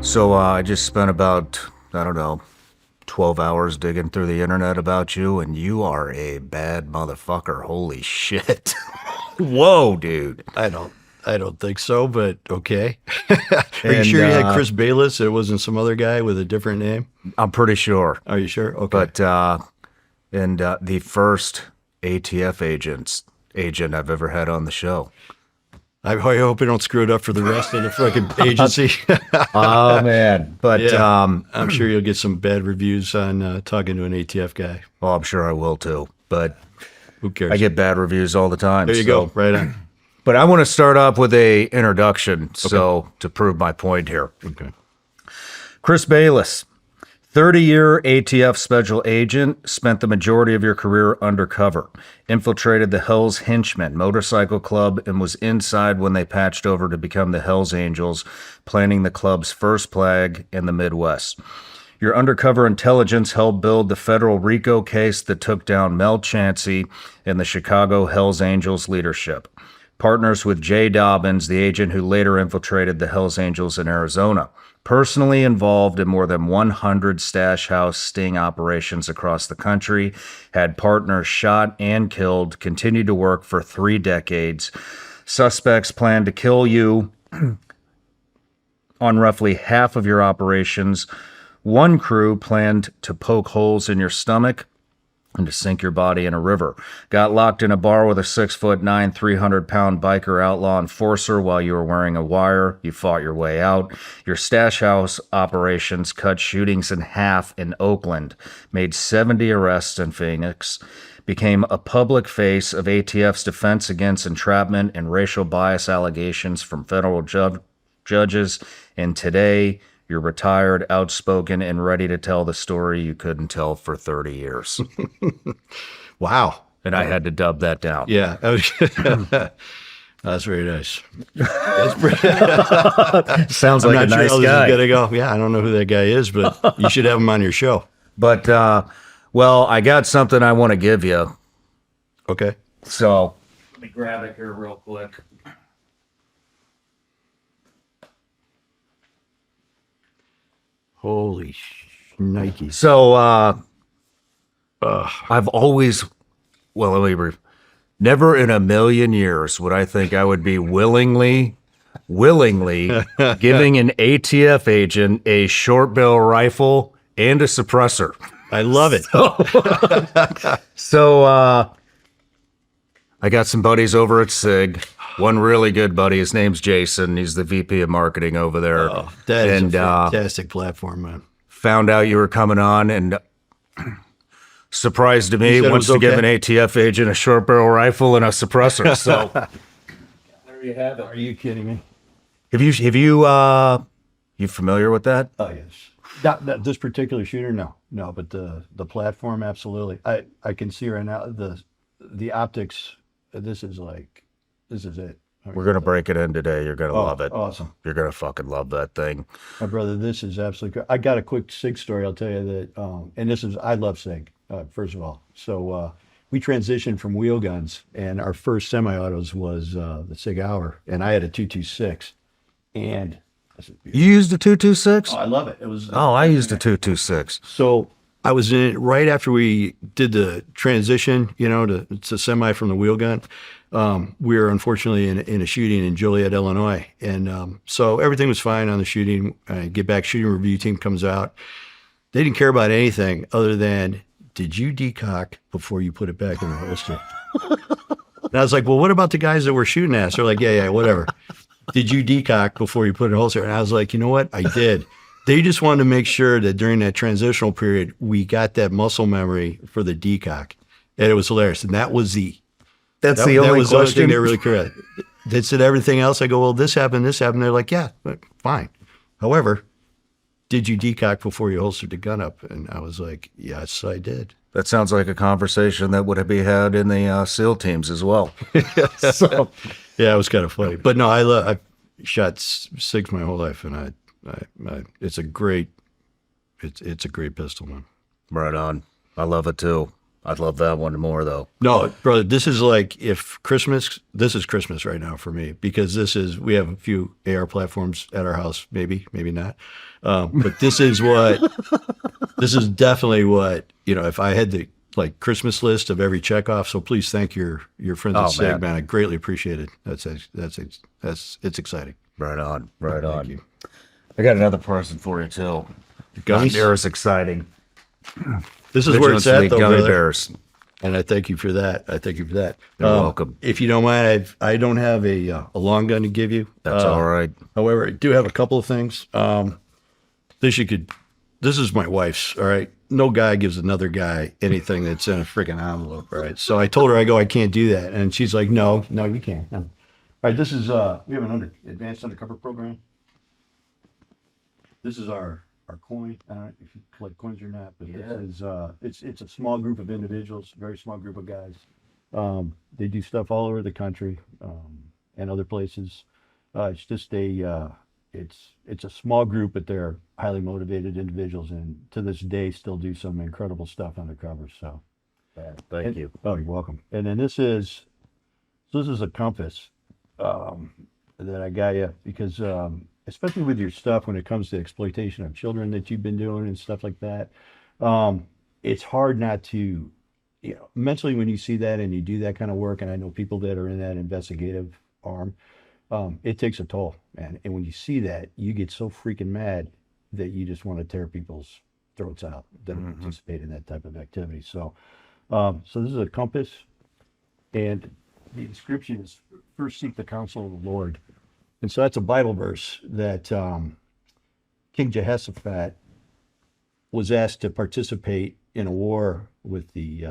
So I just spent about, I don't know, 12 hours digging through the internet about you, and you are a bad motherfucker. Holy shit. Whoa, dude. I don't think so, but okay. Are you sure you had Chris Bayless? It wasn't some other guy with a different name? I'm pretty sure. Are you sure? Okay. But, the first ATF agent I've ever had on the show. I hope you don't screw it up for the rest of the fucking agency. Oh, man. But, yeah, I'm sure you'll get some bad reviews on talking to an ATF guy. well, I'm sure I will too. But Who cares? I get bad reviews all the time. There you go. Right on. But I want to start off with a introduction, so to prove my point here. Okay. Chris Bayless, 30-year ATF special agent, spent the majority of your career undercover, infiltrated the Hells Henchmen motorcycle club, and was inside when they patched over to become the Hells Angels, planning the club's first plague in the Midwest. Your undercover intelligence helped build the federal RICO case that took down Mel Chancey and the Chicago Hells Angels leadership. Partners with Jay Dobbins, the agent who later infiltrated the Hells Angels in Arizona. Personally involved in more than 100 stash house sting operations across the country, had partners shot and killed, continued to work for 3 decades. Suspects planned to kill you on roughly half of your operations. One crew planned to poke holes in your stomach and to sink your body in a river. Got locked in a bar with a 6'9", 300-pound biker outlaw enforcer while you were wearing a wire. You fought your way out. Your stash house operations cut shootings in half in Oakland, made 70 arrests in Phoenix, became a public face of ATF's defense against entrapment and racial bias allegations from federal judges, and today you're retired, outspoken, and ready to tell the story you couldn't tell for 30 years. Wow. And I had to dub that down. Yeah. That's very nice. Sounds I'm like a not nice sure how this guy. is gonna go. Yeah, I don't know who that guy is, but you should have him on your show. But, well, I got something I want to give you. Okay. So let me grab it here real quick. Holy Nike. So I've always, well, let me never in a million years would I think I would be willingly giving an ATF agent a short barrel rifle and a suppressor. I love it. So I got some buddies over at SIG. One really good buddy, his name's Jason. He's the VP of marketing over there. Oh, that is a fantastic platform, man. Found out you were coming on, and surprised to me, wants to give an ATF agent a short barrel rifle and a suppressor. So there you have it. Are you kidding me? You familiar with that? Oh, yes. Not this particular shooter, no, but the platform, absolutely. I can see right now the optics. This is it. We're gonna break it in today. You're gonna love it. Awesome. You're gonna fucking love that thing. My brother, this is absolutely great. I got a quick SIG story. I'll tell you that, and I love SIG, first of all. So we transitioned from wheel guns, and our first semi-autos was the SIG Hour, and I had a 226, and You used a 226? I love it. It was. I used a 226. So I was in it right after we did the transition, to semi from the wheel gun. We were unfortunately in a shooting in Joliet, Illinois. And so everything was fine on the shooting. I get back, shooting review team comes out. They didn't care about anything other than, did you decock before you put it back in the holster? And I was like, well, what about the guys that were shooting at us? They're like, yeah, whatever. Did you decock before you put it in the holster? And I was like, you know what? I did. They just wanted to make sure that during that transitional period, we got that muscle memory for the decock. And it was hilarious. And that was the only thing they really cared. They said everything else. I go, well, this happened. They're like, yeah, fine. However, did you decock before you holstered the gun up? And I was like, yes, I did. That sounds like a conversation that would be had in the SEAL teams as well. So, yeah, it was kind of funny. But no, I've shot SIGs my whole life, and it's a great pistol, man. Right on. I love it too. I'd love that one more though. No, brother, this is like this is Christmas right now for me, because we have a few AR platforms at our house, maybe not. But this is definitely what, if I had the like Christmas list of every checkoff. So please thank your friends at SEG, man. I greatly appreciate it. It's exciting. Right on. Right on. Thank you. I got another present for you too. Gummies? Not near as exciting. This is where it's at, though, gummy brother. bears. And I thank you for that. You're welcome. If you don't mind, I don't have a long gun to give you. That's all right. However, I do have a couple of things. This is my wife's. All right. No guy gives another guy anything that's in a freaking envelope. All right. So I told her, I can't do that. And she's like, no, you can't. All right. This is, we have an advanced undercover program. This is our coin. I don't know if you collect coins or not, but this is, it's a small group of individuals, very small group of guys. They do stuff all over the country, and other places. It's just it's a small group, but they're highly motivated individuals, and to this day still do some incredible stuff undercover. So, Thank you. Oh, you're welcome. And then this is a compass that I got you because, especially with your stuff when it comes to exploitation of children that you've been doing and stuff like that, it's hard not to, mentally when you see that and you do that kind of work, and I know people that are in that investigative arm, it takes a toll, man. And when you see that, you get so freaking mad that you just want to tear people's throats out that participate in that type of activity. So, so this is a compass, and the inscription is, "First seek the counsel of the Lord." And so that's a Bible verse that King Jehoshaphat was asked to participate in a war with the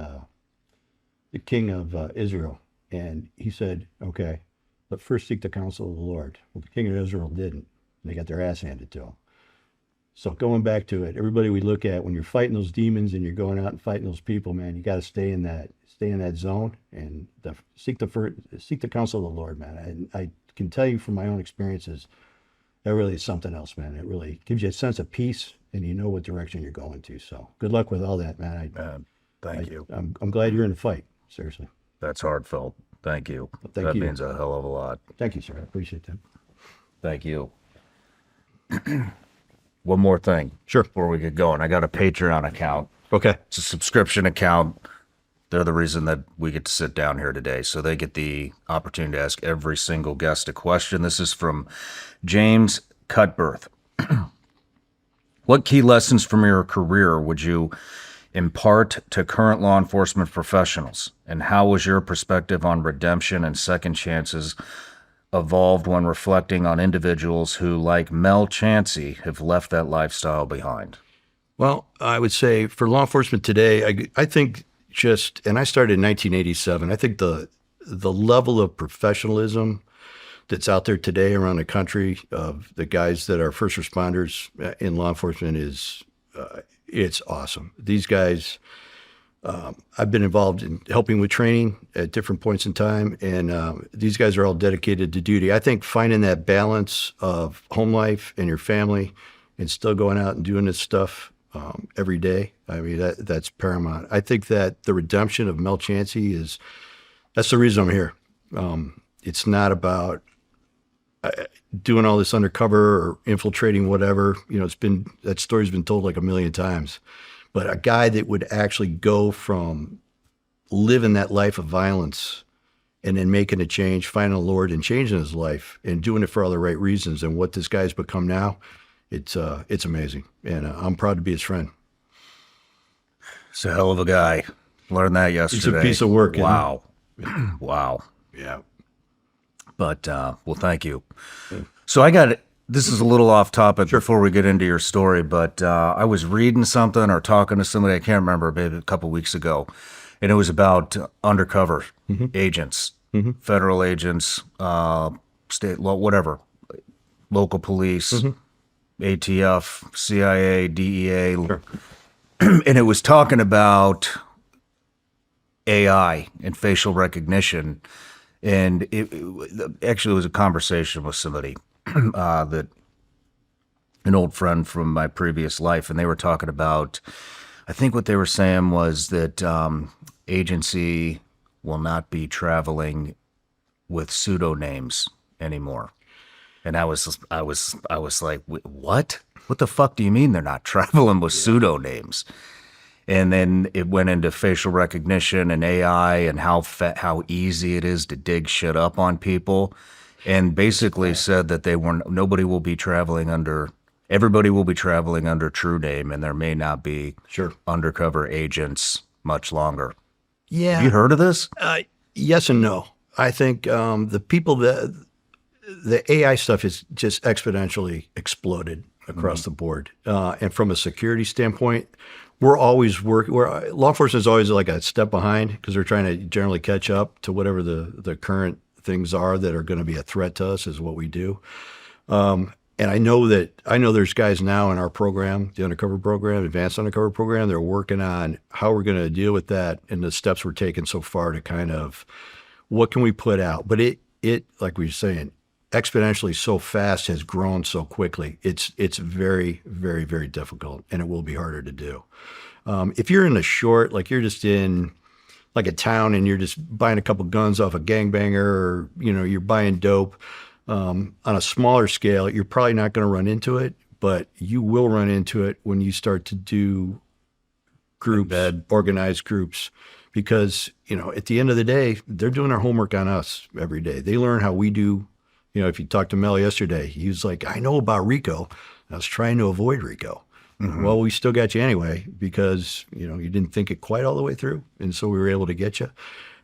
king of Israel. And he said, okay, but first seek the counsel of the Lord. Well, the king of Israel didn't. They got their ass handed to them. So going back to it, everybody we look at, when you're fighting those demons and you're going out and fighting those people, man, you got to stay in that zone and seek the counsel of the Lord, man. And I can tell you from my own experiences, that really is something else, man. It really gives you a sense of peace, and you know what direction you're going to. So good luck with all that, man. Thank you. I'm glad you're in the fight. Seriously. That's heartfelt. Thank you. Thank that you. means a hell of a lot. Thank you, sir. I appreciate that. Thank you. One more thing. Sure. Before we get going, I got a Patreon account. Okay. It's a subscription account. They're the reason that we get to sit down here today. So they get the opportunity to ask every single guest a question. This is from James Cutbirth. What key lessons from your career would you impart to current law enforcement professionals? And how was your perspective on redemption and second chances evolved when reflecting on individuals who, like Mel Chancey, have left that lifestyle behind? Well, I would say for law enforcement today, I think and I started in 1987. I think the level of professionalism that's out there today around the country of the guys that are first responders in law enforcement is, it's awesome. These guys, I've been involved in helping with training at different points in time, and these guys are all dedicated to duty. I think finding that balance of home life and your family and still going out and doing this stuff every day, I mean, that's paramount. I think that the redemption of Mel Chancey that's the reason I'm here. It's not about doing all this undercover or infiltrating whatever. That story's been told like a million times. But a guy that would actually go from living that life of violence and then making a change, finding the Lord and changing his life and doing it for all the right reasons, and what this guy's become now, it's amazing. And I'm proud to be his friend. He's a hell of a guy. Learned that yesterday. It's a piece of work. Wow. Wow. Yeah. But, well, thank you. Yeah. So this is a little off topic before we get into your story, but I was reading something or talking to somebody, I can't remember, maybe a couple weeks ago, and it was about undercover agents, federal agents, state, whatever, local police, ATF, CIA, DEA, and it was talking about AI and facial recognition, and it actually was a conversation with somebody that an old friend from my previous life, and they were talking about I think what they were saying was that agency will not be traveling with pseudonames anymore. And I was like, what? What the fuck do you mean they're not traveling with pseudonames? And then it went into facial recognition and AI and how easy it is to dig shit up on people, and basically said that everybody will be traveling under true name, and there may not be undercover agents much longer. Yeah. Have you heard of this? Yes and no. I think the AI stuff has just exponentially exploded across the board. And from a security standpoint, we're always law enforcement is always like a step behind because they're trying to generally catch up to whatever the current things are that are going to be a threat to us is what we do. And I know there's guys now in our program, the undercover program, advanced undercover program, they're working on how we're going to deal with that and the steps we're taking so far to kind of what can we put out. But it like we were saying, exponentially so fast, has grown so quickly. It's very, very, very difficult, and it will be harder to do. If you're in a short, like you're just in like a town and you're just buying a couple guns off a gangbanger, or you're buying dope on a smaller scale, you're probably not going to run into it, but you will run into it when you start to do groups, organized groups, because at the end of the day, they're doing their homework on us every day. They learn how we do. If you talked to Mel yesterday, he was like, I know about RICO. I was trying to avoid RICO. Mm-hmm. Well, we still got you anyway because, you didn't think it quite all the way through. And so we were able to get you.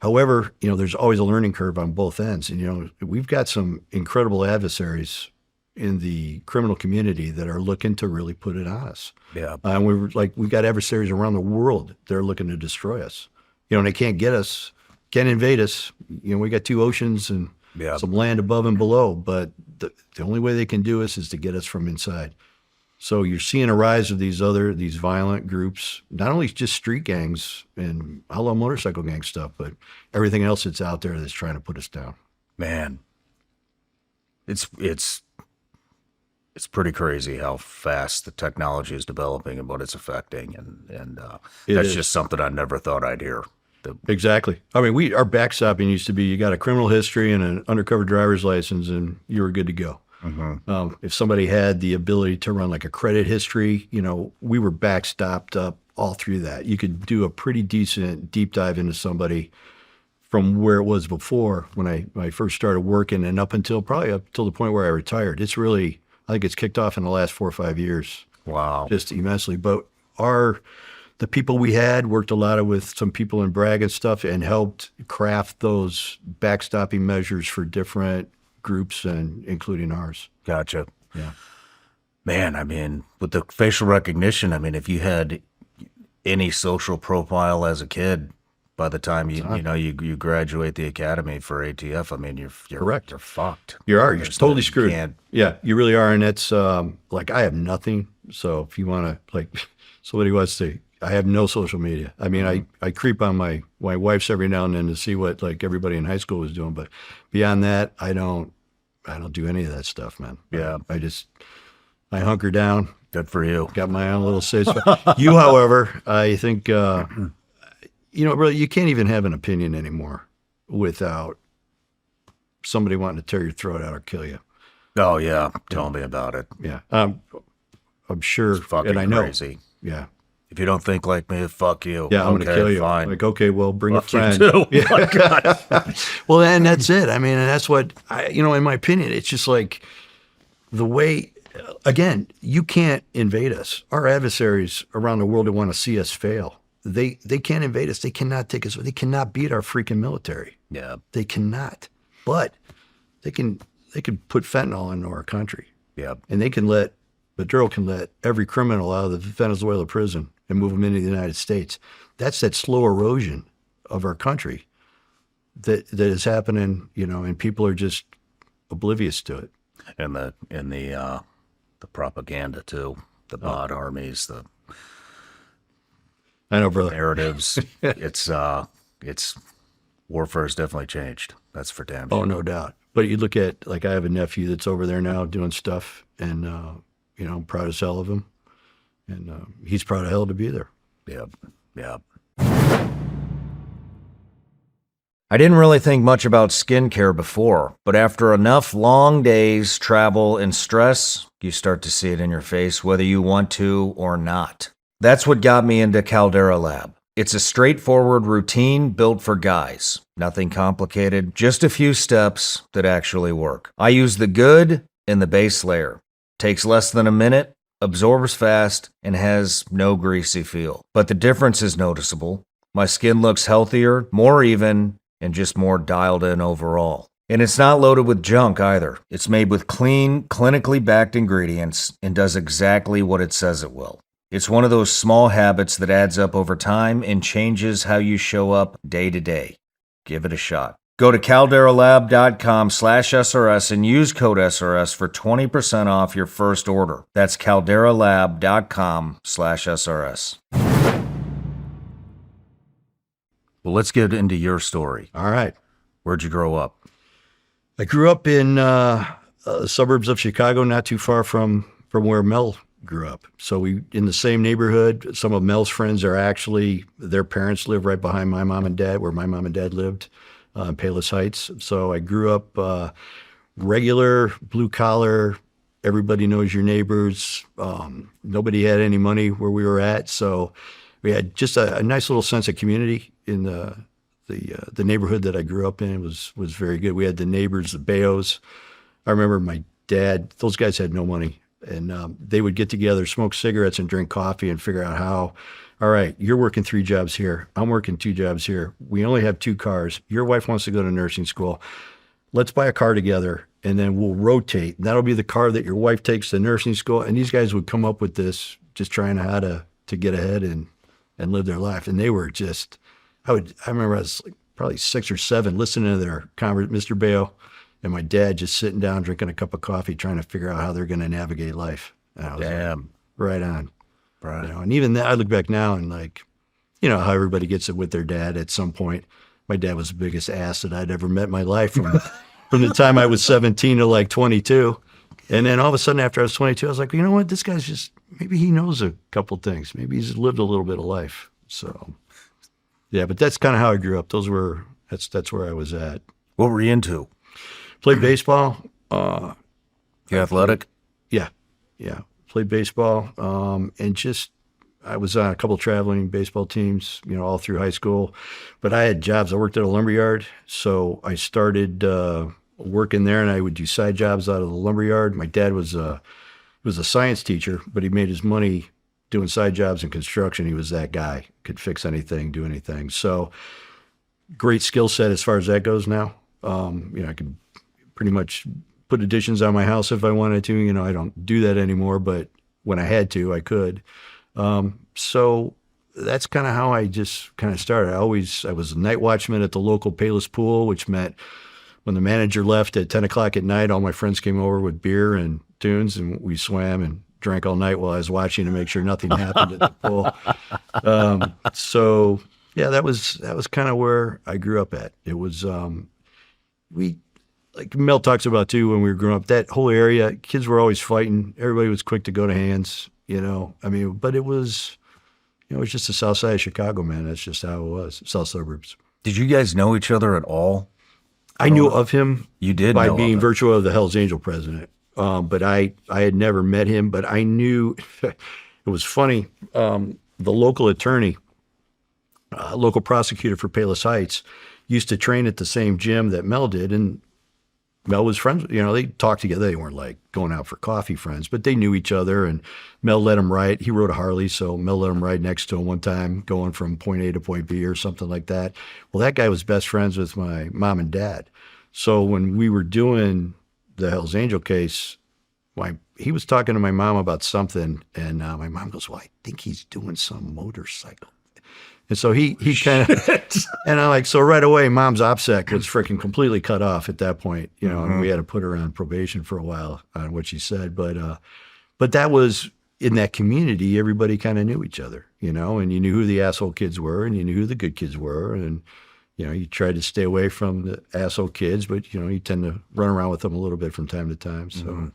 However, there's always a learning curve on both ends. And, we've got some incredible adversaries in the criminal community that are looking to really put it on us. Yeah. And we've got adversaries around the world that are looking to destroy us. And they can't get us, can't invade us. We got two oceans and some land above and below, but the only way they can do us is to get us from inside. So you're seeing a rise of these violent groups, not only just street gangs and outlaw motorcycle gang stuff, but everything else that's out there that's trying to put us down. Man, it's pretty crazy how fast the technology is developing and what it's affecting, and that's just something I never thought I'd hear. Exactly. I mean, our backstopping used to be you got a criminal history and an undercover driver's license, and you were good to go. Mm-hmm. If somebody had the ability to run like a credit history, we were backstopped up all through that. You could do a pretty decent deep dive into somebody from where it was before when I first started working, and up until the point where I retired. It's really, I think it's kicked off in the last 4 or 5 years. Wow. Just immensely. But the people we had worked a lot with some people in Bragg and stuff and helped craft those backstopping measures for different groups, and including ours. Gotcha. Yeah. Man, I mean, with the facial recognition, I mean, if you had any social profile as a kid, by the time you graduate the academy for ATF, I mean, you're correct. You're fucked. You're totally screwed. Yeah, you really are. And it's like I have nothing. So if you want to, like, somebody wants to, I have no social media. I mean, I creep on my wife's every now and then to see what like everybody in high school was doing, but beyond that, I don't do any of that stuff, man. Yeah, I hunker down. Good for you. Got my own little safe spot. You, however, I think really, you can't even have an opinion anymore without somebody wanting to tear your throat out or kill you. Oh yeah, tell me about it. Yeah, I'm sure, it's fucking and I know. Crazy. Yeah. If you don't think like me, fuck you. Yeah, I'm okay, going to kill you. Fine. Like, okay, well, bring fuck a friend. You too. Yeah. Oh my God. Well, and that's it. I mean, and that's what, in my opinion, it's just like the way, again, you can't invade us. Our adversaries around the world that want to see us fail, they can't invade us. They cannot take us. They cannot beat our freaking military. Yeah. They cannot. But they can put fentanyl into our country. Yeah. And Maduro can let every criminal out of the Venezuela prison and move them into the United States. That's that slow erosion of our country that is happening, and people are just oblivious to it. And the propaganda too, the bot armies, I know, brother. narratives. It's warfare has definitely changed. That's for damn sure. Oh, no doubt. But you look at, like, I have a nephew that's over there now doing stuff, and I'm proud as hell of him. And he's proud of hell to be there. Yep. I didn't really think much about skincare before, but after enough long days, travel, and stress, you start to see it in your face whether you want to or not. That's what got me into Caldera Lab. It's a straightforward routine built for guys. Nothing complicated, just a few steps that actually work. I use the good and the base layer. Takes less than a minute, absorbs fast, and has no greasy feel. But the difference is noticeable. My skin looks healthier, more even, and just more dialed in overall. And it's not loaded with junk either. It's made with clean, clinically backed ingredients and does exactly what it says it will. It's one of those small habits that adds up over time and changes how you show up day to day. Give it a shot. Go to calderalab.com/SRS and use code SRS for 20% off your first order. That's calderalab.com/SRS. Well, let's get into your story. All right. Where'd you grow up? I grew up in suburbs of Chicago, not too far from where Mel grew up. So we in the same neighborhood. Some of Mel's friends are actually, their parents live right behind my mom and dad, where my mom and dad lived, in Bayless Heights. So I grew up regular, blue collar. Everybody knows your neighbors. Nobody had any money where we were at. So we had just a nice little sense of community in the neighborhood that I grew up in. It was very good. We had the neighbors, the Bayos. I remember my dad, those guys had no money. And they would get together, smoke cigarettes, and drink coffee and figure out how, all right, you're working 3 jobs here. I'm working 2 jobs here. We only have 2 cars. Your wife wants to go to nursing school. Let's buy a car together, and then we'll rotate. That'll be the car that your wife takes to nursing school. And these guys would come up with this, just trying how to get ahead and live their life. And they were just, I remember I was like probably 6 or 7 listening to their Mr. Bayo and my dad just sitting down, drinking a cup of coffee, trying to figure out how they're going to navigate life. And I was like, right on. Right. You know, and even that, I look back now and like, you know, how everybody gets it with their dad at some point. My dad was the biggest ass that I'd ever met in my life from the time I was 17 to like 22. And then all of a sudden after I was 22, I was like, you know what, this guy's just, maybe he knows a couple things. Maybe he's lived a little bit of life. So yeah, but that's kind of how I grew up. That's where I was at. What were you into? Played baseball. You athletic? Yeah. Played baseball. And just, I was on a couple traveling baseball teams, you know, all through high school. But I had jobs. I worked at a lumberyard. So I started working there, and I would do side jobs out of the lumberyard. My dad was a science teacher, but he made his money doing side jobs in construction. He was that guy. Could fix anything, do anything. So great skill set as far as that goes now. You know, I could pretty much put additions on my house if I wanted to. You know, I don't do that anymore, but when I had to, I could. So that's kind of how I just kind of started. I was a night watchman at the local Bayless pool, which meant when the manager left at 10 o'clock at night, all my friends came over with beer and tunes, and we swam and drank all night while I was watching to make sure nothing happened at the pool. So yeah, that was kind of where I grew up at. It was, like Mel talks about too, when we were growing up, that whole area, kids were always fighting. Everybody was quick to go to hands, you know. I mean, but it was, you know, it was just the south side of Chicago, man. That's just how it was, south suburbs. Did you guys know each other at all? I knew of him. You did by know being of him. virtual of the Hell's Angel president. But I had never met him, but I knew, it was funny, the local attorney, local prosecutor for Bayless Heights, used to train at the same gym that Mel did, and Mel was friends, you know, they talked together. They weren't like going out for coffee friends, but they knew each other, and Mel let him ride. He rode a Harley, so Mel let him ride next to him one time, going from point A to point B or something like that. Well, that guy was best friends with my mom and dad. So when we were doing the Hell's Angel case, he was talking to my mom about something, and my mom goes, well, I think he's doing some motorcycle. And so he kind of, and I'm like, so right away, mom's OPSEC was freaking completely cut off at that point, you know, and we had to put her on probation for a while on what she said. But that was, in that community, everybody kind of knew each other, you know, and you knew who the asshole kids were, and you knew who the good kids were. And, you know, you tried to stay away from the asshole kids, but, you know, you tend to run around with them a little bit from time to time. So,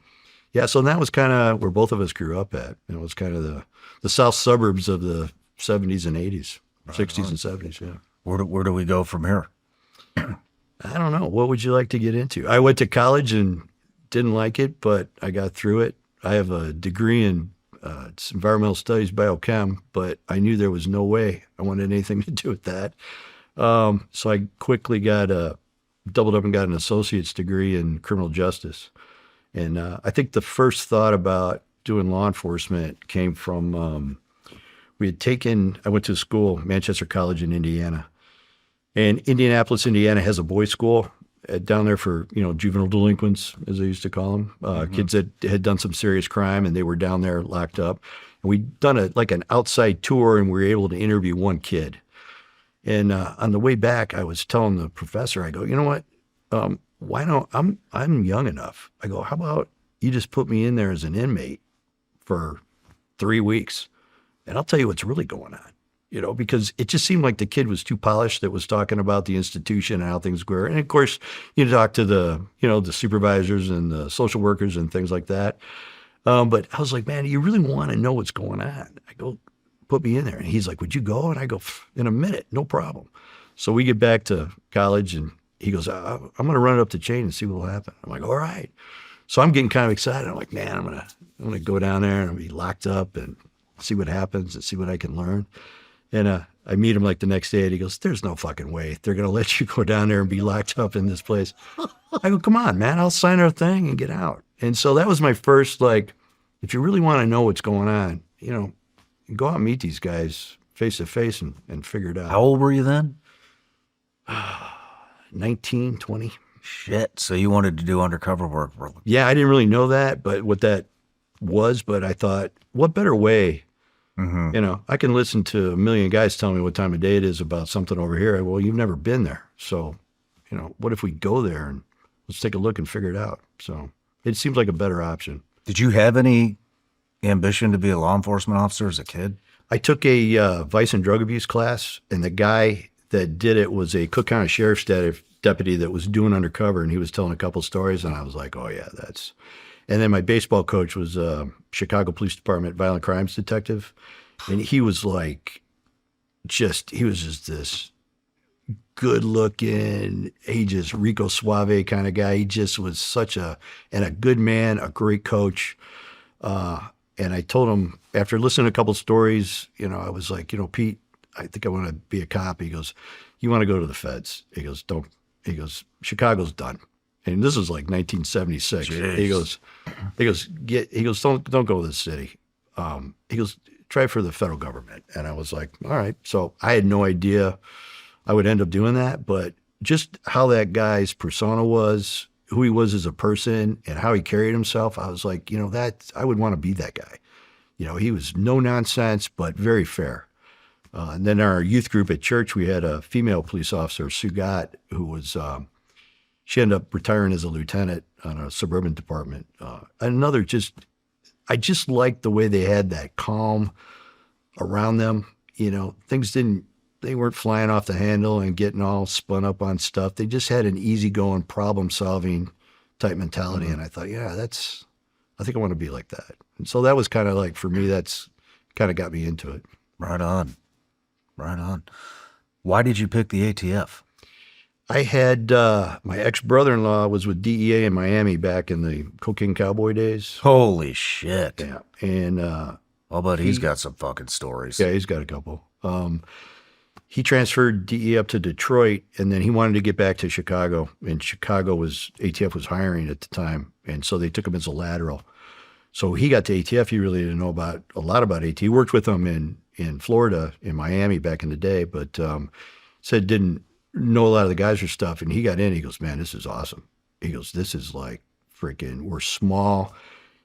yeah, so that was kind of where both of us grew up at. You know, it was kind of the south suburbs of the 70s and 80s, 60s and 70s. Yeah. Where do we go from here? I don't know. What would you like to get into? I went to college and didn't like it, but I got through it. I have a degree in it's environmental studies, biochem, but I knew there was no way I wanted anything to do with that. So I quickly doubled up and got an associate's degree in criminal justice. And I think the first thought about doing law enforcement came from, I went to school, Manchester College in Indiana. And Indianapolis, Indiana has a boys' school down there for, juvenile delinquents, as they used to call them, kids that had done some serious crime and they were down there locked up. And we'd done an outside tour and we were able to interview one kid. And on the way back, I was telling the professor, I go, you know what? I'm young enough. I go, how about you just put me in there as an inmate for 3 weeks and I'll tell you what's really going on. Because it just seemed like the kid was too polished that was talking about the institution and how things were. And of course, you talk to the supervisors and the social workers and things like that. But I was like, man, you really want to know what's going on? I go, put me in there. And he's like, would you go? And I go, in a minute, no problem. So we get back to college and he goes, I'm going to run it up the chain and see what will happen. I'm like, all right. So I'm getting kind of excited. I'm like, man, I'm going to go down there and I'll be locked up and see what happens and see what I can learn. And I meet him the next day and he goes, there's no fucking way they're going to let you go down there and be locked up in this place. I go, come on, man, I'll sign our thing and get out. And so that was my first, if you really want to know what's going on, go out and meet these guys face to face and figure it out. How old were you then? 19, 20. Shit. So you wanted to do undercover work? Yeah, I didn't really know that, but what that was, but I thought, what better way? Mm-hmm. I can listen to a million guys telling me what time of day it is about something over here. Well, you've never been there. So, what if we go there and let's take a look and figure it out? So it seems like a better option. Did you have any ambition to be a law enforcement officer as a kid? I took a vice and drug abuse class, and the guy that did it was a Cook County Sheriff's deputy that was doing undercover, and he was telling a couple stories, and I was like, oh, yeah, that's... And then my baseball coach was a Chicago Police Department violent crimes detective. And he was just this good looking, ages RICO Suave kind of guy. He just was and a good man, a great coach. And I told him after listening to a couple of stories, I was like, Pete, I think I want to be a cop. He goes, you want to go to the feds? He goes, Chicago's done. And this is 1976. Jeez. He goes, don't go to the city. He goes, try for the federal government. And I was like, all right. So I had no idea I would end up doing that, but just how that guy's persona was, who he was as a person and how he carried himself, I was like, I would want to be that guy. He was no nonsense, but very fair. And then our youth group at church, we had a female police officer, Sugat, who was, she ended up retiring as a lieutenant on a suburban department. I just liked the way they had that calm around them. They weren't flying off the handle and getting all spun up on stuff. They just had an easygoing, problem-solving type mentality. Mm-hmm. And I thought, I think I want to be like that. And so that was kind of for me, that's kind of got me into it. Right on. Why did you pick the ATF? I had my ex-brother-in-law was with DEA in Miami back in the cocaine cowboy days. Holy shit. Yeah. And I'll bet he's got some fucking stories. Yeah, he's got a couple. He transferred DEA up to Detroit, and then he wanted to get back to Chicago. And ATF was hiring at the time, and so they took him as a lateral. So he got to ATF. He really didn't know a lot about ATF. He worked with them in Florida, in Miami back in the day, but said didn't know a lot of the guys or stuff. And he got in, he goes, man, this is awesome. He goes, this is we're small.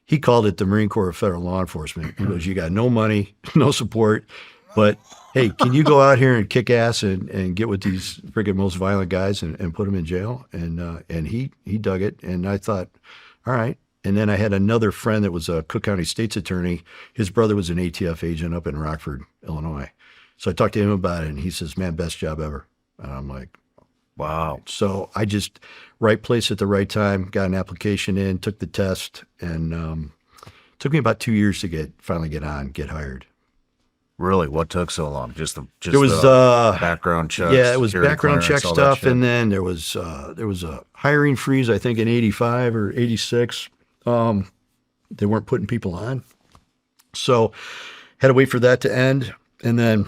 He called it the Marine Corps of Federal Law Enforcement. He goes, you got no money, no support, but hey, can you go out here and kick ass and get with these freaking most violent guys and put them in jail? And he dug it. And I thought, all right. And then I had another friend that was a Cook County State's attorney. His brother was an ATF agent up in Rockford, Illinois. So I talked to him about it, and he says, man, best job ever. And I'm like, wow. So I just, right place at the right time, got an application in, took the test, and took me about 2 years to finally get hired. Really? What took so long? Just There was the background checks? yeah, it was security background check clearance, all that stuff, shit? and then there was a hiring freeze, I think in '85 or '86. They weren't putting people on, so had to wait for that to end, and then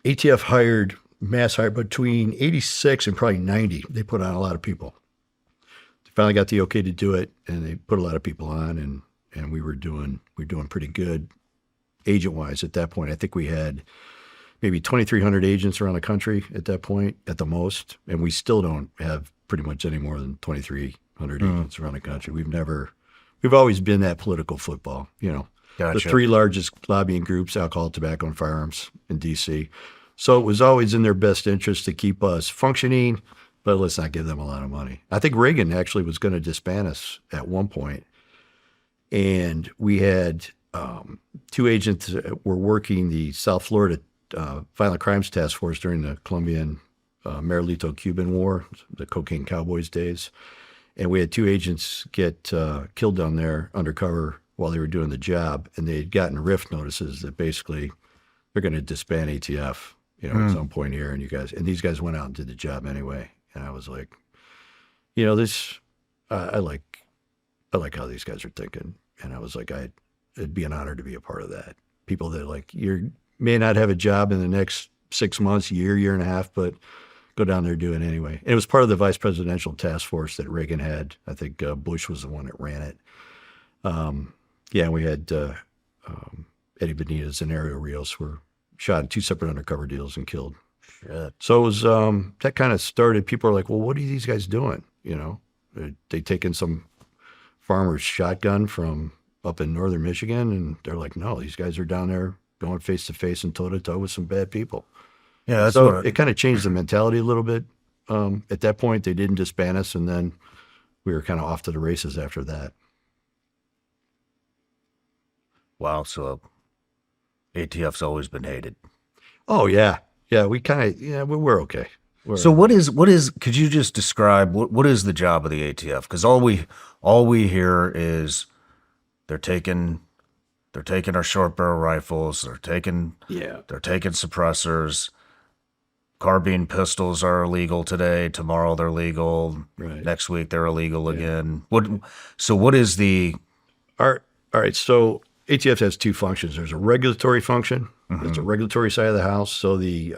ATF mass hired between '86 and probably '90. They put on a lot of people. They finally got the okay to do it, and they put a lot of people on, and we were doing pretty good agent-wise at that point. I think we had maybe 2,300 agents around the country at that point, at the most, and we still don't have pretty much any more than 2,300 agents around the country. We've always been that political football, you know. Gotcha. The three largest lobbying groups, alcohol, tobacco, and firearms in D.C. So it was always in their best interest to keep us functioning, but let's not give them a lot of money. I think Reagan actually was going to disband us at one point, and we had two agents that were working the South Florida Violent Crimes Task Force during the Colombian Marilito-Cuban War, the Cocaine Cowboys days. And we had two agents get killed down there undercover while they were doing the job. And they had gotten RIF notices that basically they're going to disband ATF, you know, at some point here. And these guys went out and did the job anyway. And I was like, you know, I like how these guys are thinking. And I was like, it'd be an honor to be a part of that. People that like, you may not have a job in the next 6 months, year and a half, but go down there and do it anyway. And it was part of the vice presidential task force that Reagan had. I think Bush was the one that ran it. Yeah, we had Eddie Benitez and Ariel Rios were shot in two separate undercover deals and killed. Shit. So it was that kind of started. People are like, well, what are these guys doing? You know, they taking some farmer's shotgun from up in northern Michigan, and they're like, no, these guys are down there going face to face and toe to toe with some bad people. Yeah, that's so what it kind of changed the mentality a little bit. At that point, they didn't disband us, and then we were kind of off to the races after that. Wow. So ATF's always been hated. Oh yeah, we're okay. So what is? Could you just describe what is the job of the ATF? Because all we hear is they're taking our short barrel rifles. They're taking suppressors. Carbine pistols are illegal today. Tomorrow they're legal. Right. Next week they're illegal again. What is the? All right. So ATF has two functions. There's a regulatory function. There's a regulatory side of the house. So the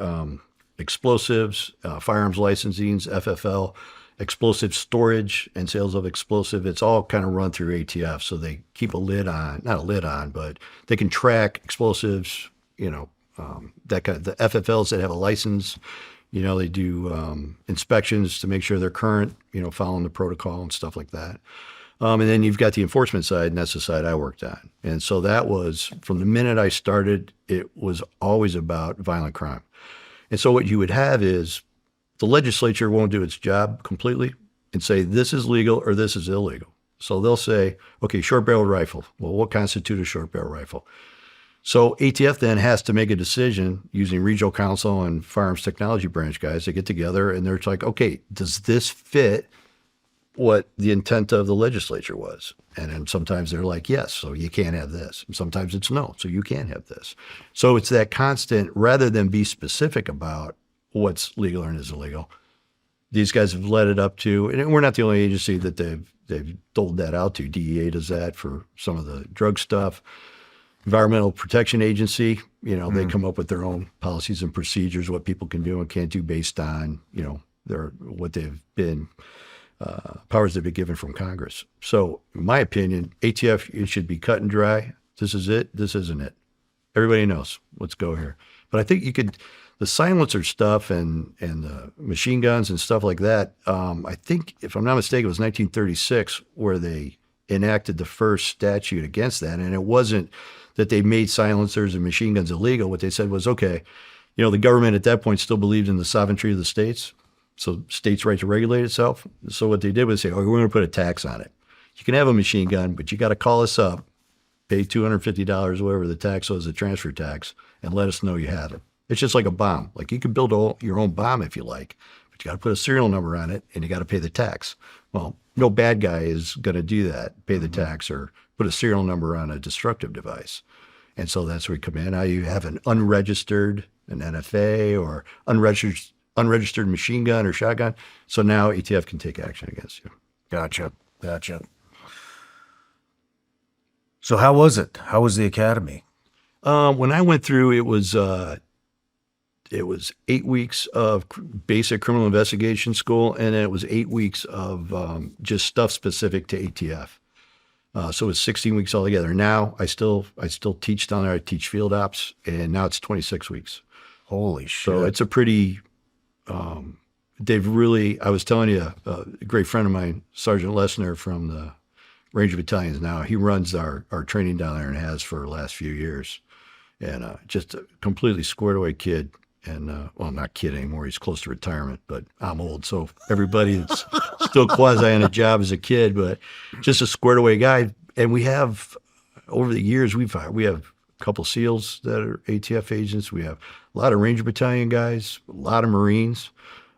explosives, firearms licensings, FFL, explosive storage and sales of explosive, it's all kind of run through ATF. So they keep not a lid on, but they can track explosives, you know, that kind of the FFLs that have a license, you know, they do inspections to make sure they're current, you know, following the protocol and stuff like that. And then you've got the enforcement side, and that's the side I worked on. And so that was, from the minute I started, it was always about violent crime. And so what you would have is the legislature won't do its job completely and say, this is legal or this is illegal. So they'll say, okay, short barrel rifle. Well, what constitutes a short barrel rifle? So ATF then has to make a decision using regional counsel and firearms technology branch guys to get together, and they're like, okay, does this fit what the intent of the legislature was? And then sometimes they're like, yes, so you can't have this. And sometimes it's no, so you can't have this. So it's that constant, rather than be specific about what's legal and is illegal, these guys have led it up to, and we're not the only agency that they've doled that out to. DEA does that for some of the drug stuff. Environmental Protection Agency, you know, they come up with their own policies and procedures, what people can do and can't do based on, you know, what they've been, powers they've been given from Congress. So in my opinion, ATF, it should be cut and dry. This is it. This isn't it. Everybody knows. Let's go here. But I think the silencer stuff and the machine guns and stuff like that, I think, if I'm not mistaken, it was 1936 where they enacted the first statute against that. And it wasn't that they made silencers and machine guns illegal. What they said was, okay, you know, the government at that point still believed in the sovereignty of the states. So states' right to regulate itself. So what they did was say, oh, we're going to put a tax on it. You can have a machine gun, but you got to call us up, pay $250, whatever the tax was, the transfer tax, and let us know you have it. It's just like a bomb. Like you can build your own bomb if you like, but you got to put a serial number on it and you got to pay the tax. Well, no bad guy is going to do that, pay the tax or put a serial number on a destructive device. And so that's where we come in. Now you have an unregistered, an NFA or unregistered machine gun or shotgun. So now ATF can take action against you. Gotcha. So how was it? How was the academy? When I went through, it was 8 weeks of basic criminal investigation school, and then it was 8 weeks of just stuff specific to ATF. So it was 16 weeks altogether. Now I still teach down there. I teach field ops, and now it's 26 weeks. Holy shit. So it's a pretty, they've really, I was telling you, a great friend of mine, Sergeant Lessner from the Ranger Battalions now, he runs our training down there and has for the last few years. And just a completely squared away kid. And, well, not kid anymore. He's close to retirement, but I'm old. So everybody that's still quasi on a job as a kid, but just a squared away guy. And we have, over the years, we have a couple SEALs that are ATF agents. We have a lot of Ranger Battalion guys, a lot of Marines.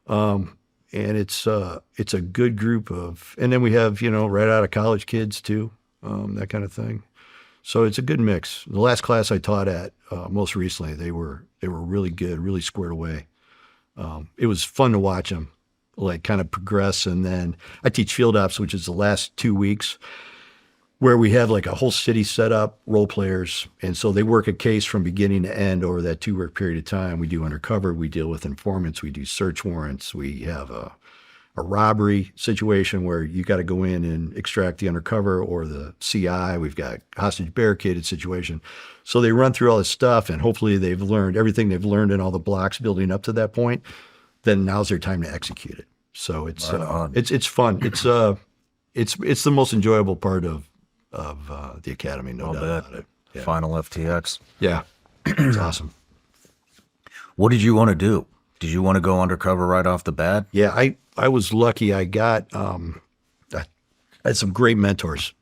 And it's a good group of, and then we have, right out of college kids too, that kind of thing. So it's a good mix. The last class I taught at, most recently, they were really good, really squared away. It was fun to watch them, like kind of progress. And then I teach field ops, which is the last 2 weeks, where we have like a whole city set up, role players. And so they work a case from beginning to end over that 2 week period of time. We do undercover, we deal with informants, we do search warrants, we have a robbery situation where you got to go in and extract the undercover or the CI. We've got hostage barricaded situation. So they run through all this stuff, and hopefully they've learned everything they've learned in all the blocks building up to that point. Then now's their time to execute it. So it's fun. It's the most enjoyable part of the academy, no doubt about it. Yeah. Final FTX. Yeah, it's awesome. What did you want to do? Did you want to go undercover right off the bat? Yeah, I was lucky. I got I had some great mentors.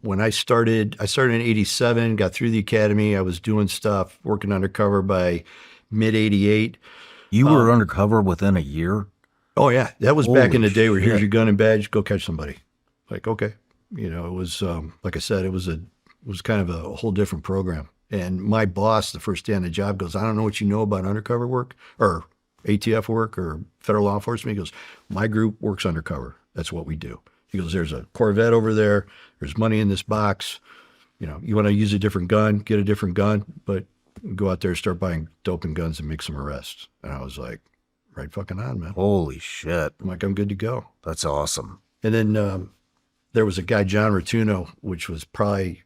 When I started in '87, got through the academy. I was doing stuff, working undercover by mid '88. You were undercover within a year? Oh yeah, that was back in the day where shit. here's your gun and badge, go catch somebody. Like, okay, it was like I said, it was kind of a whole different program. And my boss, the first day on the job, goes, I don't know what you know about undercover work or ATF work or federal law enforcement. He goes, my group works undercover. That's what we do. He goes, there's a Corvette over there. There's money in this box. You want to use a different gun, get a different gun, but go out there, start buying dope and guns and make some arrests. And I was like, right fucking on, man. Holy shit. I'm like, I'm good to go. That's awesome. And then there was a guy, John Rotuno, which was probably,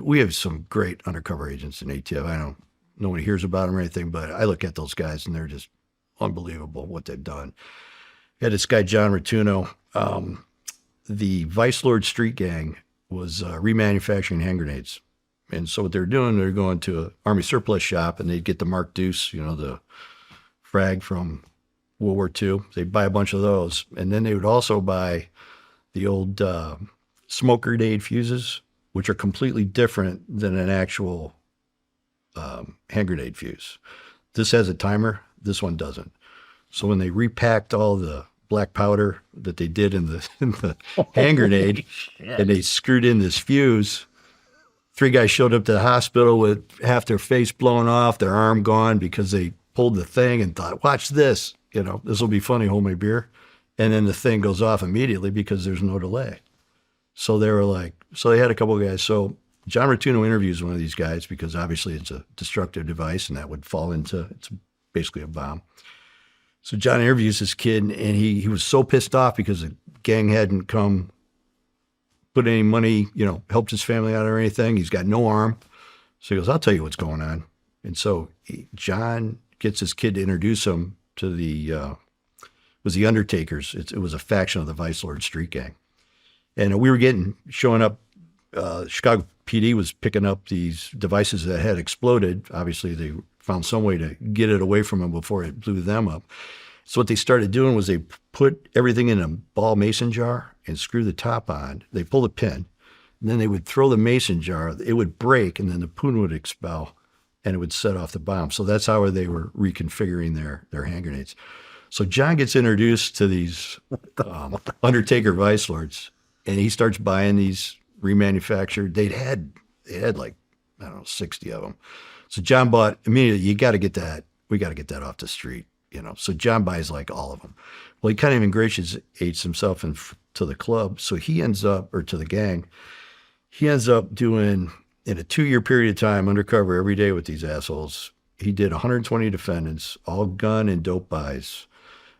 we have some great undercover agents in ATF. I don't, nobody hears about them or anything, but I look at those guys and they're just unbelievable what they've done. Had this guy, John Rotuno, the Vice Lord Street Gang was remanufacturing hand grenades. And so what they're doing, they're going to an Army surplus shop and they'd get the Mark Deuce, the frag from World War II. They'd buy a bunch of those. And then they would also buy the old smoke grenade fuses, which are completely different than an actual hand grenade fuse. This has a timer. This one doesn't. So when they repacked all the black powder that they did in the hand grenade and they screwed in this fuse, 3 guys showed up to the hospital with half their face blown off, their arm gone because they pulled the thing and thought, watch this, this will be funny, hold my beer. And then the thing goes off immediately because there's no delay. So they were like, so they had a couple of guys. So John Rotuno interviews one of these guys because obviously it's a destructive device and that would fall into, it's basically a bomb. So John interviews this kid and he was so pissed off because the gang hadn't come put any money, helped his family out or anything. He's got no arm. So he goes, I'll tell you what's going on. And so John gets this kid to introduce him to the Undertakers. It was a faction of the Vice Lord Street Gang. And we were showing up, Chicago PD was picking up these devices that had exploded. Obviously, they found some way to get it away from them before it blew them up. So what they started doing was they put everything in a ball mason jar and screw the top on. They pull the pin, and then they would throw the mason jar. It would break, and then the poon would expel, and it would set off the bomb. So that's how they were reconfiguring their hand grenades. So John gets introduced to these Undertaker Vice Lords, and he starts buying these remanufactured. They had like I don't know, 60 of them. So John bought immediately. We got to get that off the street, you know. So John buys like all of them. Well, he kind of ingratiates himself to the club. So he ends up, or to the gang, he ends up doing, in a 2-year period of time, undercover every day with these assholes. He did 120 defendants, all gun and dope buys.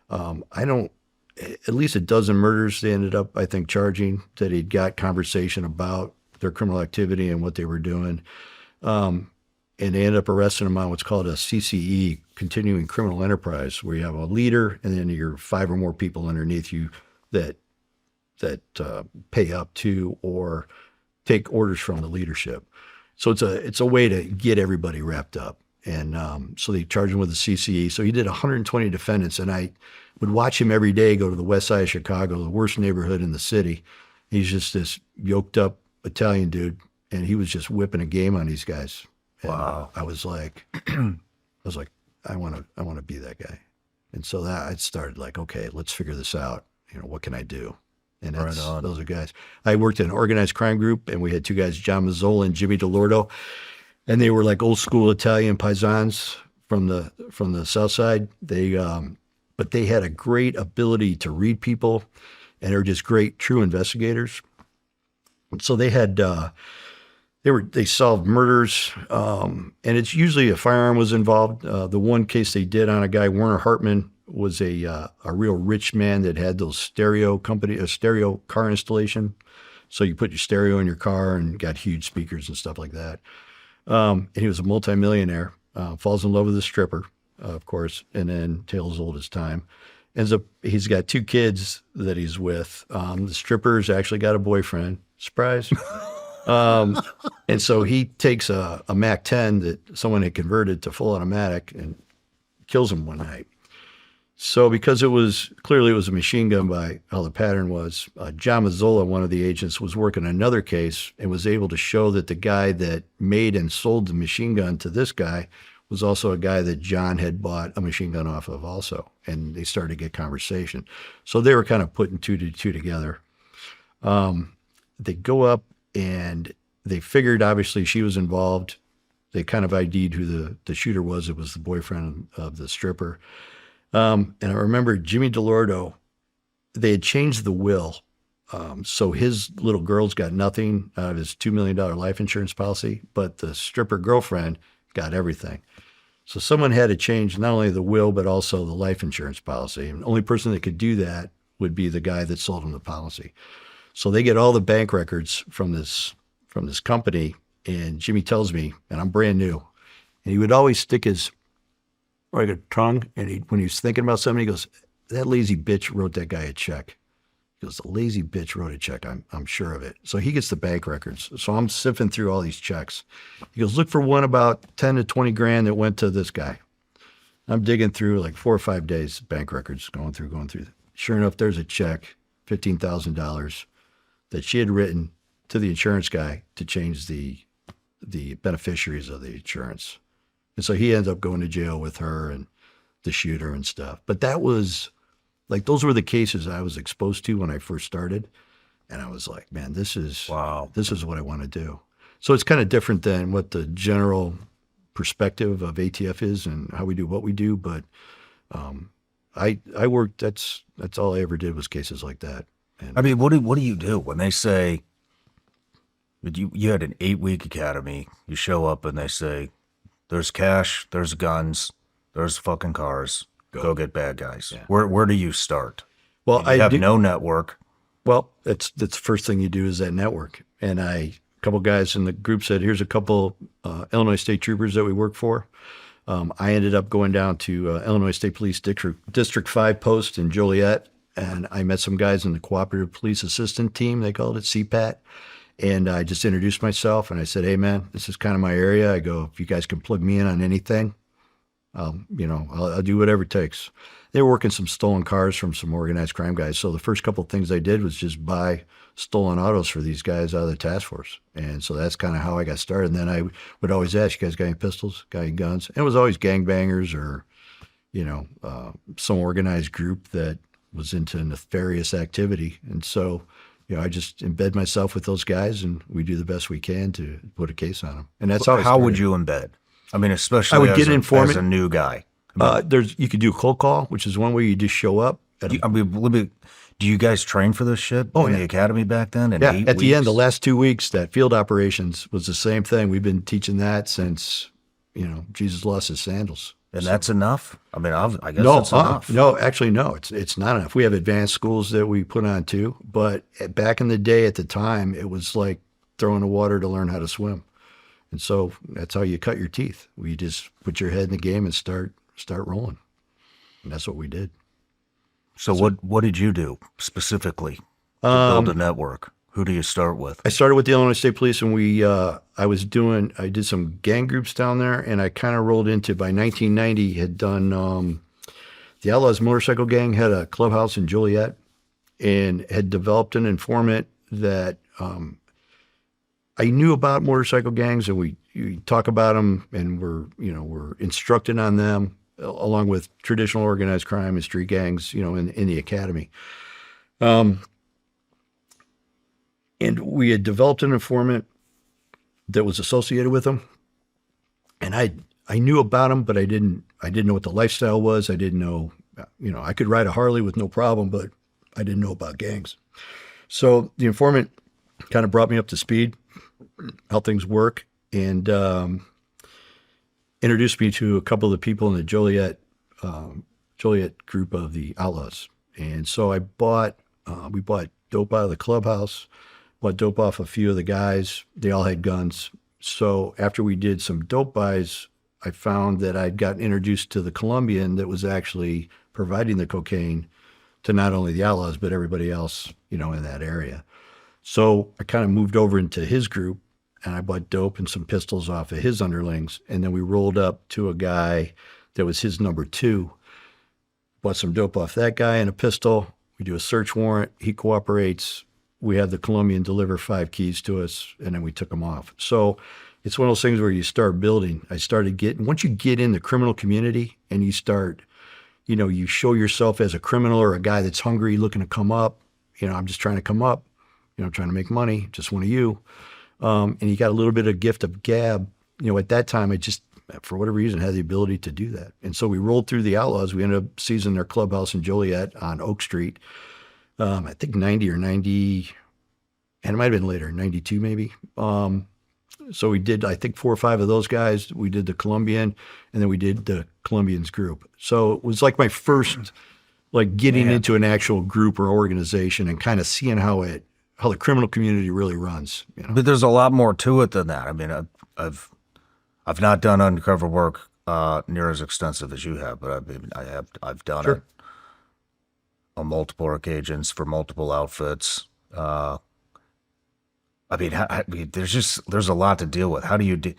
At least a dozen murders they ended up, I think, charging, that he'd got conversation about their criminal activity and what they were doing. And they ended up arresting them on what's called a CCE, continuing criminal enterprise, where you have a leader and then you're 5 or more people underneath you that pay up to or take orders from the leadership. So it's a way to get everybody wrapped up. And so they charged him with a CCE. So he did 120 defendants, and I would watch him every day go to the west side of Chicago, the worst neighborhood in the city. He's just this yoked up Italian dude, and he was just whipping a game on these guys. And Wow. I was like, I want to be that guy. And so that I started like, okay, let's figure this out. You know, what can I do? And Right on. those are guys. I worked in an organized crime group, and we had 2 guys, John Mazzola and Jimmy DeLordo. And they were like old school Italian paisans from the South Side. But they had a great ability to read people, and they were just great, true investigators. And so they had, they solved murders, and it's usually a firearm was involved. The one case they did on a guy, Werner Hartman, was a real rich man that had those stereo car installation. So you put your stereo in your car and got huge speakers and stuff like that. And he was a multimillionaire, falls in love with a stripper, of course, and then tale as old as time. Ends up, he's got 2 kids that he's with. The stripper's actually got a boyfriend. Surprise. And so he takes a MAC-10 that someone had converted to full automatic and kills him one night. So because it was a machine gun by how the pattern was, John Mazzola, one of the agents, was working another case and was able to show that the guy that made and sold the machine gun to this guy was also a guy that John had bought a machine gun off of also. And they started to get conversation. So they were kind of putting 2 to 2 together. They go up and they figured obviously she was involved. They kind of ID'd who the shooter was. It was the boyfriend of the stripper. And I remember Jimmy DeLordo, they had changed the will. So his little girl's got nothing out of his $2 million life insurance policy, but the stripper girlfriend got everything. So someone had to change not only the will, but also the life insurance policy. And the only person that could do that would be the guy that sold him the policy. So they get all the bank records from this company. And Jimmy tells me, and I'm brand new, and he would always stick his tongue, and when he was thinking about something, he goes, "That lazy bitch wrote that guy a check." He goes, "The lazy bitch wrote a check. I'm sure of it." So he gets the bank records. So I'm sifting through all these checks. He goes, "Look for one about 10 to 20 grand that went to this guy." I'm digging through like 4 or 5 days bank records, going through. Sure enough, there's a check, $15,000, that she had written to the insurance guy to change the beneficiaries of the insurance. And so he ends up going to jail with her and the shooter and stuff. But that was like, those were the cases I was exposed to when I first started. And I was like, man, this is what I want to do. So it's kind of different than what the general perspective of ATF is and how we do what we do. But I worked, that's all I ever did was cases like that. And I mean, what do you do when they say, you had an 8-week academy, you show up and they say, there's cash, there's guns, there's fucking cars, go get bad guys. Yeah. Where do you start? Well, I have no network. Well, that's the first thing you do is that network. And a couple guys in the group said, here's a couple Illinois State Troopers that we work for. I ended up going down to Illinois State Police District 5 post in Joliet, and I met some guys in the Cooperative Police Assistant Team. They called it CPAT. And I just introduced myself, and I said, "Hey, man, this is kind of my area." I go, "If you guys can plug me in on anything, I'll do whatever it takes." They were working some stolen cars from some organized crime guys. So the first couple of things I did was just buy stolen autos for these guys out of the task force. And so that's kind of how I got started. And then I would always ask, "You guys got any pistols? Got any guns?" And it was always gangbangers or, some organized group that was into nefarious activity. And so, I just embed myself with those guys, and we do the best we can to put a case on them. And that's how would you embed? I mean, especially I would get an informant. as a new guy. You could do a cold call, which is one way you just show up. Do you guys train for this shit in the academy back then? Yeah, at the end, the last 2 weeks, that field operations was the same thing. We've been teaching that since, Jesus lost his sandals. And that's enough? I mean, I guess that's enough. No, actually, no, it's not enough. We have advanced schools that we put on too, but back in the day, at the time, it was like throwing the water to learn how to swim. And so that's how you cut your teeth. We just put your head in the game and start rolling. And that's what we did. So what did you do specifically to build a network? Who do you start with? I started with the Illinois State Police, and I did some gang groups down there, and I kind of rolled into, by 1990, had done, the Outlaws motorcycle gang had a clubhouse in Joliet and had developed an informant that I knew about motorcycle gangs, and we talk about them, and we're instructed on them, along with traditional organized crime and street gangs, in the academy. And we had developed an informant that was associated with them. And I knew about him, but I didn't know what the lifestyle was. I didn't know, I could ride a Harley with no problem, but I didn't know about gangs. So the informant kind of brought me up to speed, how things work, and introduced me to a couple of the people in the Joliet group of the Outlaws. And so we bought dope out of the clubhouse, bought dope off a few of the guys. They all had guns. So after we did some dope buys, I found that I'd gotten introduced to the Colombian that was actually providing the cocaine to not only the Outlaws, but everybody else, in that area. So I kind of moved over into his group, and I bought dope and some pistols off of his underlings. And then we rolled up to a guy that was his number 2, bought some dope off that guy and a pistol. We do a search warrant. He cooperates. We had the Colombian deliver 5 keys to us, and then we took them off. So it's one of those things where you start building. Once you get in the criminal community and you start, you show yourself as a criminal or a guy that's hungry, looking to come up. I'm just trying to come up, trying to make money, just one of you. And you got a little bit of gift of gab. At that time, I just, for whatever reason, had the ability to do that. And so we rolled through the Outlaws. We ended up seizing their clubhouse in Joliet on Oak Street. I think 90 or 90, and it might have been later, 92 maybe. So we did, I think, 4 or 5 of those guys. We did the Colombian, and then we did the Colombian's group. So it was like my first, getting into an actual group or organization and kind of seeing how the criminal community really runs. But there's a lot more to it than that. I mean, I've not done undercover work near as extensive as you have, but I've done it on multiple occasions for multiple outfits. There's a lot to deal with. How do you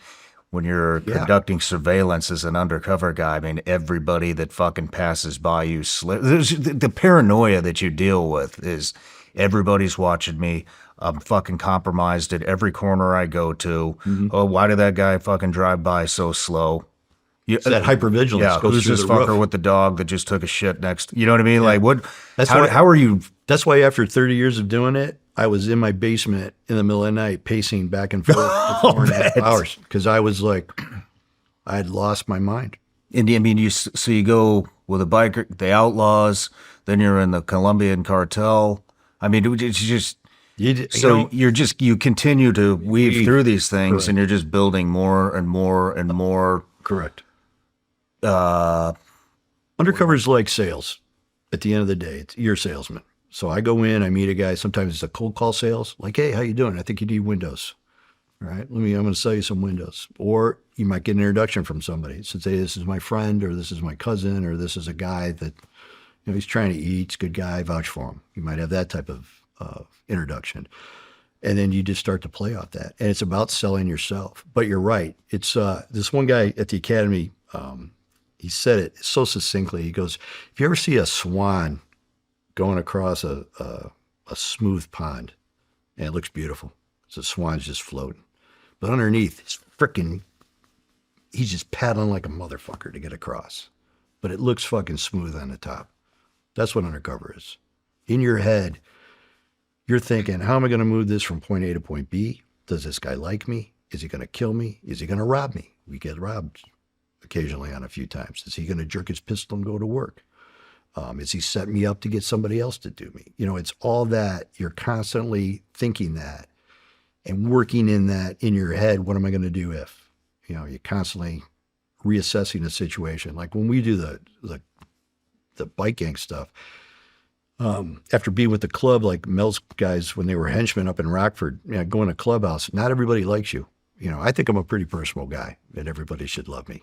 when you're conducting surveillance as an undercover guy? I mean, everybody that fucking passes by you the paranoia that you deal with is everybody's watching me. I'm fucking compromised at every corner I go to. Mm-hmm. Oh, why did that guy fucking drive by so slow? That hypervigilance. Yeah, goes who's through this the fucker roof. with the dog that just took a shit next? You know what I mean? Yeah. Like, what? How are you? That's why after 30 years of doing it, I was in my basement in the middle of the night, pacing back and forth for 4.5 hours because I was like, I had lost my mind. And I mean, you go with a biker, the Outlaws, then you're in the Colombian cartel. I mean, it's just. You continue to weave through these things, correct. And you're just building more and more and more. Correct. Undercover's like sales. At the end of the day, you're a salesman. So I go in, I meet a guy. Sometimes it's a cold call sales. Like, hey, how you doing? I think you need windows. All right, I'm going to sell you some windows. Or you might get an introduction from somebody. So say, this is my friend, or this is my cousin, or this is a guy that, he's trying to eat. He's a good guy. Vouch for him. You might have that type of introduction. And then you just start to play off that. And it's about selling yourself. But you're right. It's this one guy at the academy, he said it so succinctly. He goes, if you ever see a swan going across a smooth pond, and it looks beautiful, so the swan's just floating. But underneath, he's just paddling like a motherfucker to get across. But it looks fucking smooth on the top. That's what undercover is. In your head, you're thinking, how am I going to move this from point A to point B? Does this guy like me? Is he going to kill me? Is he going to rob me? We get robbed occasionally on a few times. Is he going to jerk his pistol and go to work? Is he setting me up to get somebody else to do me? You know, it's all that. You're constantly thinking that and working in that in your head. What am I going to do if? You know, you're constantly reassessing the situation. Like when we do the bike gang stuff, after being with the club, like Mel's guys, when they were henchmen up in Rockford, you know, going to clubhouse, not everybody likes you. You know, I think I'm a pretty personable guy and everybody should love me.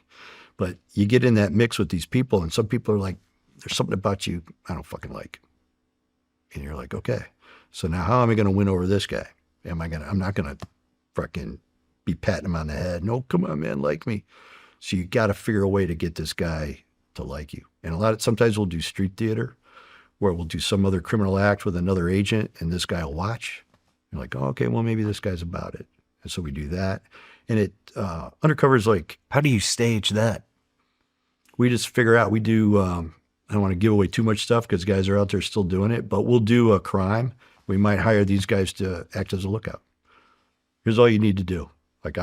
But you get in that mix with these people and some people are like, there's something about you I don't fucking like. And you're like, okay, so now how am I going to win over this guy? I'm not going to fucking be patting him on the head. No, come on, man, like me. So you got to figure a way to get this guy to like you. And sometimes we'll do street theater where we'll do some other criminal act with another agent and this guy will watch. You're like, oh, okay, well, maybe this guy's about it. And so we do that. And it, undercover is like, How do you stage that? we just figure out, we do, I don't want to give away too much stuff because guys are out there still doing it, but we'll do a crime. We might hire these guys to act as a lookout. Here's all you need to do. Like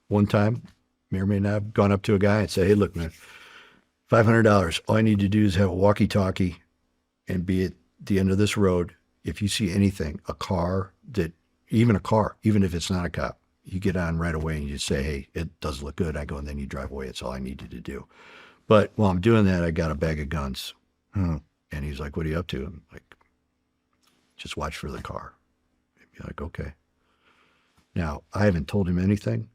one time, may or may not have gone up to a guy and say, hey, look, man, $500. All I need to do is have a walkie-talkie and be at the end of this road. If you see anything, a car, even if it's not a cop, you get on right away and you say, hey, it does look good. I go, and then you drive away. It's all I needed to do. But while I'm doing that, I got a bag of guns. And he's like, what are you up to? I'm like, just watch for the car. I'd be like, okay. Now, I haven't told him anything,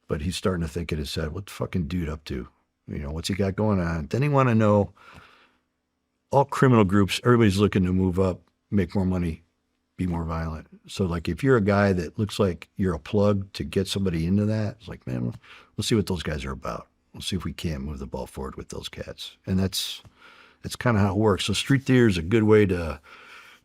but he's starting to think in his head, what the fucking dude up to? You know, what's he got going on? Then he want to know, all criminal groups, everybody's looking to move up, make more money, be more violent. So like if you're a guy that looks like you're a plug to get somebody into that, it's like, man, we'll see what those guys are about. We'll see if we can move the ball forward with those cats. And that's kind of how it works. So street theater is a good way to,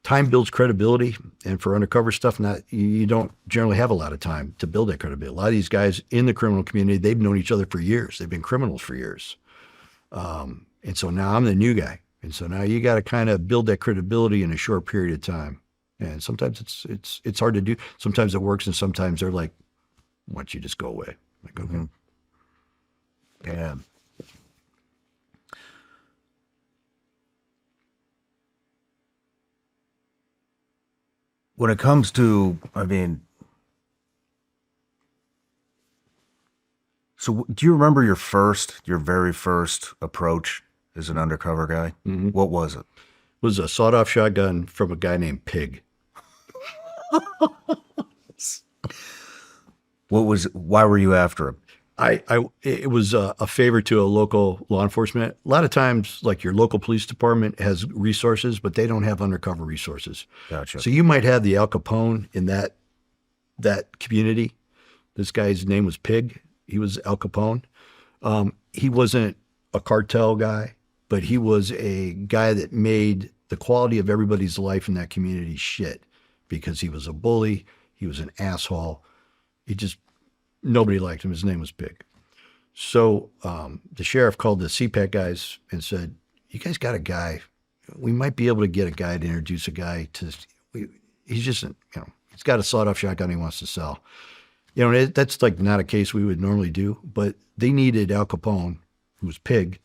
time builds credibility. And for undercover stuff, you don't generally have a lot of time to build that credibility. A lot of these guys in the criminal community, they've known each other for years. They've been criminals for years. And so now I'm the new guy. And so now you got to kind of build that credibility in a short period of time. And sometimes it's hard to do. Sometimes it works, and sometimes they're like, why don't you just go away? Like, okay. Mm-hmm. Yeah. When it comes to, I mean, so do you remember your very first approach as an undercover guy? Mm-hmm. What was it? It was a sawed-off shotgun from a guy named Pig. Why were you after him? It was a favor to a local law enforcement. A lot of times, like your local police department has resources, but they don't have undercover resources. Gotcha. So you might have the Al Capone in that community. This guy's name was Pig. He was Al Capone. He wasn't a cartel guy, but he was a guy that made the quality of everybody's life in that community shit because he was a bully. He was an asshole. Nobody liked him. His name was Pig. So the sheriff called the CPAC guys and said, you guys got a guy. We might be able to get a guy to introduce a guy to, he's just, he's got a sawed-off shotgun he wants to sell. That's like not a case we would normally do, but they needed Al Capone, who was Pig,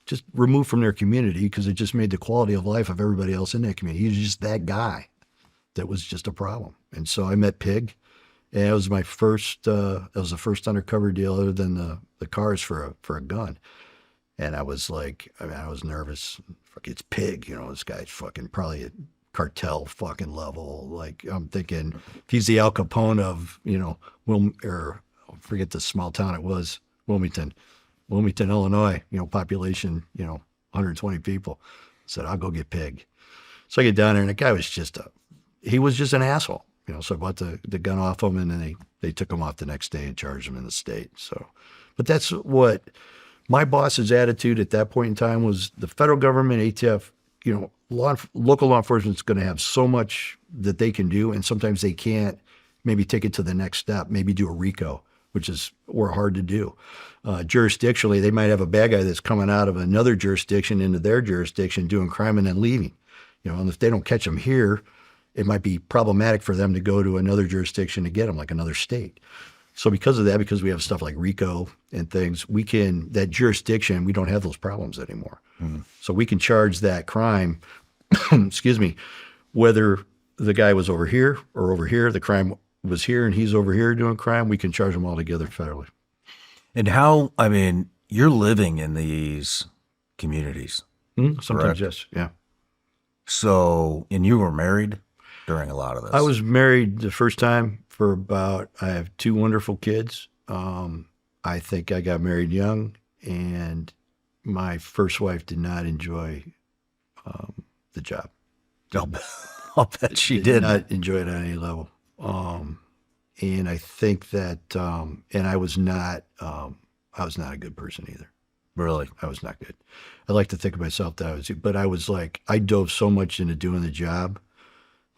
just removed from their community because it just made the quality of life of everybody else in that community. He was just that guy that was just a problem. And so I met Pig. And it was my first, that was the first undercover deal other than the cars for a gun. And I was like, I was nervous. Fuck, it's Pig, this guy's fucking probably a cartel fucking level. Like I'm thinking if he's the Al Capone of, I forget the small town it was, Wilmington, Illinois, population, 120 people. I said, I'll go get Pig. So I get down there and the guy was just an asshole. So I bought the gun off him, and then they took him off the next day and charged him in the state. So, but that's what my boss's attitude at that point in time was: the federal government, ATF, local law enforcement is going to have so much that they can do, and sometimes they can't maybe take it to the next step, maybe do a RICO, which is hard to do. Jurisdictionally, they might have a bad guy that's coming out of another jurisdiction into their jurisdiction doing crime and then leaving. And if they don't catch them here, it might be problematic for them to go to another jurisdiction to get them, like another state. So because of that, because we have stuff like RICO and things, that jurisdiction, we don't have those problems anymore. So we can charge that crime, excuse me, whether the guy was over here or over here, the crime was here and he's over here doing crime, we can charge them all together federally. And how, I mean, you're living in these communities. Sometimes, correct? yes, yeah. So, and you were married during a lot of this. I was married the first time I have 2 wonderful kids. I think I got married young, and my first wife did not enjoy the job. I'll bet she did not enjoy it on any level. And I think that, and I was not a good person either. Really? I was not good. I like to think of myself but I was like, I dove so much into doing the job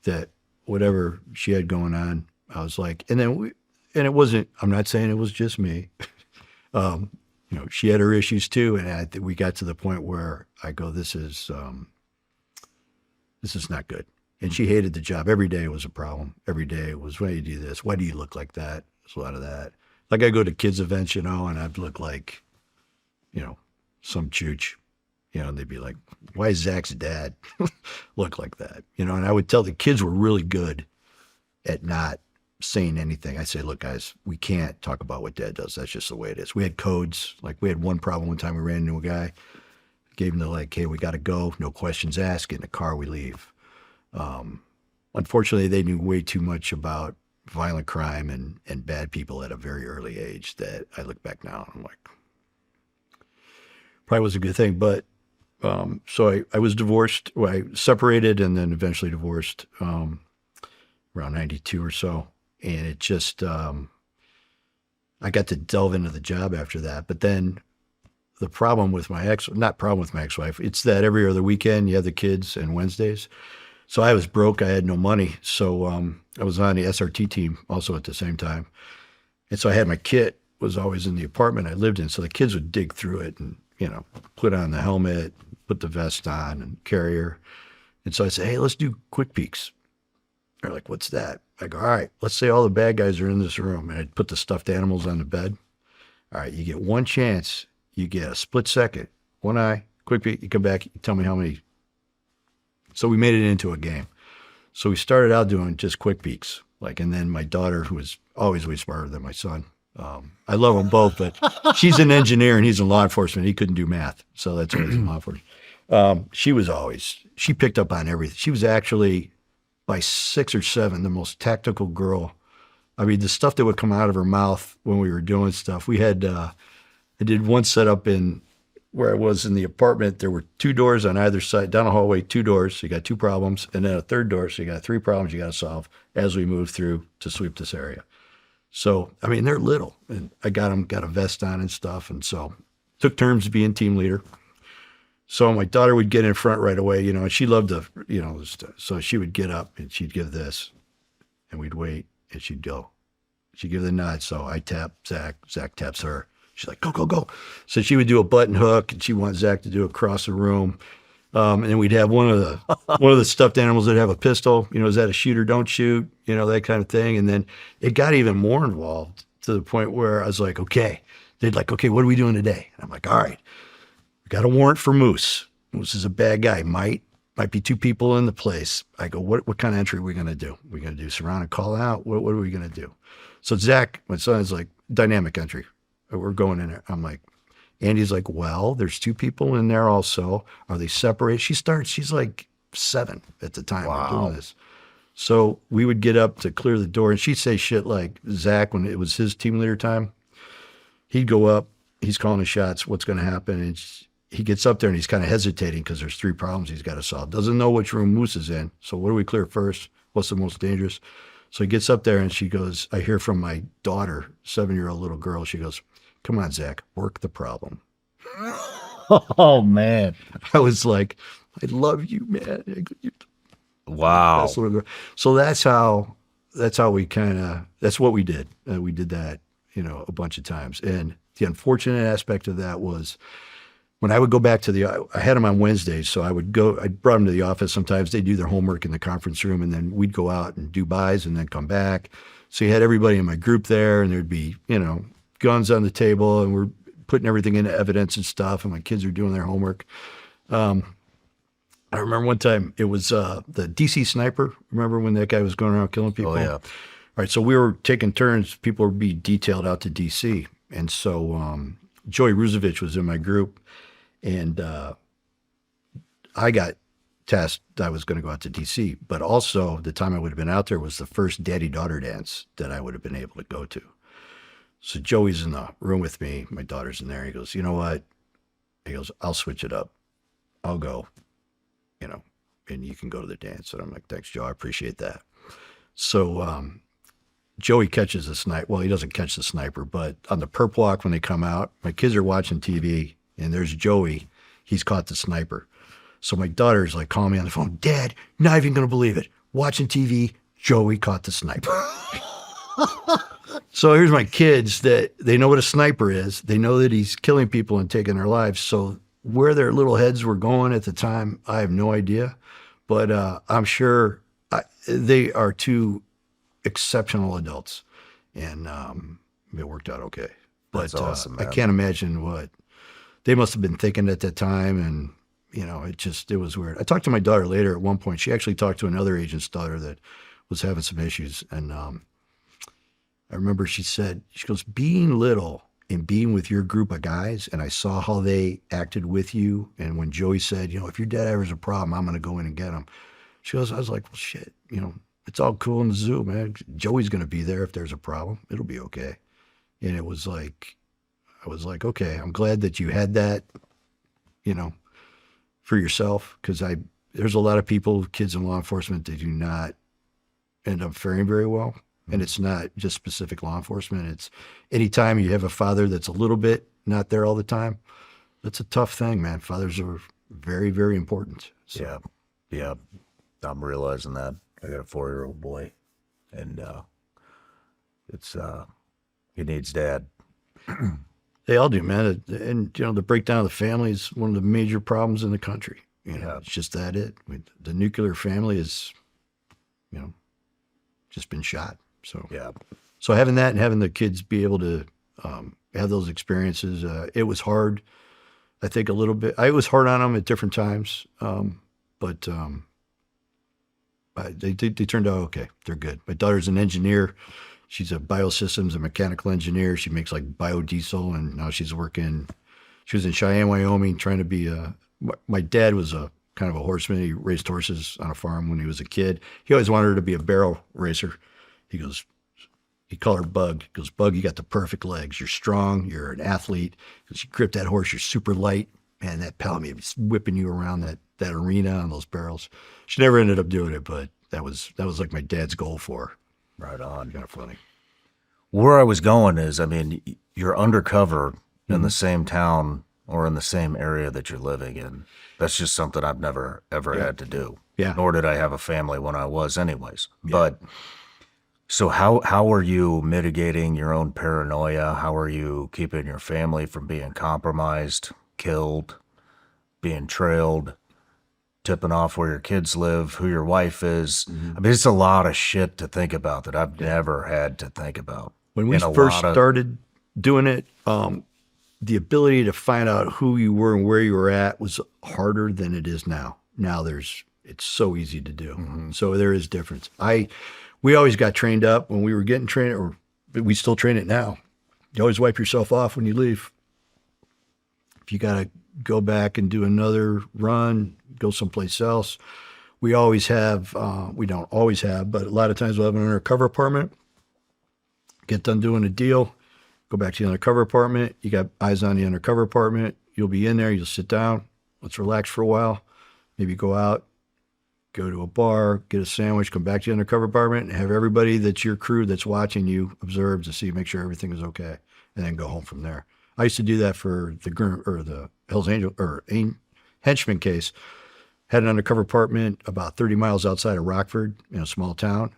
that whatever she had going on, I was like, and it wasn't, I'm not saying it was just me. She had her issues too. And I think we got to the point where I go, this is not good. And she hated the job. Every day was a problem. Every day it was, why do you do this? Why do you look like that? There's a lot of that. Like I go to kids events, and I'd look like, some chooch, and they'd be like, why is Zach's dad look like that? And I would tell the kids were really good at not saying anything. I'd say, look, guys, we can't talk about what dad does. That's just the way it is. We had codes. Like we had one problem one time. We ran into a guy, gave him the hey, we got to go. No questions asked. Get in the car, we leave. Unfortunately, they knew way too much about violent crime and bad people at a very early age that I look back now and I'm like, probably was a good thing. But so I was divorced. Well, I separated and then eventually divorced around 92 or so. And it just, I got to delve into the job after that. But then the problem with my ex-wife, it's that every other weekend you have the kids and Wednesdays. So I was broke. I had no money. So I was on the SRT team also at the same time. And so I had my kit was always in the apartment I lived in. So the kids would dig through it and, put on the helmet, put the vest on and carrier. And so I said, hey, let's do quick peeks. They're like, what's that? I go, all right, let's say all the bad guys are in this room. And I'd put the stuffed animals on the bed. All right, you get one chance. You get a split second, one eye, quick peek. You come back, you tell me how many. So we made it into a game. So we started out doing just quick peeks. And then my daughter, who was always way smarter than my son, I love them both, but she's an engineer and he's in law enforcement. He couldn't do math. So that's why he's in law enforcement. She picked up on everything. She was actually, by 6 or 7, the most tactical girl. I mean, the stuff that would come out of her mouth when we were doing stuff. We had, I did one setup in where I was in the apartment. There were 2 doors on either side, down a hallway, 2 doors. So you got 2 problems, and then a 3rd door. So you got 3 problems you got to solve as we move through to sweep this area. So, I mean, they're little, and I got a vest on and stuff. And so took turns being team leader. So my daughter would get in front right away, and she loved to, so she would get up and she'd give this and we'd wait and she'd go. She'd give the nod. So I tap Zach, Zach taps her. She's like, go, go, go. So she would do a button hook and she wants Zach to do it across the room. And then we'd have one of the stuffed animals that have a pistol, is that a shoot or don't shoot, that kind of thing. And then it got even more involved to the point where I was like, okay, they'd like, okay, what are we doing today? And I'm like, all right, we got a warrant for Moose. Moose is a bad guy. Might be 2 people in the place. I go, what kind of entry are we going to do? We're going to do surround and call out. What are we going to do? So Zach, my son, is like, dynamic entry. We're going in there. I'm like, Andy's like, well, there's 2 people in there also. Are they separated? She's like 7 at the time of doing this. So we would get up to clear the door, and she'd say shit like, Zach, when it was his team leader time, he'd go up, he's calling the shots, what's going to happen? And he gets up there and he's kind of hesitating because there's 3 problems he's got to solve. Doesn't know which room Moose is in. So what do we clear first? What's the most dangerous? So he gets up there and she goes, I hear from my daughter, 7-year-old little girl, she goes, come on, Zach, work the problem. Oh, man. I was like, I love you, man. Wow. So that's how we that's what we did. We did that, a bunch of times. And the unfortunate aspect of that was when I would go back to I had them on Wednesdays, so I brought them to the office. Sometimes they do their homework in the conference room, and then we'd go out and do buys and then come back. So you had everybody in my group there, and there'd be, guns on the table, and we're putting everything into evidence and stuff, and my kids are doing their homework. I remember one time it was the DC sniper. Remember when that guy was going around killing people? Oh, yeah. All right, so we were taking turns. People would be detailed out to DC. And so Joey Rusevich was in my group, and I got tasked that I was going to go out to DC. But also the time I would have been out there was the first daddy-daughter dance that I would have been able to go to. So Joey's in the room with me. My daughter's in there. He goes, you know what? He goes, I'll switch it up. I'll go, and you can go to the dance. And I'm like, thanks, Joe. I appreciate that. So Joey catches a sniper. Well, he doesn't catch the sniper, but on the perp walk when they come out, my kids are watching TV, and there's Joey. He's caught the sniper. So my daughter's like calling me on the phone, Dad, not even going to believe it. Watching TV, Joey caught the sniper. So here's my kids that they know what a sniper is. They know that he's killing people and taking their lives. So where their little heads were going at the time, I have no idea. But I'm sure they are two exceptional adults. And it worked out okay. But That's awesome, I man. can't imagine what they must have been thinking at that time. And, it was weird. I talked to my daughter later at one point. She actually talked to another agent's daughter that was having some issues. And I remember she goes, being little and being with your group of guys, and I saw how they acted with you. And when Joey said, if your dad ever has a problem, I'm going to go in and get him. She goes, I was like, well, shit, it's all cool in the zoo, man. Joey's going to be there if there's a problem. It'll be okay. And it was like, I was like, okay, I'm glad that you had that, for yourself. Because there's a lot of people, kids in law enforcement, that do not end up faring very well. And it's not just specific law enforcement. It's anytime you have a father that's a little bit not there all the time, that's a tough thing, man. Fathers are very, very important. So. Yeah. I'm realizing that. I got a 4-year-old boy, and he needs dad. They all do, man. And, the breakdown of the family is one of the major problems in the country. It's just that the nuclear family is, just been shot. So, so having that and having the kids be able to have those experiences, it was hard, I think, a little bit. I was hard on them at different times, but they turned out okay. They're good. My daughter's an engineer. She's a biosystems and mechanical engineer. She makes like biodiesel, and now she was in Cheyenne, Wyoming, trying to be my dad was a kind of a horseman. He raced horses on a farm when he was a kid. He always wanted her to be a barrel racer. He called her Bug. He goes, Bug, you got the perfect legs. You're strong. You're an athlete. Because you grip that horse, you're super light. Man, that Palomie was whipping you around that arena on those barrels. She never ended up doing it, but that was like my dad's goal for her. Right on. Kind of funny. Where I was going is, you're undercover in the same town or in the same area that you're living in. That's just something I've never, ever had to do. Yeah. Nor did I have a family when I was anyways. Yeah. But so how are you mitigating your own paranoia? How are you keeping your family from being compromised, killed, being trailed, tipping off where your kids live, who your wife is? Mm-hmm. It's a lot of shit to think about that I've never had to think about. When we first started doing it, the ability to find out who you were and where you were at was harder than it is now. Now it's so easy to do. Mm-hmm. So there is difference. We always got trained up when we were getting trained, or we still train it now. You always wipe yourself off when you leave. If you got to go back and do another run, go someplace else. We always have, we don't always have, but a lot of times we'll have an undercover apartment, get done doing a deal, go back to the undercover apartment. You got eyes on the undercover apartment. You'll be in there. You'll sit down. Let's relax for a while. Maybe go out, go to a bar, get a sandwich, come back to the undercover apartment, and have everybody that's your crew that's watching you observe to see, make sure everything is okay, and then go home from there. I used to do that for the Hells Angel or Henchmen case. Had an undercover apartment about 30 miles outside of Rockford, in a small town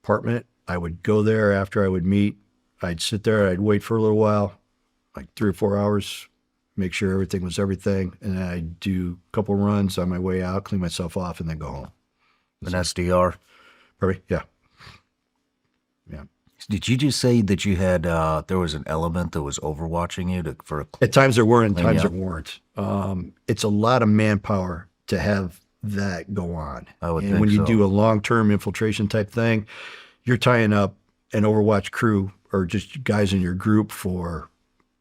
apartment. I would go there after I would meet. I'd sit there. I'd wait for a little while, like 3 or 4 hours. make sure everything was everything. And then I'd do a couple runs on my way out, clean myself off, and then go home. An SDR. Probably, yeah. Yeah. Did you just say that you had, there was an element that was overwatching you At times there were, and times yeah. there weren't. It's a lot of manpower to have that go on. I would and think when you so. do a long-term infiltration type thing, you're tying up an Overwatch crew or just guys in your group for,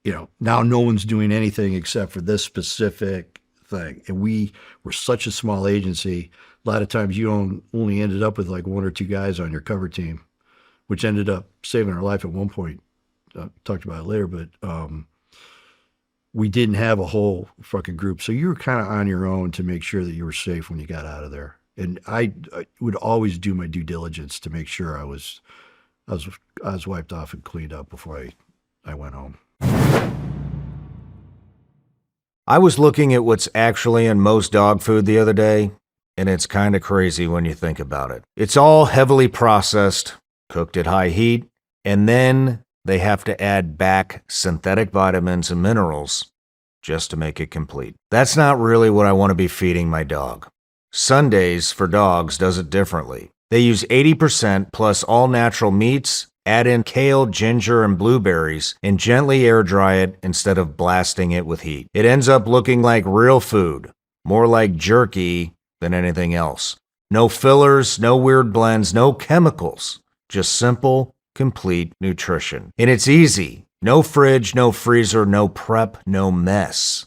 now no one's doing anything except for this specific thing. And we were such a small agency. A lot of times you only ended up with like one or two guys on your cover team, which ended up saving our life at one point. Talked about it later, but we didn't have a whole fucking group. So you were kind of on your own to make sure that you were safe when you got out of there. And I would always do my due diligence to make sure I was wiped off and cleaned up before I went home. I was looking at what's actually in most dog food the other day, and it's kind of crazy when you think about it. It's all heavily processed, cooked at high heat, and then they have to add back synthetic vitamins and minerals just to make it complete. That's not really what I want to be feeding my dog. Sundays for Dogs does it differently. They use 80% plus all natural meats, add in kale, ginger, and blueberries, and gently air dry it instead of blasting it with heat. It ends up looking like real food, more like jerky than anything else. No fillers, no weird blends, no chemicals, just simple, complete nutrition. And it's easy. No fridge, no freezer, no prep, no mess.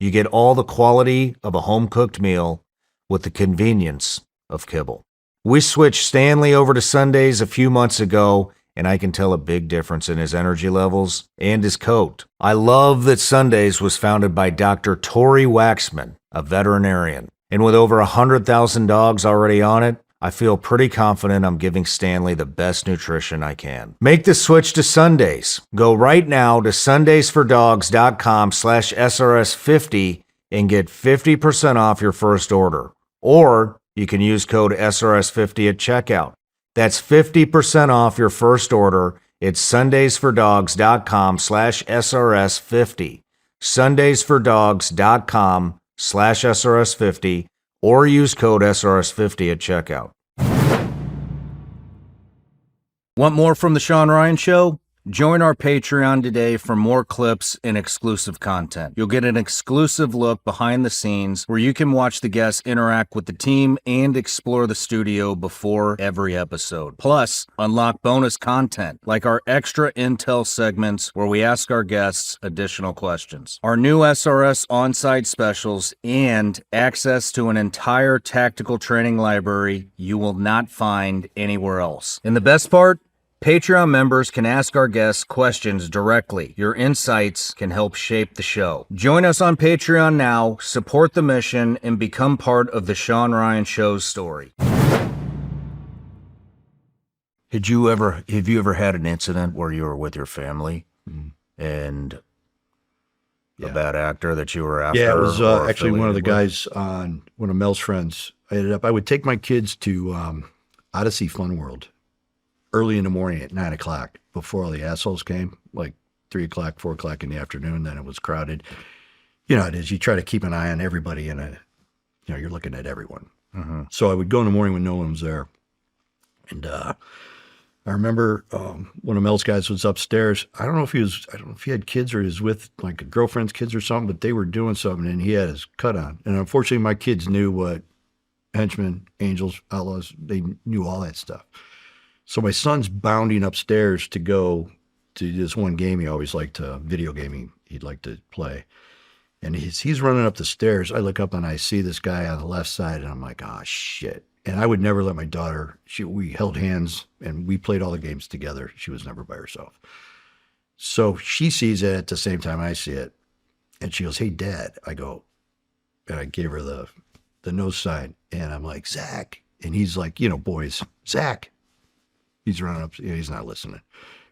You get all the quality of a home-cooked meal with the convenience of kibble. We switched Stanley over to Sundays a few months ago, and I can tell a big difference in his energy levels and his coat. I love that Sundays was founded by Dr. Tori Waxman, a veterinarian. And with over 100,000 dogs already on it, I feel pretty confident I'm giving Stanley the best nutrition I can. Make the switch to Sundays. Go right now to sundaysfordogss.com/SRS50 and get 50% off your first order. Or you can use code SRS50 at checkout. That's 50% off your first order. It's sundaysfordogss.com/SRS50. sundaysfordogss.com/SRS50 or use code SRS50 at checkout. Want more from The Shawn Ryan Show? Join our Patreon today for more clips and exclusive content. You'll get an exclusive look behind the scenes where you can watch the guests interact with the team and explore the studio before every episode. Plus, unlock bonus content like our extra intel segments where we ask our guests additional questions, our new SRS on-site specials, and access to an entire tactical training library you will not find anywhere else. And the best part? Patreon members can ask our guests questions directly. Your insights can help shape the show. Join us on Patreon now, support the mission, and become part of the Shawn Ryan Show's story. Have you ever had an incident where you were with your family and a bad actor that you were after? Yeah, it was actually one of the affiliated guys on one of Mel's friends. I would take my kids to Odyssey Fun World early in the morning at 9 o'clock before all the assholes came, like 3 o'clock, 4 o'clock in the afternoon. Then it was crowded. You know, it is. You try to keep an eye on everybody you're looking at everyone. Mm-hmm. So I would go in the morning when no one was there. And I remember one of Mel's guys was upstairs. I don't know if he had kids or he was with like a girlfriend's kids or something, but they were doing something and he had his cut on. And unfortunately my kids knew what Henchmen, Angels, Outlaws, they knew all that stuff. So my son's bounding upstairs to go to this one game he always liked, video gaming he'd like to play. And he's running up the stairs. I look up and I see this guy on the left side and I'm like, oh, shit. And I would never let my daughter, we held hands and we played all the games together. She was never by herself. So she sees it at the same time I see it. And she goes, hey, Dad. I go, and I gave her the nose sign. And I'm like, Zach. And he's like, boys, Zach. He's running up, he's not listening.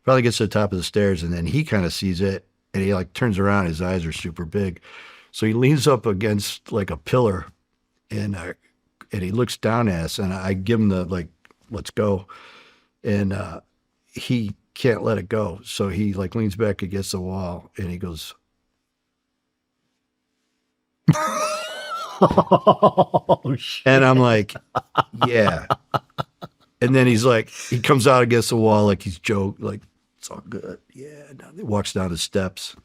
Probably gets to the top of the stairs and then he kind of sees it and he like turns around, his eyes are super big. So he leans up against like a pillar and he looks down at us and I give him the like, let's go. And he can't let it go. So he like leans back against the wall and he goes, Oh, shit. And I'm like, yeah. And then he's like, he comes out against the wall like he's joke, like, it's all good. Yeah. Now he walks down the steps,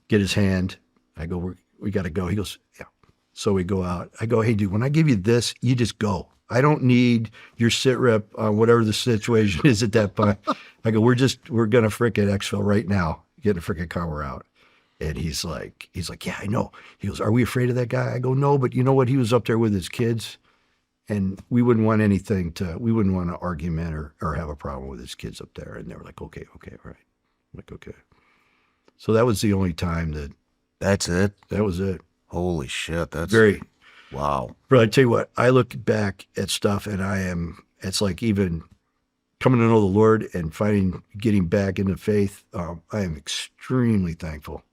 get his hand. I go, we got to go. He goes, yeah. So we go out. I go, hey, dude, when I give you this, you just go. I don't need your sit rep on whatever the situation is at that point. I go, we're going to frickin' exfil right now. Get in a frickin' car, we're out. And he's like, yeah, I know. He goes, are we afraid of that guy? I go, no, but you know what? He was up there with his kids, and we wouldn't want an argument or have a problem with his kids up there. And they were like, okay, right. I'm like, okay. So that was the only time That's it? that was it. Holy shit. That's Very, wow. but I tell you what, I look back at stuff and it's like even coming to know the Lord and getting back into faith. I am extremely thankful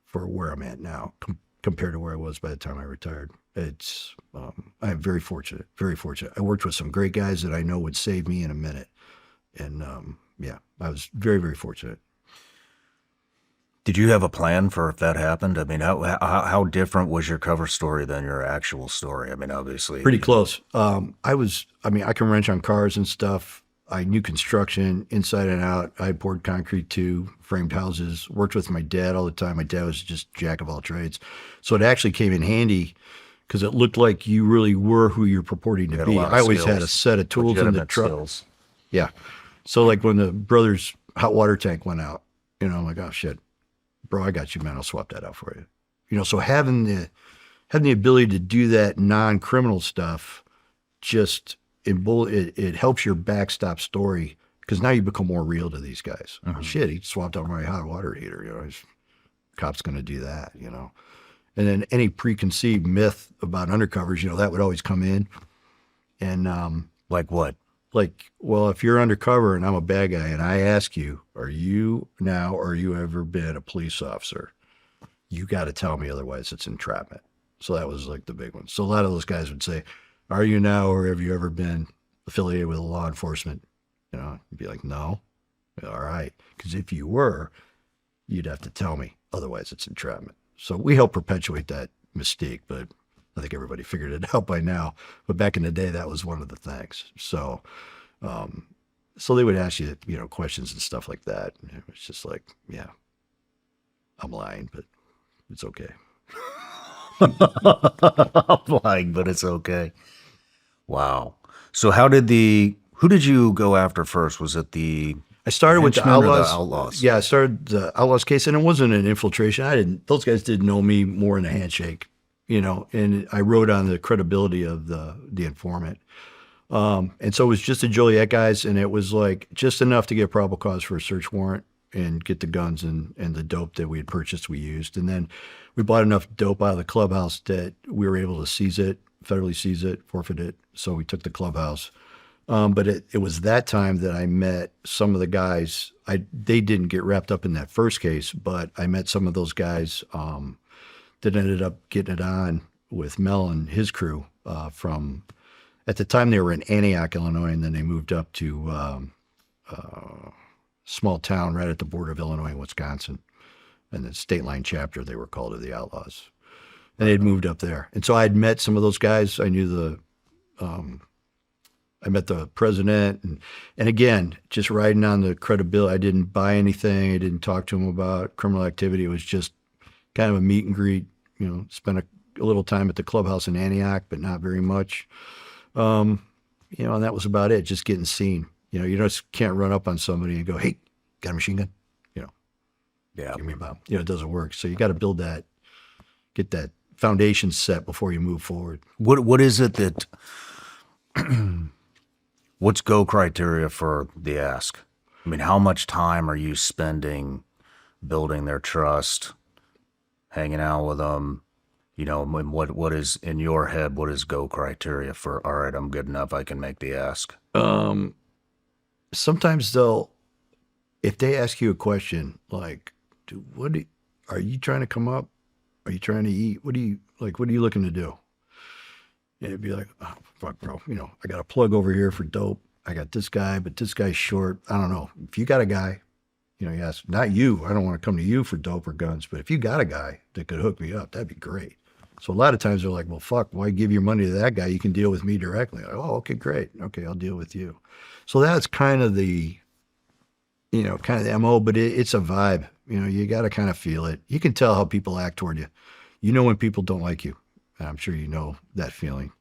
for where I'm at now compared to where I was by the time I retired. I'm very fortunate, very fortunate. I worked with some great guys that I know would save me in a minute. And yeah, I was very, very fortunate. Did you have a plan for if that happened? I mean, how different was your cover story than your actual story? I mean, obviously. Pretty close. I can wrench on cars and stuff. I knew construction inside and out. I poured concrete too, framed houses, worked with my dad all the time. My dad was just jack of all trades. So it actually came in handy because it looked like you really were who you're purporting to be. I always had a set of tools in the truck. Skills. Yeah. So like when the brothers' hot water tank went out, I'm like, oh shit, bro, I got you, man. I'll swap that out for you. So having the ability to do that non-criminal stuff just it helps your backstop story because now you become more real to these guys. Uh-huh. Shit, he swapped out my hot water heater. Cop's going to do that, And then any preconceived myth about undercovers, that would always come in. And like what? Like, well, if you're undercover and I'm a bad guy and I ask you, are you ever been a police officer? You got to tell me, otherwise it's entrapment. So that was like the big one. So a lot of those guys would say, are you now or have you ever been affiliated with law enforcement? You'd be like, no. All right. Because if you were, you'd have to tell me, otherwise it's entrapment. So we help perpetuate that mystique, but I think everybody figured it out by now. But back in the day, that was one of the things. So, so they would ask you, questions and stuff like that. And it was just like, yeah, I'm lying, but it's okay. I'm lying, but it's okay. Wow. So who did you go after first? Was it I started with the Henchmen or Outlaws. the Outlaws? Yeah, I started the Outlaws case, and it wasn't an infiltration. Those guys didn't know me more than a handshake, and I rode on the credibility of the informant. And so it was just the Joliet guys, and it was like just enough to get probable cause for a search warrant and get the guns and the dope that we had purchased, we used. And then we bought enough dope out of the clubhouse that we were able to federally seize it, forfeit it. So we took the clubhouse. But it was that time that I met some of the guys. They didn't get wrapped up in that first case, but I met some of those guys that ended up getting it on with Mel and his crew from, at the time they were in Antioch, Illinois, and then they moved up to a small town right at the border of Illinois and Wisconsin. And the state line chapter, they were called, of the Outlaws. And they'd moved up there. And so I'd met some of those guys. I knew I met the president, and again, just riding on the credibility. I didn't buy anything. I didn't talk to him about criminal activity. It was just kind of a meet and greet, spent a little time at the clubhouse in Antioch, but not very much. And that was about it, just getting seen. You just can't run up on somebody and go, hey, got a machine gun? Yeah. Give me a bomb. It doesn't work. So you got to build that, get that foundation set before you move forward. What is it that, what's go criteria for the ask? I mean, how much time are you spending building their trust, hanging out with them? What is in your head, what is go criteria for, all right, I'm good enough, I can make the ask? Sometimes if they ask you a question like, dude, are you trying to come up? Are you trying to eat? What are you looking to do? And it'd be like, oh, fuck, bro. I got a plug over here for dope. I got this guy, but this guy's short. I don't know. If you got a guy, yes, not you. I don't want to come to you for dope or guns, but if you got a guy that could hook me up, that'd be great. So a lot of times they're like, well, fuck, why give your money to that guy? You can deal with me directly. Like, oh, okay, great. Okay, I'll deal with you. So that's kind of the, kind of the MO, but it's a vibe. You got to kind of feel it. You can tell how people act toward you. You know when people don't like you. I'm sure you know that feeling.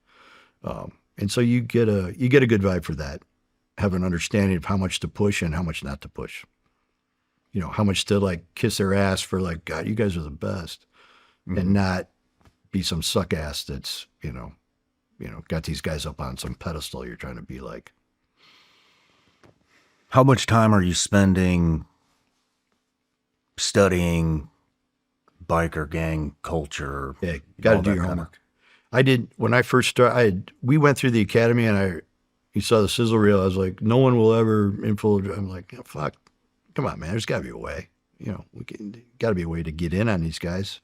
And so you get a good vibe for that. Have an understanding of how much to push and how much not to push. How much to like kiss their ass for like, God, you guys are the best, and not be some suck ass that's, got these guys up on some pedestal you're trying to be like. How much time are you spending studying biker gang culture? Yeah, got to do your homework. I did when I first started. We went through the academy, and you saw the sizzle reel. I was like, no one will ever infiltrate. I'm like, fuck, come on, man. There's got to be a way. Got to be a way to get in on these guys.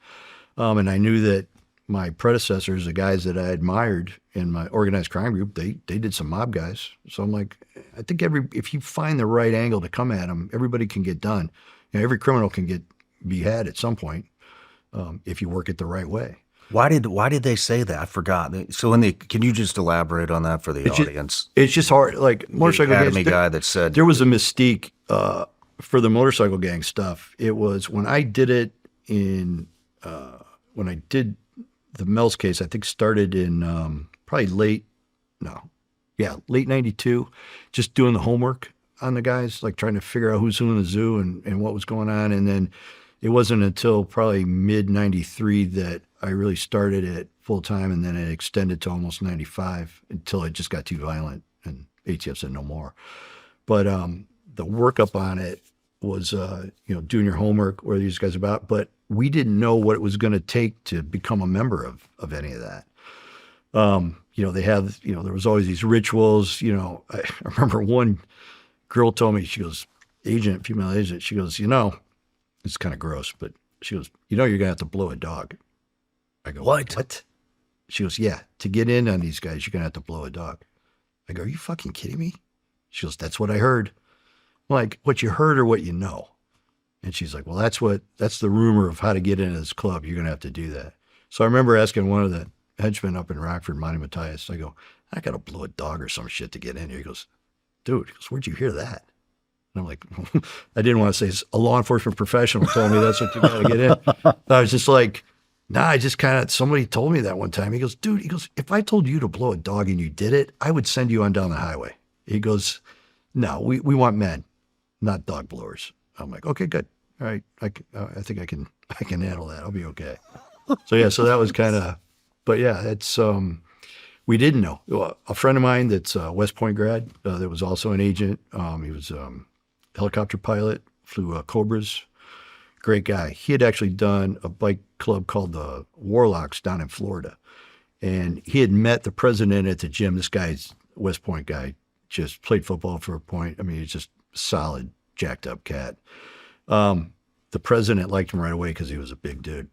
And I knew that my predecessors, the guys that I admired in my organized crime group, they did some mob guys. So I'm like, I think if you find the right angle to come at them, everybody can get done. Every criminal can be had at some point if you work it the right way. Why did they say that? I forgot. So can you just elaborate on that for the audience? It's just hard. Like motorcycle academy guy that said there was a mystique for the motorcycle gang stuff. It was when I did it when I did the Mel's case. I think started in probably late '92. Just doing the homework on the guys, like trying to figure out who's who in the zoo and what was going on, and then. It wasn't until probably mid '93 that I really started it full time, and then it extended to almost '95 until it just got too violent, and ATF said no more. But the workup on it was, doing your homework, what are these guys about? But we didn't know what it was going to take to become a member of any of that. They have, there was always these rituals. I remember one girl told me, she goes, female agent, she goes, it's kind of gross, but she goes, you're going to have to blow a dog. I go, what? She goes, yeah, to get in on these guys, you're going to have to blow a dog. I go, are you fucking kidding me? She goes, that's what I heard. I'm like, what you heard or what you know? And she's like, well, that's the rumor of how to get into this club. You're going to have to do that. So I remember asking one of the henchmen up in Rockford, Monty Matthias, I go, I got to blow a dog or some shit to get in here. He goes, dude, where'd you hear that? And I'm like, I didn't want to say a law enforcement professional told me that's what you got to get in. I was just like, nah, I just somebody told me that one time. He goes, dude, if I told you to blow a dog and you did it, I would send you on down the highway. He goes, no, we want men, not dog blowers. I'm like, okay, good. All right. I think I can handle that. I'll be okay. So that was kind of, but yeah, it's, we didn't know. A friend of mine that's a West Point grad that was also an agent. He was helicopter pilot, flew Cobras. Great guy. He had actually done a bike club called the Warlocks down in Florida. And he had met the president at the gym. This guy's West Point guy, just played football for a point. I mean, he's just solid, jacked up cat. The president liked him right away because he was a big dude.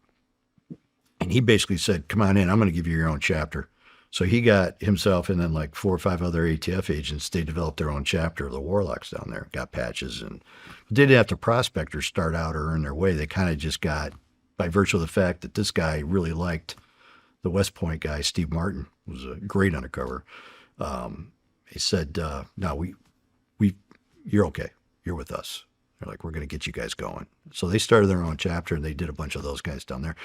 And he basically said, come on in, I'm going to give you your own chapter. So he got himself and then like 4 or 5 other ATF agents. They developed their own chapter of the Warlocks down there, got patches. And they didn't have to prospectors start out or earn their way. They kind of just got, by virtue of the fact that this guy really liked the West Point guy, Steve Martin, who was a great undercover. He said, no, you're okay. You're with us. They're like, we're going to get you guys going. So they started their own chapter, and they did a bunch of those guys down there.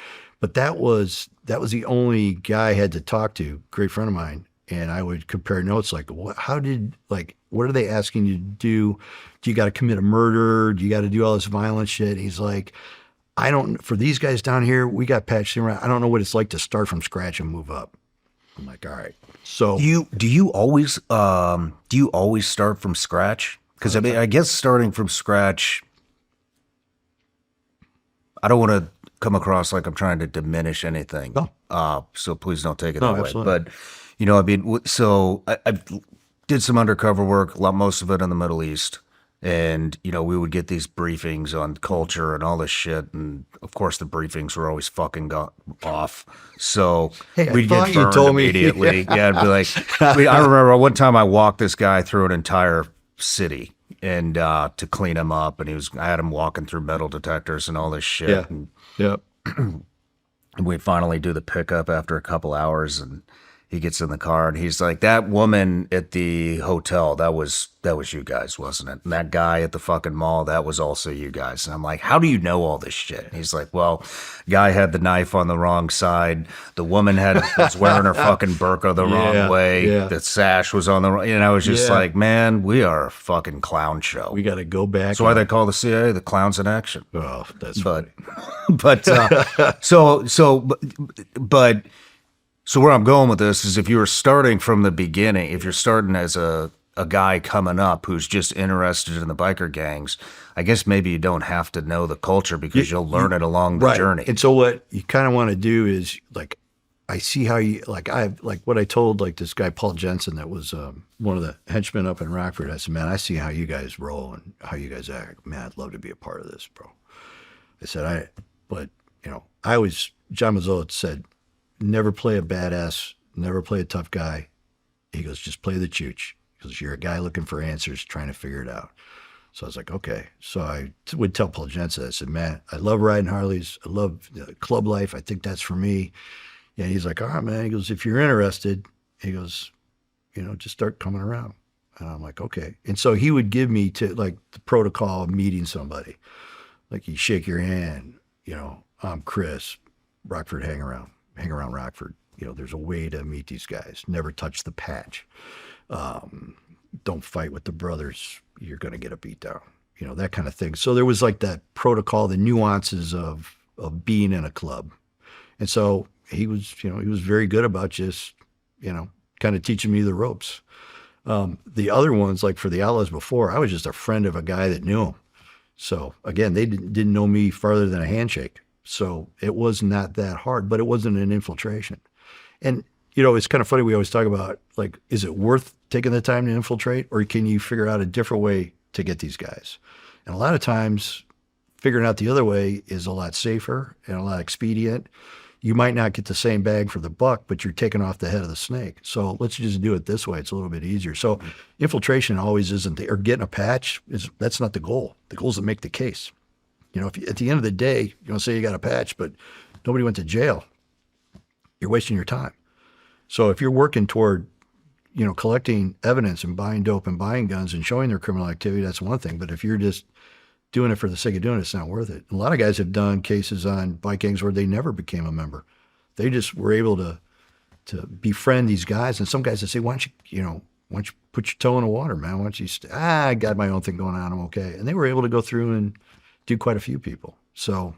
But that was the only guy I had to talk to, great friend of mine, and I would compare notes like, what are they asking you to do? Do you got to commit a murder? Do you got to do all this violent shit? He's like, for these guys down here, we got patched around. I don't know what it's like to start from scratch and move up. I'm like, all right. So do you always start from scratch? Because I mean, I guess starting from scratch, I don't want to come across like I'm trying to diminish anything. No. So please don't take it that way. Absolutely. But, I mean, so I did some undercover work, most of it in the Middle East. And, we would get these briefings on culture and all this shit. And, of course, the briefings were always fucking off. So we'd get burned immediately. Yeah, I'd be like, I remember one time I walked this guy through an entire city and to clean him up, and I had him walking through metal detectors and all this shit. Yeah. we finally do the pickup after a couple hours, and he gets in the car and he's like, that woman at the hotel, that was you guys, wasn't it? And that guy at the fucking mall, that was also you guys. And I'm like, how do you know all this shit? And he's like, well, guy had the knife on the wrong side. The woman was wearing her fucking burqa the wrong way. Yeah. The sash was on the wrong, I was just like, man, we are a fucking clown show. We got to go back. That's why they call the CIA the clowns in action. Oh, that's funny. But so where I'm going with this is, if you were starting from the beginning, if you're starting as a guy coming up who's just interested in the biker gangs, I guess maybe you don't have to know the culture, because you'll learn it along the journey. And so what you kind of want to do is, like, I see how you, like what I told like this guy, Paul Jensen, that was one of the henchmen up in Rockford. I said, man, I see how you guys roll and how you guys act. Man, I'd love to be a part of this, bro. I said, John Mazzola said, never play a badass, never play a tough guy. He goes, just play the chooch. Because you're a guy looking for answers, trying to figure it out. So I was like, okay. So I would tell Paul Jensen, I said, man, I love riding Harleys. I love club life. I think that's for me. And he's like, all right, man. He goes, if you're interested, he goes, just start coming around. And I'm like, okay. And so he would give me to like the protocol of meeting somebody. Like, you shake your hand, I'm Chris, Rockford, hang around Rockford. There's a way to meet these guys. Never touch the patch. Don't fight with the brothers. You're going to get a beat down, that kind of thing. So there was like that protocol, the nuances of being in a club. And so he was very good about just, kind of teaching me the ropes. The other ones, like for the Outlaws before, I was just a friend of a guy that knew him. So again, they didn't know me farther than a handshake. So it was not that hard, but it wasn't an infiltration. And, it's kind of funny. We always talk about, like, is it worth taking the time to infiltrate, or can you figure out a different way to get these guys? And a lot of times figuring out the other way is a lot safer and a lot expedient. You might not get the same bang for the buck, but you're taking off the head of the snake. So let's just do it this way. It's a little bit easier. So infiltration always isn't or getting a patch, that's not the goal. The goal is to make the case. If you, at the end of the day, say you got a patch, but nobody went to jail, you're wasting your time. So if you're working toward, collecting evidence and buying dope and buying guns and showing their criminal activity, that's one thing. But if you're just doing it for the sake of doing it, it's not worth it. A lot of guys have done cases on bike gangs where they never became a member. They just were able to befriend these guys. And some guys that say, why don't you put your toe in the water, man? Why don't you I got my own thing going on, I'm okay. And they were able to go through and do quite a few people. So,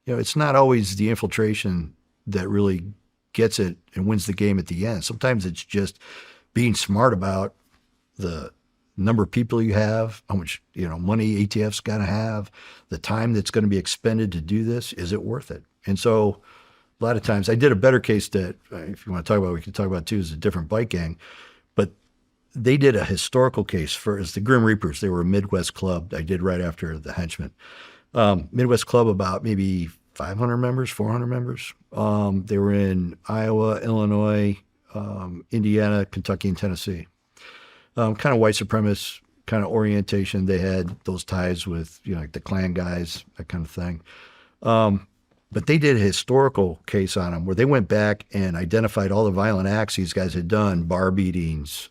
it's not always the infiltration that really gets it and wins the game at the end. Sometimes it's just being smart about the number of people you have, how much, money ATF's got to have, the time that's going to be expended to do this. Is it worth it? And so a lot of times I did a better case that, if you want to talk about, we can talk about too, is a different bike gang, but they did a historical case for, as the Grim Reapers. They were a Midwest club. I did right after the Henchmen. Midwest club, about maybe 500 members, 400 members. They were in Iowa, Illinois, Indiana, Kentucky, and Tennessee. Kind of white supremacist kind of orientation. They had those ties with, like the Klan guys, that kind of thing. But they did a historical case on them where they went back and identified all the violent acts these guys had done: bar beatings,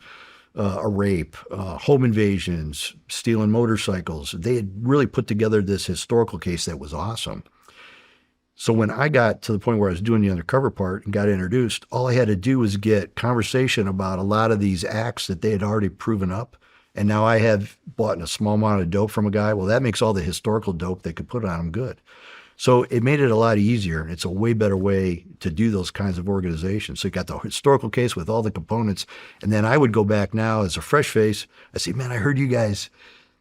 a rape, home invasions, stealing motorcycles. They had really put together this historical case that was awesome. So when I got to the point where I was doing the undercover part and got introduced, all I had to do was get conversation about a lot of these acts that they had already proven up. And now I have bought a small amount of dope from a guy. Well, that makes all the historical dope they could put on them good. So it made it a lot easier. It's a way better way to do those kinds of organizations. So you got the historical case with all the components. And then I would go back now as a fresh face. I say, man, I heard you guys,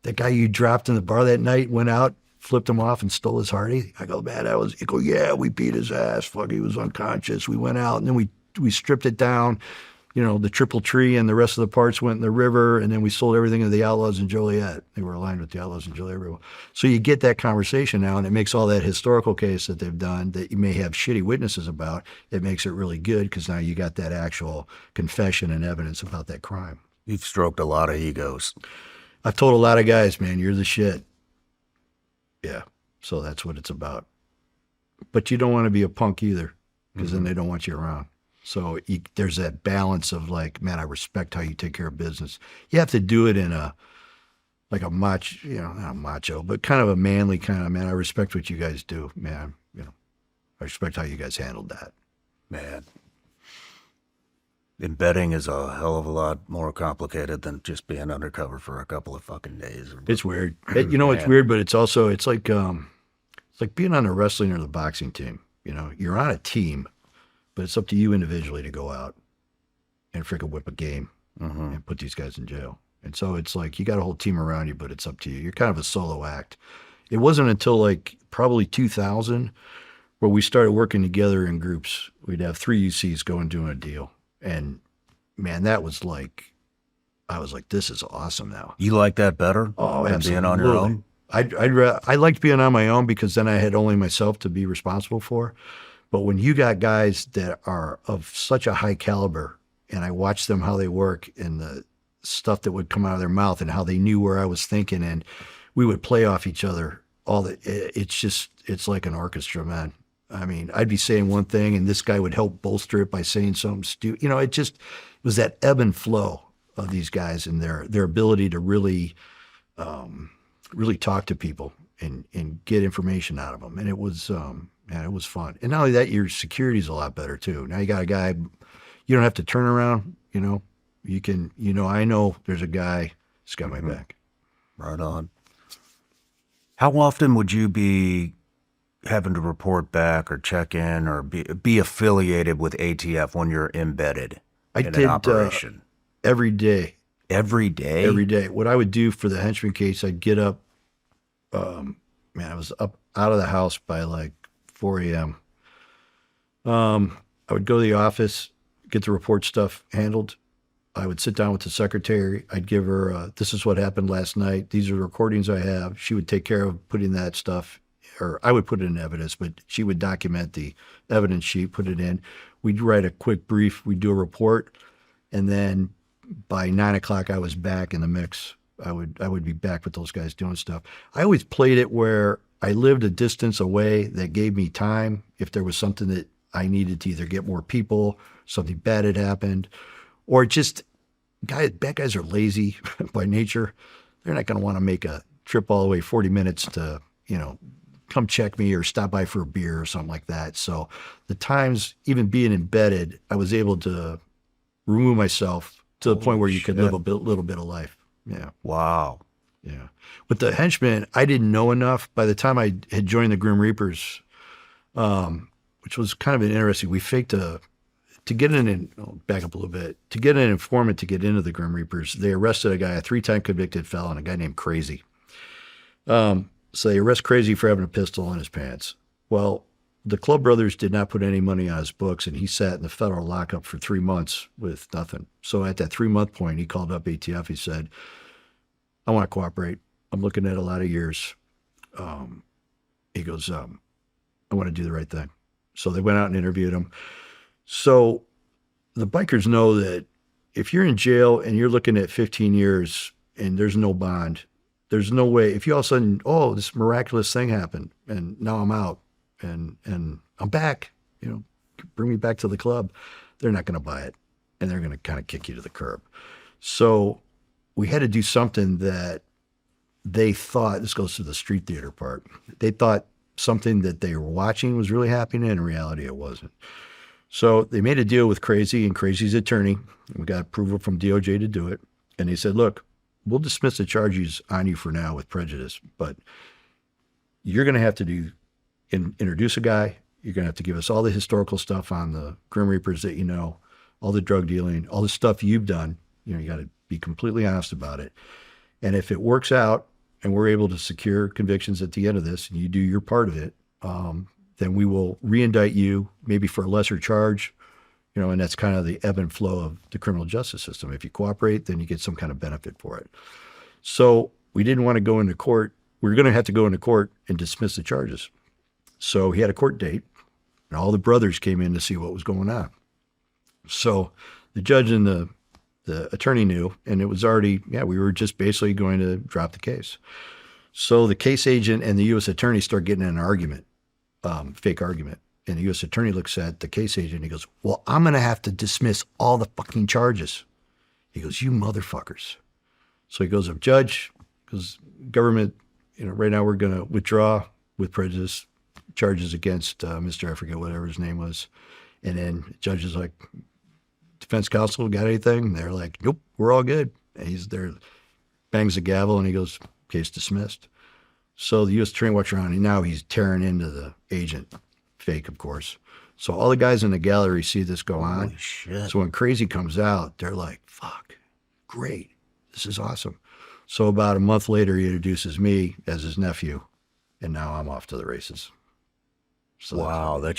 that guy you dropped in the bar that night went out, flipped him off and stole his Hardy. I go, man, he go, yeah, we beat his ass. Fuck, he was unconscious. We went out and then we stripped it down. The triple tree and the rest of the parts went in the river, and then we sold everything to the Outlaws in Joliet. They were aligned with the Outlaws in Joliet. So you get that conversation now, and it makes all that historical case that they've done that you may have shitty witnesses about, it makes it really good because now you got that actual confession and evidence about that crime. You've stroked a lot of egos. I've told a lot of guys, man, you're the shit. Yeah, so that's what it's about. but you don't want to be a punk either, because then they don't want you around. So there's that balance of like, man, I respect how you take care of business. You have to do it in a macho, not a macho, but kind of a manly kind of, man, I respect what you guys do, man. I respect how you guys handled that. Man. Embedding is a hell of a lot more complicated than just being undercover for a couple of fucking days. It's weird. It's weird, but it's like being on the wrestling or the boxing team. You're on a team, but it's up to you individually to go out and freaking whip a game and put these guys in jail. And so it's like you got a whole team around you, but it's up to you. You're kind of a solo act. It wasn't until like probably 2000 where we started working together in groups. We'd have 3 UCs go and do a deal. And man, that was like, I was like, this is awesome now. You like that better? Oh, than absolutely. Being on your own? I liked being on my own because then I had only myself to be responsible for. But when you got guys that are of such a high caliber, and I watched them, how they work, and the stuff that would come out of their mouth and how they knew where I was thinking, and we would play off each other. It's like an orchestra, man. I mean, I'd be saying one thing and this guy would help bolster it by saying something stupid. It was that ebb and flow of these guys and their ability to really talk to people and get information out of them. And it was, it was fun. And not only that, your security's a lot better too. Now you got a guy, you don't have to turn around, you can, I know there's a guy that's got my back. Right on. How often would you be having to report back or check in or be affiliated with ATF when you're embedded in an operation? Every day. Every day? Every day. What I would do for the Henchmen case, I'd get up, I was up out of the house by like 4 a.m. I would go to the office, get the report stuff handled. I would sit down with the secretary. I'd give her, this is what happened last night. These are the recordings I have. She would take care of putting that stuff, or I would put it in evidence, but she would document the evidence sheet, put it in. We'd write a quick brief. We'd do a report. And then by 9 o'clock, I was back in the mix. I would be back with those guys doing stuff. I always played it where I lived a distance away that gave me time if there was something that I needed to either get more people, something bad had happened, or just bad guys are lazy by nature. They're not going to want to make a trip all the way 40 minutes to, come check me or stop by for a beer or something like that. So the times, even being embedded, I was able to remove myself to the point where you could live a little bit of life. Yeah. Wow. Yeah. With the Henchmen, I didn't know enough. By the time I had joined the Grim Reapers, which was kind of an interesting, we faked to get back up a little bit, to get an informant to get into the Grim Reapers, they arrested a guy, a 3-time convicted felon, a guy named Crazy. So they arrest Crazy for having a pistol in his pants. Well, the Club Brothers did not put any money on his books, and he sat in the federal lockup for 3 months with nothing. So at that 3-month point, he called up ATF. He said, I want to cooperate. I'm looking at a lot of years. He goes, I want to do the right thing. So they went out and interviewed him. So the bikers know that if you're in jail and you're looking at 15 years and there's no bond, there's no way. If you all of a sudden, this miraculous thing happened and now I'm out and I'm back, bring me back to the club, they're not going to buy it and they're going to kind of kick you to the curb. So we had to do something that they thought, this goes to the street theater part, they thought something that they were watching was really happening, and in reality it wasn't. So they made a deal with Crazy and Crazy's attorney. We got approval from DOJ to do it. And they said, look, we'll dismiss the charges on you for now with prejudice, but you're going to have to introduce a guy. You're going to have to give us all the historical stuff on the Grim Reapers that you know, all the drug dealing, all the stuff you've done. You got to be completely honest about it. And if it works out and we're able to secure convictions at the end of this and you do your part of it, then we will re-indict you maybe for a lesser charge, and that's kind of the ebb and flow of the criminal justice system. If you cooperate, then you get some kind of benefit for it. So we didn't want to go into court. We were going to have to go into court and dismiss the charges. So he had a court date, and all the brothers came in to see what was going on. So the judge and the attorney knew, and it was already, we were just basically going to drop the case. So the case agent and the U.S. attorney start getting in an argument fake argument. And the U.S. attorney looks at the case agent and he goes, well, I'm going to have to dismiss all the fucking charges. He goes, you motherfuckers. So he goes up, Judge, because government, right now we're going to withdraw with prejudice charges against Mr. I forget whatever his name was. And then the judge is like, defense counsel, got anything? And they're like, nope, we're all good. And he's there, bangs the gavel, and he goes, case dismissed. So the U.S. attorney walks around, and now he's tearing into the agent. Fake, of course. So all the guys in the gallery see this go on. Holy shit. So when Crazy comes out, they're like, fuck, great. This is awesome. So about a month later, he introduces me as his nephew, and now I'm off to the races. So Wow,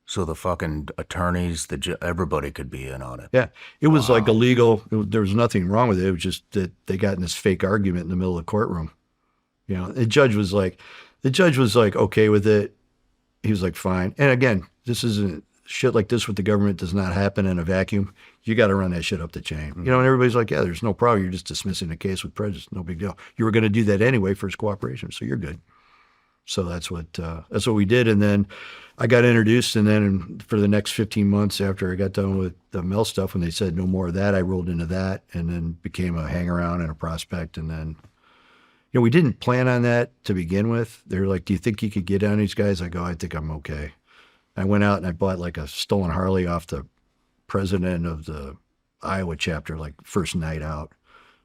so the fucking attorneys, everybody could be in on it. yeah, it was like illegal. There was nothing wrong with it. It was just that they got in this fake argument in the middle of the courtroom. The judge was like, okay with it. He was like, fine. And again, this isn't shit like this with the government does not happen in a vacuum. You got to run that shit up the chain. And everybody's like, yeah, there's no problem. You're just dismissing the case with prejudice. No big deal. You were going to do that anyway for his cooperation, so you're good. So that's what we did. And then I got introduced, and then for the next 15 months after I got done with the Mel stuff, when they said no more of that, I rolled into that and then became a hang-around and a prospect. And then, we didn't plan on that to begin with. They're like, do you think you could get on these guys? I go, I think I'm okay. I went out and I bought like a stolen Harley off the president of the Iowa chapter, like first night out,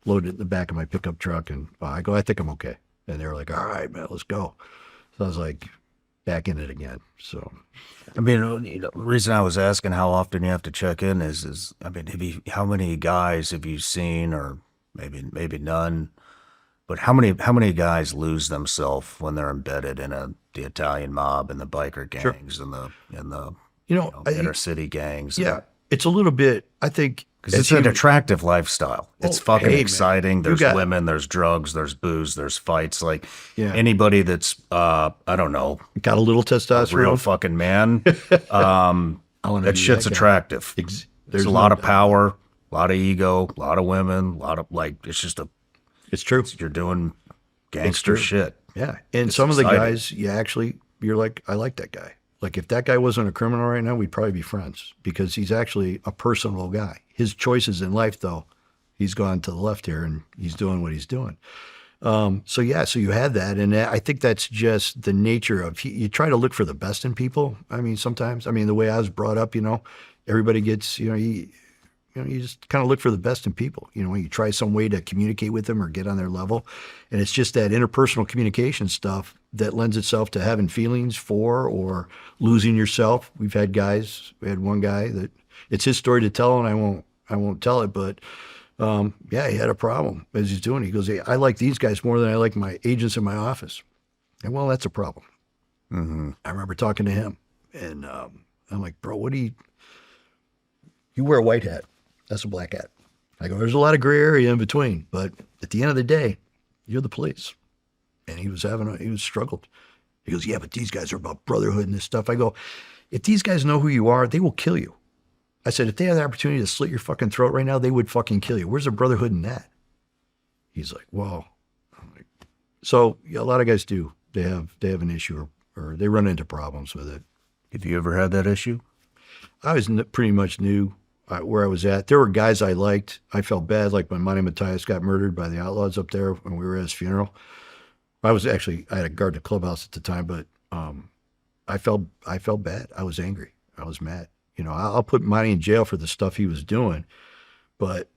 loaded it in the back of my pickup truck. And I go, I think I'm okay. And they were like, all right, man, let's go. So I was like, back in it again. So, I mean, the reason I was asking how often you have to check in is I mean, how many guys have you seen, or maybe none, but how many guys lose themselves when they're embedded in the Italian mob and the biker gangs Sure. and the inner city gangs? Yeah, it's a little bit, I think. Because it's an attractive lifestyle. It's fucking hey, exciting. man. There's women, there's drugs, there's booze, there's fights. Like Yeah. anybody that's, I don't know, Got a little a testosterone. real fucking man, I wanna that be shit's that guy. attractive. There's There's a no lot of doubt. power, a lot of ego, a lot of women, a lot of it's just It's true. you're doing gangster true. shit. Yeah. And It's some of the exciting. guys, you're like, I like that guy. Like if that guy wasn't a criminal right now, we'd probably be friends because he's actually a personable guy. His choices in life, though, he's gone to the left here and he's doing what he's doing. So you had that. And I think that's just the nature of, you try to look for the best in people. I mean, sometimes, the way I was brought up, everybody gets, you just kind of look for the best in people. You try some way to communicate with them or get on their level. And it's just that interpersonal communication stuff that lends itself to having feelings for or losing yourself. We had one guy that it's his story to tell, and I won't tell it, but he had a problem as he's doing it. He goes, hey, I like these guys more than I like my agents in my office. And well, that's a problem. Mm-hmm. I remember talking to him, and I'm like, bro, you wear a white hat. That's a black hat. I go, there's a lot of gray area in between, but at the end of the day, you're the police. And he was struggled. He goes, yeah, but these guys are about brotherhood and this stuff. I go, if these guys know who you are, they will kill you. I said, if they had the opportunity to slit your fucking throat right now, they would fucking kill you. Where's the brotherhood in that? He's like, well, so yeah, a lot of guys do. They have an issue or they run into problems with it. Have you ever had that issue? I was pretty much new where I was at. There were guys I liked. I felt bad, like when Monty Matthias got murdered by the Outlaws up there when we were at his funeral. I had a guard at the clubhouse at the time, but I felt bad. I was angry. I was mad. I'll put Monty in jail for the stuff he was doing, but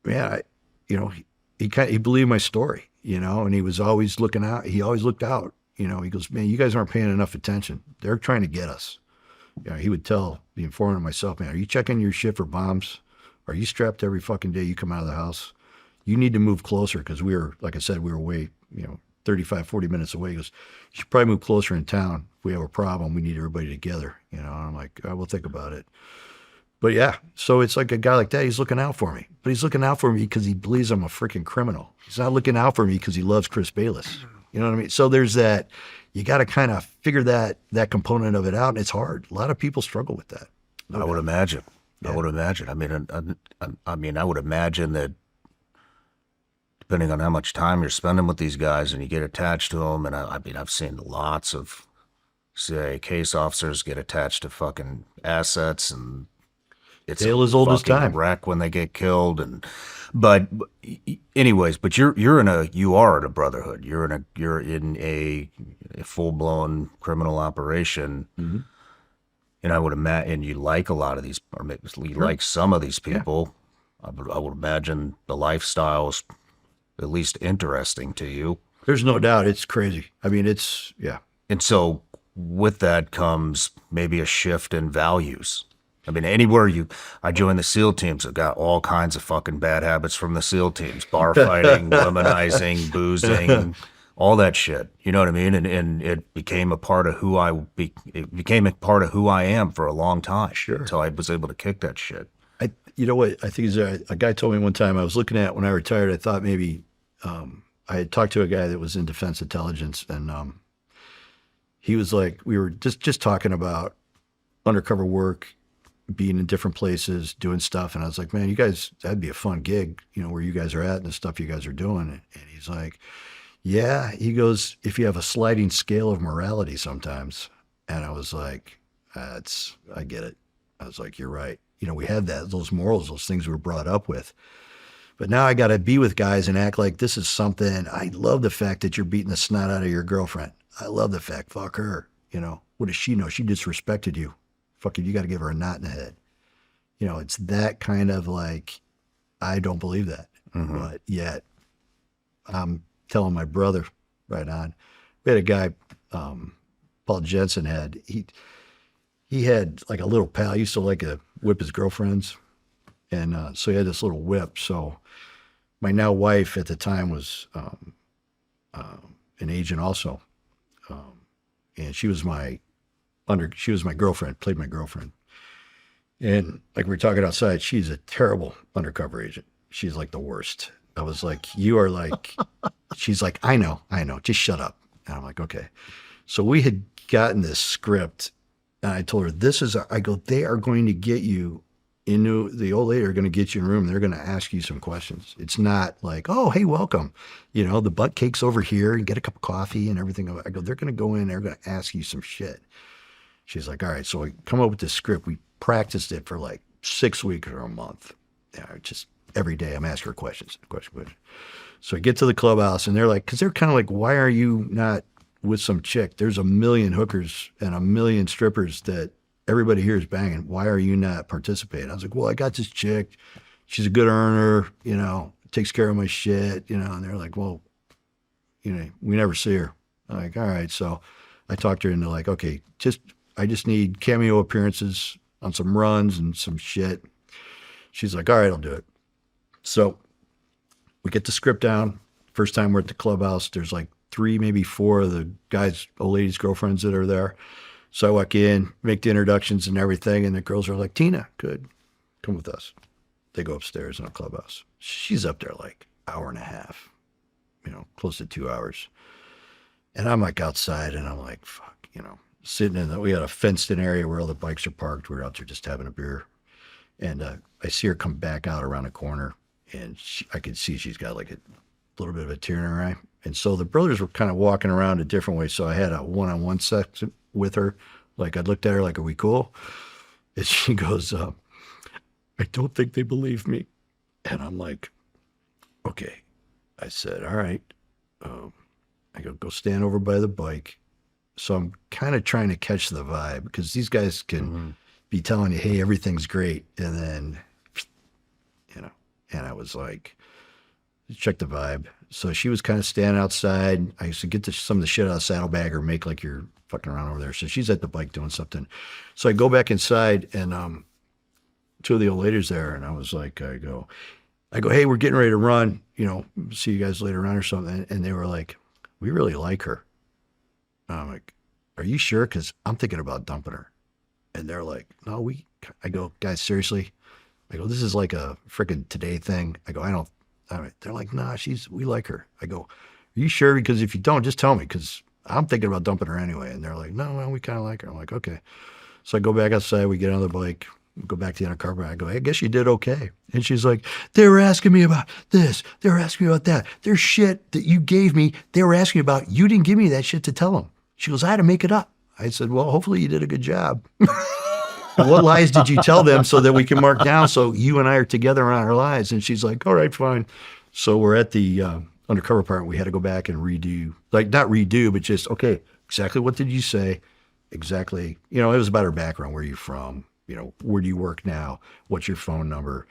man, he believed my story, and he was always looking out. He always looked out. He goes, man, you guys aren't paying enough attention. They're trying to get us. He would tell the informant and myself, man, are you checking your shit for bombs? Are you strapped every fucking day you come out of the house? You need to move closer because like I said, we were way, 35, 40 minutes away. He goes, you should probably move closer in town. If we have a problem, we need everybody together. And I'm like, we'll think about it. But yeah, so it's like a guy like that, he's looking out for me. But he's looking out for me because he believes I'm a freaking criminal. He's not looking out for me because he loves Chris Bayless. You know what I mean? So there's that, you got to kind of figure that component of it out, and it's hard. A lot of people struggle with that. I would imagine. Yeah. I would imagine. I would imagine that depending on how much time you're spending with these guys and you get attached to them, and I've seen lots of say case officers get attached to fucking assets, and it's Tale as old as fucking time. wreck when they get killed. And but anyways, but you are in a brotherhood. You're in a full blown criminal operation. Mm-hmm. And I would imagine, and you like a lot of these, or maybe you like some of these people. I would imagine the lifestyle's at least interesting to you. There's no doubt it's crazy. I mean, it's, yeah. And so with that comes maybe a shift in values. I mean, I joined the SEAL teams. I've got all kinds of fucking bad habits from the SEAL teams: bar fighting, womanizing, boozing, all that shit. You know what I mean? And it became a part of who I am for a long time. Sure. Until I was able to kick that shit. You know what? I think a guy told me one time, I was looking at when I retired, I thought maybe I had talked to a guy that was in defense intelligence, and he was like, we were just talking about undercover work, being in different places, doing stuff. And I was like, man, you guys, that'd be a fun gig, you know, where you guys are at and the stuff you guys are doing. And he's like, yeah, he goes, if you have a sliding scale of morality sometimes. And I was like, I get it. I was like, you're right. You know, we had those morals, those things we were brought up with. But now I got to be with guys and act like this is something. I love the fact that you're beating the snot out of your girlfriend. I love the fact, fuck her. You know, what does she know? She disrespected you. Fucking, you got to give her a knot in the head. You know, it's that kind of like, I don't believe that. Mm-hmm. But yet, I'm telling my brother right on. We had a guy, Paul Jensen he had like a little pal. He used to like to whip his girlfriends. And so he had this little whip. So my now wife at the time was an agent also. And she was my girlfriend, played my girlfriend. And like we were talking outside, she's a terrible undercover agent. She's like the worst. I was like, you are like, she's like, I know, just shut up. And I'm like, okay. So we had gotten this script, and I told her, I go, they are going to get you into, the old lady are going to get you in a room. They're going to ask you some questions. It's not like, oh, hey, welcome. You know, the butt cake's over here, and get a cup of coffee and everything. I go, they're going to go in, they're going to ask you some shit. She's like, all right. So we come up with this script. We practiced it for like 6 weeks or a month. Just every day I'm asking her questions. So I get to the clubhouse, and they're like, because they're kind of like, why are you not with some chick? There's a million hookers and a million strippers that everybody here is banging. Why are you not participating? I was like, well, I got this chick. She's a good earner, you know, takes care of my shit, you know. And they're like, well, you know, we never see her. I'm like, all right. So I talked her into like, okay, I just need cameo appearances on some runs and some shit. She's like, all right, I'll do it. So we get the script down. First time we're at the clubhouse, there's like 3, maybe 4 of the guys, old ladies' girlfriends that are there. So I walk in, make the introductions and everything, and the girls are like, Tina, good, come with us. They go upstairs in a clubhouse. She's up there like hour and a half, you know, close to 2 hours. And I'm like outside, and I'm like, fuck, you know, sitting we had a fenced-in area where all the bikes are parked. We're out there just having a beer. And I see her come back out around a corner, and I could see she's got like a little bit of a tear in her eye. And so the brothers were kind of walking around a different way. So I had a one-on-one section with her. Like I looked at her like, are we cool? And she goes, I don't think they believe me. And I'm like, okay. I said, all right. I go stand over by the bike. So I'm kind of trying to catch the vibe, because these guys can be telling you, hey, everything's great. And then, you know, and I was like, check the vibe. So she was kind of standing outside. I used to get some of the shit out of the saddlebag or make like you're fucking around over there. So she's at the bike doing something. So I go back inside, and 2 of the old ladies there. And I was like, I go, hey, we're getting ready to run, you know, see you guys later on or something. And they were like, we really like her. And I'm like, are you sure? Because I'm thinking about dumping her. And they're like, no, I go, guys, seriously? I go, this is like a freaking Today thing. I go, all right. They're like, nah, we like her. I go, are you sure? Because if you don't, just tell me, because I'm thinking about dumping her anyway. And they're like, no, well, we kind of like her. I'm like, okay. So I go back outside, we get on the bike, go back to the undercover. I go, hey, I guess you did okay. And she's like, they were asking me about this. They were asking me about that. There's shit that you gave me. They were asking me about. You didn't give me that shit to tell them. She goes, I had to make it up. I said, well, hopefully you did a good job. What lies did you tell them so that we can mark down so you and I are together on our lies? And she's like, all right, fine. So we're at the undercover part. We had to go back and redo, like not redo, but just, okay, exactly what did you say? Exactly. You know, it was about her background. Where are you from? You know, where do you work now? What's your phone number?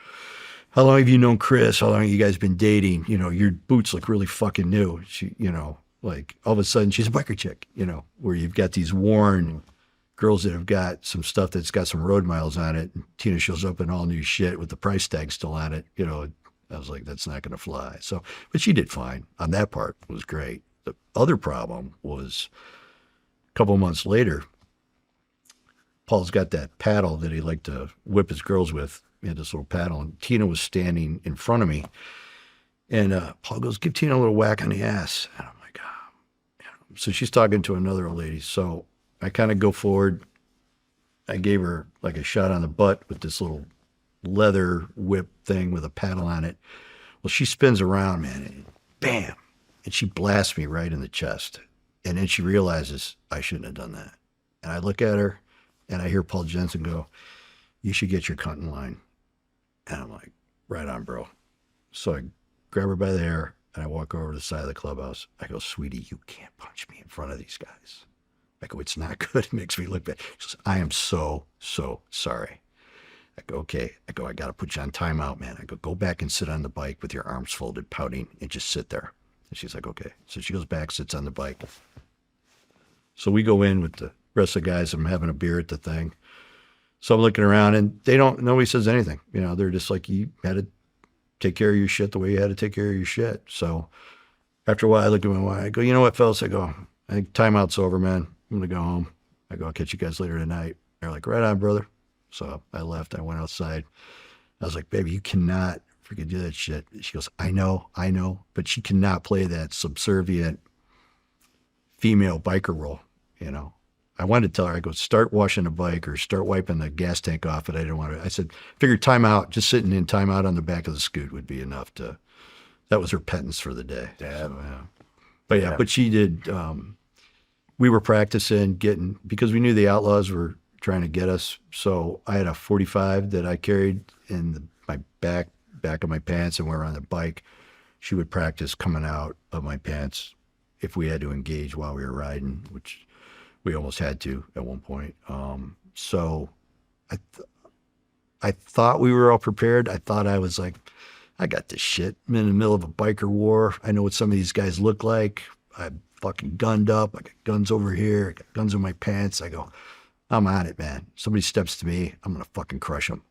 How long have you known Chris? How long have you guys been dating? You know, your boots look really fucking new. She, you know, like all of a sudden she's a biker chick, you know, where you've got these worn girls that have got some stuff that's got some road miles on it. And Tina shows up in all new shit with the price tag still on it. You know, I was like, that's not going to fly. So, but she did fine on that part. It was great. The other problem was a couple of months later, Paul's got that paddle that he liked to whip his girls with. He had this little paddle, and Tina was standing in front of me. And Paul goes, give Tina a little whack on the ass. And I'm like, oh. Yeah. So she's talking to another old lady. So I kind of go forward. I gave her like a shot on the butt with this little leather whip thing with a paddle on it. Well, she spins around, man, and bam. And she blasts me right in the chest. And then she realizes I shouldn't have done that. And I look at her, and I hear Paul Jensen go, you should get your cunt in line. And I'm like, right on, bro. So I grab her by the hair, and I walk over to the side of the clubhouse. I go, sweetie, you can't punch me in front of these guys. I go, it's not good. It makes me look bad. She says, I am so, so sorry. I go, okay. I go, I got to put you on timeout, man. I go back and sit on the bike with your arms folded, pouting, and just sit there. And she's like, okay. So she goes back, sits on the bike. So we go in with the rest of the guys. I'm having a beer at the thing. So I'm looking around, and nobody says anything. You know, they're just like, you had to take care of your shit the way you had to take care of your shit. So after a while, I look at my wife. I go, you know what, fellas? I go, I think timeout's over, man. I'm going to go home. I go, I'll catch you guys later tonight. They're like, right on, brother. So I left. I went outside. I was like, baby, you cannot freaking do that shit. She goes, I know. But she cannot play that subservient female biker role, you know. I wanted to tell her, I go, start washing the bike or start wiping the gas tank off, but I didn't want to. I said, figure timeout, just sitting in timeout on the back of the scoot would be enough to, that was her penance for the day. Damn. So, yeah. But yeah, but she did, we were practicing because we knew the Outlaws were trying to get us. So I had a 45 that I carried in my back of my pants, and we were on the bike. She would practice coming out of my pants if we had to engage while we were riding, which we almost had to at one point. So I thought we were all prepared. I thought I was like, I got this shit. I'm in the middle of a biker war. I know what some of these guys look like. I'm fucking gunned up. I got guns over here. I got guns in my pants. I go, I'm on it, man. Somebody steps to me, I'm going to fucking crush them.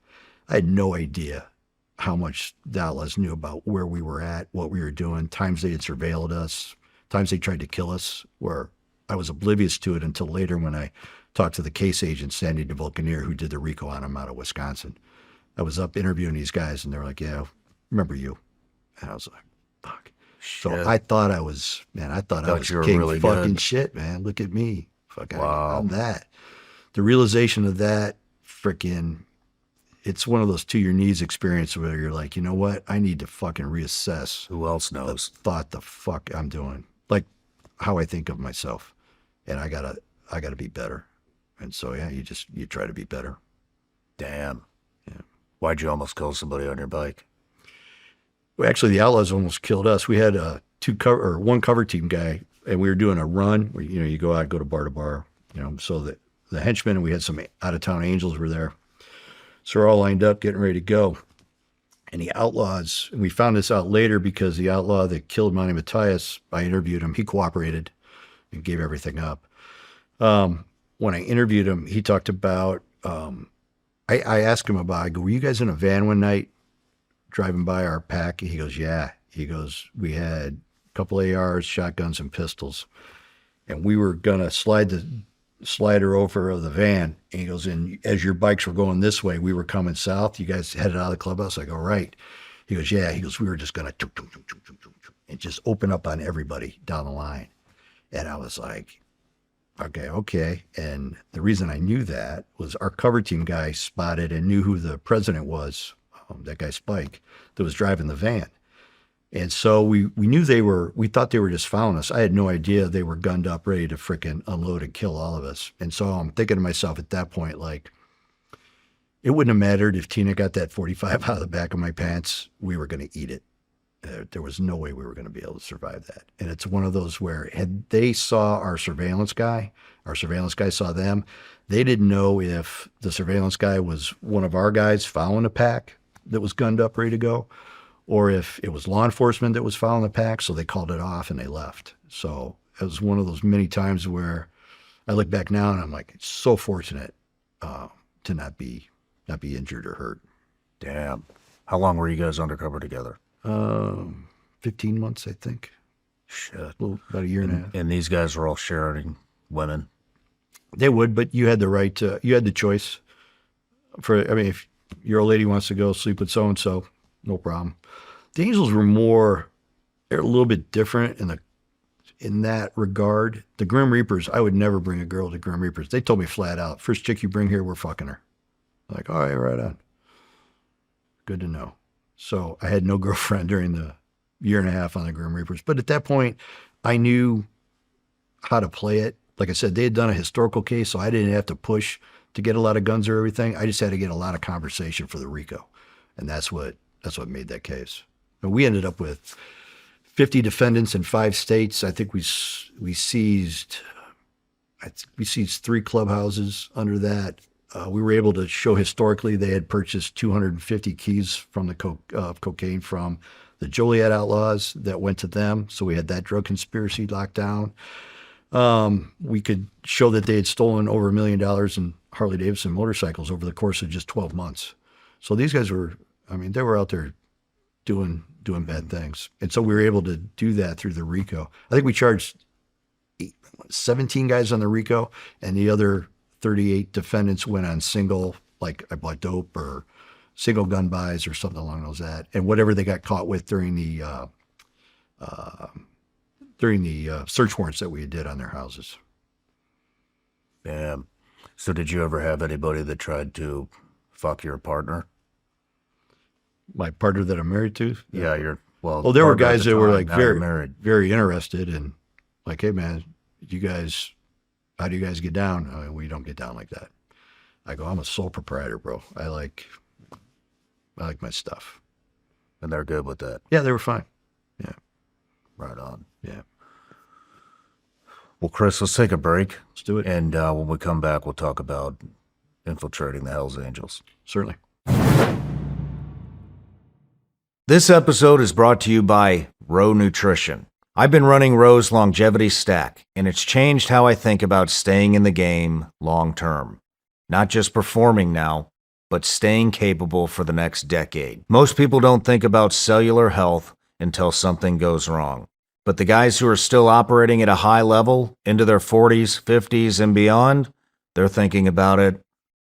I had no idea how much the Outlaws knew about where we were at, what we were doing, times they had surveilled us, times they tried to kill us, where I was oblivious to it until later when I talked to the case agent, Sandy DeVulcaneer, who did the RICO on him out of Wisconsin. I was up interviewing these guys, and they were like, yeah, remember you. And I was like, fuck. Shit. So I thought I was king really fucking good. shit, man. Look at me. Fucking, Wow. I'm that. The realization of that freaking, it's one of those to your knees experiences where you're like, you know what? I need to fucking reassess Who else knows? the fuck I'm doing. Like how I think of myself. And I gotta be better. And so, yeah, you try to be better. Damn. Yeah. Why'd you almost kill somebody on your bike? Well, actually, the Outlaws almost killed us. We had one cover team guy, and we were doing a run where, you know, you go out, go to bar, you know, so the henchmen, and we had some out-of-town angels were there. So we're all lined up, getting ready to go. And the Outlaws, and we found this out later because the outlaw that killed Monty Matthias, I interviewed him. He cooperated and gave everything up. When I interviewed him, he talked about, I asked him about, I go, were you guys in a van one night driving by our pack? He goes, yeah. He goes, we had a couple ARs, shotguns, and pistols. And we were going to slide the slider over of the van. And he goes, and as your bikes were going this way, we were coming south. You guys headed out of the clubhouse? I go, right. He goes, yeah. He goes, we were just going to and just open up on everybody down the line. And I was like, okay. And the reason I knew that was our cover team guy spotted and knew who the president was, that guy Spike, that was driving the van. And so we knew we thought they were just following us. I had no idea they were gunned up, ready to frickin' unload and kill all of us. And so I'm thinking to myself at that point, like, it wouldn't have mattered if Tina got that 45 out of the back of my pants. We were going to eat it. There was no way we were going to be able to survive that. And it's one of those where had they saw our surveillance guy saw them, they didn't know if the surveillance guy was one of our guys following a pack that was gunned up, ready to go, or if it was law enforcement that was following the pack. So they called it off and they left. So it was one of those many times where I look back now and I'm like, it's so fortunate to not be injured or hurt. Damn. How long were you guys undercover together? 15 months, I think. Shit. About a year and a half. And these guys were all sharing women. They would, but you had the right to, you had the choice. If your old lady wants to go sleep with so-and-so, no problem. The Angels were they're a little bit different in that regard. The Grim Reapers, I would never bring a girl to Grim Reapers. They told me flat out, first chick you bring here, we're fucking her. I'm like, all right, right on. Good to know. So I had no girlfriend during the year and a half on the Grim Reapers. But at that point, I knew how to play it. Like I said, they had done a historical case, so I didn't have to push to get a lot of guns or everything. I just had to get a lot of conversation for the RICO. And that's what made that case. And we ended up with 50 defendants in 5 states. I think we seized 3 clubhouses under that. We were able to show historically they had purchased 250 keys from the cocaine from the Joliet Outlaws that went to them. So we had that drug conspiracy locked down. We could show that they had stolen over $1 million in Harley-Davidson motorcycles over the course of just 12 months. So these guys they were out there doing bad things. And so we were able to do that through the RICO. I think we charged 17 guys on the RICO, and the other 38 defendants went on single, like I bought dope or single gun buys or something along those that, and whatever they got caught with during the search warrants that we did on their houses. Damn. So did you ever have anybody that tried to fuck your partner? My partner that I'm married to? Yeah, well, there were guys that were like very, married. very interested and like, hey man, how do you guys get down? We don't get down like that. I go, I'm a sole proprietor, bro. I like my stuff. And they're good with that? Yeah, they were fine. Yeah. Right on. Yeah. Well, Chris, let's take a break. Let's do it. And when we come back, we'll talk about infiltrating the Hells Angels. Certainly. This episode is brought to you by Row Nutrition. I've been running Row's longevity stack, and it's changed how I think about staying in the game long term. Not just performing now, but staying capable for the next decade. Most people don't think about cellular health until something goes wrong. But the guys who are still operating at a high level, into their 40s, 50s, and beyond, they're thinking about it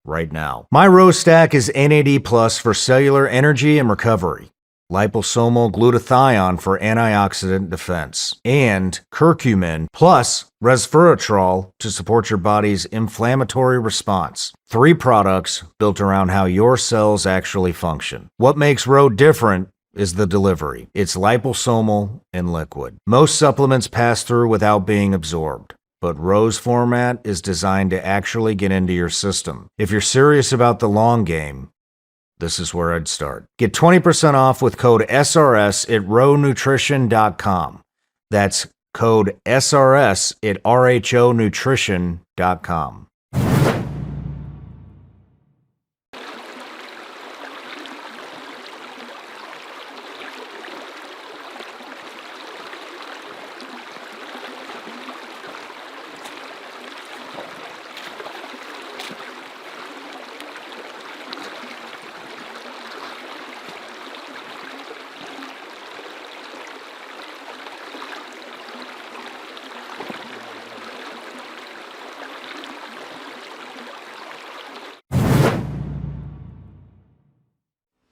right now. My Row stack is NAD+ for cellular energy and recovery, liposomal glutathione for antioxidant defense, and curcumin plus resveratrol to support your body's inflammatory response. 3 products built around how your cells actually function. What makes Row different is the delivery. It's liposomal and liquid. Most supplements pass through without being absorbed, but Row's format is designed to actually get into your system. If you're serious about the long game, this is where I'd start. Get 20% off with code SRS at rownutrition.com. That's code SRS at rhonutrition.com.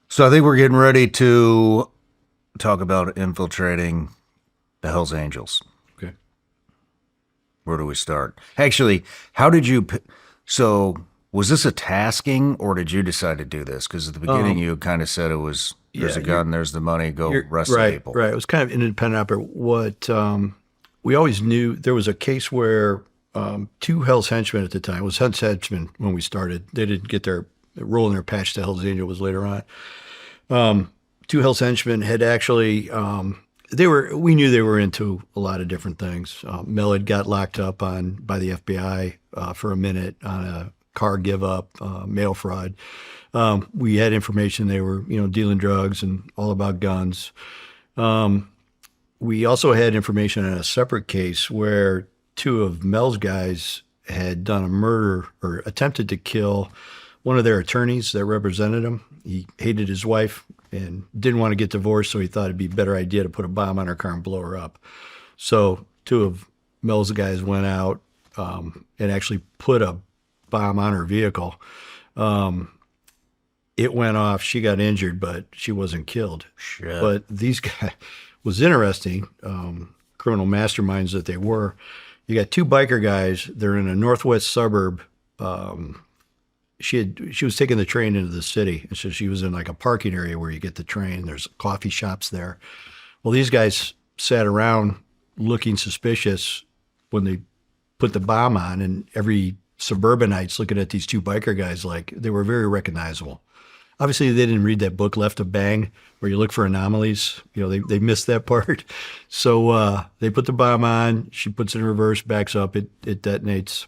So I think we're getting ready to talk about infiltrating the Hells Angels. Okay. Where do we start? Actually, how did you... So Was this a tasking, or did you decide to do this? Because at the beginning, you kind of said it was, there's a gun, there's the money, go arrest the people. Right. It was kind of independent effort. What we always knew, there was a case where two Hell's Henchmen at the time, it was Hell's Henchmen when we started. They didn't get their role in their patch to Hell's Angel was later on. Two Hell's Henchmen had actually, we knew they were into a lot of different things. Mel had got locked up by the FBI for a minute on a car give up, mail fraud. We had information they were, dealing drugs and all about guns. We also had information in a separate case where two of Mel's guys had done a murder or attempted to kill one of their attorneys that represented him. He hated his wife and didn't want to get divorced, so he thought it'd be a better idea to put a bomb on her car and blow her up. So two of Mel's guys went out and actually put a bomb on her vehicle. It went off. She got injured, but she wasn't killed. Shit. But these guys was interesting, criminal masterminds that they were. You got two biker guys. They're in a northwest suburb. She was taking the train into the city, and so she was in like a parking area where you get the train. There's coffee shops there. Well, these guys sat around looking suspicious when they put the bomb on, and every suburbanites looking at these two biker guys like they were very recognizable. Obviously, they didn't read that book, Left of Bang, where you look for anomalies. They missed that part. So they put the bomb on. She puts it in reverse, backs up. It detonates.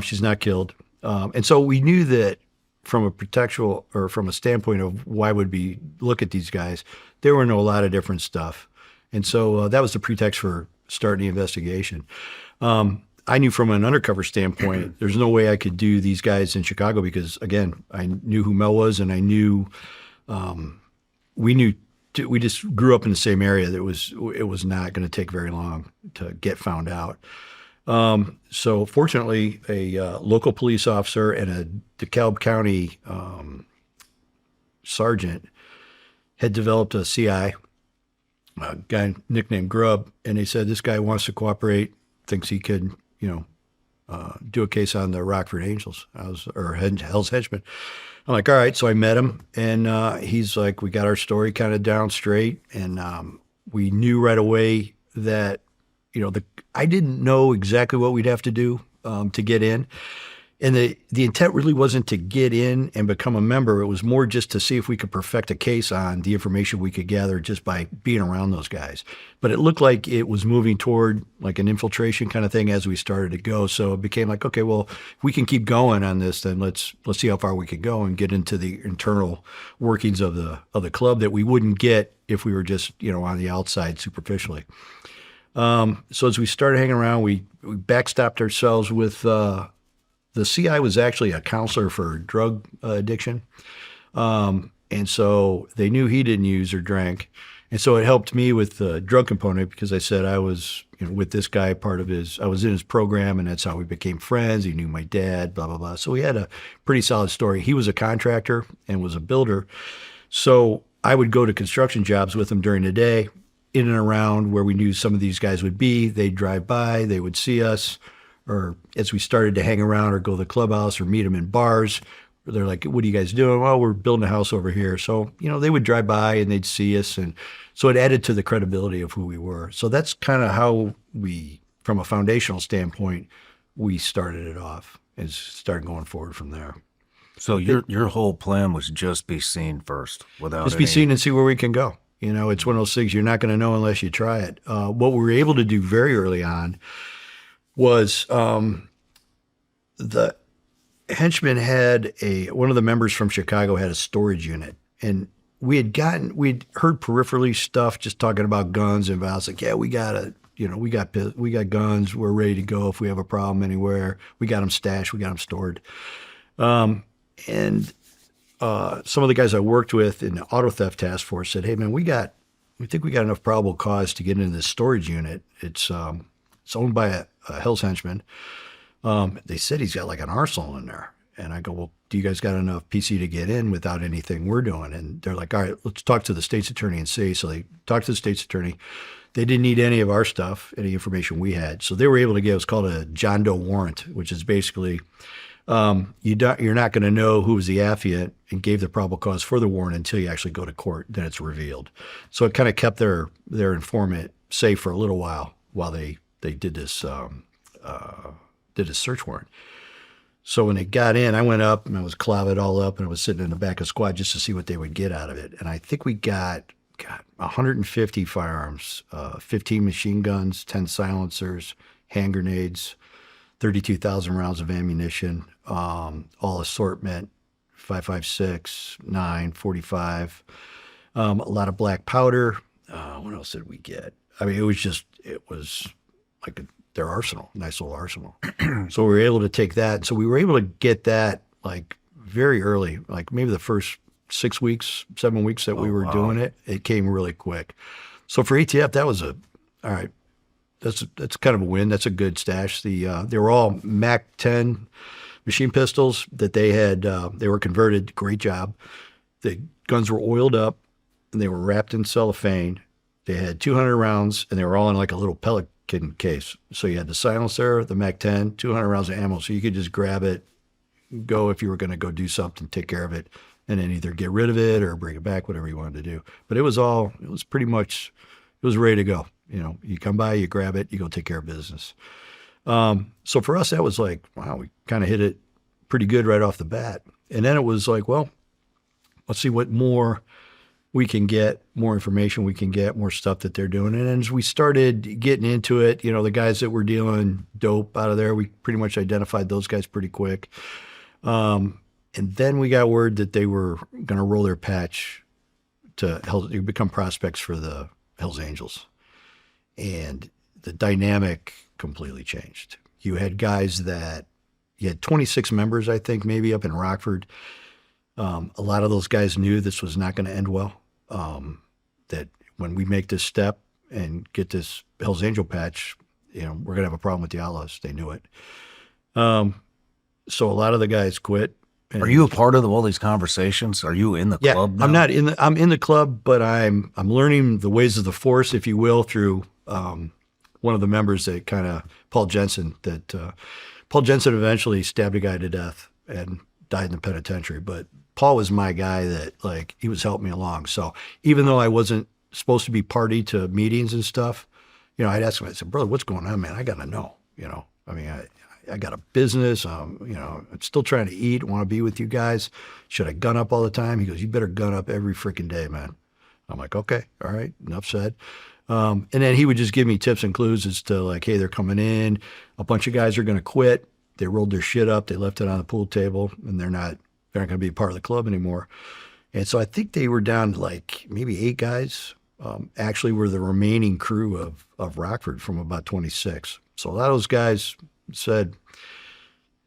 She's not killed. And so we knew that from a protectual or from a standpoint of why would we look at these guys, they were into a lot of different stuff. And so that was the pretext for starting the investigation. I knew from an undercover standpoint, there's no way I could do these guys in Chicago because, again, I knew who Mel was, and I knew we just grew up in the same area. It was not going to take very long to get found out. So fortunately, a local police officer and a DeKalb County sergeant had developed a CI, a guy nicknamed Grub, and they said, this guy wants to cooperate, thinks he could, do a case on the Rockford Angels, Hell's Henchmen. I'm like, all right. So I met him, and he's like, we got our story kind of down straight, and we knew right away that, I didn't know exactly what we'd have to do to get in. And the intent really wasn't to get in and become a member. It was more just to see if we could perfect a case on the information we could gather just by being around those guys. But it looked like it was moving toward like an infiltration kind of thing as we started to go. So it became like, okay, well, if we can keep going on this, then let's see how far we could go and get into the internal workings of the club that we wouldn't get if we were just, on the outside superficially. So as we started hanging around, we backstopped ourselves with the CI was actually a counselor for drug addiction. And so they knew he didn't use or drank. And so it helped me with the drug component because I said I was with this guy, I was in his program, and that's how we became friends. He knew my dad, blah, blah, blah. So we had a pretty solid story. He was a contractor and was a builder. So I would go to construction jobs with him during the day, in and around where we knew some of these guys would be. They'd drive by, they would see us, or as we started to hang around or go to the clubhouse or meet them in bars, they're like, what are you guys doing? Well, we're building a house over here. So, they would drive by and they'd see us. And so it added to the credibility of who we were. So that's kind of how we, from a foundational standpoint, we started it off and started going forward from there. So your whole plan was just be seen first without Just be seen and see where we can go. It's one of those things you're not going to know unless you try it. What we were able to do very early on was the Henchmen had one of the members from Chicago had a storage unit, and we'd heard peripherally stuff just talking about guns, and I was like, yeah, we got guns, we're ready to go if we have a problem anywhere. We got them stashed, we got them stored. And some of the guys I worked with in the auto theft task force said, hey man, we think we got enough probable cause to get into this storage unit. It's owned by a Hell's Henchman. They said he's got like an arsenal in there. And I go, well, do you guys got enough PC to get in without anything we're doing? And they're like, all right, let's talk to the state's attorney and see. So they talked to the state's attorney. They didn't need any of our stuff, any information we had. So they were able to get what's called a John Doe warrant, which is basically You're not going to know who was the affiant and gave the probable cause for the warrant until you actually go to court. Then it's revealed. So it kind of kept their informant safe for a little while they did this search warrant. So when it got in, I went up and I was clouded all up, and I was sitting in the back of the squad just to see what they would get out of it. And I think we got 150 firearms, 15 machine guns, 10 silencers, hand grenades, 32,000 rounds of ammunition, all assortment, 5.56, 9.45, a lot of black powder. What else did we get? I mean, it was like their arsenal, nice little arsenal. So we were able to take that. So we were able to get that like very early, like maybe the first 6 weeks, 7 weeks that we were doing it. It came really quick. So for ATF, that was all right. That's kind of a win. That's a good stash. They were all Mac 10 machine pistols that they had. They were converted. Great job. The guns were oiled up and they were wrapped in cellophane. They had 200 rounds and they were all in like a little Pelican case. So you had the silencer, the Mac 10, 200 rounds of ammo. So you could just grab it, go if you were going to go do something, take care of it, and then either get rid of it or bring it back, whatever you wanted to do. But it was pretty much, it was ready to go. You know, you come by, you grab it, you go take care of business. So for us, that was like, wow, we kind of hit it pretty good right off the bat. And then it was like, well, let's see what more we can get, more information we can get, more stuff that they're doing. And as we started getting into it, you know, the guys that were dealing dope out of there, we pretty much identified those guys pretty quick. And then we got word that they were going to roll their patch to become prospects for the Hells Angels. And the dynamic completely changed. You had guys you had 26 members, I think, maybe up in Rockford. A lot of those guys knew this was not going to end well. That when we make this step and get this Hells Angel patch, you know, we're going to have a problem with the Outlaws. They knew it. So a lot of the guys quit. Are you a part of all these conversations? Are you in the club now? I'm in the club, but I'm learning the ways of the force, if you will, through one of the members that kind of, Paul Jensen eventually stabbed a guy to death and died in the penitentiary. But Paul was my guy that, like, he was helping me along. So even though I wasn't supposed to be party to meetings and stuff, you know, I'd ask him, I said, brother, what's going on, man? I got to know, you know. I mean, I got a business, you know, I'm still trying to eat, want to be with you guys. Should I gun up all the time? He goes, you better gun up every freaking day, man. I'm like, okay, all right, enough said. And then he would just give me tips and clues as to, like, hey, they're coming in. A bunch of guys are going to quit. They rolled their shit up. They left it on the pool table, and they're not going to be a part of the club anymore. And so I think they were down to like maybe 8 guys. Actually were the remaining crew of Rockford from about 26. So a lot of those guys said,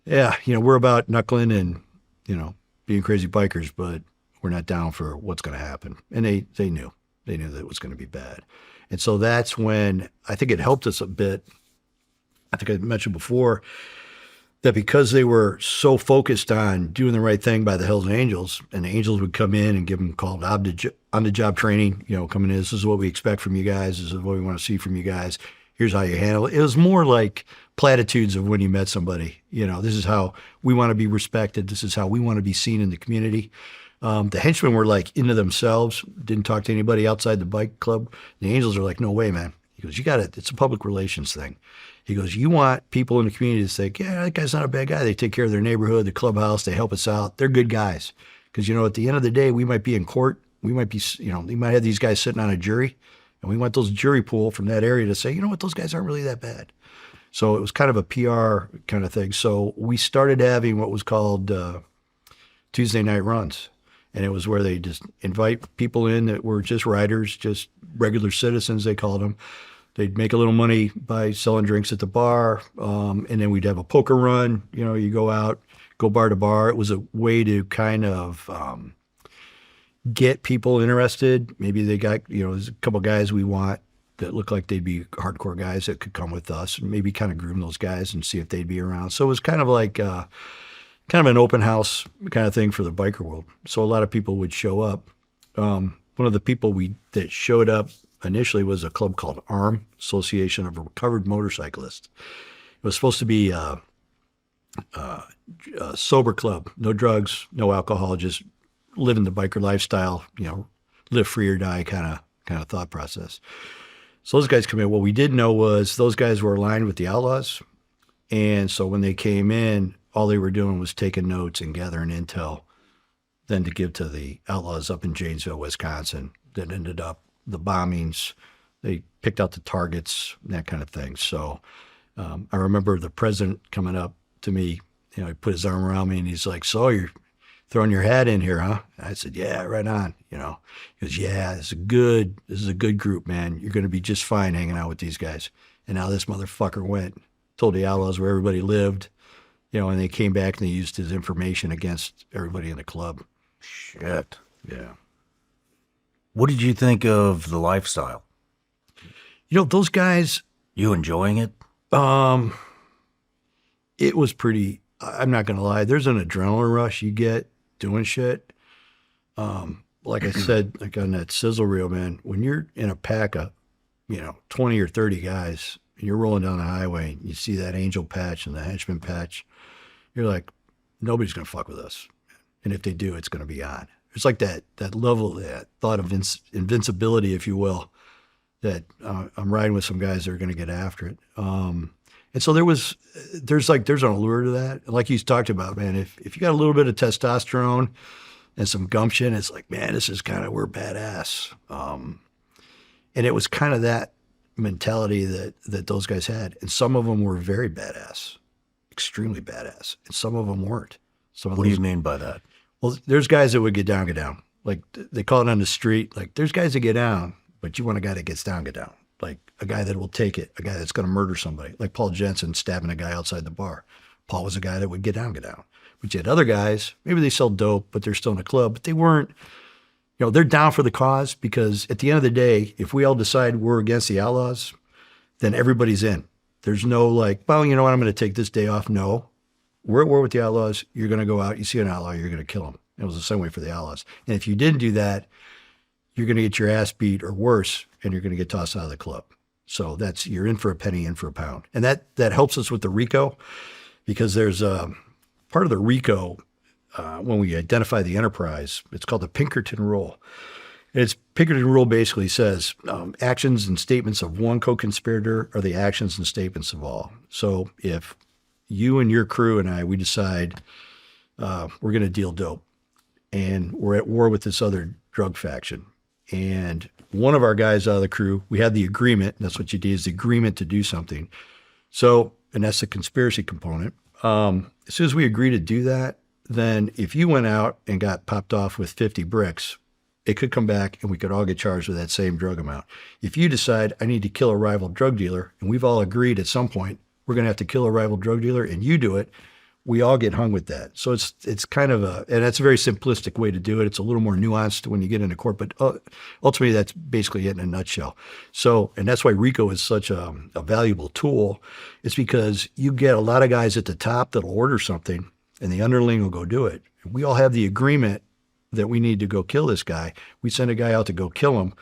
yeah, you know, we're about knuckling and, you know, being crazy bikers, but we're not down for what's going to happen. And they knew that it was going to be bad. And so that's when I think it helped us a bit. I think I mentioned before that because they were so focused on doing the right thing by the Hells Angels, and the Angels would come in and give them called on-the-job training, you know, coming in, this is what we expect from you guys, this is what we want to see from you guys, here's how you handle it. It was more like platitudes of when you met somebody, you know, this is how we want to be respected, this is how we want to be seen in the community. The henchmen were like into themselves, didn't talk to anybody outside the bike club. The Angels are like, no way, man. He goes, you got it. It's a public relations thing. He goes, you want people in the community to say, yeah, that guy's not a bad guy. They take care of their neighborhood, the clubhouse. They help us out. They're good guys. Because, you know, at the end of the day, we might be in court. We might be, you know, they might have these guys sitting on a jury. And we want those jury pool from that area to say, you know what, those guys aren't really that bad. So it was kind of a PR kind of thing. So we started having what was called Tuesday night runs. And it was where they just invite people in that were just riders, just regular citizens, they called them. They'd make a little money by selling drinks at the bar. And then we'd have a poker run. You know, you go out, go bar to bar. It was a way to kind of get people interested. Maybe they got, you know, there's a couple guys we want that look like they'd be hardcore guys that could come with us, and maybe kind of groom those guys and see if they'd be around. So it was kind of like kind of an open house kind of thing for the biker world. So a lot of people would show up. One of the people that showed up initially was a club called ARM, Association of Recovered Motorcyclists. It was supposed to be sober club, no drugs, no alcohol, just living the biker lifestyle, live free or die kind of thought process. So those guys come in. What we didn't know was those guys were aligned with the Outlaws. And so when they came in, all they were doing was taking notes and gathering intel, then to give to the Outlaws up in Janesville, Wisconsin, that ended up the bombings. They picked out the targets, that kind of thing. So I remember the president coming up to me, he put his arm around me and he's like, "So you're throwing your hat in here, huh?" I said, "Yeah, right on." He goes, "Yeah, this is a good group, man. You're going to be just fine hanging out with these guys." And now this motherfucker went, told the Outlaws where everybody lived, and they came back and they used his information against everybody in the club. Shit. Yeah. What did you think of the lifestyle? Those guys. You enjoying it? It was pretty, I'm not going to lie. There's an adrenaline rush you get doing shit. Like I said, like on that sizzle reel, man, when you're in a pack of, 20 or 30 guys and you're rolling down the highway and you see that angel patch and the henchman patch, you're like, nobody's going to fuck with us. And if they do, it's going to be on. It's like that level, that thought of invincibility, if you will, that I'm riding with some guys that are going to get after it. And so there's an allure to that. Like you talked about, man, if you got a little bit of testosterone and some gumption, it's like, man, this is we're badass. And it was kind of that mentality that those guys had. And some of them were very badass, extremely badass. And some of them weren't. What do you mean by that? Well, there's guys that would get down. Like they call it on the street. Like there's guys that get down, but you want a guy that gets down, get down. Like a guy that will take it, a guy that's going to murder somebody. Like Paul Jensen stabbing a guy outside the bar. Paul was a guy that would get down. But you had other guys, maybe they sell dope, but they're still in a club, but they weren't, they're down for the cause because at the end of the day, if we all decide we're against the Outlaws, then everybody's in. There's no like, well, you know what, I'm going to take this day off. No, we're at war with the Outlaws. You're going to go out, you see an outlaw, you're going to kill him. It was the same way for the Outlaws. And if you didn't do that, you're going to get your ass beat or worse, and you're going to get tossed out of the club. So you're in for a penny, in for a pound. And that helps us with the RICO because there's part of the RICO, when we identify the enterprise, it's called the Pinkerton rule. And Pinkerton rule basically says actions and statements of one co-conspirator are the actions and statements of all. So if you and your crew and I, we decide we're going to deal dope and we're at war with this other drug faction, and one of our guys out of the crew, we had the agreement, and that's what you do, is the agreement to do something. So, and that's the conspiracy component. As soon as we agree to do that, then if you went out and got popped off with 50 bricks, it could come back and we could all get charged with that same drug amount. If you decide I need to kill a rival drug dealer, and we've all agreed at some point we're going to have to kill a rival drug dealer, and you do it, we all get hung with that. So it's kind of and that's a very simplistic way to do it. It's a little more nuanced when you get into court, but ultimately that's basically it in a nutshell. So, and that's why RICO is such a valuable tool. It's because you get a lot of guys at the top that'll order something and the underling will go do it. We all have the agreement that we need to go kill this guy. We send a guy out to go kill him.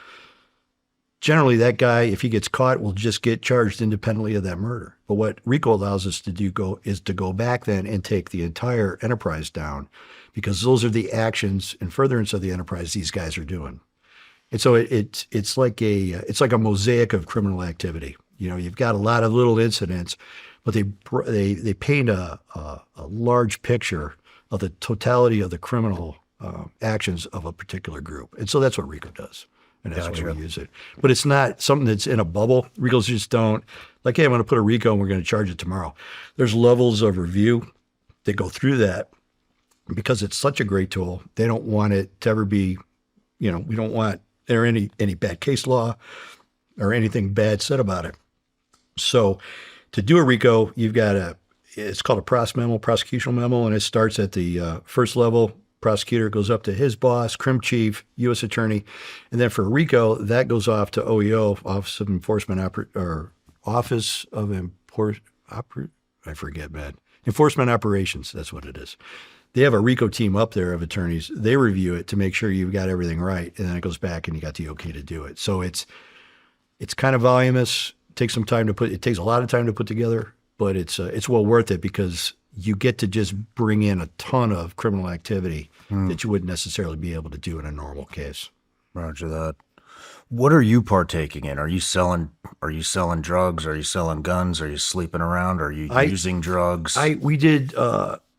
Generally, that guy, if he gets caught, will just get charged independently of that murder. But what RICO allows us to do is to go back then and take the entire enterprise down, because those are the actions and furtherance of the enterprise these guys are doing. And so it's like a mosaic of criminal activity. You've got a lot of little incidents, but they paint a large picture of the totality of the criminal actions of a particular group. And so that's what RICO does. And that's why we use it. But it's not something that's in a bubble. RICOs just don't, like, hey, I'm going to put a RICO and we're going to charge it tomorrow. There's levels of review that go through that because it's such a great tool. They don't want it to ever be, we don't want there any bad case law or anything bad said about it. So to do a RICO, you've got it's called a prosecution memo, and it starts at the first level. Prosecutor goes up to his boss, crim chief, U.S. attorney, and then for RICO, that goes off to OEO, Office of Enforcement Enforcement Operations. That's what it is. They have a RICO team up there of attorneys. They review it to make sure you've got everything right, and then it goes back and you got the okay to do it. So it's kind of voluminous. It takes a lot of time to put together, but it's well worth it because you get to just bring in a ton of criminal activity that you wouldn't necessarily be able to do in a normal case. Roger that. What are you partaking in? Are you selling drugs? Are you selling guns? Are you sleeping around? Are you using drugs? We did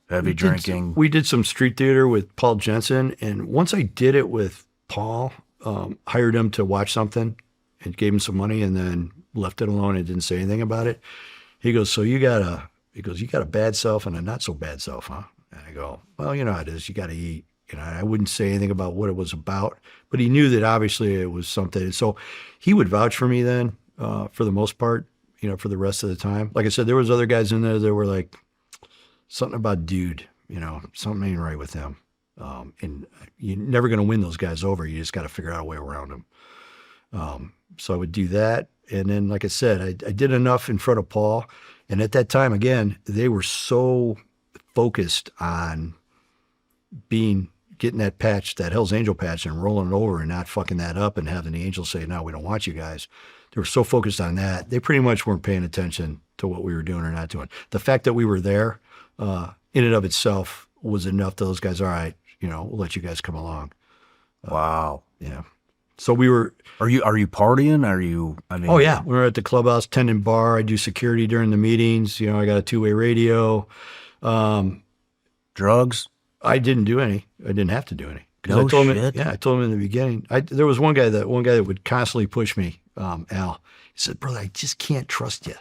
heavy drinking? We did some street theater with Paul Jensen, and once I did it with Paul, hired him to watch something and gave him some money, and then left it alone and didn't say anything about it. He goes, "So you got a bad self and a not so bad self, huh?" And I go, "Well, you know how it is. You got to eat." You know, I wouldn't say anything about what it was about, but he knew that obviously it was something. So he would vouch for me then, for the most part, you know, for the rest of the time. Like I said, there was other guys in there that were like, something about dude, you know, something ain't right with him. And you're never going to win those guys over. You just got to figure out a way around them. So I would do that. And then, like I said, I did enough in front of Paul. And at that time, again, they were so focused on getting that patch, that Hell's Angel patch, and rolling it over and not fucking that up and having the Angels say, "No, we don't want you guys." They were so focused on that. They pretty much weren't paying attention to what we were doing or not doing. The fact that we were there, in and of itself was enough to those guys, "All right, you know, we'll let you guys come along." Wow. Yeah. So we were. Are you partying? Oh yeah. We were at the clubhouse, tending bar. I do security during the meetings. You know, I got a two-way radio. Drugs? I didn't do any. I didn't have to do any. No I told shit. Him, I told him in the beginning. There was one guy that would constantly push me, Al. He said, "Brother, I just can't trust you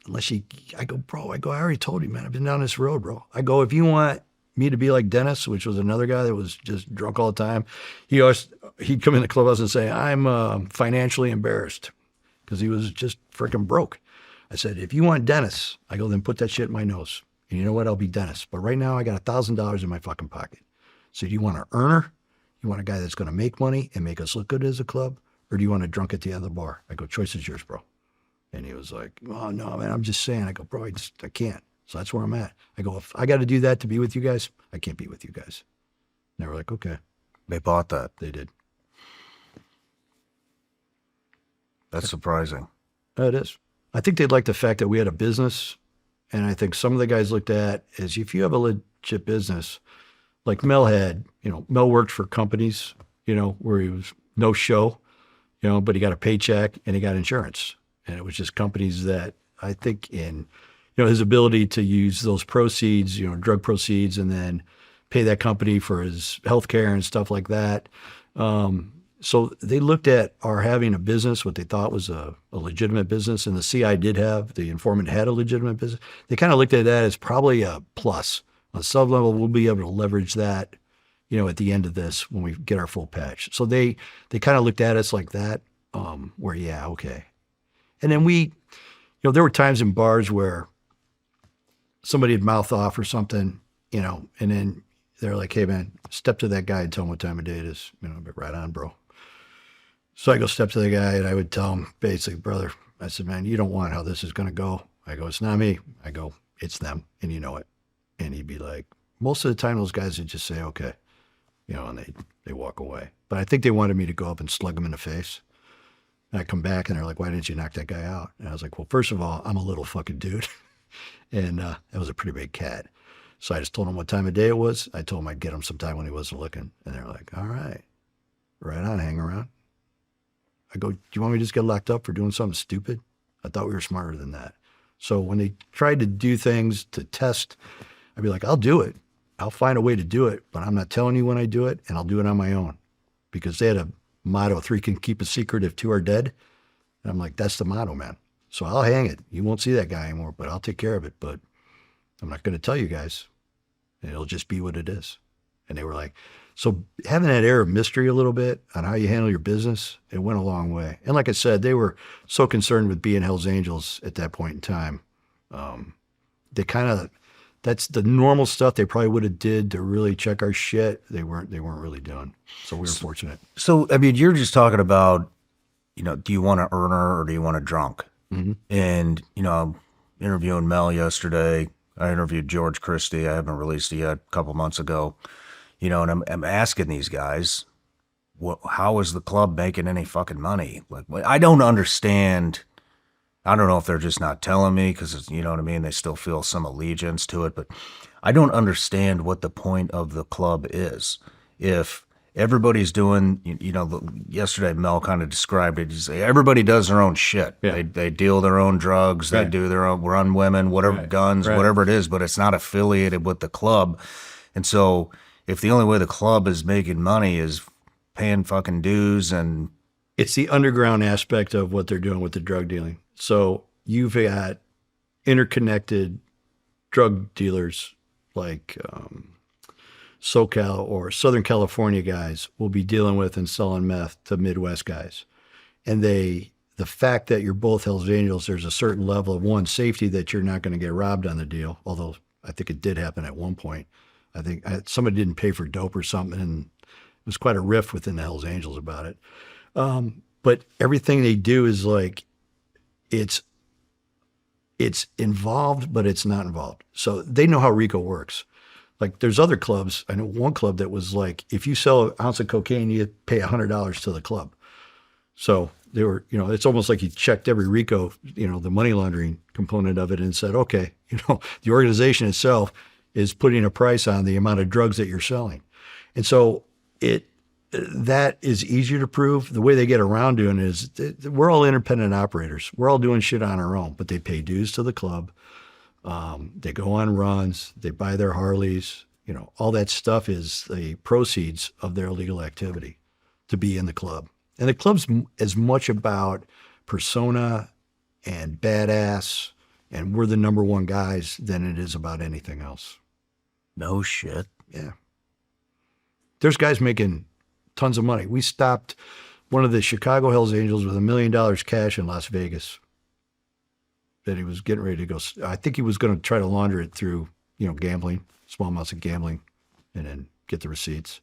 unless you." I go, "Bro," I already told you, man. I've been down this road, bro. I go, "If you want me to be like Dennis," which was another guy that was just drunk all the time, he'd come in the clubhouse and say, "I'm financially embarrassed," because he was just freaking broke. I said, "If you want Dennis," I go, "then put that shit in my nose. And you know what? I'll be Dennis. But right now I got $1,000 in my fucking pocket. So do you want an earner? You want a guy that's going to make money and make us look good as a club? Or do you want a drunk at the end of the bar?" I go, "Choice is yours, bro." And he was like, "Oh, no, man, I'm just saying." I go, "Bro, I can't." So that's where I'm at. I go, "If I got to do that to be with you guys, I can't be with you guys." And they were like, "Okay." They bought that. They did. That's surprising. It is. I think they liked the fact that we had a business. And I think some of the guys looked at as if you have a legit business, like Mel had, you know, Mel worked for companies, you know, where he was no show, you know, but he got a paycheck and he got insurance. And it was just companies that I think in, you know, his ability to use those proceeds, you know, drug proceeds, and then pay that company for his health care and stuff like that. So they looked at our having a business, what they thought was a legitimate business, and the CI did have, the informant had a legitimate business. They kind of looked at that as probably a plus. On a sub level, we'll be able to leverage that, you know, at the end of this when we get our full patch. So they kind of looked at us like that, where, yeah, okay. And then you know, there were times in bars where somebody would mouth off or something, you know, and then they're like, "Hey, man, step to that guy and tell him what time of day it is." You know, I'd be right on, bro. So I go step to the guy and I would tell him basically, "Brother," I said, "man, you don't want how this is going to go." I go, "It's not me." I go, "It's them, and you know it." And he'd be like, most of the time those guys would just say, "Okay," you know, and they walk away. But I think they wanted me to go up and slug him in the face. And I come back and they're like, "Why didn't you knock that guy out?" And I was like, "Well, first of all, I'm a little fucking dude." And that was a pretty big cat. So I just told him what time of day it was. I told him I'd get him sometime when he wasn't looking. And they're like, "All right, right on, hang around." I go, "Do you want me to just get locked up for doing something stupid?" I thought we were smarter than that. So when they tried to do things to test, I'd be like, "I'll do it. I'll find a way to do it, but I'm not telling you when I do it, and I'll do it on my own." Because they had a motto, 3 can keep a secret if 2 are dead. And I'm like, that's the motto, man. So I'll hang it. You won't see that guy anymore, but I'll take care of it. But I'm not going to tell you guys. It'll just be what it is. And they were like, so having that air of mystery a little bit on how you handle your business, it went a long way. And like I said, they were so concerned with being Hell's Angels at that point in time. They kind of, that's the normal stuff they probably would have did to really check our shit. They weren't really doing. So we were fortunate. So, I mean, you're just talking about, you know, do you want an earner or do you want a drunk? Mm-hmm. And, you know, interviewing Mel yesterday, I interviewed George Christie. I haven't released it yet, a couple months ago. You know, and I'm asking these guys, how is the club making any fucking money? Like, I don't understand I don't know if they're just not telling me because, you know what I mean? They still feel some allegiance to it, but I don't understand what the point of the club is. If everybody's doing, yesterday Mel kind of described it. He's like, everybody does their own shit. Yeah. They deal their own drugs. They Right. do their own, run women, whatever, guns, Right. whatever it is, but it's not affiliated with the club. And so if the only way the club is making money is paying fucking dues and It's the underground aspect of what they're doing with the drug dealing. So you've got interconnected drug dealers like SoCal or Southern California guys will be dealing with and selling meth to Midwest guys. And the fact that you're both Hells Angels, there's a certain level of one safety that you're not going to get robbed on the deal. Although I think it did happen at one point. I think somebody didn't pay for dope or something, and it was quite a rift within the Hells Angels about it. But everything they do is like, it's involved, but it's not involved. So they know how RICO works. Like there's other clubs. I know one club that was like, if you sell an ounce of cocaine, you pay $100 to the club. So they were, it's almost like you checked every RICO, the money laundering component of it and said, okay, the organization itself is putting a price on the amount of drugs that you're selling. And so that is easier to prove. The way they get around doing it is we're all independent operators. We're all doing shit on our own, but they pay dues to the club. They go on runs. They buy their Harleys. All that stuff is the proceeds of their illegal activity to be in the club. And the club's as much about persona and badass and we're the number one guys than it is about anything else. no shit. Yeah. There's guys making tons of money. We stopped one of the Chicago Hells Angels with $1 million cash in Las Vegas that he was getting ready to go. I think he was going to try to launder it through, gambling, small amounts of gambling, and then get the receipts.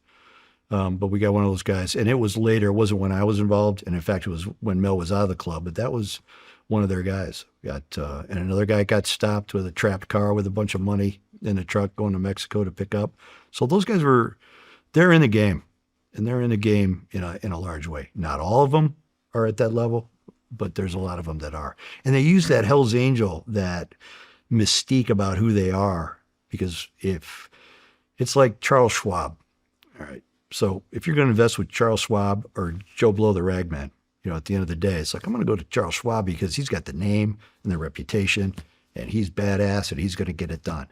But we got one of those guys, and it was later. It wasn't when I was involved, and in fact, it was when Mel was out of the club. But that was one of their guys. And another guy got stopped with a trapped car with a bunch of money in the truck going to Mexico to pick up. So those guys they're in the game, and they're in the game in a large way. Not all of them are at that level, but there's a lot of them that are. And they use that Hell's Angel, that mystique about who they are, because if it's like Charles Schwab, all right. So if you're going to invest with Charles Schwab or Joe Blow the Ragman, at the end of the day, it's like, I'm going to go to Charles Schwab because he's got the name and the reputation, and he's badass, and he's going to get it done.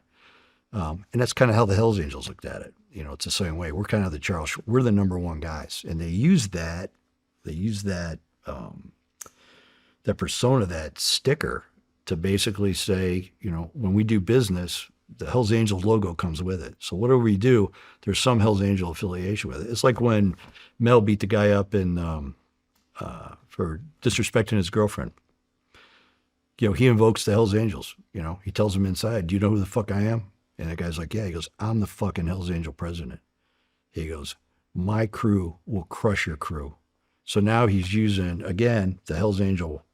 And that's kind of how the Hells Angels looked at it. It's the same way. We're kind of we're the number one guys. And they use that persona, that sticker, to basically say, when we do business, the Hells Angels logo comes with it. So whatever we do, there's some Hells Angel affiliation with it. It's like when Mel beat the guy up for disrespecting his girlfriend. He invokes the Hells Angels. He tells him inside, do you know who the fuck I am? And the guy's like, yeah. He goes, I'm the fucking Hells Angel president. He goes, my crew will crush your crew. So now he's using, again, the Hells Angel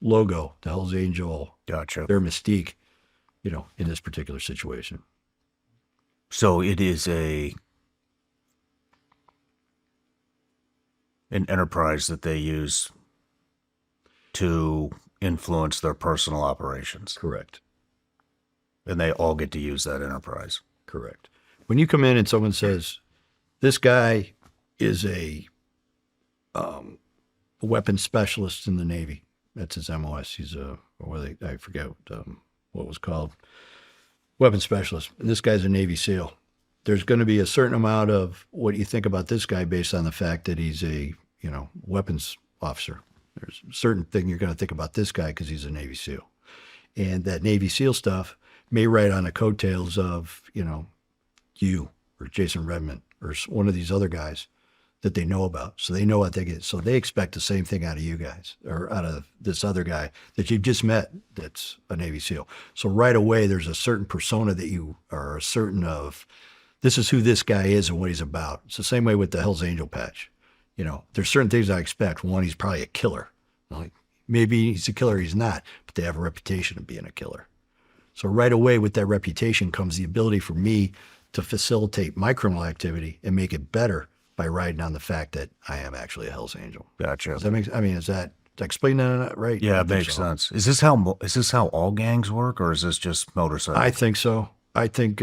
logo, the Hells Angel, Gotcha. their mystique, in this particular situation. So it is an enterprise that they use to influence their personal operations. Correct. And they all get to use that enterprise. Correct. When you come in and someone says, this guy is a weapons specialist in the Navy. That's his MOS. He's I forget what it was called. Weapons specialist. And this guy's a Navy SEAL. There's going to be a certain amount of what you think about this guy based on the fact that he's a, weapons officer. There's a certain thing you're going to think about this guy because he's a Navy SEAL. And that Navy SEAL stuff may ride on the coattails of, you or Jason Redmond or one of these other guys that they know about. So they know what they get. So they expect the same thing out of you guys or out of this other guy that you've just met that's a Navy SEAL. So right away, there's a certain persona that you are certain of. This is who this guy is and what he's about. It's the same way with the Hells Angel patch. There's certain things I expect. One, he's probably a killer. Like, maybe he's a killer, he's not, but they have a reputation of being a killer. So right away with that reputation comes the ability for me to facilitate my criminal activity and make it better by riding on the fact that I am actually a Hells Angel. Gotcha. Does that make, is that Did I explain that right? Yeah, I it think makes so. sense. Is this how all gangs work, or is this just motorcycle? I think so. I think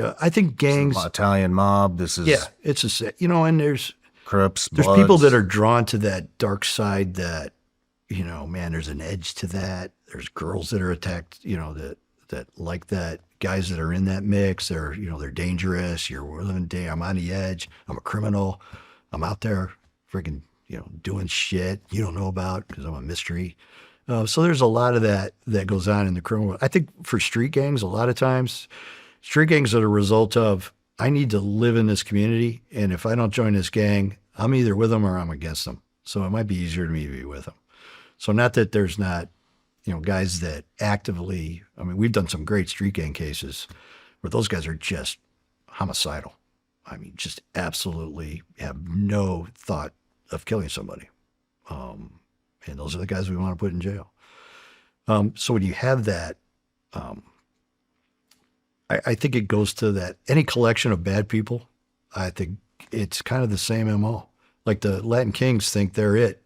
gangs. Italian mob. This is Yeah, it's and Crips, there's people Bloods. that are drawn to that dark side that, man, there's an edge to that. There's girls that are attacked, that like that. Guys that are in that mix, they're dangerous. We're living day. I'm on the edge. I'm a criminal. I'm out there freaking, doing shit you don't know about because I'm a mystery. So there's a lot of that goes on in the criminal. I think for street gangs, a lot of times, street gangs are the result of, I need to live in this community, and if I don't join this gang, I'm either with them or I'm against them. So it might be easier to me to be with them. So not that there's not, guys that actively, we've done some great street gang cases where those guys are just homicidal. Just absolutely have no thought of killing somebody. And those are the guys we want to put in jail. So when you have that, I think it goes to that, any collection of bad people, I think it's kind of the same MO. Like the Latin Kings think they're it,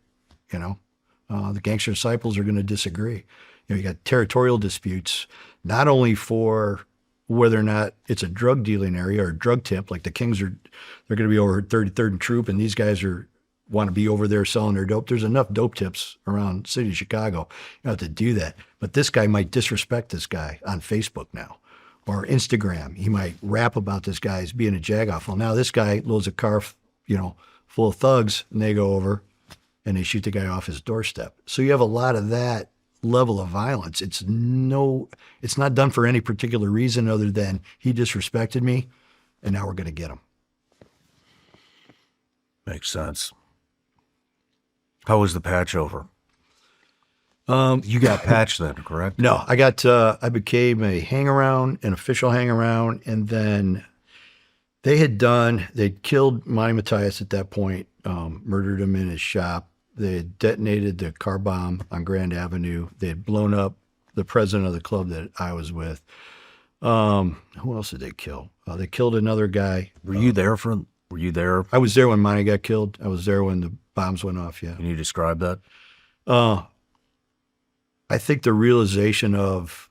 the gangster disciples are going to disagree. You got territorial disputes, not only for whether or not it's a drug dealing area or a drug tip, like the Kings they're going to be over 33rd and Troop, and these guys want to be over there selling their dope. There's enough dope tips around the city of Chicago, to do that. But this guy might disrespect this guy on Facebook now or Instagram. He might rap about this guy as being a jagoff. Well, now this guy loads a car, full of thugs, and they go over and they shoot the guy off his doorstep. So you have a lot of that level of violence. It's not done for any particular reason other than he disrespected me, and now we're going to get him. Makes sense. How was the patch over? You got patched then, correct? No, I became a hang-around, an official hang-around, and then they'd killed Monty Matthias at that point, murdered him in his shop. They had detonated the car bomb on Grand Avenue. They had blown up the president of the club that I was with. Who else did they kill? They killed another guy. Were you there? I was there when Monty got killed. I was there when the bombs went off, yeah. Can you describe that? I think the realization of,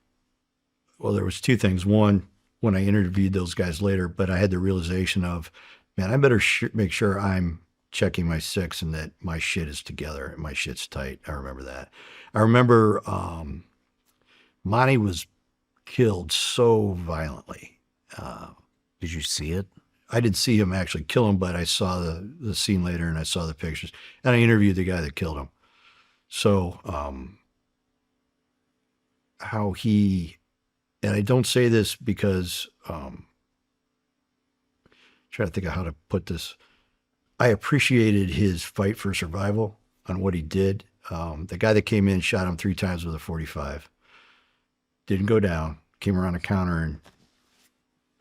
there was two things. One, when I interviewed those guys later, but I had the realization of, man, I better make sure I'm checking my six and that my shit is together and my shit's tight. I remember that. I remember Monty was killed so violently. Did you see it? I didn't see him actually kill him, but I saw the scene later and I saw the pictures. And I interviewed the guy that killed him. So and I don't say this because, trying to think of how to put this. I appreciated his fight for survival on what he did. The guy that came in shot him 3 times with a .45. Didn't go down. Came around the counter and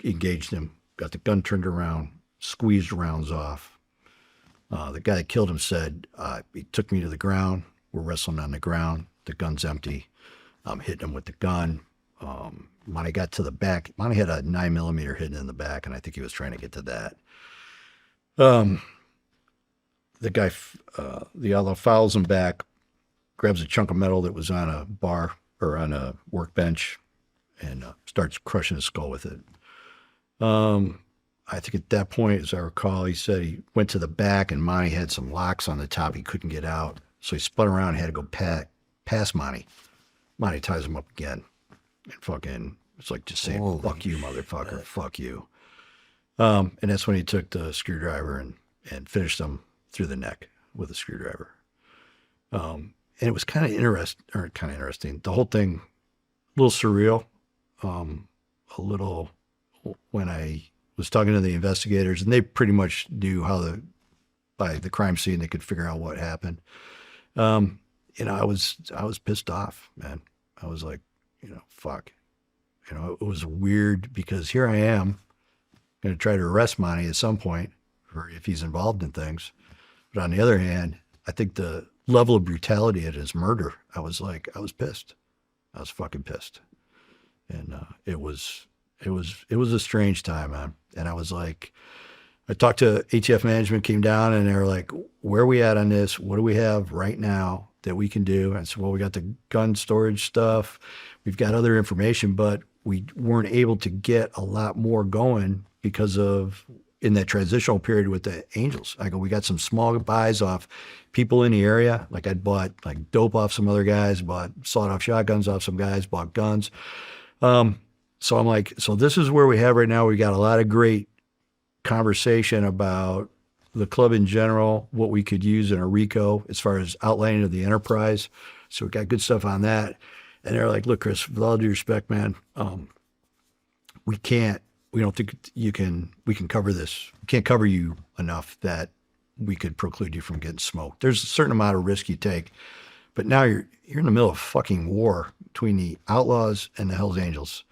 engaged him. Got the gun turned around, squeezed rounds off. The guy that killed him said, he took me to the ground. We're wrestling on the ground. The gun's empty. I'm hitting him with the gun. Monty got to the back. Monty had a 9mm hidden in the back, and I think he was trying to get to that. The guy, the outlaw fouls him back, grabs a chunk of metal that was on a bar or on a workbench, and starts crushing his skull with it. I think at that point, as I recall, he said he went to the back and Monty had some locks on the top. He couldn't get out. So he spun around and had to go past Monty. Monty ties him up again. And fucking, it's like just saying, fuck you, motherfucker, fuck you. And that's when he took the screwdriver and finished him through the neck with a screwdriver. And it was kind of interesting. The whole thing, a little surreal. A little, when I was talking to the investigators, and they pretty much knew by the crime scene, they could figure out what happened. I was pissed off, man. I was like, fuck. It was weird because here I am going to try to arrest Monty at some point for if he's involved in things. But on the other hand, I think the level of brutality at his murder, I was pissed. I was fucking pissed. And it was a strange time, man. And I was like, I talked to ATF management, came down, and they were like, where are we at on this? What do we have right now? that we can do? I said, well, we got the gun storage stuff. We've got other information, but we weren't able to get a lot more going because of in that transitional period with the Angels. I go, we got some small buys off people in the area. Like I'd bought like dope off some other guys, bought sawed-off shotguns off some guys, bought guns. So I'm like, so this is where we have right now. We got a lot of great conversation about the club in general, what we could use in a RICO as far as outlining of the enterprise. So we got good stuff on that. And they're like, look, Chris, with all due respect, man, we don't think we can cover this. We can't cover you enough that we could preclude you from getting smoked. There's a certain amount of risk you take, but now you're in the middle of fucking war between the Outlaws and the Hells Angels.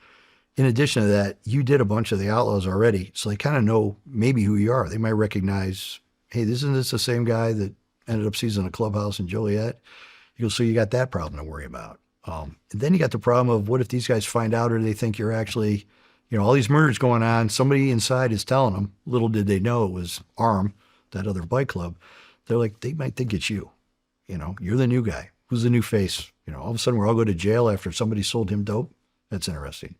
In addition to that, you did a bunch of the Outlaws already, so they kind of know maybe who you are. They might recognize, hey, isn't this the same guy that ended up seizing a clubhouse in Joliet? He goes, so you got that problem to worry about. And then you got the problem of what if these guys find out or they think you're actually, all these murders going on, somebody inside is telling them, little did they know it was ARM, that other bike club. They're like, they might think it's you. You're the new guy. Who's the new face? All of a sudden we're all go to jail after somebody sold him dope. That's interesting.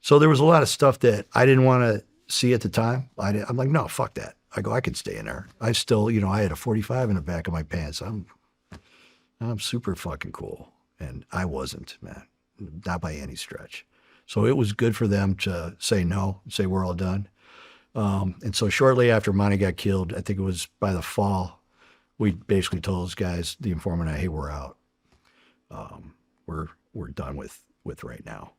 So there was a lot of stuff that I didn't want to see at the time. I'm like, no, fuck that. I go, I can stay in there. I still, I had a 45 in the back of my pants. I'm super fucking cool. And I wasn't, man, not by any stretch. So it was good for them to say no, say we're all done. And so shortly after Monty got killed, I think it was by the fall, we basically told those guys, the informant, hey, we're out. We're done with right now.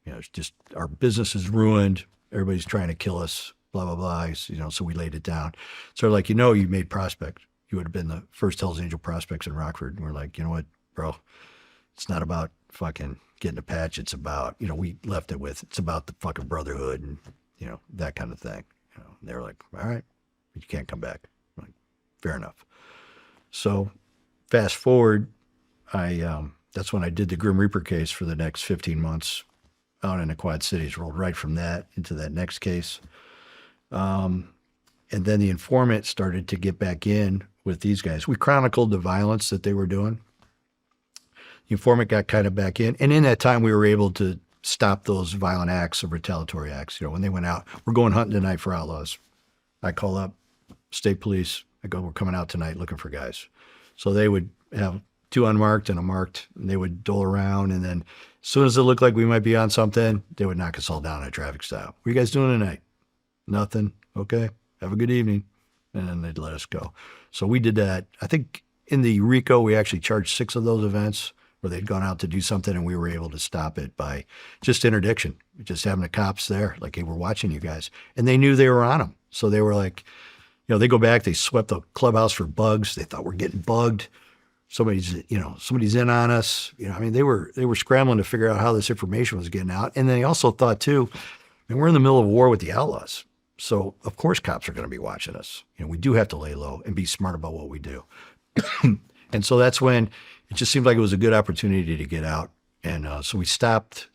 It's just our business is ruined. Everybody's trying to kill us, blah, blah, blah. So we laid it down. So like, you made prospect. You would have been the first Hells Angel prospects in Rockford. And we're like, you know what, bro, it's not about fucking getting a patch. It's about, we left it with, it's about the fucking brotherhood and, that kind of thing. And they were like, all right, but you can't come back. I'm like, fair enough. So fast forward, that's when I did the Grim Reaper case for the next 15 months out in the Quad Cities, rolled right from that into that next case. And then the informant started to get back in with these guys. We chronicled the violence that they were doing. The informant got kind of back in. And in that time, we were able to stop those violent acts of retaliatory acts. When they went out, we're going hunting tonight for outlaws. I call up state police. I go, we're coming out tonight looking for guys. So they would have two unmarked and a marked, and they would dole around. And then as soon as it looked like we might be on something, they would knock us all down at a traffic stop. What are you guys doing tonight? Nothing. Okay. Have a good evening. And then they'd let us go. So we did that. I think in the RICO, we actually charged 6 of those events where they'd gone out to do something and we were able to stop it by just interdiction, just having the cops there, like, hey, we're watching you guys. And they knew they were on them. So they were like, they go back, they swept the clubhouse for bugs. They thought we're getting bugged. Somebody's in on us. They were scrambling to figure out how this information was getting out. And they also thought too, we're in the middle of a war with the Outlaws. So of course cops are going to be watching us. We do have to lay low and be smart about what we do. And so that's when it just seemed like it was a good opportunity to get out. And so we stopped.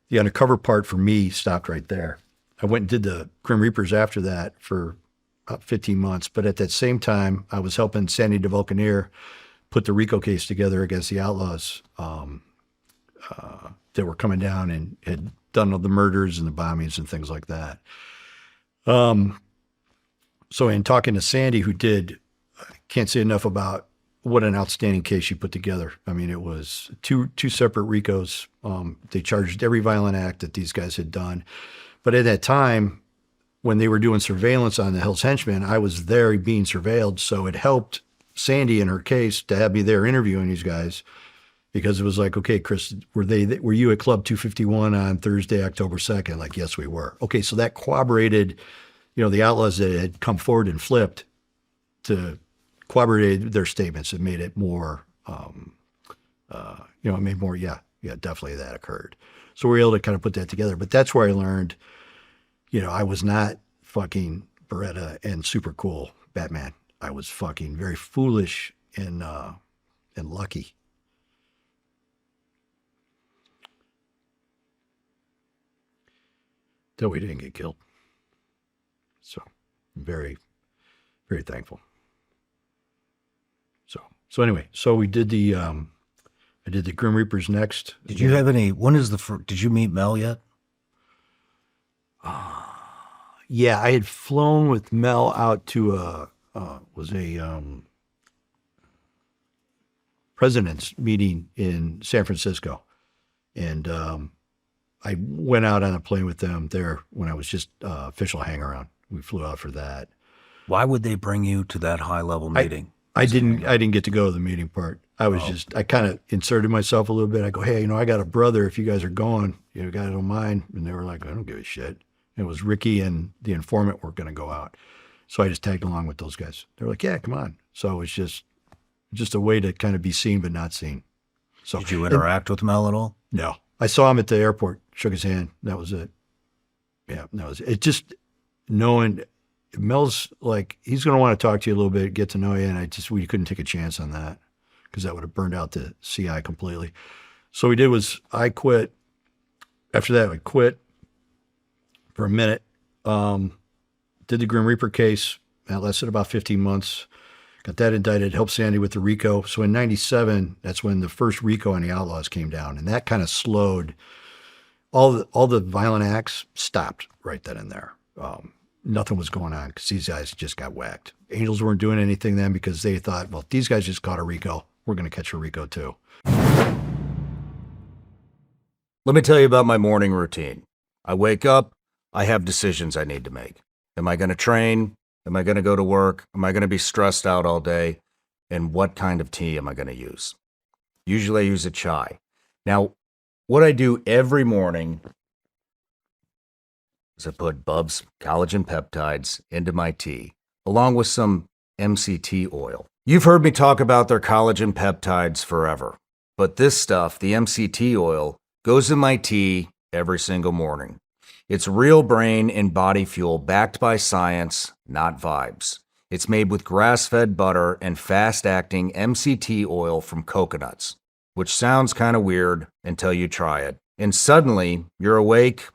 The undercover part for me stopped right there. I went and did the Grim Reapers after that for about 15 months. But at that same time, I was helping Sandy DeVulcaneer put the RICO case together against the Outlaws that were coming down and had done all the murders and the bombings and things like that. So in talking to Sandy, who did, I can't say enough about what an outstanding case she put together. It was two separate RICOs. They charged every violent act that these guys had done. But at that time, when they were doing surveillance on the Hells Henchmen, I was there being surveilled. So it helped Sandy in her case to have me there interviewing these guys, because it was like, okay, Chris, were you at Club 251 on Thursday, October 2nd? Like, yes, we were. Okay, so that corroborated, the Outlaws that had come forward and flipped to corroborate their statements. It made it more, definitely that occurred. So we were able to kind of put that together. But that's where I learned, I was not fucking Beretta and super cool Batman. I was fucking very foolish and lucky. Till we didn't get killed. So I'm very, very thankful. So So anyway, so we did I did the Grim Reapers next. Did you have any, did you meet Mel yet? Yeah, I had flown with Mel out to a president's meeting in San Francisco. And I went out on a plane with them there when I was just official hang-around. We flew out for that. Why would they bring you to that high-level meeting? I didn't get to go to the meeting part. I kind of inserted myself a little bit. I go, hey, I got a brother. If you guys are going, guys don't mind. And they were like, I don't give a shit. And it was Ricky and the informant were going to go out. So I just tagged along with those guys. They were like, yeah, come on. So it was just a way to kind of be seen but not seen. So did you interact with Mel at all? No. I saw him at the airport, shook his hand. That was it. Yeah, that was it. It just knowing Mel's like, he's going to want to talk to you a little bit, get to know you. And we couldn't take a chance on that because that would have burned out the CI completely. So what we did was I quit. After that, I quit for a minute. Did the Grim Reaper case. That lasted about 15 months. Got that indicted, helped Sandy with the RICO. So in 97, that's when the first RICO on the Outlaws came down. And that kind of slowed all the violent acts stopped right then and there. Nothing was going on because these guys just got whacked. Angels weren't doing anything then because they thought, well, these guys just caught a RICO. We're going to catch a RICO too. Let me tell you about my morning routine. I wake up, I have decisions I need to make. Am I going to train? Am I going to go to work? Am I going to be stressed out all day? And what kind of tea am I going to use? Usually I use a chai. Now, what I do every morning is I put Bub's collagen peptides into my tea, along with some MCT oil. You've heard me talk about their collagen peptides forever, but this stuff, the MCT oil, goes in my tea every single morning. It's real brain and body fuel backed by science, not vibes. It's made with grass-fed butter and fast-acting MCT oil from coconuts, which sounds kind of weird until you try it. And suddenly, you're awake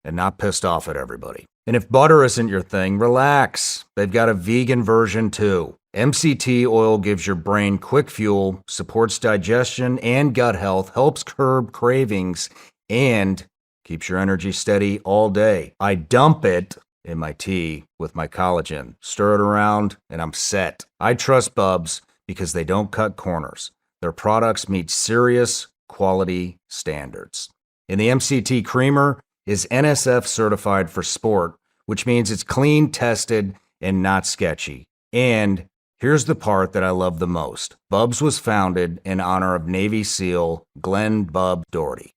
and not pissed off at everybody. And if butter isn't your thing, relax. They've got a vegan version too. MCT oil gives your brain quick fuel, supports digestion and gut health, helps curb cravings, and keeps your energy steady all day. I dump it in my tea with my collagen, stir it around, and I'm set. I trust Bubs because they don't cut corners. Their products meet serious quality standards. And the MCT creamer is NSF certified for sport, which means it's clean, tested, and not sketchy. And here's the part that I love the most. Bubs was founded in honor of Navy SEAL Glenn Bub Doherty.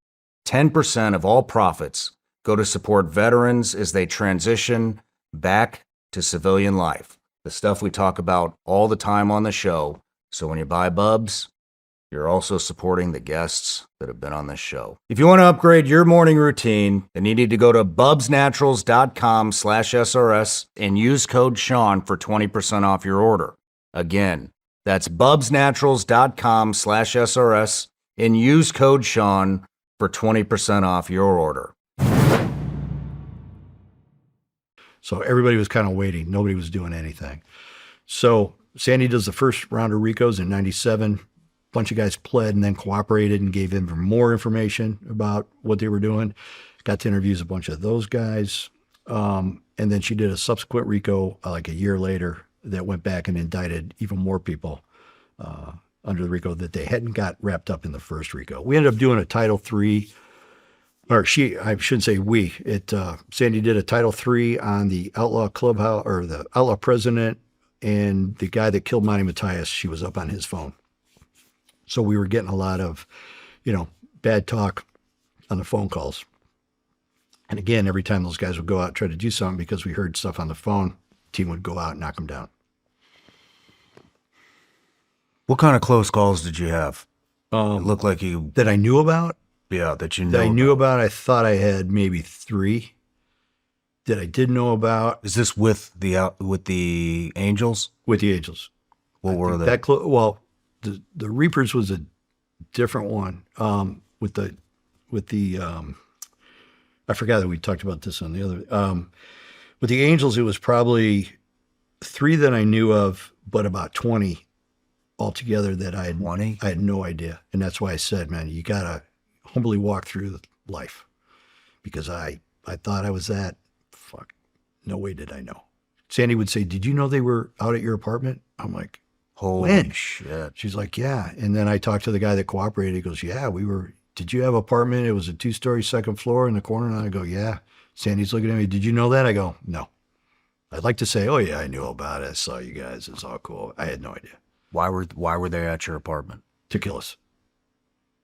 10% of all profits go to support veterans as they transition back to civilian life. The stuff we talk about all the time on the show. So when you buy Bubs, you're also supporting the guests that have been on this show. If you want to upgrade your morning routine, then you need to go to bubsnaturals.com/SRS and use code Shawn for 20% off your order. Again, that's bubsnaturals.com/SRS and use code Shawn for 20% off your order. So everybody was kind of waiting. Nobody was doing anything. So Sandy does the first round of RICOs in 97. Bunch of guys pled and then cooperated and gave them more information about what they were doing. Got to interview a bunch of those guys. And then she did a subsequent RICO like a year later that went back and indicted even more people under the RICO that they hadn't got wrapped up in the first RICO. We ended up doing a Title III, or I shouldn't say we. Sandy did a Title III on the outlaw clubhouse, or the outlaw president, and the guy that killed Monty Matthias. She was up on his phone. So we were getting a lot of, bad talk on the phone calls. And again, every time those guys would go out and try to do something because we heard stuff on the phone, team would go out and knock them down. What kind of close calls did you have? It looked like you... That I knew about? Yeah, that you know That I knew about, I thought I had maybe 3. That I did know about. Is this with the Angels? With the Angels. What were they? The Reapers was a different one. With the I forgot that we talked about this on the other. With the Angels, it was probably 3 that I knew of, but about 20 altogether that I 20? had no idea. And that's why I said, man, you got to humbly walk through life, because I thought I was that. Fuck, no way did I know. Sandy would say, did you know they were out at your apartment? I'm like, Holy when? shit. She's like, yeah. And then I talked to the guy that cooperated. He goes, yeah, did you have an apartment? It was a 2-story second floor in the corner. And I go, yeah. Sandy's looking at me, did you know that? I go, no. I'd like to say, oh yeah, I knew about it. I saw you guys. It's all cool. I had no idea. Why were they at your apartment? To kill us.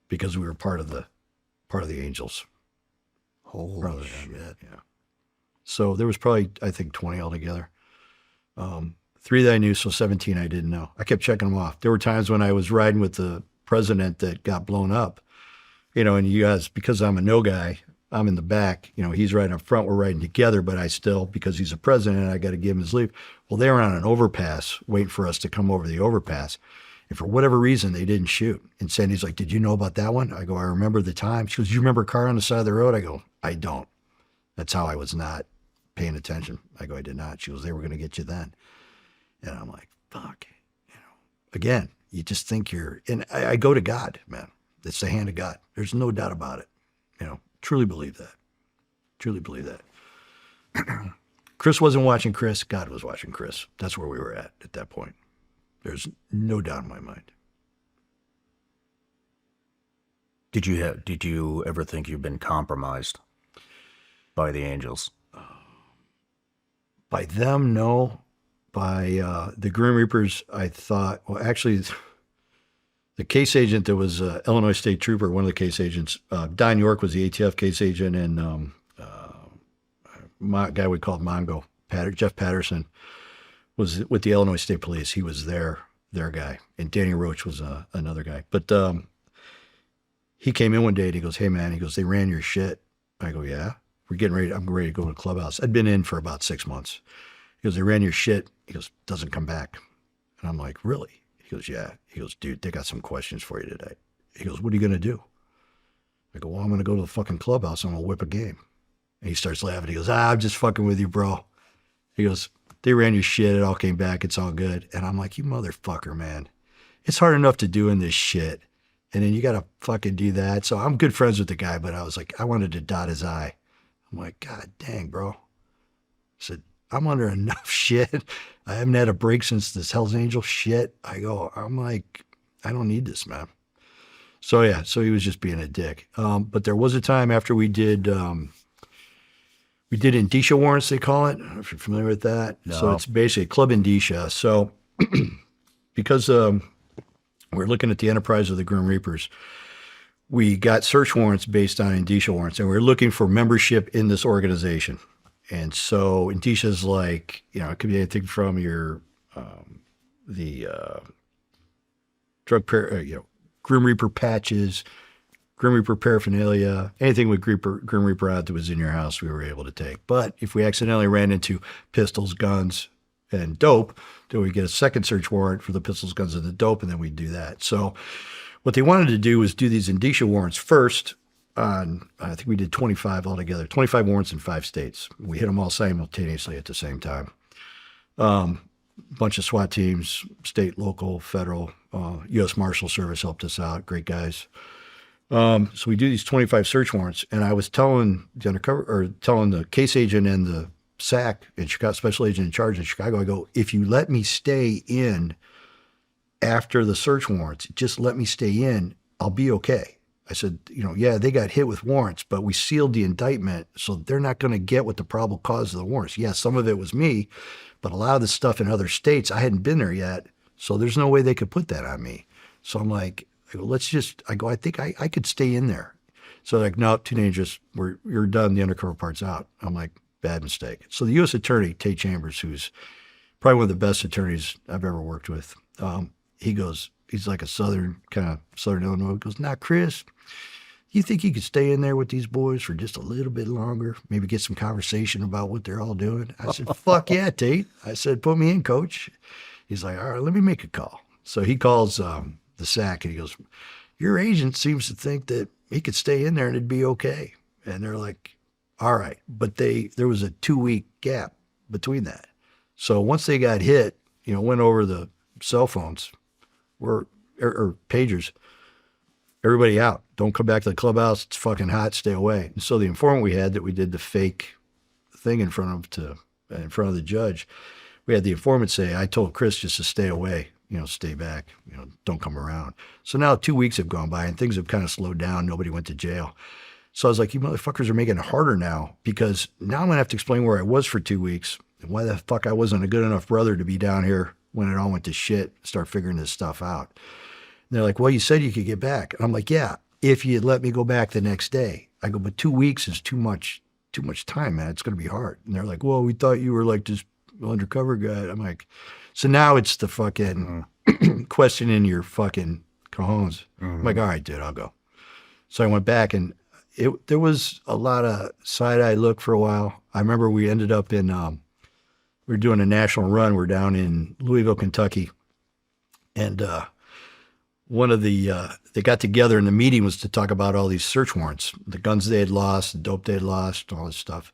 Because we were part of the Angels. Holy shit. Yeah. So there was probably, I think, 20 altogether. 3 that I knew, so 17 I didn't know. I kept checking them off. There were times when I was riding with the president that got blown up, and you guys, because I'm a no guy, I'm in the back, he's riding up front, we're riding together, but I still, because he's a president, I got to give him his leave. Well, they were on an overpass waiting for us to come over the overpass. And for whatever reason, they didn't shoot. And Sandy's like, did you know about that one? I go, I remember the time. She goes, you remember a car on the side of the road? I go, I don't. That's how I was not paying attention. I go, I did not. She goes, they were going to get you then. And I'm like, fuck. Again, you just think and I go to God, man. It's the hand of God. There's no doubt about it. Truly believe that. Truly believe that. Chris wasn't watching Chris. God was watching Chris. That's where we were at that point. There's no doubt in my mind. Did you ever think you've been compromised by the Angels? By them, no. By the Grim Reapers, I thought, well, actually, the case agent that was Illinois State Trooper, one of the case agents, Don York was the ATF case agent, and my guy we called Mongo, Jeff Patterson, was with the Illinois State Police. He was their guy, and Danny Roach was another guy. But he came in one day and he goes, hey man, he goes, they ran your shit. I go, yeah. I'm ready to go to the clubhouse. I'd been in for about 6 months. He goes, they ran your shit. He goes, doesn't come back. And I'm like, really? He goes, yeah. He goes, dude, they got some questions for you today. He goes, what are you going to do? I go, well, I'm going to go to the fucking clubhouse. I'm going to whip a game. And he starts laughing. He goes, I'm just fucking with you, bro. He goes, they ran your shit. It all came back. It's all good. And I'm like, you motherfucker, man. It's hard enough to doing this shit. And then you got to fucking do that. So I'm good friends with the guy, but I was like, I wanted to dot his I. I'm like, God dang, bro. I said, I'm under enough shit. I haven't had a break since this Hell's Angel shit. I'm like, I don't need this, man. So yeah, so he was just being a dick. But there was a time after we did indicia warrants, they call it. I don't know if you're familiar with that. No. So it's basically club indicia. So because we're looking at the enterprise of the Grim Reapers, we got search warrants based on indicia warrants, and we're looking for membership in this organization. And so indicia is like, it could be anything from your Grim Reaper patches, Grim Reaper paraphernalia, anything with Grim Reaper out that was in your house, we were able to take. But if we accidentally ran into pistols, guns, and dope, then we get a second search warrant for the pistols, guns, and the dope, and then we do that. So what they wanted to do was do these indicia warrants first on, I think we did 25 altogether, 25 warrants in 5 states. We hit them all simultaneously at the same time. Bunch of SWAT teams, state, local, federal, U.S. Marshal Service helped us out. Great guys. So we do these 25 search warrants, and I was telling the case agent and the SAC in Chicago, special agent in charge in Chicago, I go, if you let me stay in after the search warrants, just let me stay in, I'll be okay. I said, yeah, they got hit with warrants, but we sealed the indictment, so they're not going to get what the probable cause of the warrants. Yeah, some of it was me, but a lot of the stuff in other states, I hadn't been there yet, so there's no way they could put that on me. So I'm like, I think I could stay in there. So like, no, too dangerous. You're done. The undercover part's out. I'm like, bad mistake. So the U.S. attorney, Tate Chambers, who's probably one of the best attorneys I've ever worked with, he's like a southern Illinois. He goes, nah, Chris, you think you could stay in there with these boys for just a little bit longer? Maybe get some conversation about what they're all doing? I said, fuck yeah, Tate. I said, put me in, coach. He's like, all right, let me make a call. So he calls the SAC and he goes, your agent seems to think that he could stay in there and it'd be okay. And they're like, all right. But there was a 2-week gap between that. So once they got hit, went over the cell phones, or pagers. Everybody out. Don't come back to the clubhouse. It's fucking hot. Stay away. And so the informant we had that we did the fake thing in front of the judge, we had the informant say, I told Chris just to stay away, stay back, don't come around. So now 2 weeks have gone by and things have kind of slowed down. Nobody went to jail. So I was like, you motherfuckers are making it harder now, because now I'm going to have to explain where I was for 2 weeks and why the fuck I wasn't a good enough brother to be down here when it all went to shit, start figuring this stuff out. And they're like, well, you said you could get back. And I'm like, yeah, if you'd let me go back the next day. I go, but 2 weeks is too much time, man. It's going to be hard. And they're like, well, we thought you were like this undercover guy. I'm like, so now it's the fucking questioning your fucking cojones. I'm like, all right, dude, I'll go. So I went back, and there was a lot of side-eye look for a while. I remember we ended up in, we were doing a national run. We're down in Louisville, Kentucky. And they got together, and the meeting was to talk about all these search warrants, the guns they had lost, the dope they had lost, all this stuff.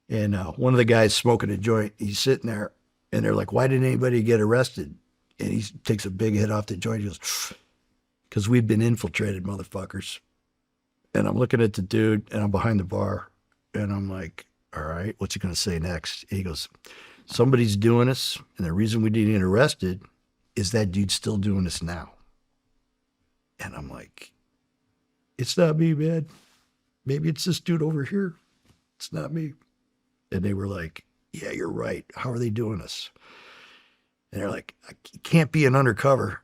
And one of the guys smoking a joint, he's sitting there, and they're like, why didn't anybody get arrested? And he takes a big hit off the joint. He goes, because we've been infiltrated, motherfuckers. And I'm looking at the dude, and I'm behind the bar, and I'm like, all right, what's he going to say next? And he goes, somebody's doing this, and the reason we didn't get arrested is that dude's still doing this now. And I'm like, it's not me, man. Maybe it's this dude over here. It's not me. And they were like, yeah, you're right. How are they doing this? And they're like, it can't be an undercover.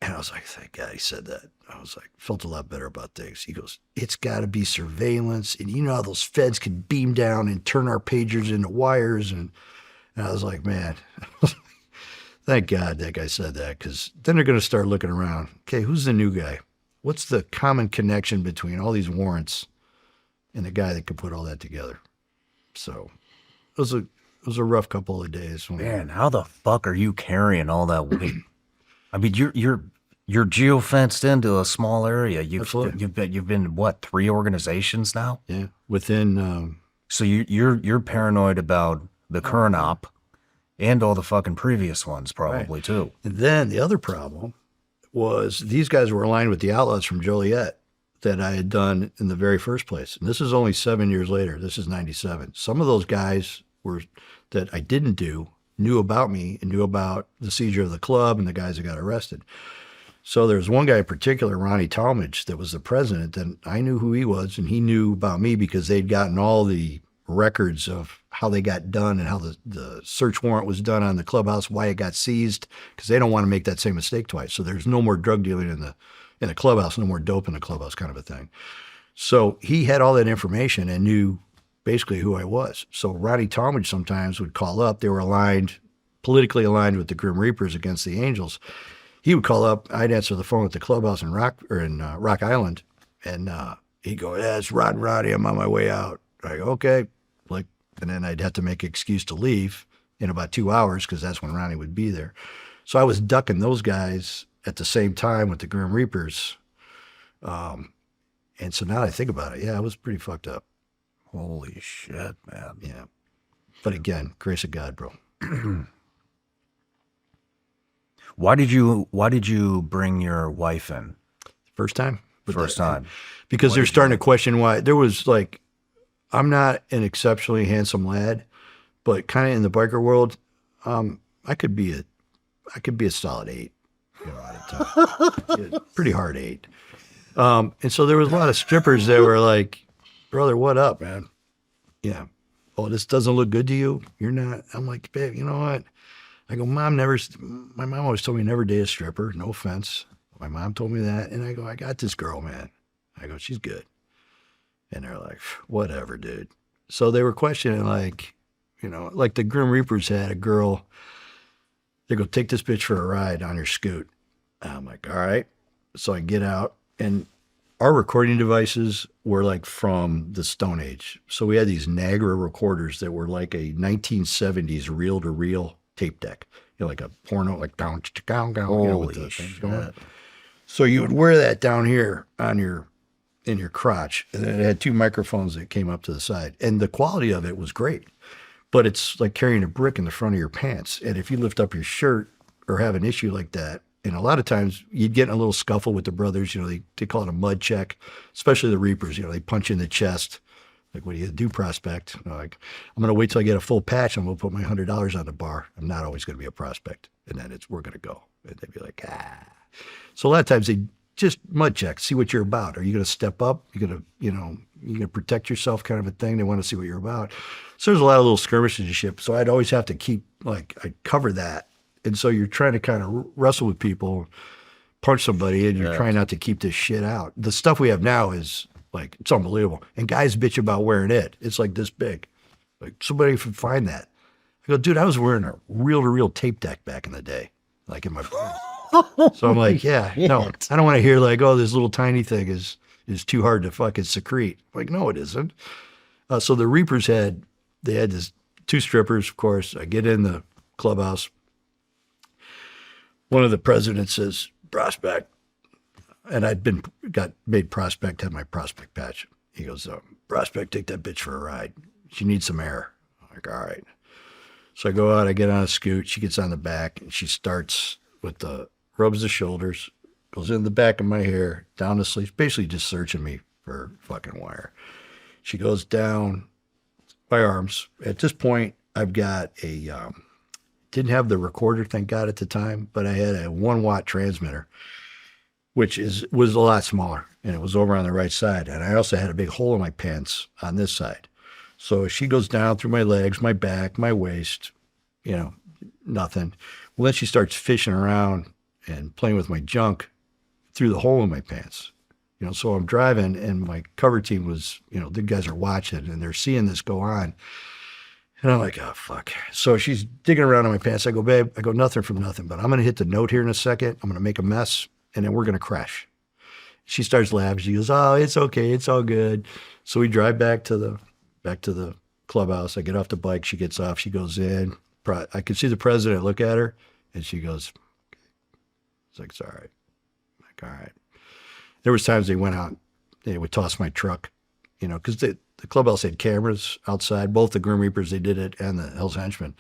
And I was like, thank God he said that. I was like, felt a lot better about things. He goes, it's got to be surveillance. And you know how those feds can beam down and turn our pagers into wires. And I was like, man, thank God that guy said that, because then they're going to start looking around. Okay, who's the new guy? What's the common connection between all these warrants and the guy that could put all that together? So it was a rough couple of days. Man, how the fuck are you carrying all that weight? I mean, you're geo-fenced into a small area. You've been what, 3 organizations now? Yeah, within. So you're paranoid about the current op and all the fucking previous ones, probably too. And then the other problem was these guys were aligned with the Outlaws from Joliet that I had done in the very first place. And this is only 7 years later. This is 97. Some of those guys that I didn't do knew about me and knew about the seizure of the club and the guys that got arrested. So there's one guy in particular, Ronnie Talmadge, that was the president, and I knew who he was, and he knew about me because they'd gotten all the records of how they got done and how the search warrant was done on the clubhouse, why it got seized, because they don't want to make that same mistake twice. So there's no more drug dealing in the clubhouse, no more dope in the clubhouse, kind of a thing. So he had all that information and knew basically who I was. So Ronnie Talmadge sometimes would call up. They were politically aligned with the Grim Reapers against the Angels. He would call up. I'd answer the phone at the clubhouse in Rock Island, and he'd go, "Yeah, it's Rod and Roddy. I'm on my way out." I go, "Okay," and then I'd have to make an excuse to leave in about 2 hours because that's when Ronnie would be there. So I was ducking those guys at the same time with the Grim Reapers, and so now that I think about it, yeah, I was pretty fucked up. Holy shit, man. Yeah, but again, grace of God, bro. Why did you bring your wife in? First time. Because they're starting to question why. There was I'm not an exceptionally handsome lad, but kind of in the biker world, I could be a solid 8, at a time. Pretty hard 8. And so there was a lot of strippers that were like, "Brother, what up, man? Yeah. Oh, this doesn't look good to you? You're not." I'm like, "Babe, you know what?" I go, my mom always told me never date a stripper. No offense. My mom told me that. And I go, "I got this girl, man." I go, "She's good." And they're like, "Whatever, dude." So they were questioning, the Grim Reapers had a girl. They go, "Take this bitch for a ride on your scoot." And I'm like, "All right." So I get out, and our recording devices were from the Stone Age. So we had these Niagara recorders that were like a 1970s reel-to-reel tape deck, like a porno, down, with the things going. So you would wear that down here in your crotch, and then it had 2 microphones that came up to the side, and the quality of it was great, but it's like carrying a brick in the front of your pants. And if you lift up your shirt or have an issue like that, And a lot of times you'd get in a little scuffle with the brothers. You know, they call it a mud check, especially the Reapers. You know, they punch you in the chest. Like, what do you do, prospect? You know, like, I'm going to wait till I get a full patch. I'm going to put my $100 on the bar. I'm not always going to be a prospect. And then we're going to go. And they'd be like, ah. So a lot of times they just mud check, see what you're about. Are you going to step up? You're going to, you know, you're going to protect yourself, kind of a thing. They want to see what you're about. So there's a lot of little skirmishes and shit. So I'd always have to keep, like, I'd cover that. And so you're trying to kind of wrestle with people, punch somebody, and you're trying not to keep this shit out. The stuff we have now is, like, it's unbelievable. And guys bitch about wearing it. It's like this big. Like, somebody could find that. I go, dude, I was wearing a reel-to-reel tape deck back in the day, like in my So I'm like, yeah, no, I don't want to hear like, oh, this little tiny thing is too hard to fucking secrete. I'm like, no, it isn't. So the Reapers had this 2 strippers, of course. I get in the clubhouse. One of the presidents says, prospect. And got made prospect, had my prospect patch. He goes, prospect, take that bitch for a ride. She needs some air. I'm like, all right. So I go out, I get on a scoot. She gets on the back, and she starts with rubs the shoulders, goes in the back of my hair, down the sleeves, basically just searching me for fucking wire. She goes down my arms. At this point, I've got didn't have the recorder, thank God, at the time, but I had a 1-watt transmitter, which was a lot smaller, and it was over on the right side. And I also had a big hole in my pants on this side. So she goes down through my legs, my back, my waist, you know, nothing. Well, then she starts fishing around and playing with my junk through the hole in my pants. You know, so I'm driving, and my cover team was, you know, the guys are watching, and they're seeing this go on. And I'm like, oh, fuck. So she's digging around in my pants. I go, babe, nothing from nothing, but I'm going to hit the note here in a second. I'm going to make a mess, and then we're going to crash. She starts laughing. She goes, oh, it's okay. It's all good. So we drive back to the clubhouse. I get off the bike. She gets off. She goes in. I can see the president look at her, and she goes, okay. It's like, it's all right. I'm like, all right. There was times they went out, they would toss my truck, you know, because the clubhouse had cameras outside, both the Grim Reapers, they did it, and the Hell's Henchmen.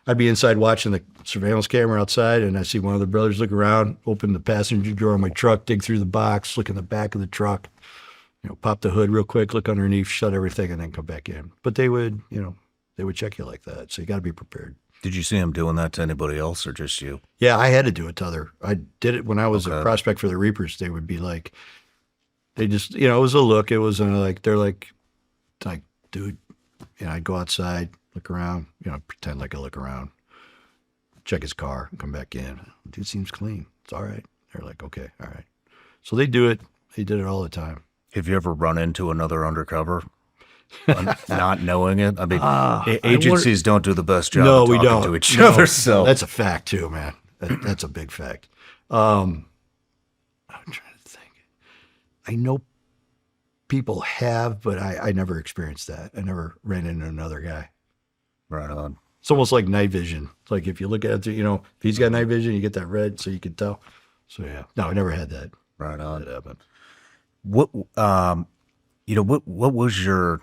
I'd be inside watching the surveillance camera outside, and I see one of the brothers look around, open the passenger door of my truck, dig through the box, look in the back of the truck, you know, pop the hood real quick, look underneath, shut everything, and then come back in. But they would, you know, they would check you like that, so you got to be prepared. Did you see him doing that to anybody else or just you? Yeah, I had to do it to other. I did it when I was a prospect for the Reapers. They would be like, they just, you know, it was a look. It was like, they're like, dude, you know, I'd go outside, look around, you know, pretend like I look around, check his car, come back in. Dude seems clean. It's all right. They're like, okay, all right. So they do it. They did it all the time. Have you ever run into another undercover? Not knowing it? I mean, agencies don't do the best job of talking to each other. So that's a fact too, man. That's a big fact. I'm trying to think. I know people have, but I never experienced that. I never ran into another guy. Right on. It's almost like night vision. It's like if you look at it, you know, if he's got night vision, you get that red so you can tell. So yeah. No, I never had that. Right on. That happened. What you know, what was your,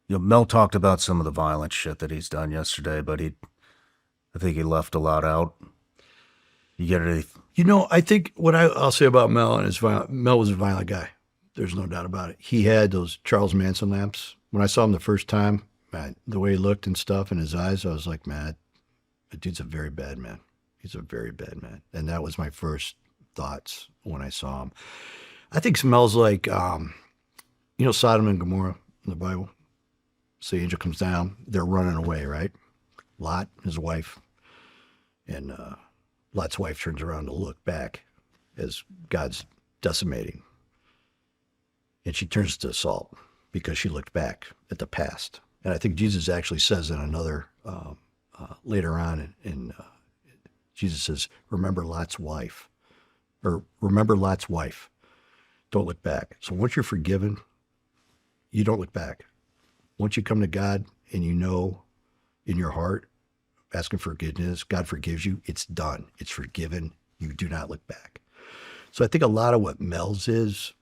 you know, Mel talked about some of the violent shit that he's done yesterday, but I think he left a lot out. You get it? You know, I think what I'll say about Mel and Mel was a violent guy. There's no doubt about it. He had those Charles Manson lamps. When I saw him the first time, man, the way he looked and stuff in his eyes, I was like, man, that dude's a very bad man. He's a very bad man. And that was my first thoughts when I saw him. I think Mel's like, you know, Sodom and Gomorrah in the Bible. So the angel comes down, they're running away, right? Lot, his wife, and Lot's wife turns around to look back as God's decimating. And she turns to assault because she looked back at the past. And I think Jesus actually says in another, later on, Jesus says, remember Lot's wife. Or remember Lot's wife. Don't look back. So once you're forgiven, you don't look back. Once you come to God and you know in your heart, asking forgiveness, God forgives you, it's done. It's forgiven. You do not look back. So I think a lot of what Mel's is,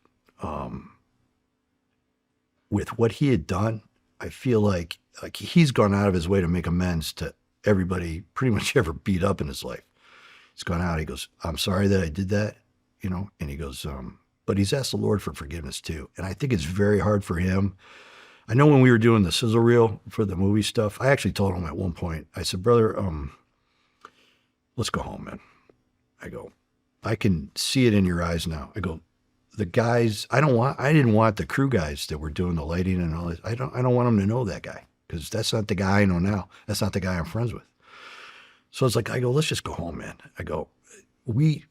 with what he had done, I feel like he's gone out of his way to make amends to everybody pretty much ever beat up in his life. He's gone out. He goes, I'm sorry that I did that, you know, and he goes, but he's asked the Lord for forgiveness too. And I think it's very hard for him. I know when we were doing the sizzle reel for the movie stuff, I actually told him at one point, I said, brother, let's go home, man. I go, I can see it in your eyes now. I go, the guys, I didn't want the crew guys that were doing the lighting and all this. I don't want them to know that guy, because that's not the guy I know now. That's not the guy I'm friends with. So it's like, I go, let's just go home, man. I go, we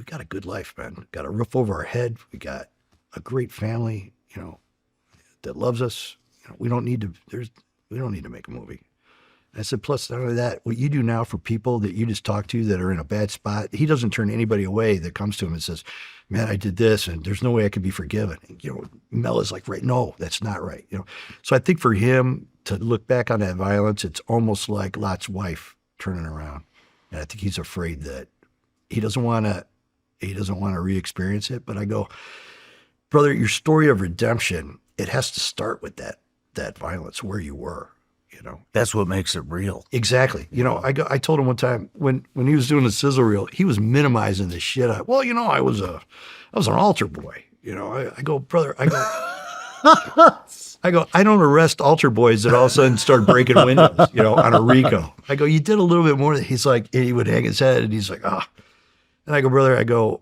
got a good life, man. Got a roof over our head. We got a great family, you know, that loves us. You know, we don't need to make a movie. I said, plus not only that, what you do now for people that you just talk to that are in a bad spot, he doesn't turn anybody away that comes to him and says, man, I did this and there's no way I could be forgiven. And, you know, Mel is like, right, no, that's not right. You know, so I think for him to look back on that violence, it's almost like Lot's wife turning around. And I think he's afraid that he doesn't want to re-experience it. But I go, brother, your story of redemption, it has to start with that violence where you were. You know, That's what makes it real. exactly. You know, I told him one time when he was doing the sizzle reel, he was minimizing the shit out. Well, you know, I was an altar boy. You know, I go, brother, I go, I don't arrest altar boys that all of a sudden start breaking windows, you know, on a RICO. I go, you did a little bit more. He's like, and he would hang his head and he's like, ah. And I go, brother, I go,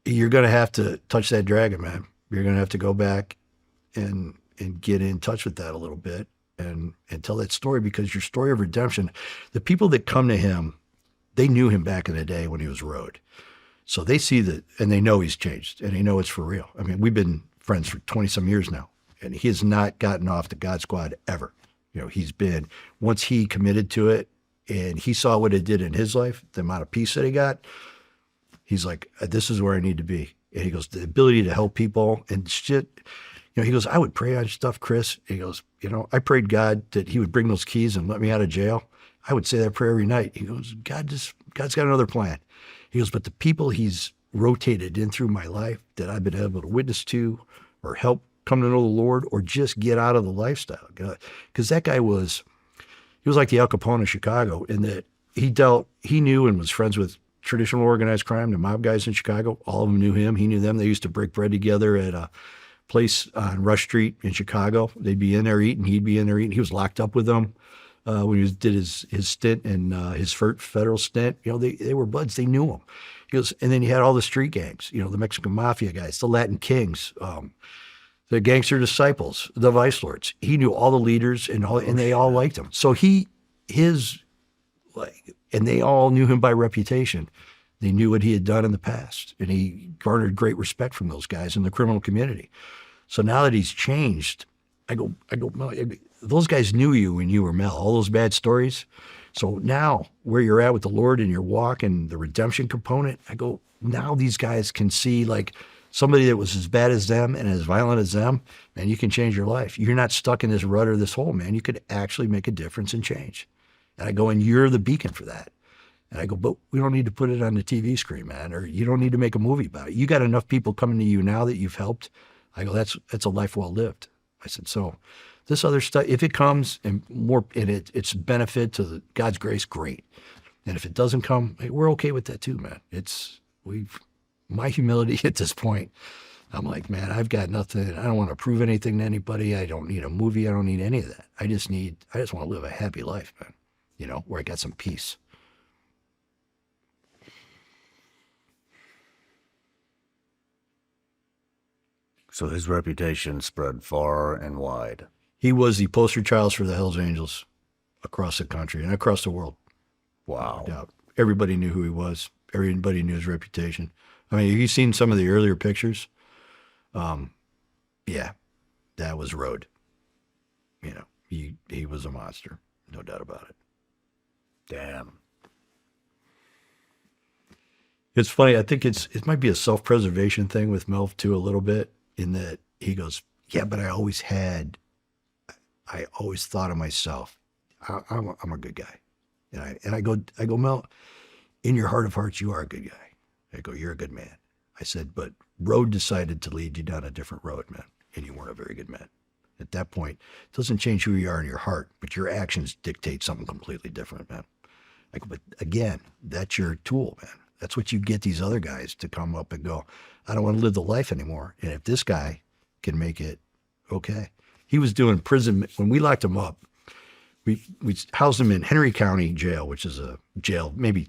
you're going to have to touch that dragon, man. You're going to have to go back and get in touch with that a little bit. And tell that story, because your story of redemption, the people that come to him, they knew him back in the day when he was road. So they see that and they know he's changed and they know it's for real. I mean, we've been friends for 20 some years now and he has not gotten off the God Squad ever. You know, he's been, once he committed to it and he saw what it did in his life, the amount of peace that he got, he's like, this is where I need to be. And he goes, the ability to help people and shit. You know, he goes, I would pray on stuff, Chris. He goes, you know, I prayed God that he would bring those keys and let me out of jail. I would say that prayer every night. He goes, God's got another plan. He goes, but the people he's rotated in through my life that I've been able to witness to or help come to know the Lord or just get out of the lifestyle. Because that guy he was like the Al Capone of Chicago in that he knew and was friends with traditional organized crime, the mob guys in Chicago. All of them knew him. He knew them. They used to break bread together at a place on Rush Street in Chicago. They'd be in there eating. He'd be in there eating. He was locked up with them when he did his stint and his federal stint. You know, they were buds. They knew him. He goes, and then you had all the street gangs. You know, the Mexican mafia guys, the Latin Kings, the gangster disciples, the vice lords. He knew all the leaders and they all liked him. So and they all knew him by reputation. They knew what he had done in the past, and he garnered great respect from those guys in the criminal community. So now that he's changed, I go, Mel, those guys knew you when you were Mel, all those bad stories. So now where you're at with the Lord and your walk and the redemption component, I go, now these guys can see like somebody that was as bad as them and as violent as them, man, you can change your life. You're not stuck in this rut or this hole, man. You could actually make a difference and change. And I go, and you're the beacon for that. And I go, but we don't need to put it on the TV screen, man, or you don't need to make a movie about it. You got enough people coming to you now that you've helped. I go, that's a life well lived. I said, so this other stuff, if it comes and more, and it's benefit to God's grace, great. And if it doesn't come, hey, we're okay with that too, man. My humility at this point, I'm like, man, I've got nothing. I don't want to prove anything to anybody. I don't need a movie. I don't need any of that. I just want to live a happy life, man, you know, where I got some peace. So his reputation spread far and wide. He was the poster child for the Hells Angels across the country and across the world. Wow. No doubt. Everybody knew who he was. Everybody knew his reputation. I mean, have you seen some of the earlier pictures? Yeah, that was Road. You know, he was a monster. No doubt about it. Damn. It's funny. I think it might be a self-preservation thing with Mel too, a little bit, in that he goes, yeah, but I always thought of myself, I'm a good guy. And I go, Mel, in your heart of hearts, you are a good guy. I go, you're a good man. I said, but Road decided to lead you down a different road, man, and you weren't a very good man. At that point, it doesn't change who you are in your heart, but your actions dictate something completely different, man. Like, but again, that's your tool, man. That's what you get these other guys to come up and go, I don't want to live the life anymore. And if this guy can make it, okay. He was doing prison. When we locked him up, we housed him in Henry County Jail, which is a jail, maybe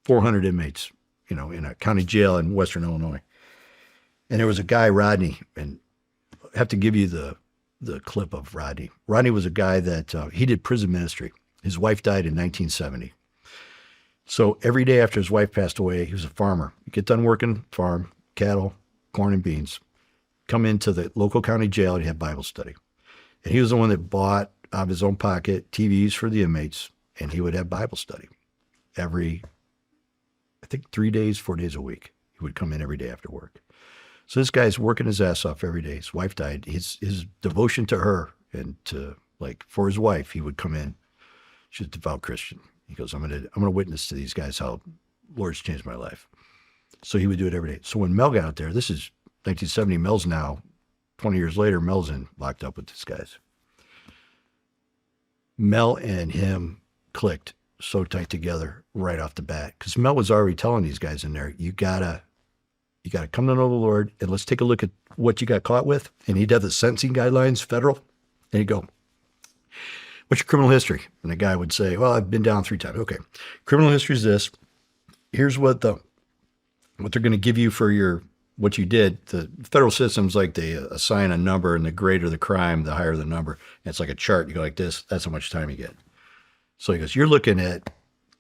400 inmates, in a county jail in Western Illinois. And there was a guy, Rodney, and I have to give you the clip of Rodney. Rodney was a guy that he did prison ministry. His wife died in 1970. So every day after his wife passed away, he was a farmer. He'd get done working farm, cattle, corn and beans, come into the local county jail and have Bible study. And he was the one that bought out of his own pocket TVs for the inmates, and he would have Bible study every, I think 3 days, 4 days a week. He would come in every day after work. So this guy's working his ass off every day. His wife died. His devotion to her and for his wife, he would come in. She's a devout Christian. He goes, I'm gonna witness to these guys how Lord's changed my life. So he would do it every day. So when Mel got out there, this is 1970, Mel's now, 20 years later, Mel's locked up with these guys. Mel and him clicked so tight together right off the bat, because Mel was already telling these guys in there, you gotta come to know the Lord, and let's take a look at what you got caught with. And he'd have the sentencing guidelines, federal, and he'd go, what's your criminal history? And the guy would say, well, I've been down 3 times. Okay, criminal history is this. Here's what they're going to give you for what you did. The federal system's like they assign a number, and the greater the crime, the higher the number. And it's like a chart. You go like this, that's how much time you get. So he goes, you're looking at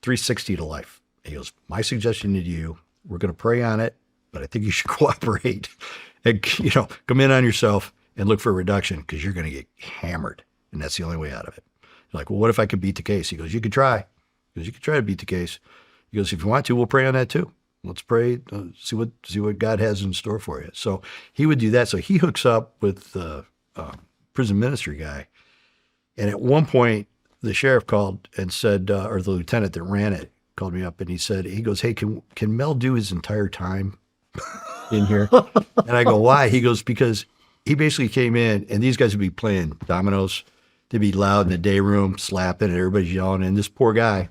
360 to life. He goes, my suggestion to you, we're going to pray on it, but I think you should cooperate and, come in on yourself and look for a reduction, because you're going to get hammered. And that's the only way out of it. You're like, well, what if I could beat the case? He goes, you could try. He goes, you could try to beat the case. He goes, if you want to, we'll pray on that too. Let's pray, see what God has in store for you. So he would do that. So he hooks up with the prison ministry guy. And at one point, the sheriff called and said, or the lieutenant that ran it called me up, and he goes, hey, can Mel do his entire time in here? And I go, why? He goes, because he basically came in, and these guys would be playing dominoes. They'd be loud in the day room, slapping, and everybody's yelling. And this poor guy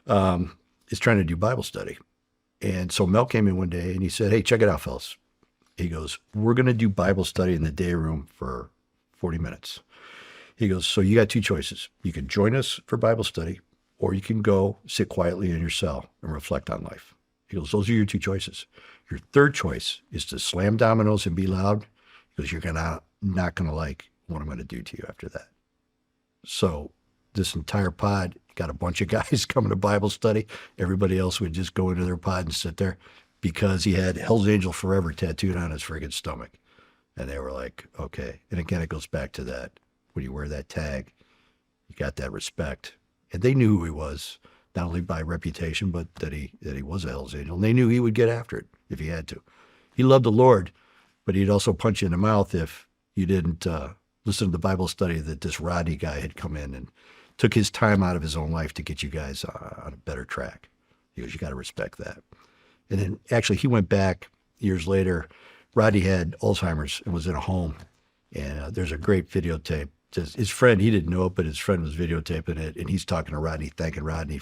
is trying to do Bible study. And so Mel came in one day, and he said, hey, check it out, fellas. He goes, we're going to do Bible study in the day room for 40 minutes. He goes, so you got 2 choices. You can join us for Bible study, or you can go sit quietly in your cell and reflect on life. He goes, those are your 2 choices. Your third choice is to slam dominoes and be loud. He goes, you're not going to like what I'm going to do to you after that. So this entire pod got a bunch of guys coming to Bible study. Everybody else would just go into their pod and sit there, because he had Hell's Angel Forever tattooed on his friggin' stomach. And they were like, okay. And again, it goes back to that. When you wear that tag, you got that respect. And they knew who he was, not only by reputation, but that he was a Hell's Angel. And they knew he would get after it if he had to. He loved the Lord, but he'd also punch you in the mouth if you didn't listen to the Bible study that this Rodney guy had come in and took his time out of his own life to get you guys on a better track. He goes, you got to respect that. And then actually he went back years later. Rodney had Alzheimer's and was in a home. And there's a great videotape. His friend, he didn't know it, but his friend was videotaping it. And he's talking to Rodney, thanking Rodney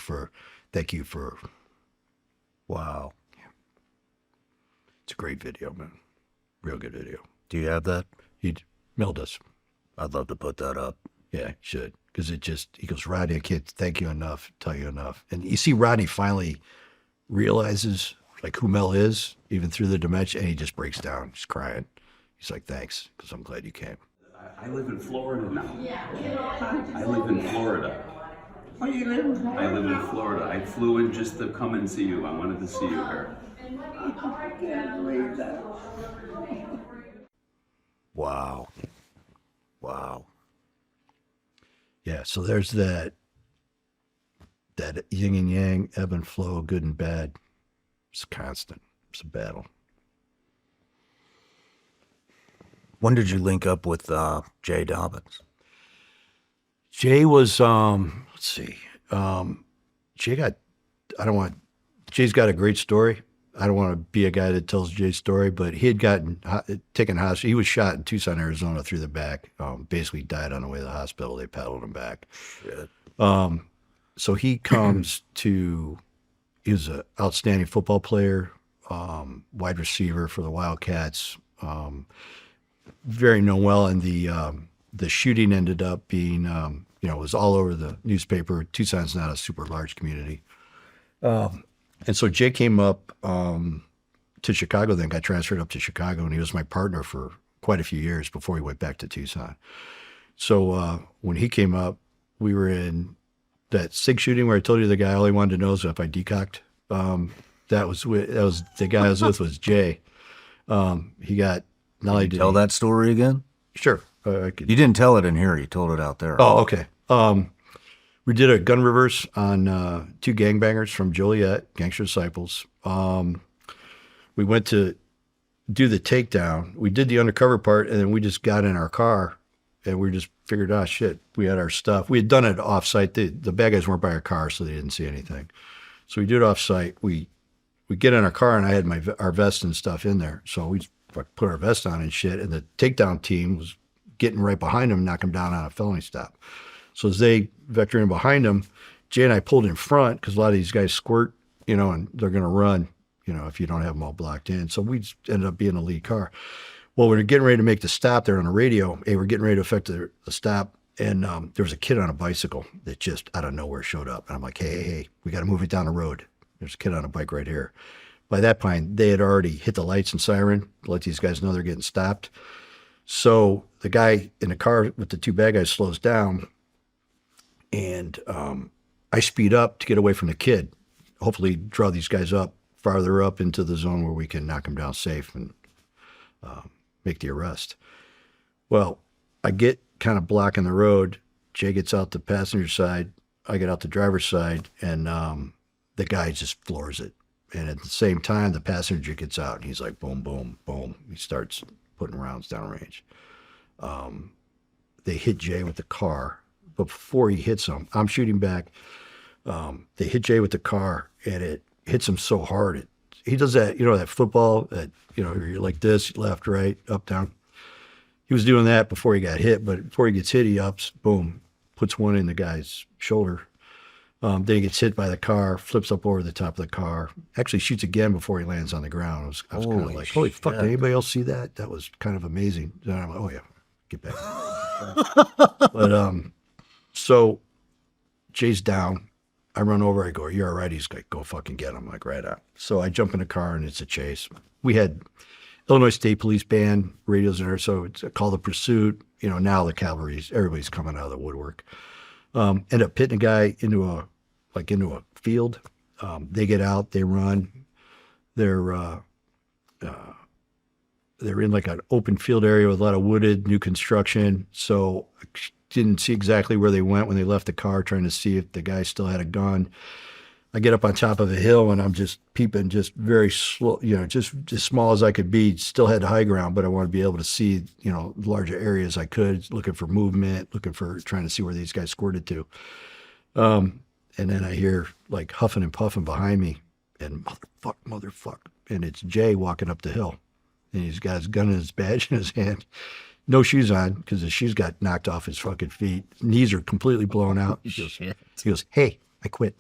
thank you for, wow. It's a great video, man. Real good video. Do you have that? Mel does. I'd love to put that up. Yeah, you should. Because he goes, Rodney, I can't thank you enough, tell you enough. And you see Rodney finally realizes who Mel is, even through the dementia, and he just breaks down. He's crying. He's like, thanks, because I'm glad you came. I live in Florida now. I live in Florida. Oh, you live in Florida? I live in Florida. I flew in just to come and see you. I wanted to see you here. I can't believe that. Wow. Yeah, so there's that yin and yang, ebb and flow, good and bad. It's constant. It's a battle. When did you link up with Jay Dobbins? Jay was, let's see. Jay's got a great story. I don't want to be a guy that tells Jay's story, but he had taken hostage. He was shot in Tucson, Arizona through the back. Basically died on the way to the hospital. They paddled him back. Shit. So he comes to, he was an outstanding football player, wide receiver for the Wildcats, very known well. And the shooting ended up being, it was all over the newspaper. Tucson's not a super large community. And so Jay came up to Chicago, then got transferred up to Chicago, and he was my partner for quite a few years before he went back to Tucson. So when he came up, we were in that SIG shooting where I told you the guy, all he wanted to know is if I decocked. That was the guy I was with was Jay. He got, not only did Tell he, that story again? Sure. I could, You didn't tell it in here. You told it out there. oh, okay. We did a gun reverse on 2 gangbangers from Joliet, Gangster Disciples. We went to do the takedown. We did the undercover part, and then we just got in our car, and we just figured, oh, shit, we had our stuff. We had done it off-site. The bad guys weren't by our car, so they didn't see anything. So we do it off-site. We get in our car, and I had our vest and stuff in there. So we put our vest on and shit, and the takedown team was getting right behind him, knock him down on a felony stop. So as they vector in behind him, Jay and I pulled in front because a lot of these guys squirt, and they're going to run, if you don't have them all blocked in. So we just ended up being the lead car. Well, we were getting ready to make the stop there on the radio. Hey, we're getting ready to effect the stop. And there was a kid on a bicycle that just out of nowhere showed up. And I'm like, hey, we got to move it down the road. There's a kid on a bike right here. By that point, they had already hit the lights and siren to let these guys know they're getting stopped. So the guy in the car with the 2 bad guys slows down. And I speed up to get away from the kid, hopefully draw these guys up farther up into the zone where we can knock them down safe and make the arrest. Well, I get kind of blocking the road. Jay gets out the passenger side. I get out the driver's side, and the guy just floors it. And at the same time, the passenger gets out, and he's like, boom, boom, boom. He starts putting rounds downrange. They hit Jay with the car. But before he hits him, I'm shooting back. They hit Jay with the car, and it hits him so hard. He does that, that football that, you're like this, left, right, up, down. He was doing that before he got hit, but before he gets hit, he ups, boom, puts one in the guy's shoulder. Then he gets hit by the car, flips up over the top of the car, actually shoots again before he lands on the ground. I was kind of like, holy fuck, did anybody else see that? That was kind of amazing. Then I'm like, oh yeah, get back. But so Jay's down. I run over. I go, you're all right. He's like, go fucking get him. I'm like, right on. So I jump in the car, and it's a chase. We had Illinois State Police Band radios in there, so it's a call to pursuit. Now the cavalry's, everybody's coming out of the woodwork. End up hitting a guy into a field. They get out. They run. They're in like an open field area with a lot of wooded new construction. So didn't see exactly where they went when they left the car, trying to see if the guy still had a gun. I get up on top of a hill, and I'm just peeping, just very slow, just as small as I could be. Still had high ground, but I want to be able to see, larger areas I could, looking for movement, trying to see where these guys squirted to. And then I hear like huffing and puffing behind me, and motherfuck. And it's Jay walking up the hill, and he's got his gun and his badge in his hand. No shoes on because his shoes got knocked off his fucking feet. Knees are completely blown out. He goes, hey, I quit.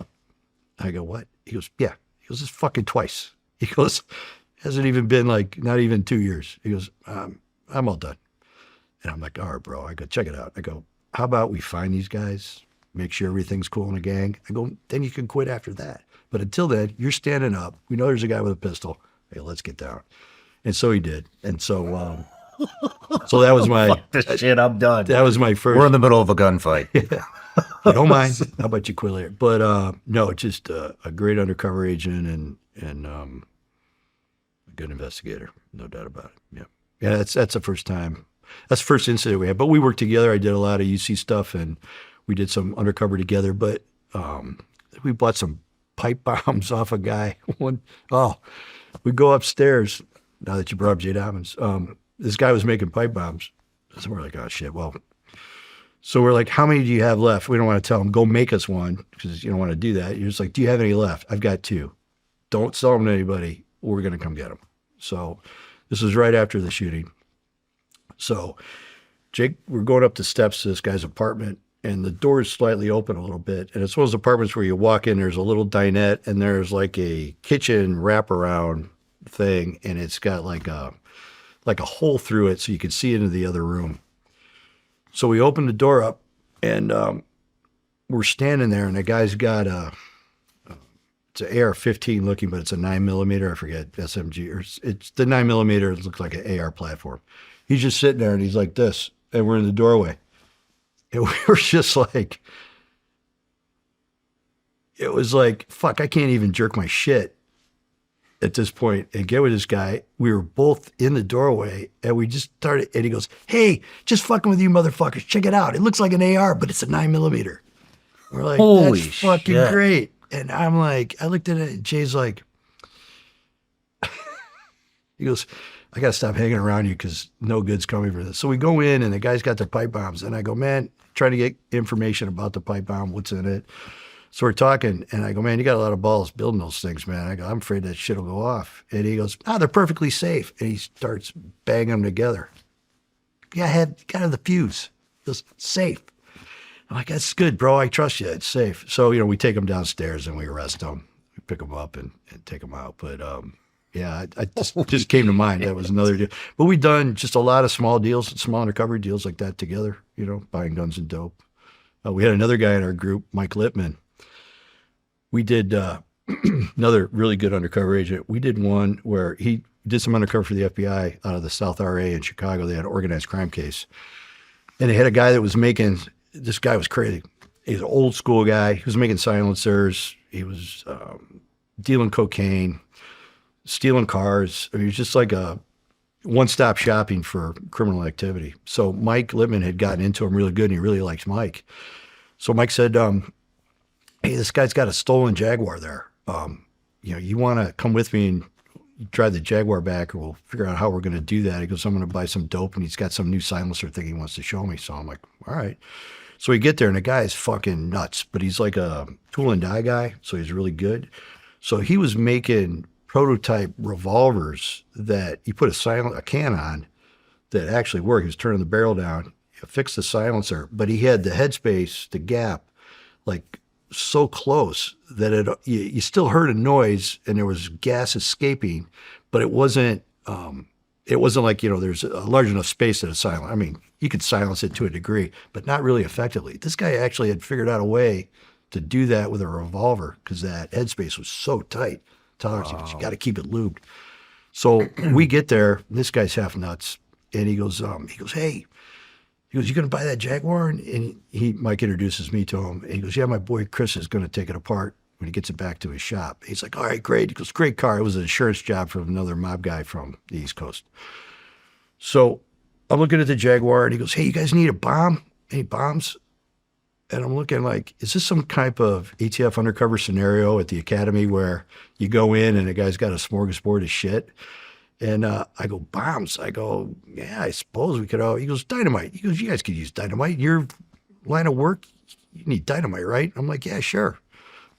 I go, what? He goes, yeah. He goes, it's fucking twice. He goes, hasn't even been not even 2 years. He goes, I'm all done. And I'm like, all right, bro. I go, check it out. I go, how about we find these guys, make sure everything's cool in the gang. I go, then you can quit after that. But until then, you're standing up. We know there's a guy with a pistol. Hey, let's get down. And so he did. And so, so that was my, Fuck this shit, I'm done. that was my first. We're in the middle of a gunfight. You don't mind. How about you quit later? But no, just a great undercover agent and a good investigator, no doubt about it. Yeah. That's the first time. That's the first incident we had. But we worked together. I did a lot of UC stuff, and we did some undercover together. But we bought some pipe bombs off a guy. We go upstairs. Now that you brought up Jay Dobbins, this guy was making pipe bombs. So we're like, oh shit. Well. So we're like, how many do you have left? We don't want to tell him, go make us one, because you don't want to do that. You're just like, do you have any left? I've got 2. Don't sell them to anybody. We're going to come get them. So this was right after the shooting. So Jake, we're going up the steps to this guy's apartment, and the door is slightly open a little bit. And it's one of those apartments where you walk in, there's a little dinette, and there's like a kitchen wraparound thing, and it's got like a hole through it so you can see into the other room. So we open the door up, and we're standing there, and the guy's got it's an AR-15 looking, but it's a 9mm, I forget, SMG, or it's the 9mm. It looks like an AR platform. He's just sitting there, and he's like this, and we're in the doorway. And we were just like, it was like, fuck, I can't even jerk my shit at this point and get with this guy. We were both in the doorway, and we just started, and he goes, hey, just fucking with you motherfuckers. Check it out. It looks like an AR, but it's a 9mm. We're like, Holy that's fucking shit. great. And I'm like, I looked at it, and Jay's like, he goes, I got to stop hanging around you because no good's coming for this. So we go in, and the guy's got the pipe bombs. And I go, man, trying to get information about the pipe bomb, what's in it. So we're talking, and I go, man, you got a lot of balls building those things, man. I go, I'm afraid that shit will go off. And he goes, they're perfectly safe. And he starts banging them together. Yeah, I had kind of the fuse. Just safe. I'm like, that's good, bro. I trust you. It's safe. So, we take them downstairs, and we arrest them. We pick them up and take them out. But, yeah, I just came to mind. That was another deal. But we've done just a lot of small deals, small undercover deals like that together, buying guns and dope. We had another guy in our group, Mike Lippman. We did another really good undercover agent. We did one where he did some undercover for the FBI out of the South RA in Chicago. They had an organized crime case. And they had a guy that was making, this guy was crazy. He's an old school guy. He was making silencers. He was dealing cocaine, stealing cars. I mean, he was just like a one-stop shopping for criminal activity. So Mike Lippman had gotten into him really good, and he really likes Mike. So Mike said, hey, this guy's got a stolen Jaguar there. You want to come with me and drive the Jaguar back, and we'll figure out how we're going to do that. He goes, I'm going to buy some dope, and he's got some new silencer thing he wants to show me. So I'm like, all right. So we get there, and the guy is fucking nuts, but he's like a tool and die guy, so he's really good. So he was making prototype revolvers that you put a can on that actually worked. He was turning the barrel down, fixed the silencer, but he had the headspace, the gap, like so close that you still heard a noise and there was gas escaping, but it wasn't like, there's a large enough space that it's silent. I mean, you could silence it to a degree, but not really effectively. This guy actually had figured out a way to do that with a revolver because that headspace was so tight. Tolerance, you got to keep it lubed. So we get there, this guy's half nuts, and he goes, hey, you going to buy that Jaguar? And Mike introduces me to him, and he goes, yeah, my boy Chris is going to take it apart when he gets it back to his shop. He's like, all right, great. He goes, great car. It was an insurance job from another mob guy from the East Coast. So I'm looking at the Jaguar, and he goes, hey, you guys need a bomb? Any bombs? And I'm looking like, is this some type of ATF undercover scenario at the academy where you go in and the guy's got a smorgasbord of shit? And I go, bombs. I go, yeah, I suppose we could all. He goes, dynamite. He goes, you guys could use dynamite. Your line of work, you need dynamite, right? I'm like, yeah, sure.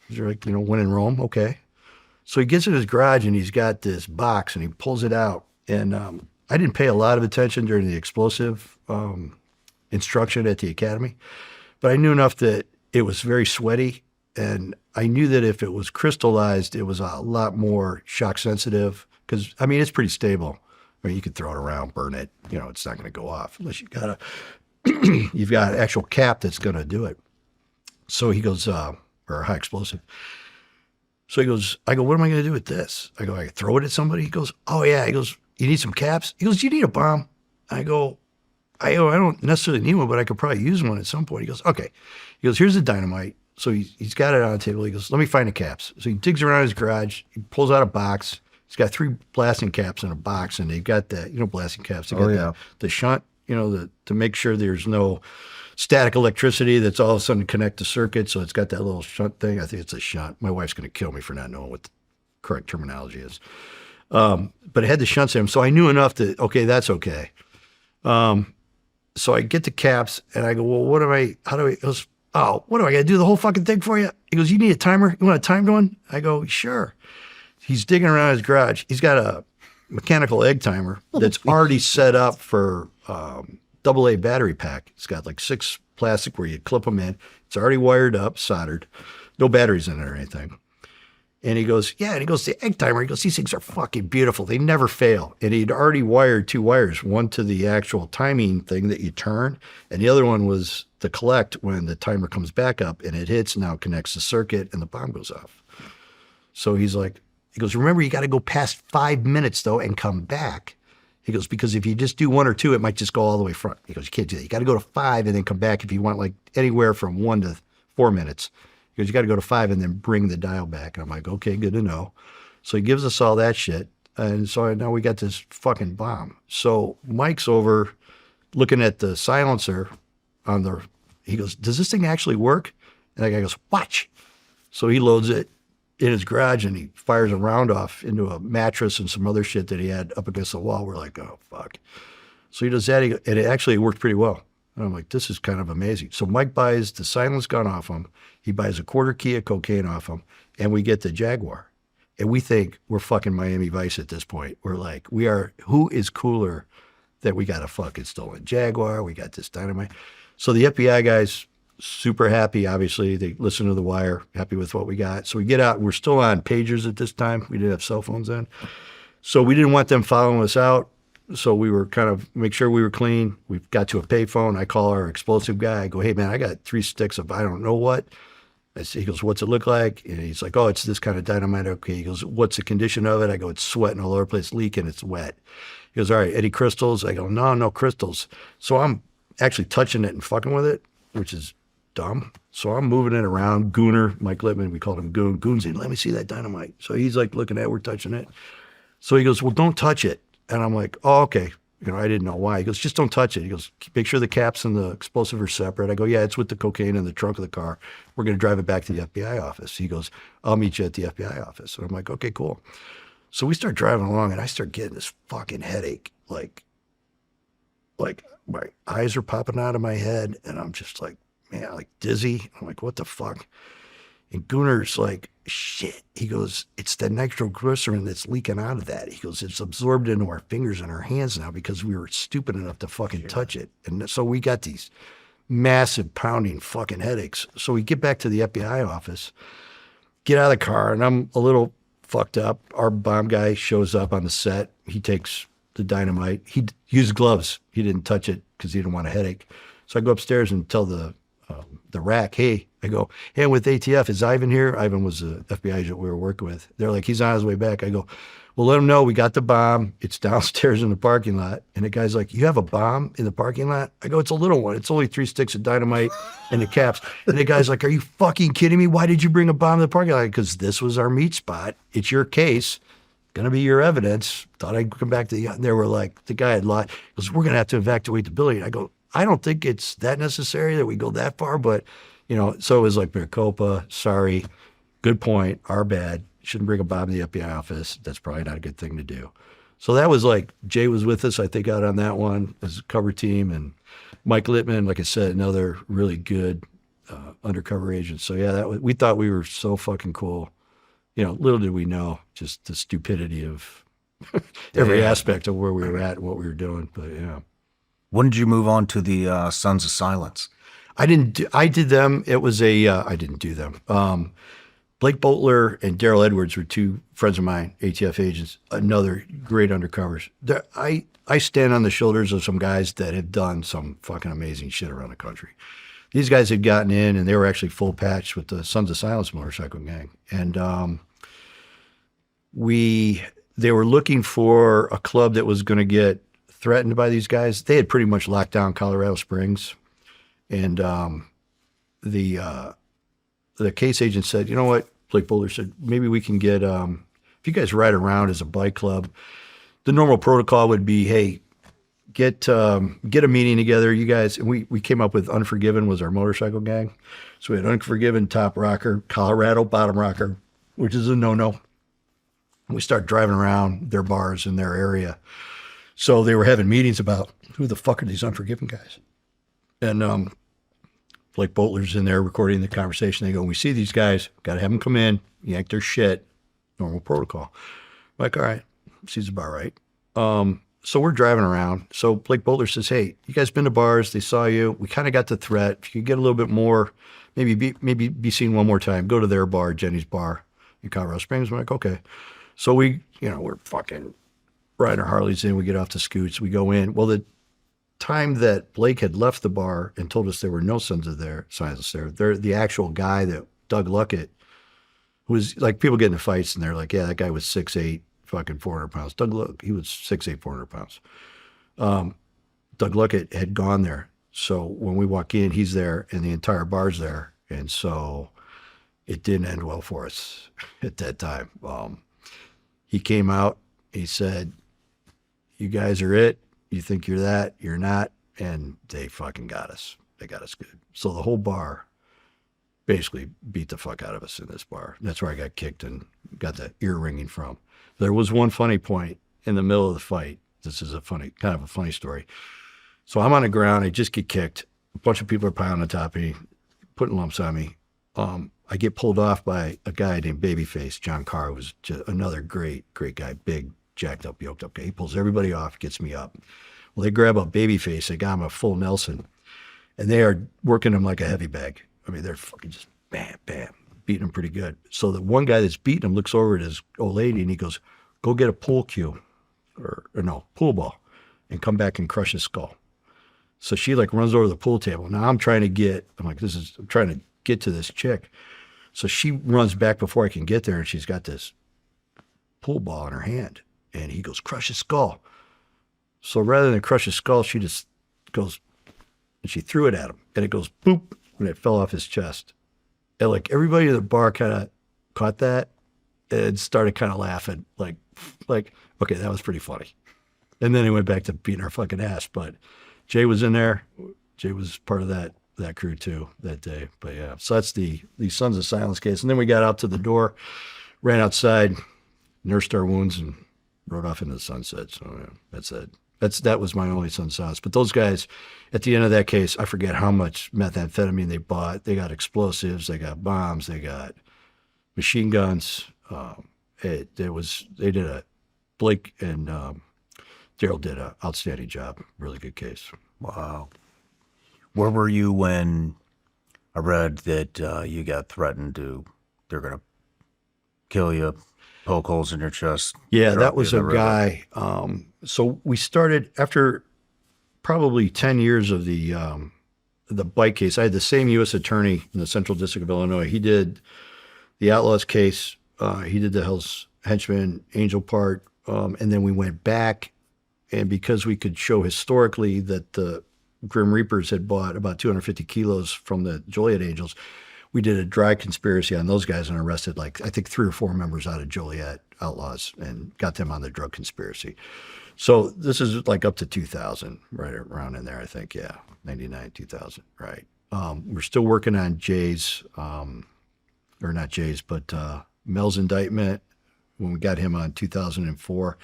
They're like, when in Rome, okay. So he gets in his garage and he's got this box and he pulls it out. And I didn't pay a lot of attention during the explosive instruction at the academy. But I knew enough that it was very sweaty, and I knew that if it was crystallized, it was a lot more shock sensitive because, it's pretty stable. I mean, you could throw it around, burn it, it's not going to go off unless you've got an actual cap that's going to do it. So he goes, or a high explosive. So he goes, I go, what am I going to do with this? I go, I could throw it at somebody? He goes, oh yeah. He goes, you need some caps? He goes, you need a bomb? I go, I don't necessarily need one, but I could probably use one at some point. He goes, okay. He goes, here's the dynamite. So he's got it on the table. He goes, let me find the caps. So he digs around his garage. He pulls out a box. He's got 3 blasting caps in a box, and they've got that, blasting caps. They got the shunt, to make sure there's no static electricity that's all of a sudden connect to circuit. So it's got that little shunt thing. I think it's a shunt. My wife's going to kill me for not knowing what the correct terminology is. But it had the shunts in them. So I knew enough that, okay, that's okay. So I get the caps and I go, well, he goes, oh, what do I got to do the whole fucking thing for you? He goes, you need a timer? You want a timed one? I go, sure. He's digging around his garage. He's got a mechanical egg timer that's already set up for AA battery pack. It's got like 6 plastic where you clip them in. It's already wired up, soldered. No batteries in it or anything. And he goes, yeah. And he goes, the egg timer. He goes, these things are fucking beautiful. They never fail. And he'd already wired 2 wires, one to the actual timing thing that you turn, and the other one was to collect when the timer comes back up and it hits, now it connects the circuit and the bomb goes off. So he goes, remember, you got to go past 5 minutes though and come back. He goes, because if you just do 1 or 2, it might just go all the way front. He goes, you can't do that. You got to go to 5 and then come back if you want like anywhere from 1 to 4 minutes. He goes, you got to go to 5 and then bring the dial back. And I'm like, okay, good to know. So he gives us all that shit. And so now we got this fucking bomb. So Mike's over looking at the silencer he goes, does this thing actually work? And the guy goes, watch. So he loads it in his garage and he fires a round off into a mattress and some other shit that he had up against the wall. We're like, oh, fuck. So he does that, and it actually worked pretty well. And I'm like, this is kind of amazing. So Mike buys the silenced gun off him. He buys a quarter key of cocaine off him, and we get the Jaguar. And we think we're fucking Miami Vice at this point. We're like, who is cooler that we got a fucking stolen Jaguar? We got this dynamite. So the FBI guys, super happy, obviously. They listen to the wire, happy with what we got. So we get out. We're still on pagers at this time. We didn't have cell phones then. So we didn't want them following us out. So we were kind of make sure we were clean. We got to a payphone. I call our explosive guy. I go, hey, man, I got 3 sticks of I don't know what. He goes, what's it look like? And he's like, oh, it's this kind of dynamite. Okay. He goes, what's the condition of it? I go, it's sweating all over the place, leaking, it's wet. He goes, all right, any crystals? I go, no crystals. So I'm actually touching it and fucking with it, which is dumb. So I'm moving it around. Gooner, Mike Littman, we called him Goon. Goon's saying, let me see that dynamite. So he's like looking at it, we're touching it. So he goes, well, don't touch it. And I'm like, oh, okay. I didn't know why. He goes, just don't touch it. He goes, make sure the caps and the explosive are separate. I go, yeah, it's with the cocaine in the trunk of the car. We're going to drive it back to the FBI office. He goes, I'll meet you at the FBI office. And I'm like, okay, cool. So we start driving along, and I start getting this fucking headache. Like my eyes are popping out of my head, and I'm just like, man, like dizzy. I'm like, what the fuck? And Gooner's like, shit. He goes, it's the nitroglycerin that's leaking out of that. He goes, it's absorbed into our fingers and our hands now because we were stupid enough to fucking touch it. And so we got these massive pounding fucking headaches. So we get back to the FBI office, get out of the car, and I'm a little fucked up. Our bomb guy shows up on the set. He takes the dynamite. He used gloves. He didn't touch it because he didn't want a headache. So I go upstairs and tell the rack, hey, I go, hey, I'm with ATF. Is Ivan here? Ivan was the FBI agent we were working with. They're like, he's on his way back. I go, well, let him know we got the bomb. It's downstairs in the parking lot. And the guy's like, you have a bomb in the parking lot? I go, it's a little one. It's only 3 sticks of dynamite and the caps. And the guy's like, are you fucking kidding me? Why did you bring a bomb to the parking lot? Because this was our meat spot. It's your case. Going to be your evidence. Thought I'd come back to the, and they were like, the guy had lied. He goes, we're going to have to evacuate the building. I go, I don't think it's that necessary that we go that far, but, so it was like, Maricopa, sorry, good point, our bad, shouldn't bring a bomb to the FBI office. That's probably not a good thing to do. So that was like, Jay was with us, I think, out on that one as a cover team, and Mike Littman, like I said, another really good undercover agent. So yeah, we thought we were so fucking cool. Little did we know just the stupidity of every aspect of where we were at and what we were doing, but yeah. When did you move on to the Sons of Silence? I did them. It was I didn't do them. Blake Boatler and Daryl Edwards were 2 friends of mine, ATF agents, another great undercovers. I stand on the shoulders of some guys that have done some fucking amazing shit around the country. These guys had gotten in, and they were actually full patched with the Sons of Silence motorcycle gang. And they were looking for a club that was going to get threatened by these guys. They had pretty much locked down Colorado Springs. And the case agent said, you know what? Blake Boulder said, maybe we can get, if you guys ride around as a bike club, the normal protocol would be, hey, get a meeting together, you guys. And we came up with Unforgiven was our motorcycle gang. So we had Unforgiven, top rocker, Colorado, bottom rocker, which is a no-no. We start driving around their bars in their area. So they were having meetings about who the fuck are these Unforgiven guys? And Blake Boatler's in there recording the conversation. They go, we see these guys, got to have them come in, yank their shit, normal protocol. I'm like, all right, seems about right. So we're driving around. So Blake Butler says, hey, you guys been to bars? They saw you. We kind of got the threat. If you could get a little bit more, maybe be seen one more time, go to their bar, Jenny's Bar in Colorado Springs. I'm like, okay. So we, we're fucking riding our Harleys in. We get off the scoots. We go in. Well, the time that Blake had left the bar and told us there were no signs there, the actual guy that Doug Luckett, who was like, people get into fights and they're like, yeah, that guy was 6'8", fucking 400 pounds. Doug Luckett, he was 6'8", 400 pounds. Doug Luckett had gone there. So when we walk in, he's there and the entire bar's there. And so it didn't end well for us at that time. He came out, he said, you guys are it. You think you're that, you're not. And they fucking got us. They got us good. So the whole bar basically beat the fuck out of us in this bar. That's where I got kicked and got the ear ringing from. There was one funny point in the middle of the fight. This is kind of a funny story. So I'm on the ground. I just get kicked. A bunch of people are piling on top of me, putting lumps on me. I get pulled off by a guy named Babyface. John Carr was just another great guy, big, jacked up, yoked up guy. He pulls everybody off, gets me up. Well, they grab up Babyface. They got him a full Nelson, and they are working him like a heavy bag. I mean, they're fucking just bam, bam, beating him pretty good. So the one guy that's beating him looks over at his old lady, and he goes, go get a pool cue, or no, pool ball, and come back and crush his skull. So she like runs over to the pool table. Now I'm trying to get to this chick. So she runs back before I can get there, and she's got this pool ball in her hand. And he goes, crush his skull. So rather than crush his skull, she just goes, and she threw it at him. And it goes, boop, and it fell off his chest. And like everybody in the bar kind of caught that and started kind of laughing. Like, okay, that was pretty funny. And then he went back to beating our fucking ass. But Jay was in there. Jay was part of that crew too that day. But yeah, so that's the Sons of Silence case. And then we got out to the door, ran outside, nursed our wounds, and rode off into the sunset. So yeah, that's it. That was my only Sons of Silence. But those guys, at the end of that case, I forget how much methamphetamine they bought. They got explosives, they got bombs, they got machine guns. Blake and Daryl did an outstanding job. Really good case. Wow. Where were you when I read that you got threatened they're going to kill you, poke holes in your chest? Yeah, that was a guy. So we started after probably 10 years of the bike case. I had the same U.S. attorney in the Central District of Illinois. He did the Outlaws case. He did the Hell's Henchmen, Angel part. And then we went back, and because we could show historically that the Grim Reapers had bought about 250 kilos from the Joliet Angels, we did a dry conspiracy on those guys and arrested I think 3 or 4 members out of Joliet Outlaws and got them on the drug conspiracy. So this is like up to 2000, right around in there, I think. Yeah, 99, 2000, right. We're still working on Jay's, or not Jay's, but Mel's indictment when we got him on 2004.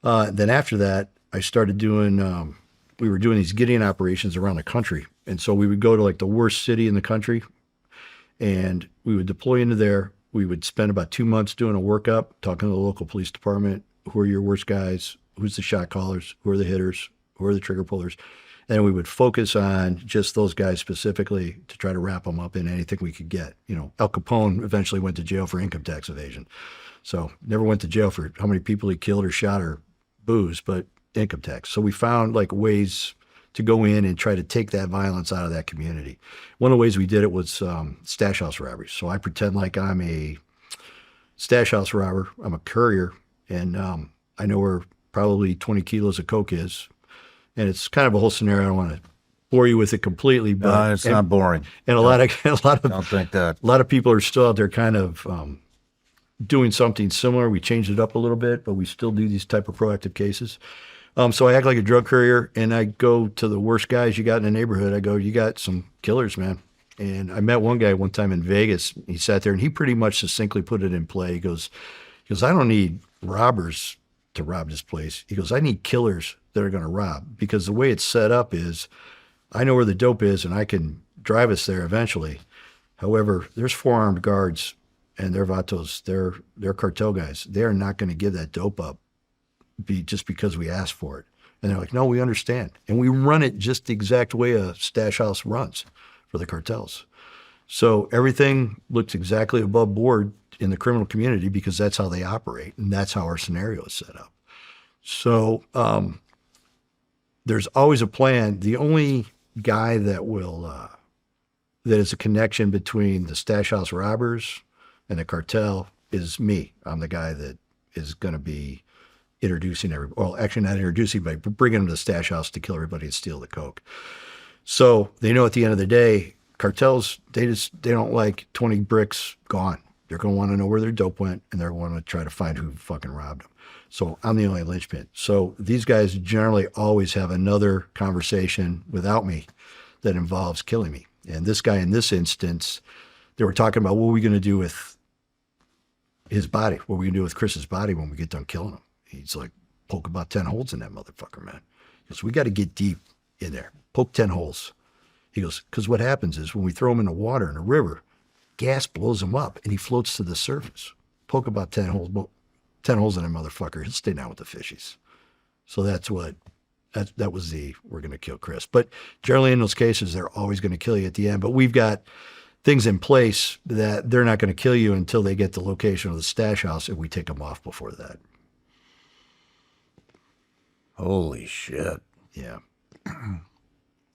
Then after that, I started doing, we were doing these Gideon operations around the country. And so we would go to like the worst city in the country, and we would deploy into there. We would spend about 2 months doing a workup, talking to the local police department. Who are your worst guys? Who's the shot callers? Who are the hitters? Who are the trigger pullers? And we would focus on just those guys specifically to try to wrap them up in anything we could get. Al Capone eventually went to jail for income tax evasion. So never went to jail for how many people he killed or shot or booze, but income tax. So we found like ways to go in and try to take that violence out of that community. One of the ways we did it was stash house robberies. So I pretend like I'm a stash house robber. I'm a courier, and I know where probably 20 kilos of coke is. And it's kind of a whole scenario. I don't want to bore you with it completely, but it's not boring. And Don't think that. A lot of people are still out there kind of doing something similar. We changed it up a little bit, but we still do these type of proactive cases. So I act like a drug courier, and I go to the worst guys you got in the neighborhood. I go, you got some killers, man. And I met one guy one time in Vegas. He sat there, and he pretty much succinctly put it in play. He goes, I don't need robbers to rob this place. He goes, I need killers that are going to rob, because the way it's set up is I know where the dope is, and I can drive us there eventually. However, there's 4 armed guards, and they're vatos. They're cartel guys. They are not going to give that dope up just because we asked for it. And they're like, no, we understand. And we run it just the exact way a stash house runs for the cartels. So everything looks exactly above board in the criminal community because that's how they operate. And that's how our scenario is set up. So there's always a plan. The only guy that will, that is a connection between the stash house robbers and the cartel is me. I'm the guy that is going to be introducing everybody. Well, actually not introducing, but bringing them to the stash house to kill everybody and steal the coke. So they know at the end of the day, cartels, they don't like 20 bricks gone. They're going to want to know where their dope went, and they're going to try to find who fucking robbed them. So I'm the only linchpin. So these guys generally always have another conversation without me that involves killing me. And this guy in this instance, they were talking about what are we going to do with his body? What are we going to do with Chris's body when we get done killing him? He's like, poke about 10 holes in that motherfucker, man. He goes, we got to get deep in there. Poke 10 holes. He goes, because what happens is when we throw him in the water in a river, gas blows him up and he floats to the surface. Poke about 10 holes. 10 holes in that motherfucker. He'll stay down with the fishies. So that's what, that was the, we're going to kill Chris. But generally in those cases, they're always going to kill you at the end. But we've got things in place that they're not going to kill you until they get the location of the stash house, and we take them off before that. Holy shit. Yeah.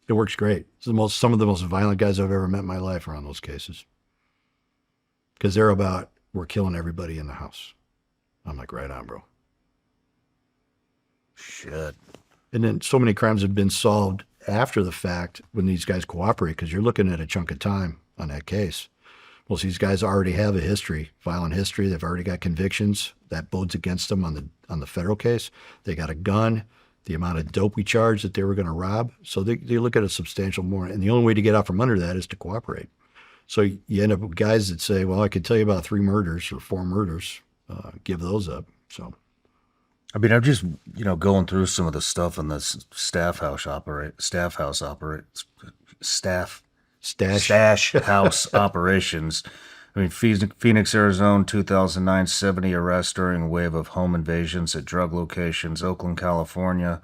It works great. It's some of the most violent guys I've ever met in my life are on those cases. Because they're about, we're killing everybody in the house. I'm like, right on, bro. Shit. And then so many crimes have been solved after the fact when these guys cooperate, because you're looking at a chunk of time on that case. Most of these guys already have a history, violent history. They've already got convictions. That bodes against them on the federal case. They got a gun, the amount of dope we charged that they were going to rob. So they look at a substantial more. And the only way to get out from under that is to cooperate. So you end up with guys that say, well, I could tell you about 3 murders or 4 murders. Give those up. So, I mean, I'm just, going through some of the stuff in this stash house operations. I mean, Phoenix, Arizona, 2009, 70 arrests during a wave of home invasions at drug locations. Oakland, California,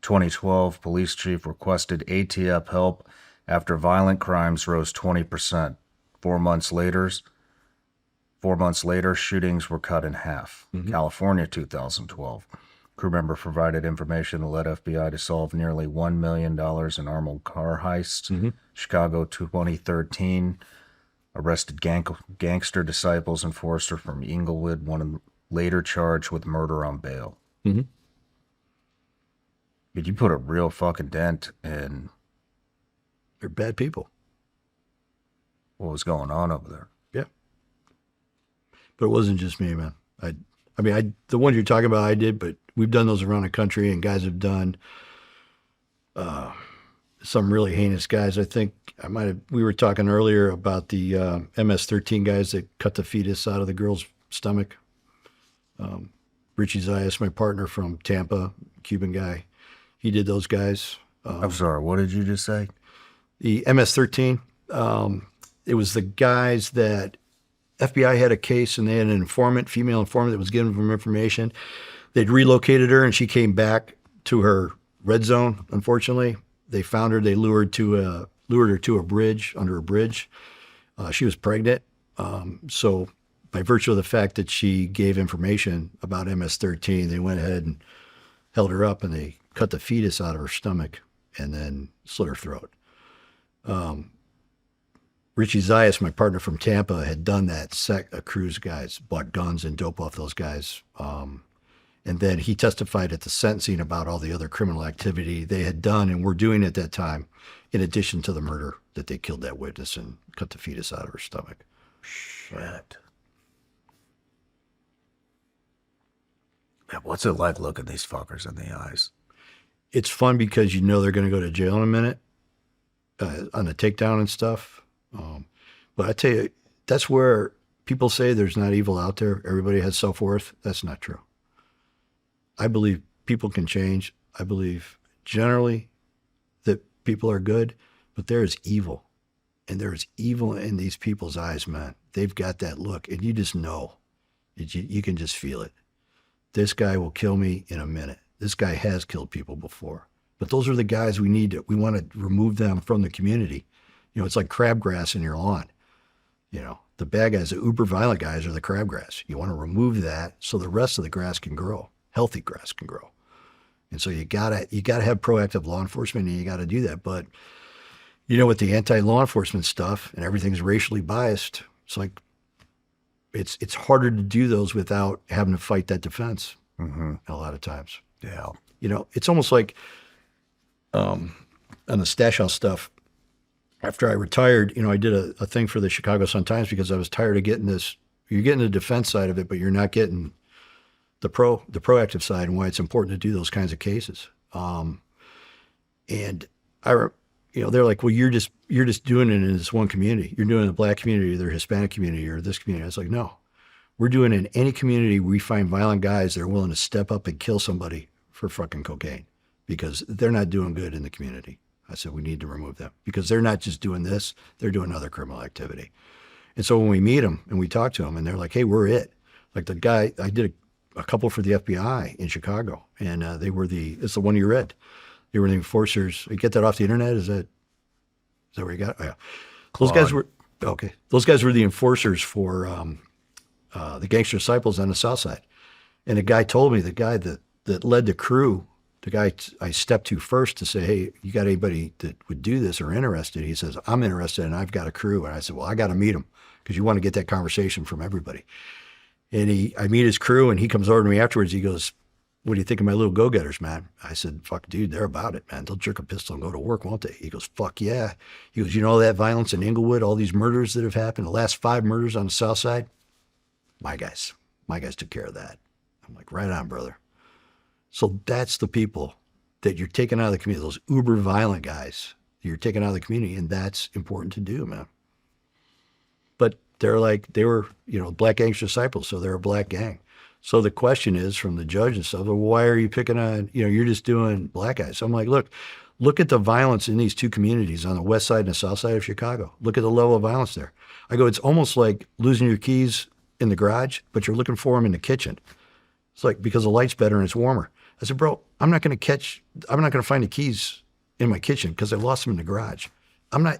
2012, police chief requested ATF help after violent crimes rose 20%. 4 months later, shootings were cut in half. Mm-hmm. California, 2012. Crew member provided information that led FBI to solve nearly $1 million in armored car heists. Mm-hmm. Chicago, 2013. Arrested gangster disciples enforcer from Inglewood, one later charged with murder on bail. Mm-hmm. Did you put a real fucking dent in... They're bad people. What was going on over there? Yeah. But it wasn't just me, man. The ones you're talking about, I did, but we've done those around the country, and guys have done some really heinous guys. I think we were talking earlier about the MS-13 guys that cut the fetus out of the girl's stomach. Richie Zayas, my partner from Tampa, Cuban guy, he did those guys. I'm sorry, what did you just say? The MS-13, it was the guys that FBI had a case, and they had an informant, female informant, that was giving them information. They'd relocated her, and she came back to her red zone. Unfortunately, they found her. They lured her to a bridge, under a bridge. She was pregnant. So by virtue of the fact that she gave information about MS-13, they went ahead and held her up, and they cut the fetus out of her stomach and then slit her throat. Richie Zayas, my partner from Tampa, had done that. Cruise guys bought guns and dope off those guys. And then he testified at the sentencing about all the other criminal activity they had done and were doing at that time, in addition to the murder that they killed that witness and cut the fetus out of her stomach. Shit. Man, what's it like looking these fuckers in the eyes? It's fun because you know they're going to go to jail in a minute on the takedown and stuff. But I tell you, that's where people say there's not evil out there. Everybody has self-worth. That's not true. I believe people can change. I believe generally that people are good, but there is evil. And there is evil in these people's eyes, man. They've got that look, and you just know. You can just feel it. this guy will kill me in a minute. This guy has killed people before. But those are the guys we want to remove them from the community. It's like crabgrass in your lawn. The bad guys, the uber violent guys are the crabgrass. You want to remove that so the rest of the grass can grow. Healthy grass can grow. And so you gotta have proactive law enforcement, and you gotta do that. But with the anti-law enforcement stuff and everything's racially biased, it's like it's harder to do those without having to fight that defense a lot of times. Yeah. It's almost like on the stash house stuff, after I retired, I did a thing for the Chicago Sun-Times because I was tired of getting this. You're getting the defense side of it, but you're not getting the proactive side and why it's important to do those kinds of cases. And they're like, well, you're just doing it in this one community. You're doing it in the black community, or the Hispanic community, or this community. I was like, no, we're doing it in any community we find violent guys that are willing to step up and kill somebody for fucking cocaine, because they're not doing good in the community. I said, we need to remove them because they're not just doing this, they're doing other criminal activity. And so when we meet them and we talk to them and they're like, hey, we're it. Like the guy, I did a couple for the FBI in Chicago, and it's the one you read. They were the enforcers. You get that off the internet? Is that where you got it? Oh, yeah. Those guys were, okay. Those guys were the enforcers for the gangster disciples on the South Side. And the guy told me, the guy that led the crew, the guy I stepped to first to say, hey, you got anybody that would do this or interested? He says, I'm interested and I've got a crew. And I said, well, I got to meet him because you want to get that conversation from everybody. And I meet his crew and he comes over to me afterwards. He goes, what do you think of my little go-getters, man? I said, fuck, dude, they're about it, man. They'll jerk a pistol and go to work, won't they? He goes, fuck yeah. He goes, that violence in Inglewood, all these murders that have happened, the last 5 murders on the South Side? My guys took care of that. I'm like, right on, brother. So that's the people that you're taking out of the community, those uber violent guys you're taking out of the community, and that's important to do, man. But they were, black gangster disciples, so they're a black gang. So the question is from the judge and stuff, well, why are you picking on, you're just doing black guys. So I'm like, look at the violence in these two communities on the west side and the south side of Chicago. Look at the level of violence there. I go, it's almost like losing your keys in the garage, but you're looking for them in the kitchen. It's like, because the light's better and it's warmer. I said, bro, I'm not going to find the keys in my kitchen because I lost them in the garage.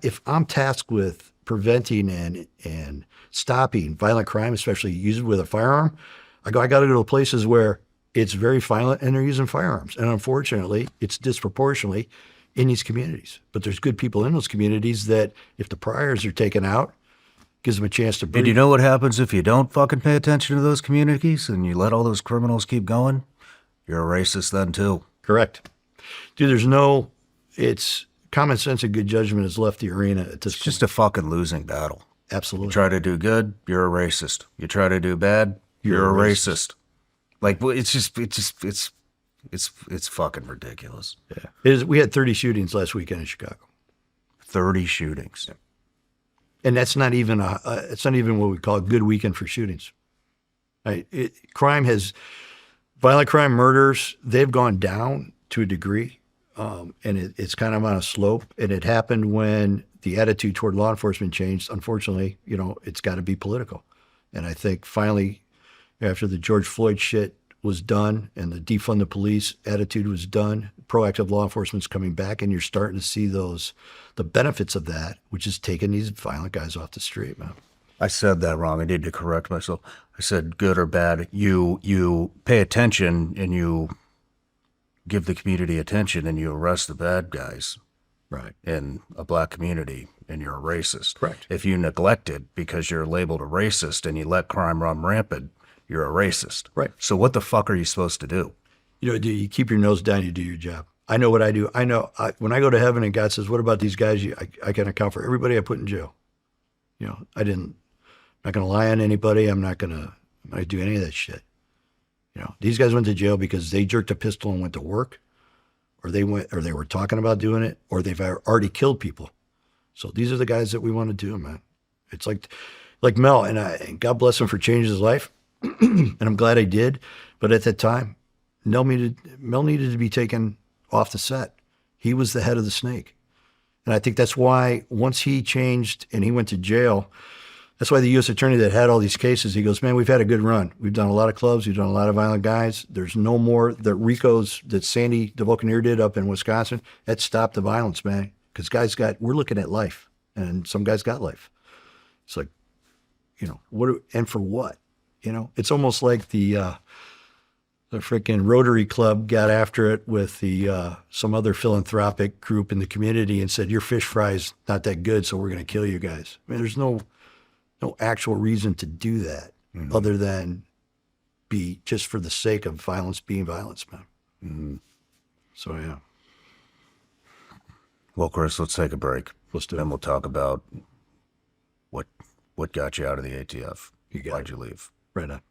If I'm tasked with preventing and stopping violent crime, especially used with a firearm, I got to go to places where it's very violent and they're using firearms. And unfortunately, it's disproportionately in these communities. But there's good people in those communities that if the priors are taken out, gives them a chance to breathe. And you know what happens if you don't fucking pay attention to those communities and you let all those criminals keep going? You're a racist then too. Correct. Dude, it's common sense and good judgment has left the arena at this point. It's just a fucking losing battle. Absolutely. You try to do good, you're a racist. You try to do bad, you're a racist. Like, it's fucking ridiculous. Yeah. We had 30 shootings last weekend in Chicago. 30 shootings. Yeah. And that's not even it's not even what we call a good weekend for shootings. Violent crime, murders, they've gone down to a degree, and it's kind of on a slope. And it happened when the attitude toward law enforcement changed. Unfortunately, it's got to be political. And I think finally, after the George Floyd shit was done and the defund the police attitude was done, proactive law enforcement's coming back, and you're starting to see the benefits of that, which is taking these violent guys off the street, man. I said that wrong. I need to correct myself. I said good or bad. You pay attention and you give the community attention and you arrest the bad guys. Right. In a black community, and you're a racist. Correct. If you neglect it because you're labeled a racist and you let crime run rampant, you're a racist. Right. So what the fuck are you supposed to do? You keep your nose down, you do your job. I know what I do. I know when I go to heaven and God says, what about these guys? I can account for everybody I put in jail. I'm not going to lie on anybody. I'm not going to do any of that shit. These guys went to jail because they jerked a pistol and went to work, or they were talking about doing it, or they've already killed people. So these are the guys that we want to do, man. It's like Mel, and God bless him for changing his life. And I'm glad I did. But at that time, Mel needed to be taken off the set. He was the head of the snake. And I think that's why once he changed and he went to jail, That's why the U.S. attorney that had all these cases, he goes, man, we've had a good run. We've done a lot of clubs. We've done a lot of violent guys. There's no more. The RICOs that Sandy DeVolcaneer did up in Wisconsin, that stopped the violence, man. Because we're looking at life, and some guys got life. It's like, and for what? It's almost like the freaking Rotary Club got after it with some other philanthropic group in the community and said, your fish fry's not that good, so we're going to kill you guys. I mean, there's no actual reason to do that other than be just for the sake of violence being violence, man. Mm-hmm. So, yeah. Well, Chris, let's take a break. Let's do it. Then we'll talk about what got you out of the ATF. Why'd you leave? Right on.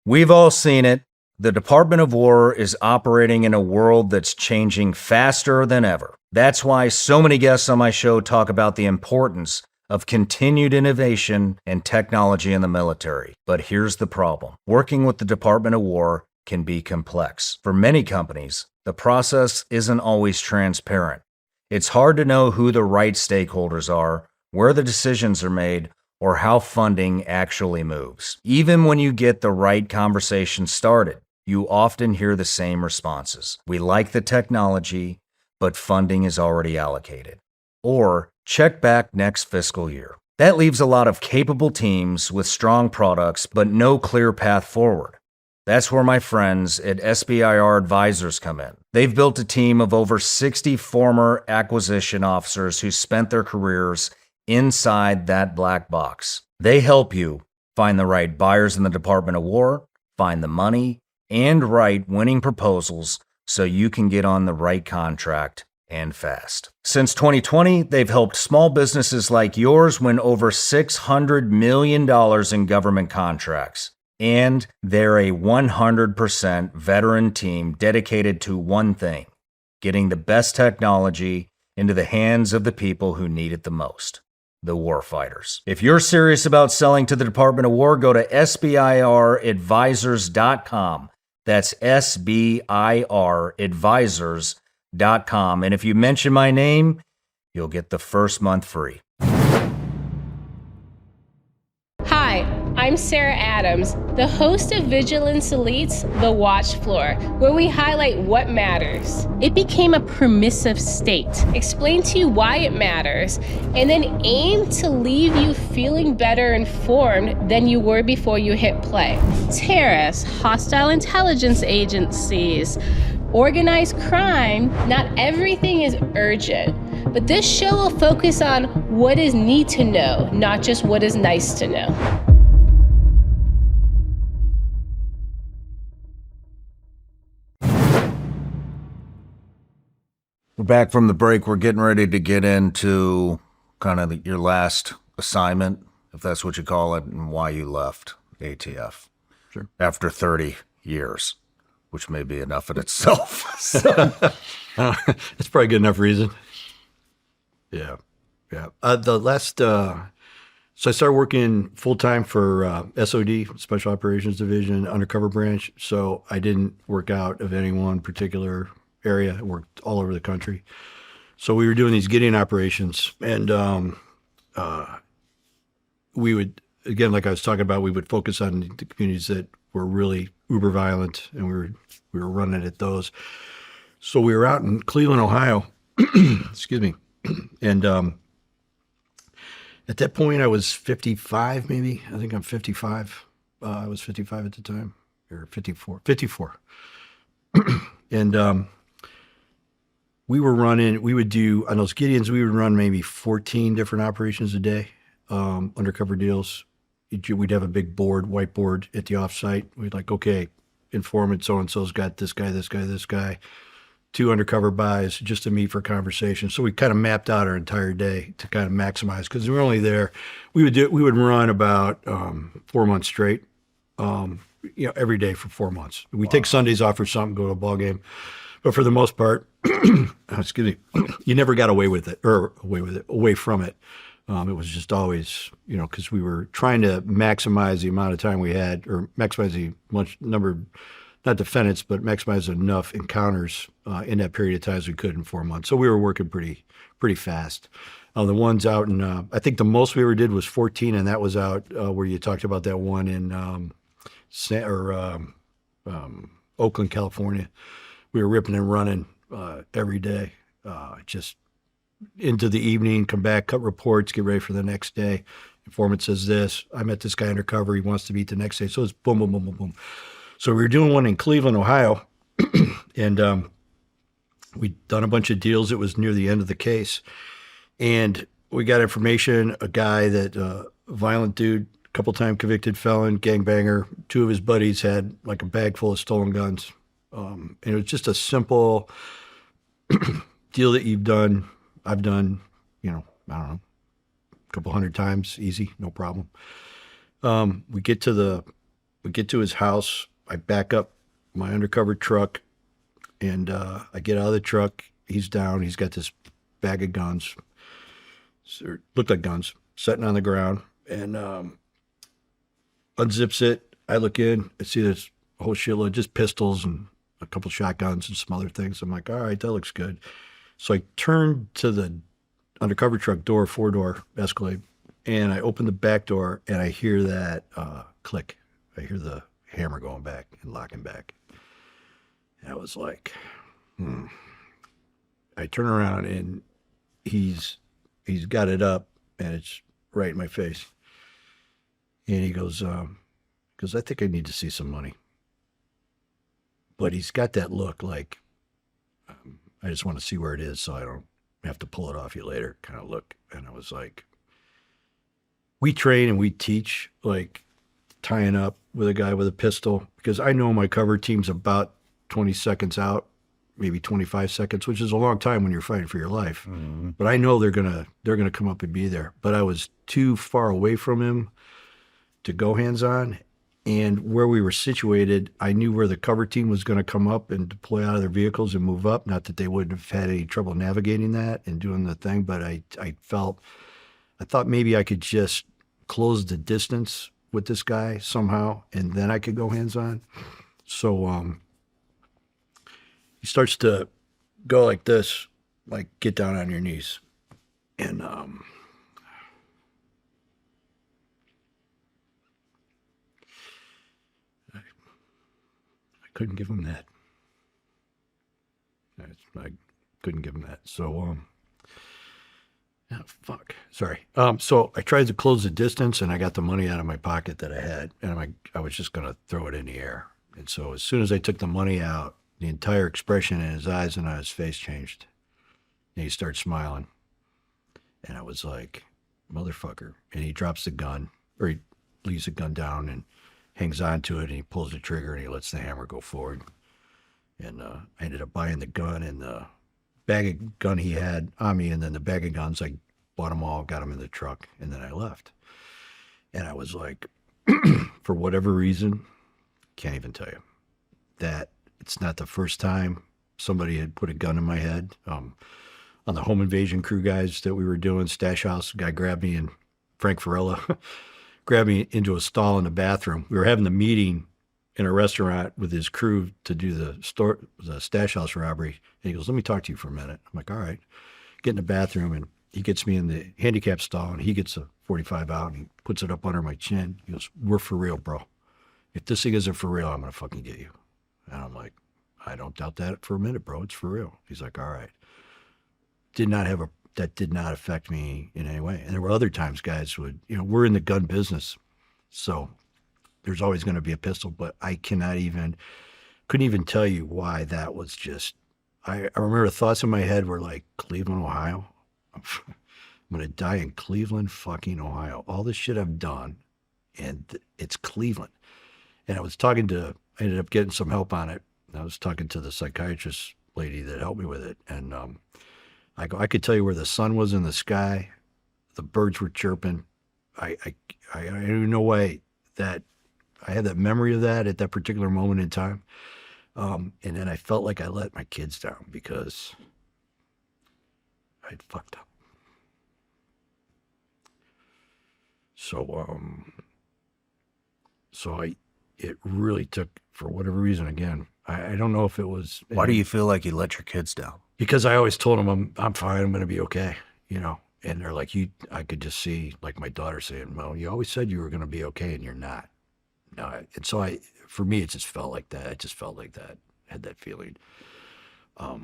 We've all seen it. The Department of War is operating in a world that's changing faster than ever. That's why so many guests on my show talk about the importance of continued innovation and technology in the military. But here's the problem. Working with the Department of War can be complex. For many companies, the process isn't always transparent. It's hard to know who the right stakeholders are, where the decisions are made, or how funding actually moves. Even when you get the right conversation started, you often hear the same responses. We like the technology, but funding is already allocated. Or check back next fiscal year. That leaves a lot of capable teams with strong products, but no clear path forward. That's where my friends at SBIR Advisors come in. They've built a team of over 60 former acquisition officers who spent their careers inside that black box. They help you find the right buyers in the Department of War, find the money, and write winning proposals so you can get on the right contract and fast. Since 2020, they've helped small businesses like yours win over $600 million in government contracts. And they're a 100% veteran team dedicated to one thing, getting the best technology into the hands of the people who need it the most, the warfighters. If you're serious about selling to the Department of War, go to SBIRadvisors.com. That's SBIRadvisors.com. And if you mention my name, you'll get the first month free. Hi, I'm Sarah Adams, the host of Vigilance Elite's The Watch Floor, where we highlight what matters. It became a permissive state, explain to you why it matters, and then aim to leave you feeling better informed than you were before you hit play. Terrorists, hostile intelligence agencies, organized crime, not everything is urgent. But this show will focus on what is need to know, not just what is nice to know. We're back from the break. We're getting ready to get into kind of your last assignment, if that's what you call it, and why you left ATF. Sure. After 30 years, which may be enough in itself. That's probably good enough reason. Yeah. The last, so I started working full-time for SOD, Special Operations Division, Undercover Branch. So I didn't work out of any one particular area. I worked all over the country. So we were doing these Gideon operations, and we would, again, like I was talking about, we would focus on the communities that were really uber violent, and we were running at those. So we were out in Cleveland, Ohio, excuse me. And at that point, I was 55, maybe. I think I'm 55. I was 55 at the time, or 54. And we would do, on those Gideons, we would run maybe 14 different operations a day, undercover deals. We'd have a big board, whiteboard at the offsite. We'd like, okay, informant so-and-so's got this guy, this guy, this guy. 2 undercover buys just to meet for conversation. So we kind of mapped out our entire day to kind of maximize, because we were only there. We would run about 4 months straight, every day for 4 months. We take Sundays off for something, go to a ball game, but for the most part, excuse me, you never got away from it. It was just always, because we were trying to maximize the amount of time we had, or maximize the not defendants, but maximize enough encounters in that period of time as we could in 4 months. So we were working pretty fast. The ones out in, I think the most we ever did was 14, and that was out where you talked about that one in Oakland, California. We were ripping and running every day, just into the evening, come back, cut reports, get ready for the next day. Informant says this, I met this guy undercover, he wants to meet the next day. So it's boom, boom, boom, boom, boom. So we were doing one in Cleveland, Ohio, and we'd done a bunch of deals. It was near the end of the case. And we got information, a guy that, violent dude, couple-time convicted felon, gangbanger, 2 of his buddies had like a bag full of stolen guns. And it was just a simple deal that I've done, I don't know, a couple hundred times, easy, no problem. We get to his house. I back up my undercover truck, and I get out of the truck. He's down. He's got this bag of guns, looked like guns, sitting on the ground, and unzips it. I look in. I see this whole shitload, just pistols and a couple shotguns and some other things. I'm like, all right, that looks good. So I turn to the undercover truck door, 4-door Escalade, and I open the back door, and I hear that click. I hear the hammer going back and locking back. And I was like, I turn around, and he's got it up, and it's right in my face. And he goes, I think I need to see some money. But he's got that look like, I just want to see where it is so I don't have to pull it off you later kind of look. And I was like, we train and we teach like tying up with a guy with a pistol, because I know my cover team's about 20 seconds out, maybe 25 seconds, which is a long time when you're fighting for your life. Mm-hmm. But I know they're gonna come up and be there. But I was too far away from him to go hands on. And where we were situated, I knew where the cover team was going to come up and deploy out of their vehicles and move up. Not that they wouldn't have had any trouble navigating that and doing the thing, but I thought maybe I could just close the distance with this guy somehow, and then I could go hands on. So he starts to go like this, like get down on your knees, and I couldn't give him that. I couldn't give him that. So, fuck. Sorry. So I tried to close the distance, and I got the money out of my pocket that I had, and I was just going to throw it in the air. And so as soon as I took the money out, the entire expression in his eyes and on his face changed. And he starts smiling. And I was like, motherfucker. And he drops the gun, or he leaves the gun down and hangs on to it, and he pulls the trigger, and he lets the hammer go forward. And I ended up buying the gun and the bag of gun he had on me, and then the bag of guns, I bought them all, got them in the truck, and then I left. And I was like, for whatever reason, can't even tell you, that it's not the first time somebody had put a gun in my head. On the home invasion crew guys that we were doing, Stash House, a guy grabbed me, and Frank Farella grabbed me into a stall in the bathroom. We were having the meeting in a restaurant with his crew to do the Stash House robbery. And he goes, let me talk to you for a minute. I'm like, all right. Get in the bathroom, and he gets me in the handicap stall, and he gets a 45 out, and he puts it up under my chin. He goes, we're for real, bro. If this thing isn't for real, I'm going to fucking get you. And I'm like, I don't doubt that for a minute, bro. It's for real. He's like, all right. That did not affect me in any way. And there were other times guys would, we're in the gun business, so there's always going to be a pistol, but I couldn't even tell you why that was just, I remember the thoughts in my head were like, Cleveland, Ohio. I'm going to die in Cleveland, fucking Ohio. All the shit I've done, and it's Cleveland. And I ended up getting some help on it. I was talking to the psychiatrist lady that helped me with it. And I could tell you where the sun was in the sky. The birds were chirping. I don't even know why that I had that memory of that at that particular moment in time. And then I felt like I let my kids down because I'd fucked up. So I it really took, for whatever reason, again, I don't know if it was. Why do you feel like you let your kids down? Because I always told them I'm fine, I'm going to be okay, you know. And they're like, I could just see, like, my daughter saying, well, you always said you were going to be okay, and you're not. No, and so for me, it just felt like that. It just felt like that. I had that feeling. I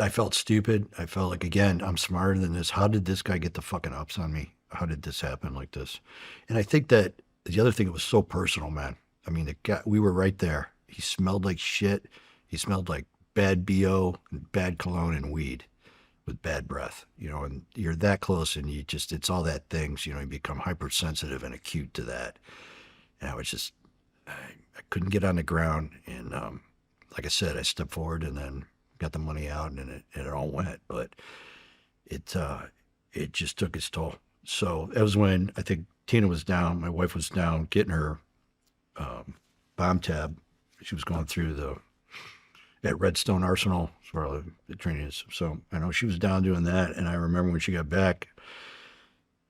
felt stupid. I felt like, again, I'm smarter than this. How did this guy get the fucking ups on me? How did this happen like this? And I think that the other thing, it was so personal, man. I mean, the guy, we were right there. He smelled like shit. He smelled like bad BO, and bad cologne, and weed with bad breath, you know, and you're that close, and it's all that things, you know, you become hypersensitive and acute to that. And I was just, I couldn't get on the ground. And like I said, I stepped forward and then got the money out, and it all went. But it just took its toll. So that was when I think Tina was down, my wife was down getting her bomb tab. She was going through at Redstone Arsenal, that's where the training is. So I know she was down doing that. And I remember when she got back,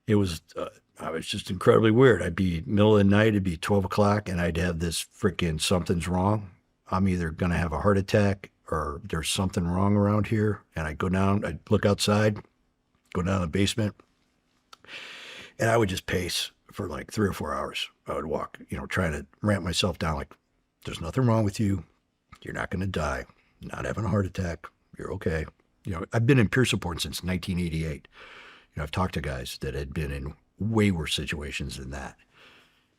it was, I was just incredibly weird. I'd be middle of the night, it'd be 12 o'clock, and I'd have this freaking something's wrong. I'm either going to have a heart attack or there's something wrong around here. And I'd go down, I'd look outside, go down the basement, and I would just pace for like 3 or 4 hours. I would walk, you know, trying to ramp myself down, like, there's nothing wrong with you. You're not going to die. You're not having a heart attack. You're okay. You know, I've been in peer support since 1988. You know, I've talked to guys that had been in way worse situations than that.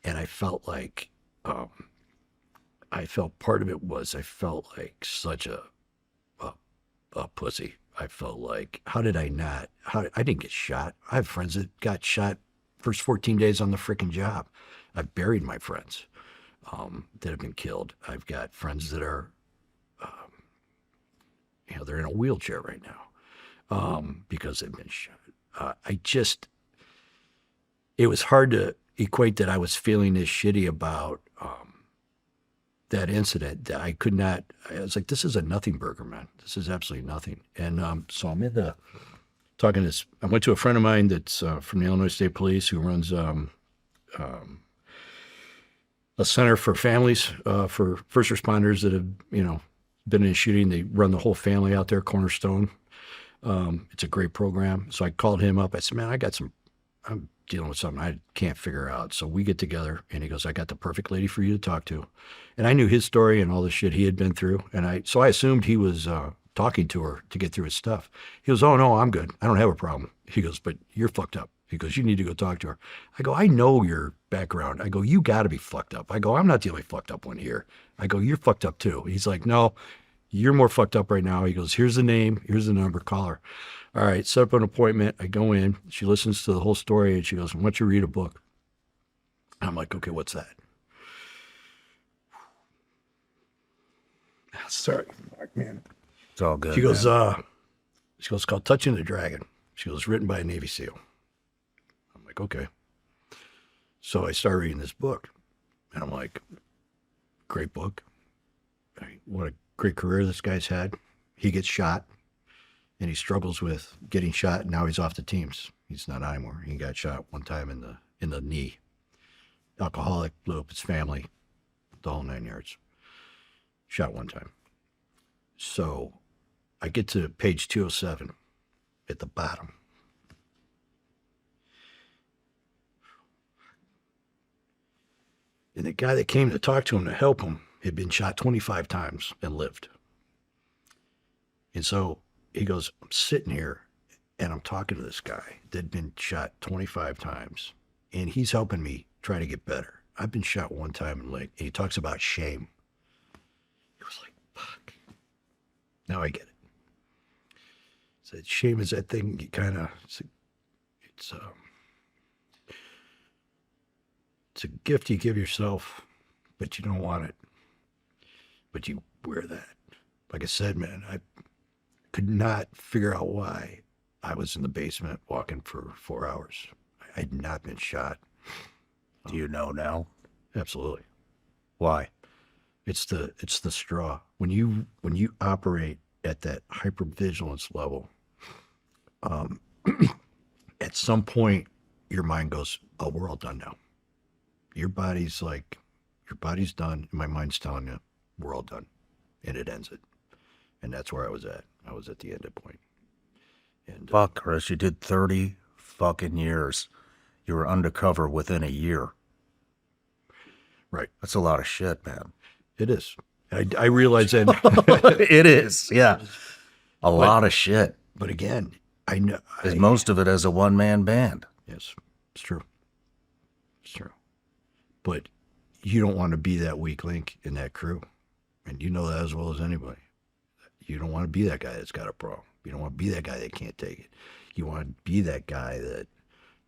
And I felt like, part of it was I felt like such a pussy. I felt like, how did I not? I didn't get shot. I have friends that got shot first 14 days on the freaking job. I've buried my friends that have been killed. I've got friends that are, you know, they're in a wheelchair right now because they've been shot. It was hard to equate that I was feeling this shitty about that incident. That I could not, I was like, this is a nothing burger, man. This is absolutely nothing. And so I'm talking to this, I went to a friend of mine that's from the Illinois State Police who runs a center for families, for first responders that have, you know, been in a shooting. They run the whole family out there, Cornerstone. It's a great program. So I called him up. I said, man, I'm dealing with something I can't figure out. So we get together, and he goes, I got the perfect lady for you to talk to. And I knew his story and all the shit he had been through. And so I assumed he was talking to her to get through his stuff. He goes, oh, no, I'm good. I don't have a problem. He goes, but you're fucked up. He goes, you need to go talk to her. I go, I know your background. I go, you got to be fucked up. I go, I'm not the only fucked up one here. I go, you're fucked up too. He's like, no, you're more fucked up right now. He goes, here's the name, here's the number, call her. All right, set up an appointment. I go in. She listens to the whole story, and she goes, why don't you read a book? I'm like, okay, what's that? Sorry, man. It's all good. She goes, it's called Touching the Dragon. She goes, written by a Navy SEAL. I'm like, okay. So I start reading this book, and I'm like, great book. What a great career this guy's had. He gets shot, and he struggles with getting shot, and now he's off the teams. He's not anymore. He got shot one time in the knee. Alcoholic, blew up his family, the whole 9 yards. Shot one time. So I get to page 207 at the bottom. And the guy that came to talk to him to help him had been shot 25 times and lived. And so he goes, I'm sitting here and I'm talking to this guy that'd been shot 25 times, and he's helping me try to get better. I've been shot one time and like, he talks about shame. It was like, fuck. Now I get it. So shame is that thing you kind of, it's a gift you give yourself, but you don't want it. But you wear that. Like I said, man, I could not figure out why I was in the basement walking for 4 hours. I had not been shot. Do you know now? Absolutely. Why? It's the straw. When you operate at that hypervigilance level, at some point your mind goes, oh, we're all done now. Your body's done. And my mind's telling you, we're all done. And it ends it. And that's where I was at. I was at the end point. And Fuck, Chris, you did 30 fucking years. You were undercover within a year. right. That's a lot of shit, man. It is. I realize that. It is, yeah. A lot of shit. But again, I know. Because most of it as a one-man band. Yes, it's true. It's true. But you don't want to be that weak link in that crew. And you know that as well as anybody. You don't want to be that guy that's got a problem. You don't want to be that guy that can't take it. You want to be that guy that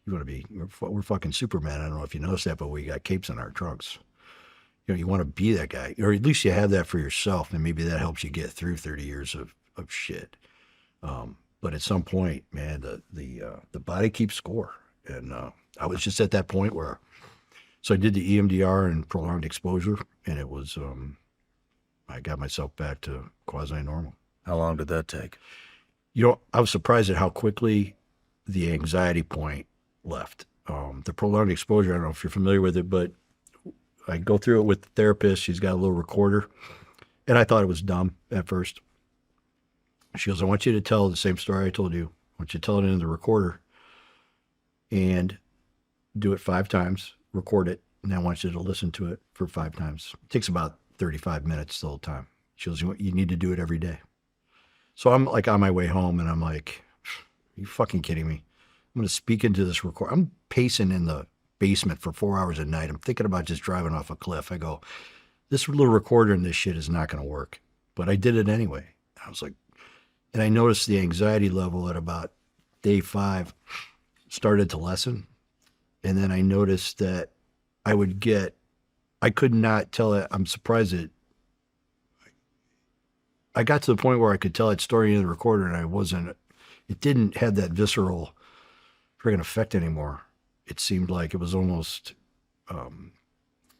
you want to be. We're fucking Superman. I don't know if you noticed that, but we got capes in our trunks. You know, you want to be that guy, or at least you have that for yourself, and maybe that helps you get through 30 years of shit. But at some point, man, the body keeps score. And I was just at that point where, so I did the EMDR and prolonged exposure, and it was, I got myself back to quasi-normal. How long did that take? You know, I was surprised at how quickly the anxiety point left. The prolonged exposure, I don't know if you're familiar with it, but I go through it with the therapist. She's got a little recorder, and I thought it was dumb at first. She goes, I want you to tell the same story I told you. I want you to tell it in the recorder and do it 5 times, record it, and I want you to listen to it for 5 times. It takes about 35 minutes the whole time. She goes, you need to do it every day. So I'm like on my way home, and I'm like, are you fucking kidding me? I'm going to speak into this record. I'm pacing in the basement for 4 hours a night. I'm thinking about just driving off a cliff. I go, this little recorder and this shit is not going to work. But I did it anyway. I was like, and I noticed the anxiety level at about day 5 started to lessen. And then I noticed that I could not tell it. I'm surprised I got to the point where I could tell that story in the recorder, and it didn't have that visceral friggin' effect anymore. It seemed like it was almost,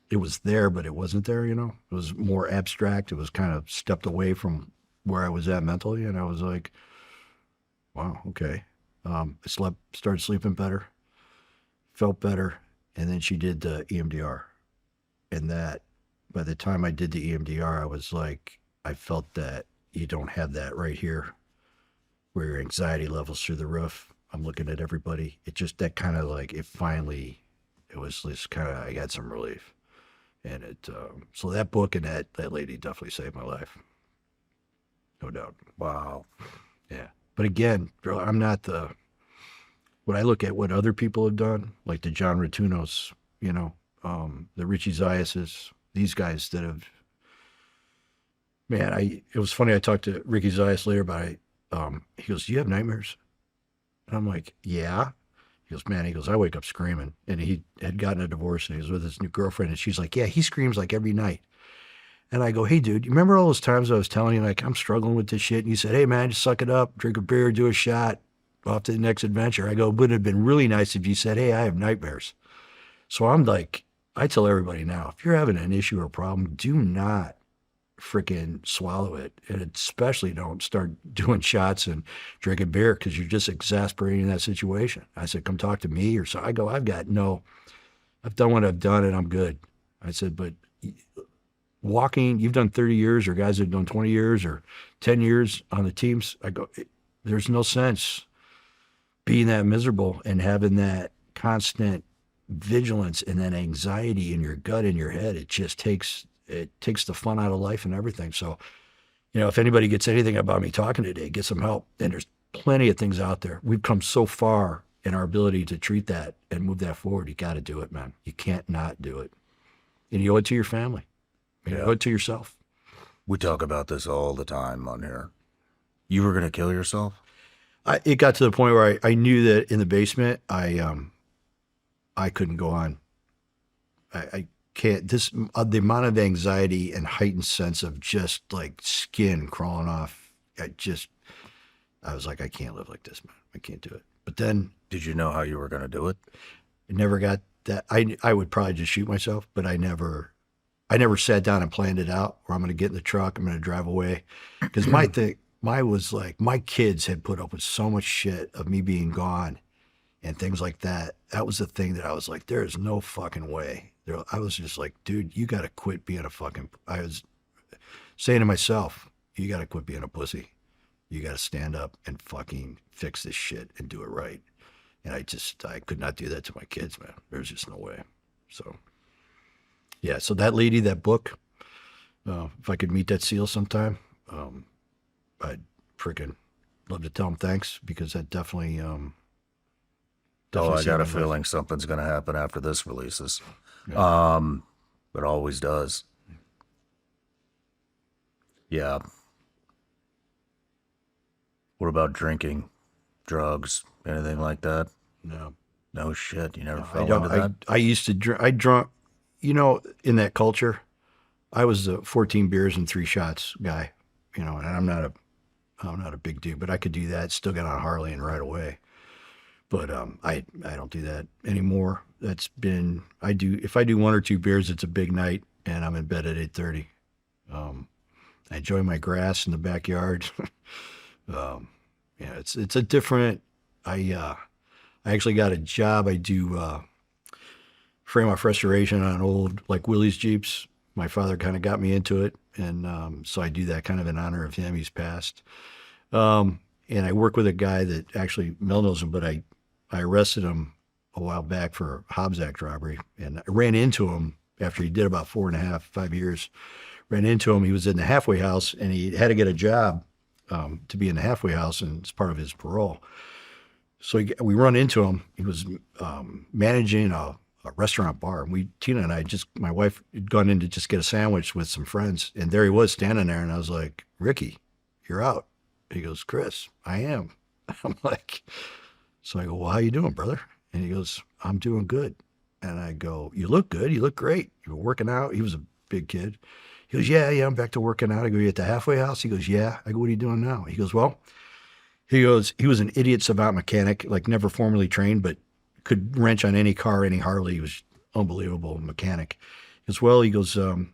it was there, but it wasn't there, you know? It was more abstract. It was kind of stepped away from where I was at mentally, and I was like, wow, okay. I started sleeping better, felt better, and then she did the EMDR. And that, by the time I did the EMDR, I was like, I felt that you don't have that right here, where your anxiety levels through the roof. I'm looking at everybody. It just, that kind of like, it was just kind of, I got some relief. And so that book and that lady definitely saved my life. No doubt. Wow. Yeah. But again, I'm not when I look at what other people have done, like the John Rotunos, you know, the Richie Ziases, these guys that have, man, it was funny. I talked to Ricky Zias later about it. He goes, do you have nightmares? And I'm like, yeah. He goes, man, I wake up screaming. And he had gotten a divorce, and he was with his new girlfriend, and she's like, yeah, he screams like every night. And I go, hey, dude, you remember all those times I was telling you, like, I'm struggling with this shit? And you said, hey, man, just suck it up, drink a beer, do a shot, off to the next adventure. I go, would it have been really nice if you said, hey, I have nightmares. So I'm like, I tell everybody now, if you're having an issue or problem, do not freaking swallow it. And especially don't start doing shots and drinking beer, because you're just exasperating that situation. I said, come talk to me. Or so I go, I've done what I've done, and I'm good. I said, but walking, you've done 30 years, or guys that have done 20 years or 10 years on the teams. I go, there's no sense being that miserable and having that constant vigilance and that anxiety in your gut, in your head. It just takes the fun out of life and everything. So, you know, if anybody gets anything about me talking today, get some help. And there's plenty of things out there. We've come so far in our ability to treat that and move that forward. You got to do it, man. You can't not do it. And you owe it to your family. You owe it to yourself. We talk about this all the time on here. You were going to kill yourself? It got to the point where I knew that in the basement, I couldn't go on. I can't, the amount of anxiety and heightened sense of just like skin crawling off. I was like, I can't live like this, man. I can't do it. But then. Did you know how you were going to do it? I never got that. I would probably just shoot myself, but I never sat down and planned it out, where I'm going to get in the truck, I'm going to drive away. Because my kids had put up with so much shit of me being gone and things like that. That was the thing that I was like, there is no fucking way. I was just like, dude, you got to quit being a fucking, I was saying to myself, you got to quit being a pussy. You got to stand up and fucking fix this shit and do it right. And I could not do that to my kids, man. There's just no way. So, yeah. So that lady, that book, if I could meet that SEAL sometime, I'd freaking love to tell him thanks, because that definitely, I saved got my a life. feeling something's going to happen after this releases. It always does. Yeah. What about drinking, drugs, anything like that? No. No shit. You never I fell don't. into that? I used to drink. I drunk. You know, in that culture, I was a 14 beers and 3 shots guy. You know, and I'm not a big dude, but I could do that. Still got on Harley and right away. But I don't do that anymore. That's been, if I do 1 or 2 beers, it's a big night, and I'm in bed at 8:30. I enjoy my grass in the backyard. Yeah, it's a different. I actually got a job. I do frame off restoration on old like Willie's Jeeps. My father kind of got me into it, and so I do that kind of in honor of him. He's passed. And I work with a guy that actually Mel knows him, but I arrested him a while back for a Hobbs Act robbery, and I ran into him after he did about 4.5, 5 years. Ran into him. He was in the halfway house, and he had to get a job to be in the halfway house, and it's part of his parole. So we run into him. He was managing a restaurant bar, and Tina and I my wife had gone in to just get a sandwich with some friends, and there he was standing there, and I was like, Ricky, you're out. He goes, Chris, I am. I'm like, so I go, well, how you doing, brother? And he goes, I'm doing good. And I go, you look good. You look great. You were working out. He was a big kid. He goes, yeah, I'm back to working out. I go, you at the halfway house? He goes, yeah. I go, what are you doing now? He goes, well, he was an idiot savant mechanic, like never formally trained, but could wrench on any car, any Harley. He was unbelievable mechanic. He goes, a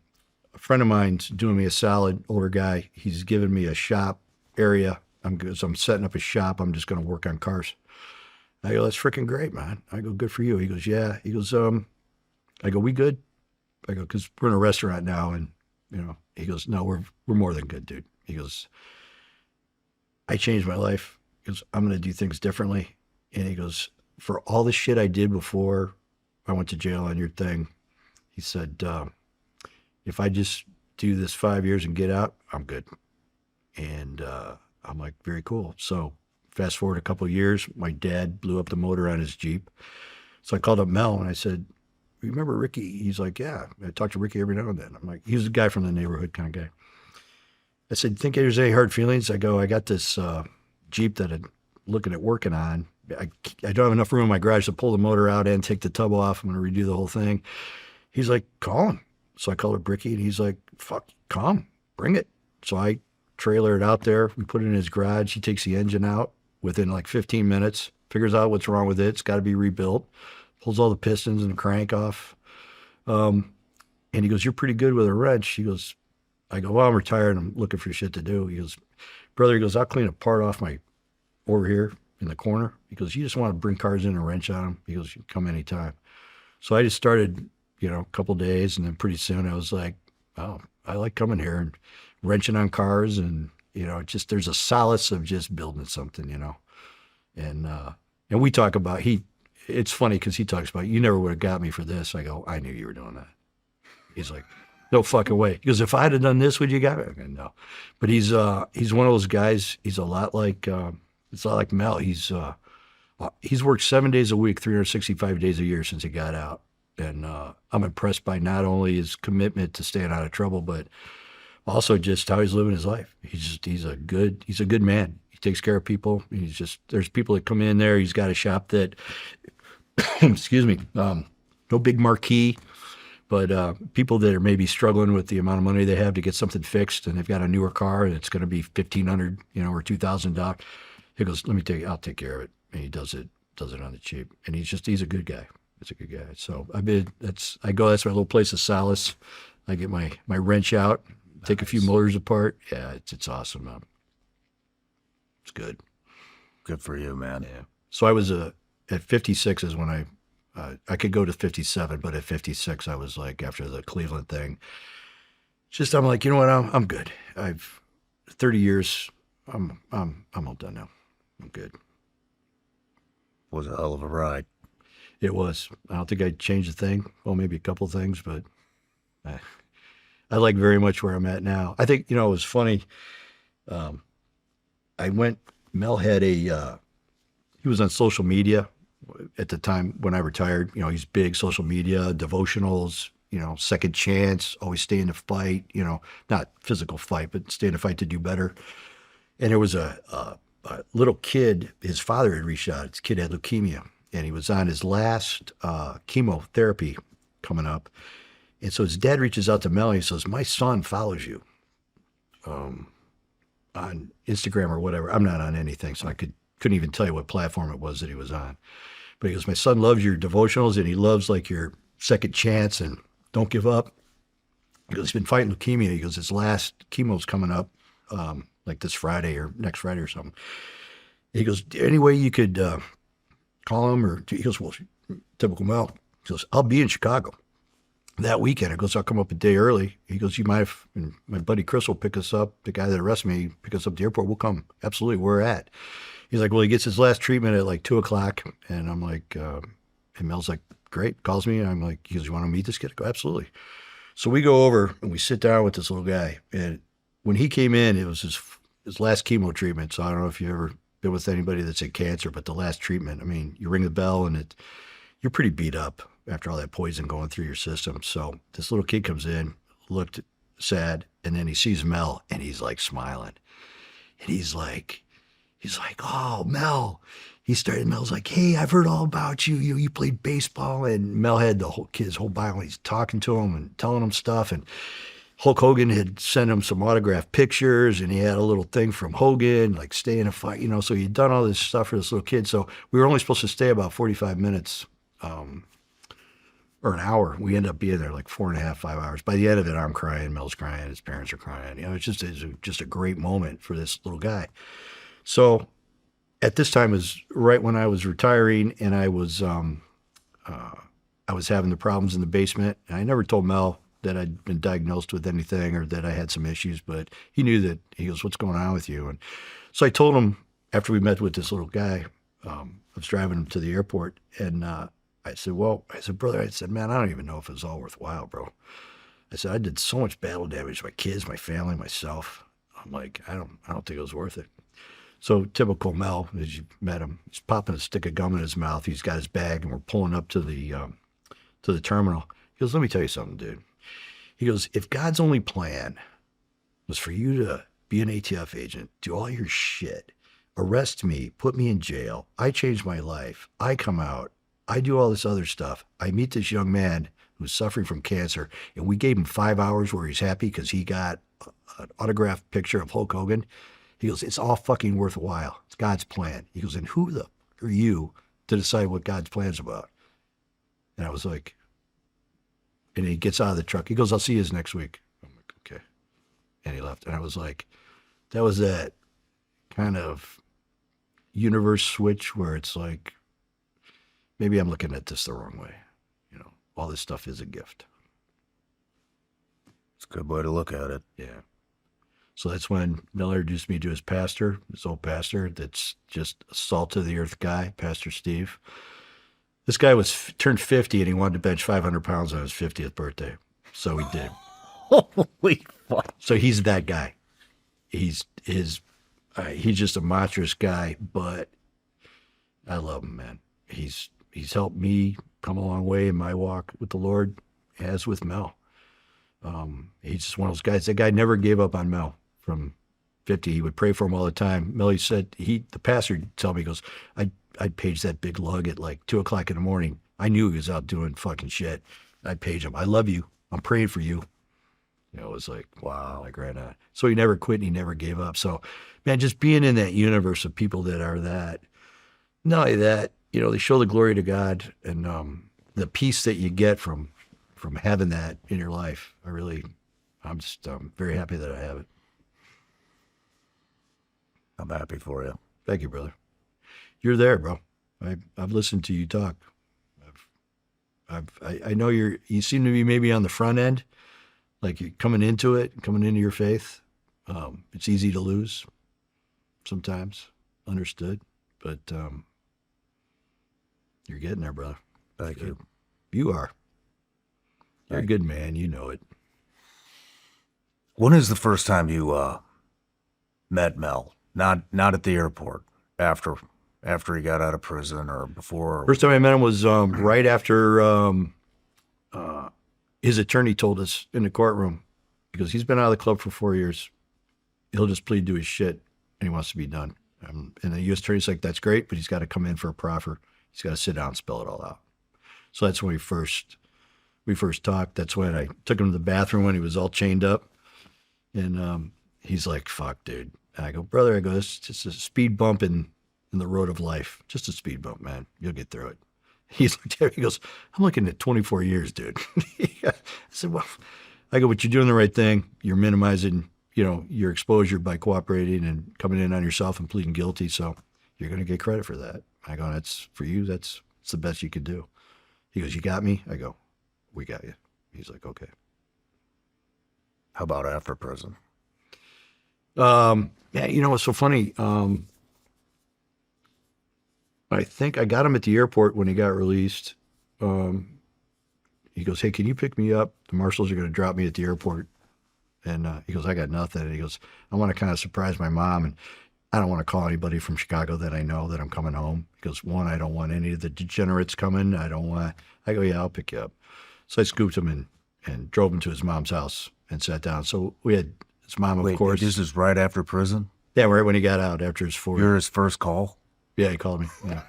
friend of mine's doing me a solid, older guy. He's giving me a shop area. I'm setting up a shop. I'm just going to work on cars. I go, that's freaking great, man. I go, good for you. He goes, yeah. He goes, I go, we good? I go, because we're in a restaurant now, and you know. He goes, no, we're more than good, dude. He goes, I changed my life. He goes, I'm going to do things differently. And he goes, for all the shit I did before I went to jail on your thing, he said, if I just do this 5 years and get out, I'm good. And I'm like, very cool. So fast forward a couple of years, my dad blew up the motor on his Jeep. So I called up Mel and I said, remember Ricky? He's like, yeah. I talk to Ricky every now and then. I'm like, he was a guy from the neighborhood kind of guy. I said, think there's any hard feelings? I go, I got this Jeep that I'm looking at working on. I don't have enough room in my garage to pull the motor out and take the tub off. I'm going to redo the whole thing. He's like, call him. So I called up Ricky, and he's like, fuck, call him. Bring it. So I trailer it out there. We put it in his garage. He takes the engine out within like 15 minutes, figures out what's wrong with it. It's got to be rebuilt. Pulls all the pistons and the crank off. And he goes, you're pretty good with a wrench. He goes, I go, well, I'm retired. I'm looking for shit to do. He goes, brother, he goes, I'll clean a part off over here in the corner. He goes, you just want to bring cars in and wrench on them? He goes, you can come anytime. So I just started, a couple days, and then pretty soon I was like, oh, I like coming here and wrenching on cars, and, just there's a solace of just building something, And we talk about, it's funny because he talks about, you never would have got me for this. I go, I knew you were doing that. He's like, no fucking way. He goes, if I had done this, would you got me? I go, no. But he's one of those guys. He's a lot like, it's a lot like Mel. He's worked 7 days a week, 365 days a year since he got out. And I'm impressed by not only his commitment to staying out of trouble, but also just how he's living his life. He's a good man. He takes care of people. There's people that come in there. He's got a shop that, excuse me, no big marquee, but people that are maybe struggling with the amount of money they have to get something fixed, and they've got a newer car and it's going to be $1,500, or $2,000. He goes, I'll take care of it. And he does it on the cheap. And he's a good guy. He's a good guy. So that's my little place of solace. I get my wrench out, take a few motors apart. Yeah, it's awesome, man. It's good. Good for you, man. Yeah. So I was at 56 is when I could go to 57, but at 56, I was like, after the Cleveland thing, I'm like, you know what? I'm good. I've 30 years. I'm all done now. I'm good. Was a hell of a ride. It was. I don't think I'd change a thing. Well, maybe a couple things, but I like very much where I'm at now. I think, it was funny. Mel had he was on social media at the time when I retired. He's big social media, devotionals, second chance, always stay in the fight, not physical fight, but stay in the fight to do better. And there was a little kid, his father had reached out. His kid had leukemia, and he was on his last chemotherapy coming up. And so his dad reaches out to Mel and he says, my son follows you on Instagram or whatever. I'm not on anything, so I couldn't even tell you what platform it was that he was on. But he goes, my son loves your devotionals, and he loves like your second chance and don't give up. He goes, he's been fighting leukemia. He goes, his last chemo's coming up like this Friday or next Friday or something. He goes, any way you could call him? Or he goes, well, typical Mel. He goes, I'll be in Chicago that weekend. He goes, I'll come up a day early. He goes, you might have, and my buddy Chris will pick us up. The guy that arrested me, pick us up at the airport. We'll come. Absolutely, where we're at. He's like, well, he gets his last treatment at like 2:00. And I'm like, and Mel's like, great. Calls me. And I'm like, he goes, you want to meet this kid? I go, absolutely. So we go over and we sit down with this little guy. And when he came in, it was his last chemo treatment. So I don't know if you've ever been with anybody that's had cancer, but the last treatment, I mean, you ring the bell and you're pretty beat up after all that poison going through your system. So this little kid comes in, looked sad, and then he sees Mel and he's like smiling. And he's like, oh, Mel. Mel's like, hey, I've heard all about you. You played baseball. And Mel had his whole bio. He's talking to him and telling him stuff. And Hulk Hogan had sent him some autographed pictures, and he had a little thing from Hogan, like stay in a fight, so he'd done all this stuff for this little kid. So we were only supposed to stay about 45 minutes or an hour. We ended up being there like 4.5, 5 hours. By the end of it, I'm crying, Mel's crying, his parents are crying. It's just a great moment for this little guy. So at this time is right when I was retiring, and I was having the problems in the basement. And I never told Mel that I'd been diagnosed with anything or that I had some issues, but he knew that. He goes, what's going on with you? And so I told him after we met with this little guy, I was driving him to the airport, and I said, brother, man, I don't even know if it was all worthwhile, bro. I said, I did so much battle damage to my kids, my family, myself. I'm like, I don't think it was worth it. So typical Mel, as you met him, he's popping a stick of gum in his mouth. He's got his bag, and we're pulling up to the terminal. He goes, let me tell you something, dude. He goes, if God's only plan was for you to be an ATF agent, do all your shit, arrest me, put me in jail, I change my life, I come out, I do all this other stuff, I meet this young man who's suffering from cancer, and we gave him 5 hours where he's happy because he got an autographed picture of Hulk Hogan. He goes, it's all fucking worthwhile. It's God's plan. He goes, and who the are you to decide what God's plan's about? And I was like, and he gets out of the truck. He goes, I'll see you next week. I'm like, okay. And he left. And I was like, that was that kind of universe switch where it's like, maybe I'm looking at this the wrong way. All this stuff is a gift. It's a good way to look at it. Yeah. So that's when Mel introduced me to his pastor, his old pastor, that's just a salt of the earth guy, Pastor Steve. This guy turned 50 and he wanted to bench 500 pounds on his 50th birthday. So he did. Holy fuck. So he's that guy. He's just a monstrous guy, but I love him, man. He's helped me come a long way in my walk with the Lord, as with Mel. He's just one of those guys. That guy never gave up on Mel from 50. He would pray for him all the time. Mel, he said, the pastor would tell me, he goes, I'd page that big lug at like 2:00 in the morning. I knew he was out doing fucking shit. I'd page him. I love you. I'm praying for you. It was like, wow, like right on. So he never quit and he never gave up. So, man, just being in that universe of people that are that, not only that, they show the glory to God, and the peace that you get from having that in your life. I'm just very happy that I have it. I'm happy for you. Thank you, brother. You're there, bro. I've listened to you talk. I know you seem to be maybe on the front end, like you're coming into your faith. It's easy to lose sometimes, understood, but you're getting there, brother. Thank you. You are. You're a good man. You know it. When is the first time you met Mel? Not at the airport. After he got out of prison or before? First time I met him was right after his attorney told us in the courtroom, because he's been out of the club for 4 years. He'll just plead to his shit, and he wants to be done. And the U.S. attorney's like, that's great, but he's got to come in for a proffer. He's got to sit down and spell it all out. So that's when we first talked. That's when I took him to the bathroom when he was all chained up. And he's like, fuck, dude. And I go, brother, it's just a speed bump in the road of life. Just a speed bump, man. You'll get through it. He's like, he goes, I'm looking at 24 years, dude. I said, well, I go, but you're doing the right thing. You're minimizing, your exposure by cooperating and coming in on yourself and pleading guilty. So you're going to get credit for that. I go, that's for you. It's the best you could do. He goes, you got me? I go, we got you. He's like, okay. How about after prison? Yeah, what's so funny? I think I got him at the airport when he got released. He goes, hey, can you pick me up? The marshals are going to drop me at the airport. And he goes, I got nothing. And he goes, I want to kind of surprise my mom, and I don't want to call anybody from Chicago that I know that I'm coming home. He goes, one, I don't want any of the degenerates coming. I go, yeah, I'll pick you up. So I scooped him and drove him to his mom's house and sat down. So we had his mom, of course. This is right after prison? Yeah, right when he got out, after his 4 years. You're his first call? Yeah, he called me. Yeah.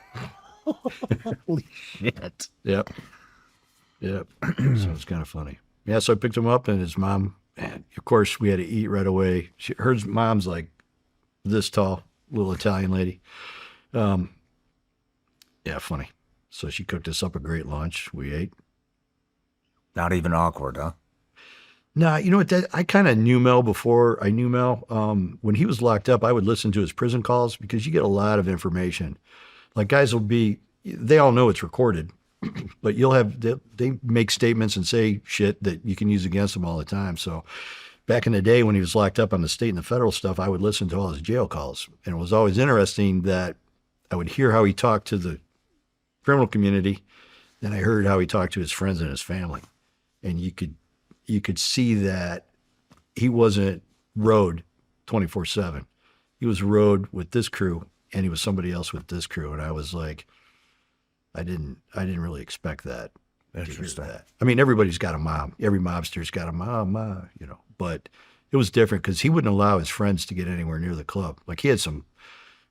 Holy shit. Yep. So it's kind of funny. Yeah, so I picked him up, and his mom, and of course, we had to eat right away. Her mom's like this tall, little Italian lady. Yeah, funny. So she cooked us up a great lunch. We ate. Not even awkward, huh? No, you know what? I kind of knew Mel before I knew Mel. When he was locked up, I would listen to his prison calls because you get a lot of information. Like guys they all know it's recorded, but they make statements and say shit that you can use against them all the time. So back in the day when he was locked up on the state and the federal stuff, I would listen to all his jail calls. And it was always interesting that I would hear how he talked to the criminal community. Then I heard how he talked to his friends and his family. And you could see that he wasn't rode 24/7. He was rode with this crew, and he was somebody else with this crew. And I was like, I didn't really expect that. Interesting. That. I mean, everybody's got a mom. Every mobster's got a mom, but it was different because he wouldn't allow his friends to get anywhere near the club. Like he had some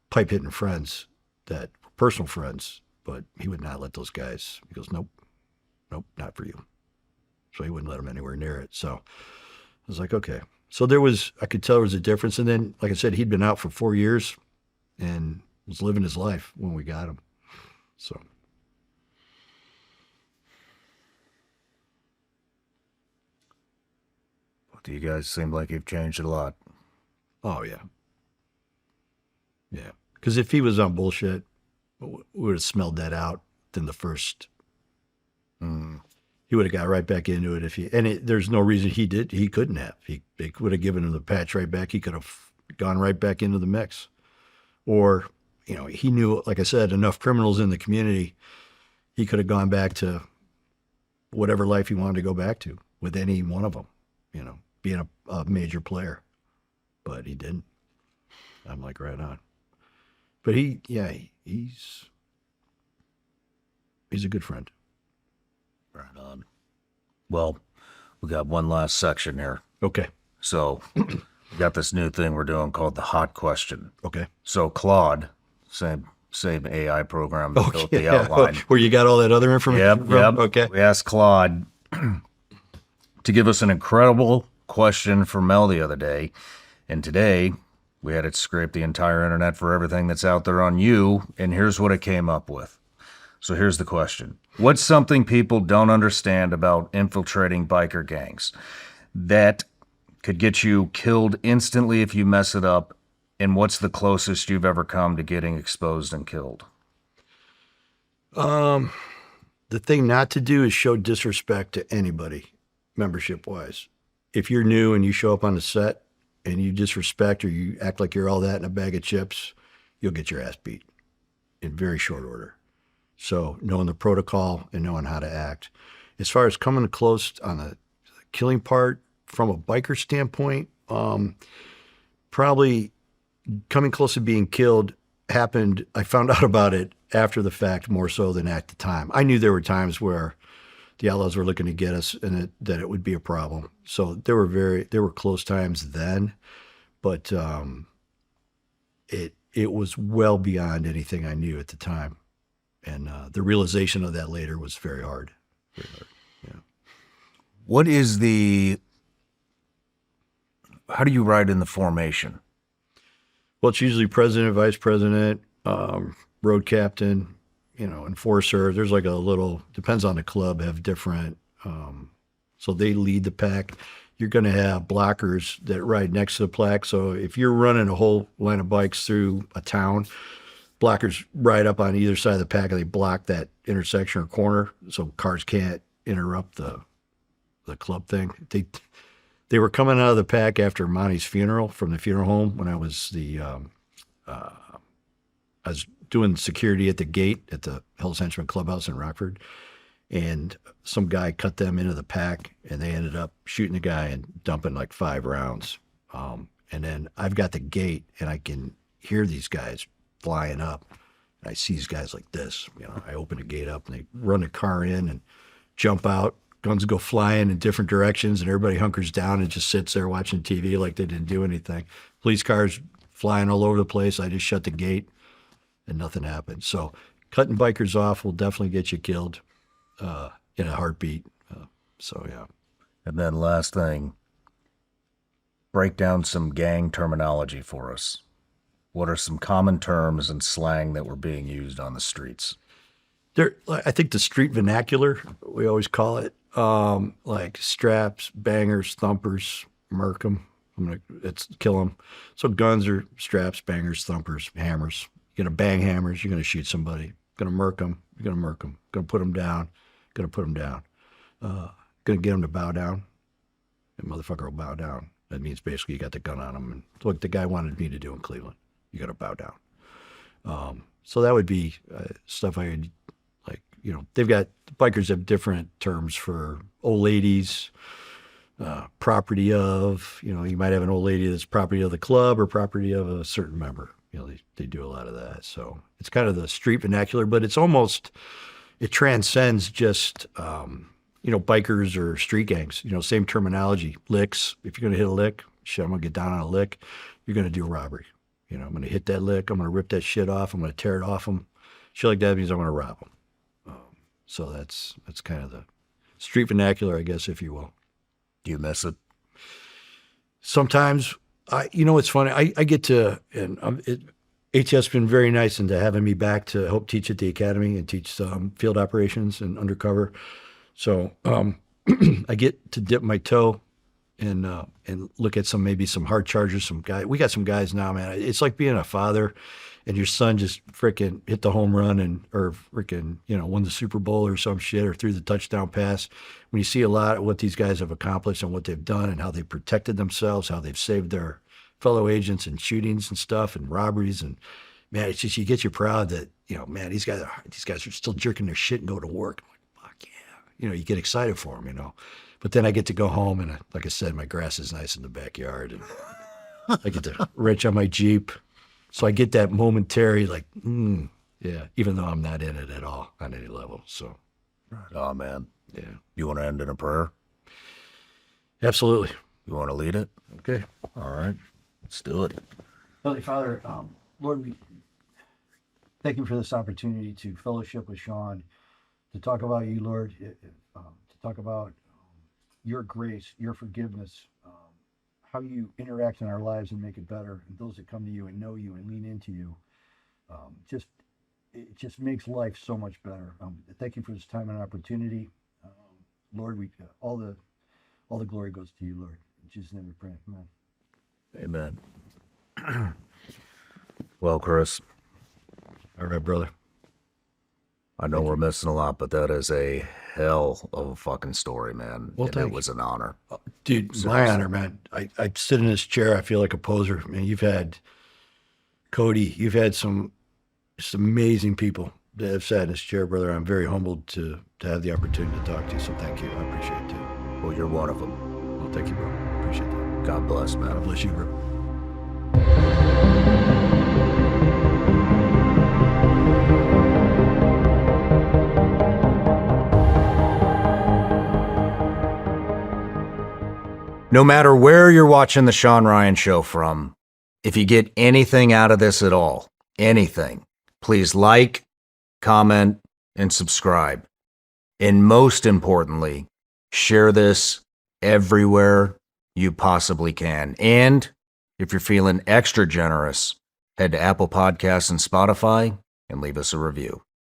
pipe hitting friends that were personal friends, but he would not let those guys. He goes, nope, not for you. So he wouldn't let them anywhere near it. So I was like, okay. So I could tell there was a difference. And then, like I said, he'd been out for 4 years and was living his life when we got him. So. Do you guys seem like you've changed a lot? Oh, yeah. Yeah. Because if he was on bullshit, we would have smelled that out in the first. He would have got right back into it there's no reason he couldn't have. He would have given him the patch right back. He could have gone right back into the mix. Or, he knew, like I said, enough criminals in the community, he could have gone back to whatever life he wanted to go back to with any one of them, being a major player. But he didn't. I'm like, right on. But he's a good friend. Right on. Well, we got one last section here. Okay. So we got this new thing we're doing called the hot question. Okay. So Claude, same AI program that built the outline. Where you got all that other information from? Yep. Okay. We asked Claude to give us an incredible question for Mel the other day. And today we had it scrape the entire internet for everything that's out there on you. And here's what it came up with. So here's the question. What's something people don't understand about infiltrating biker gangs that could get you killed instantly if you mess it up? And what's the closest you've ever come to getting exposed and killed? The thing not to do is show disrespect to anybody, membership-wise. If you're new and you show up on the set and you disrespect or you act like you're all that in a bag of chips, you'll get your ass beat in very short order. So knowing the protocol and knowing how to act. As far as coming close on the killing part from a biker standpoint, probably coming close to being killed happened. I found out about it after the fact more so than at the time. I knew there were times where the Outlaws were looking to get us and that it would be a problem. So there were close times then, but it was well beyond anything I knew at the time. And the realization of that later was very hard. Very hard. Yeah. What is how do you ride in the formation? Well, it's usually president, vice president, road captain, enforcer. There's like a little, depends on the club, have different, so they lead the pack. You're going to have blockers that ride next to the pack. So if you're running a whole line of bikes through a town, blockers ride up on either side of the pack and they block that intersection or corner so cars can't interrupt the club thing. They were coming out of the pack after Monty's funeral from the funeral home when I was I was doing security at the gate at the Hell's Henchmen Clubhouse in Rockford, and some guy cut them into the pack, and they ended up shooting the guy and dumping like 5 rounds. And then I've got the gate, and I can hear these guys flying up, and I see these guys like this. I open the gate up, and they run the car in and jump out. Guns go flying in different directions, and everybody hunkers down and just sits there watching TV like they didn't do anything. Police cars flying all over the place. I just shut the gate, and nothing happened. So cutting bikers off will definitely get you killed in a heartbeat. So, yeah. And then last thing, break down some gang terminology for us. What are some common terms and slang that were being used on the streets? I think the street vernacular, we always call it, like straps, bangers, thumpers, murk them. It's kill them. So guns are straps, bangers, thumpers, hammers. You're going to bang hammers, you're going to shoot somebody. Going to murk them, you're going to murk them. Going to put them down, going to put them down. Going to get them to bow down. That motherfucker will bow down. That means basically you got the gun on him. And look, the guy wanted me to do in Cleveland. You got to bow down. So that would be stuff I would, they've got, bikers have different terms for old ladies, property of, you might have an old lady that's property of the club or property of a certain member. They do a lot of that. So it's kind of the street vernacular, but it's almost, it transcends just, bikers or street gangs, same terminology. Licks, if you're going to hit a lick, shit, I'm going to get down on a lick, you're going to do a robbery. I'm going to hit that lick, I'm going to rip that shit off, I'm going to tear it off them. Shit like that means I'm going to rob them. So that's kind of the street vernacular, I guess, if you will. Do you miss it? Sometimes, it's funny. I get to, and ATF's been very nice into having me back to help teach at the academy and teach field operations and undercover. So I get to dip my toe and look at maybe some hard chargers. We got some guys now, man. It's like being a father and your son just frickin' hit the home run or frickin', won the Super Bowl or some shit or threw the touchdown pass. When you see a lot of what these guys have accomplished and what they've done and how they protected themselves, how they've saved their fellow agents in shootings and stuff and robberies, and man, it's just, you get you proud that, man, these guys are still jerking their shit and go to work. I'm like, fuck yeah. You get excited for them, But then I get to go home and, like I said, my grass is nice in the backyard and I get to wrench on my Jeep. So I get that momentary, yeah, even though I'm not in it at all on any level. So, Oh, man. yeah, You want to end in a prayer? absolutely. You want to lead it? Okay. All right. Let's do it. Holy Father, Lord, we thank you for this opportunity to fellowship with Shawn, to talk about you, Lord, to talk about your grace, your forgiveness, how you interact in our lives and make it better. And those that come to you and know you and lean into you, it just makes life so much better. Thank you for this time and opportunity. Lord, all the glory goes to you, Lord. In Jesus' name we pray. Amen. Amen. Well, Chris, All right, brother. I know we're missing a lot, but that is a hell of a fucking story, man. Well, and thank it was an honor. Dude, my honor, man. I sit in this chair. I feel like a poser. Man, you've had Cody. You've had some just amazing people that have sat in this chair, brother. I'm very humbled to have the opportunity to talk to you. So thank you. I appreciate it too. Well, you're one of them. Well, thank you, bro. I appreciate that. God bless, man. God bless you, bro. No matter where you're watching the Shawn Ryan Show from, if you get anything out of this at all, anything, please like, comment, and subscribe. And most importantly, share this everywhere you possibly can. And if you're feeling extra generous, head to Apple Podcasts and Spotify and leave us a review.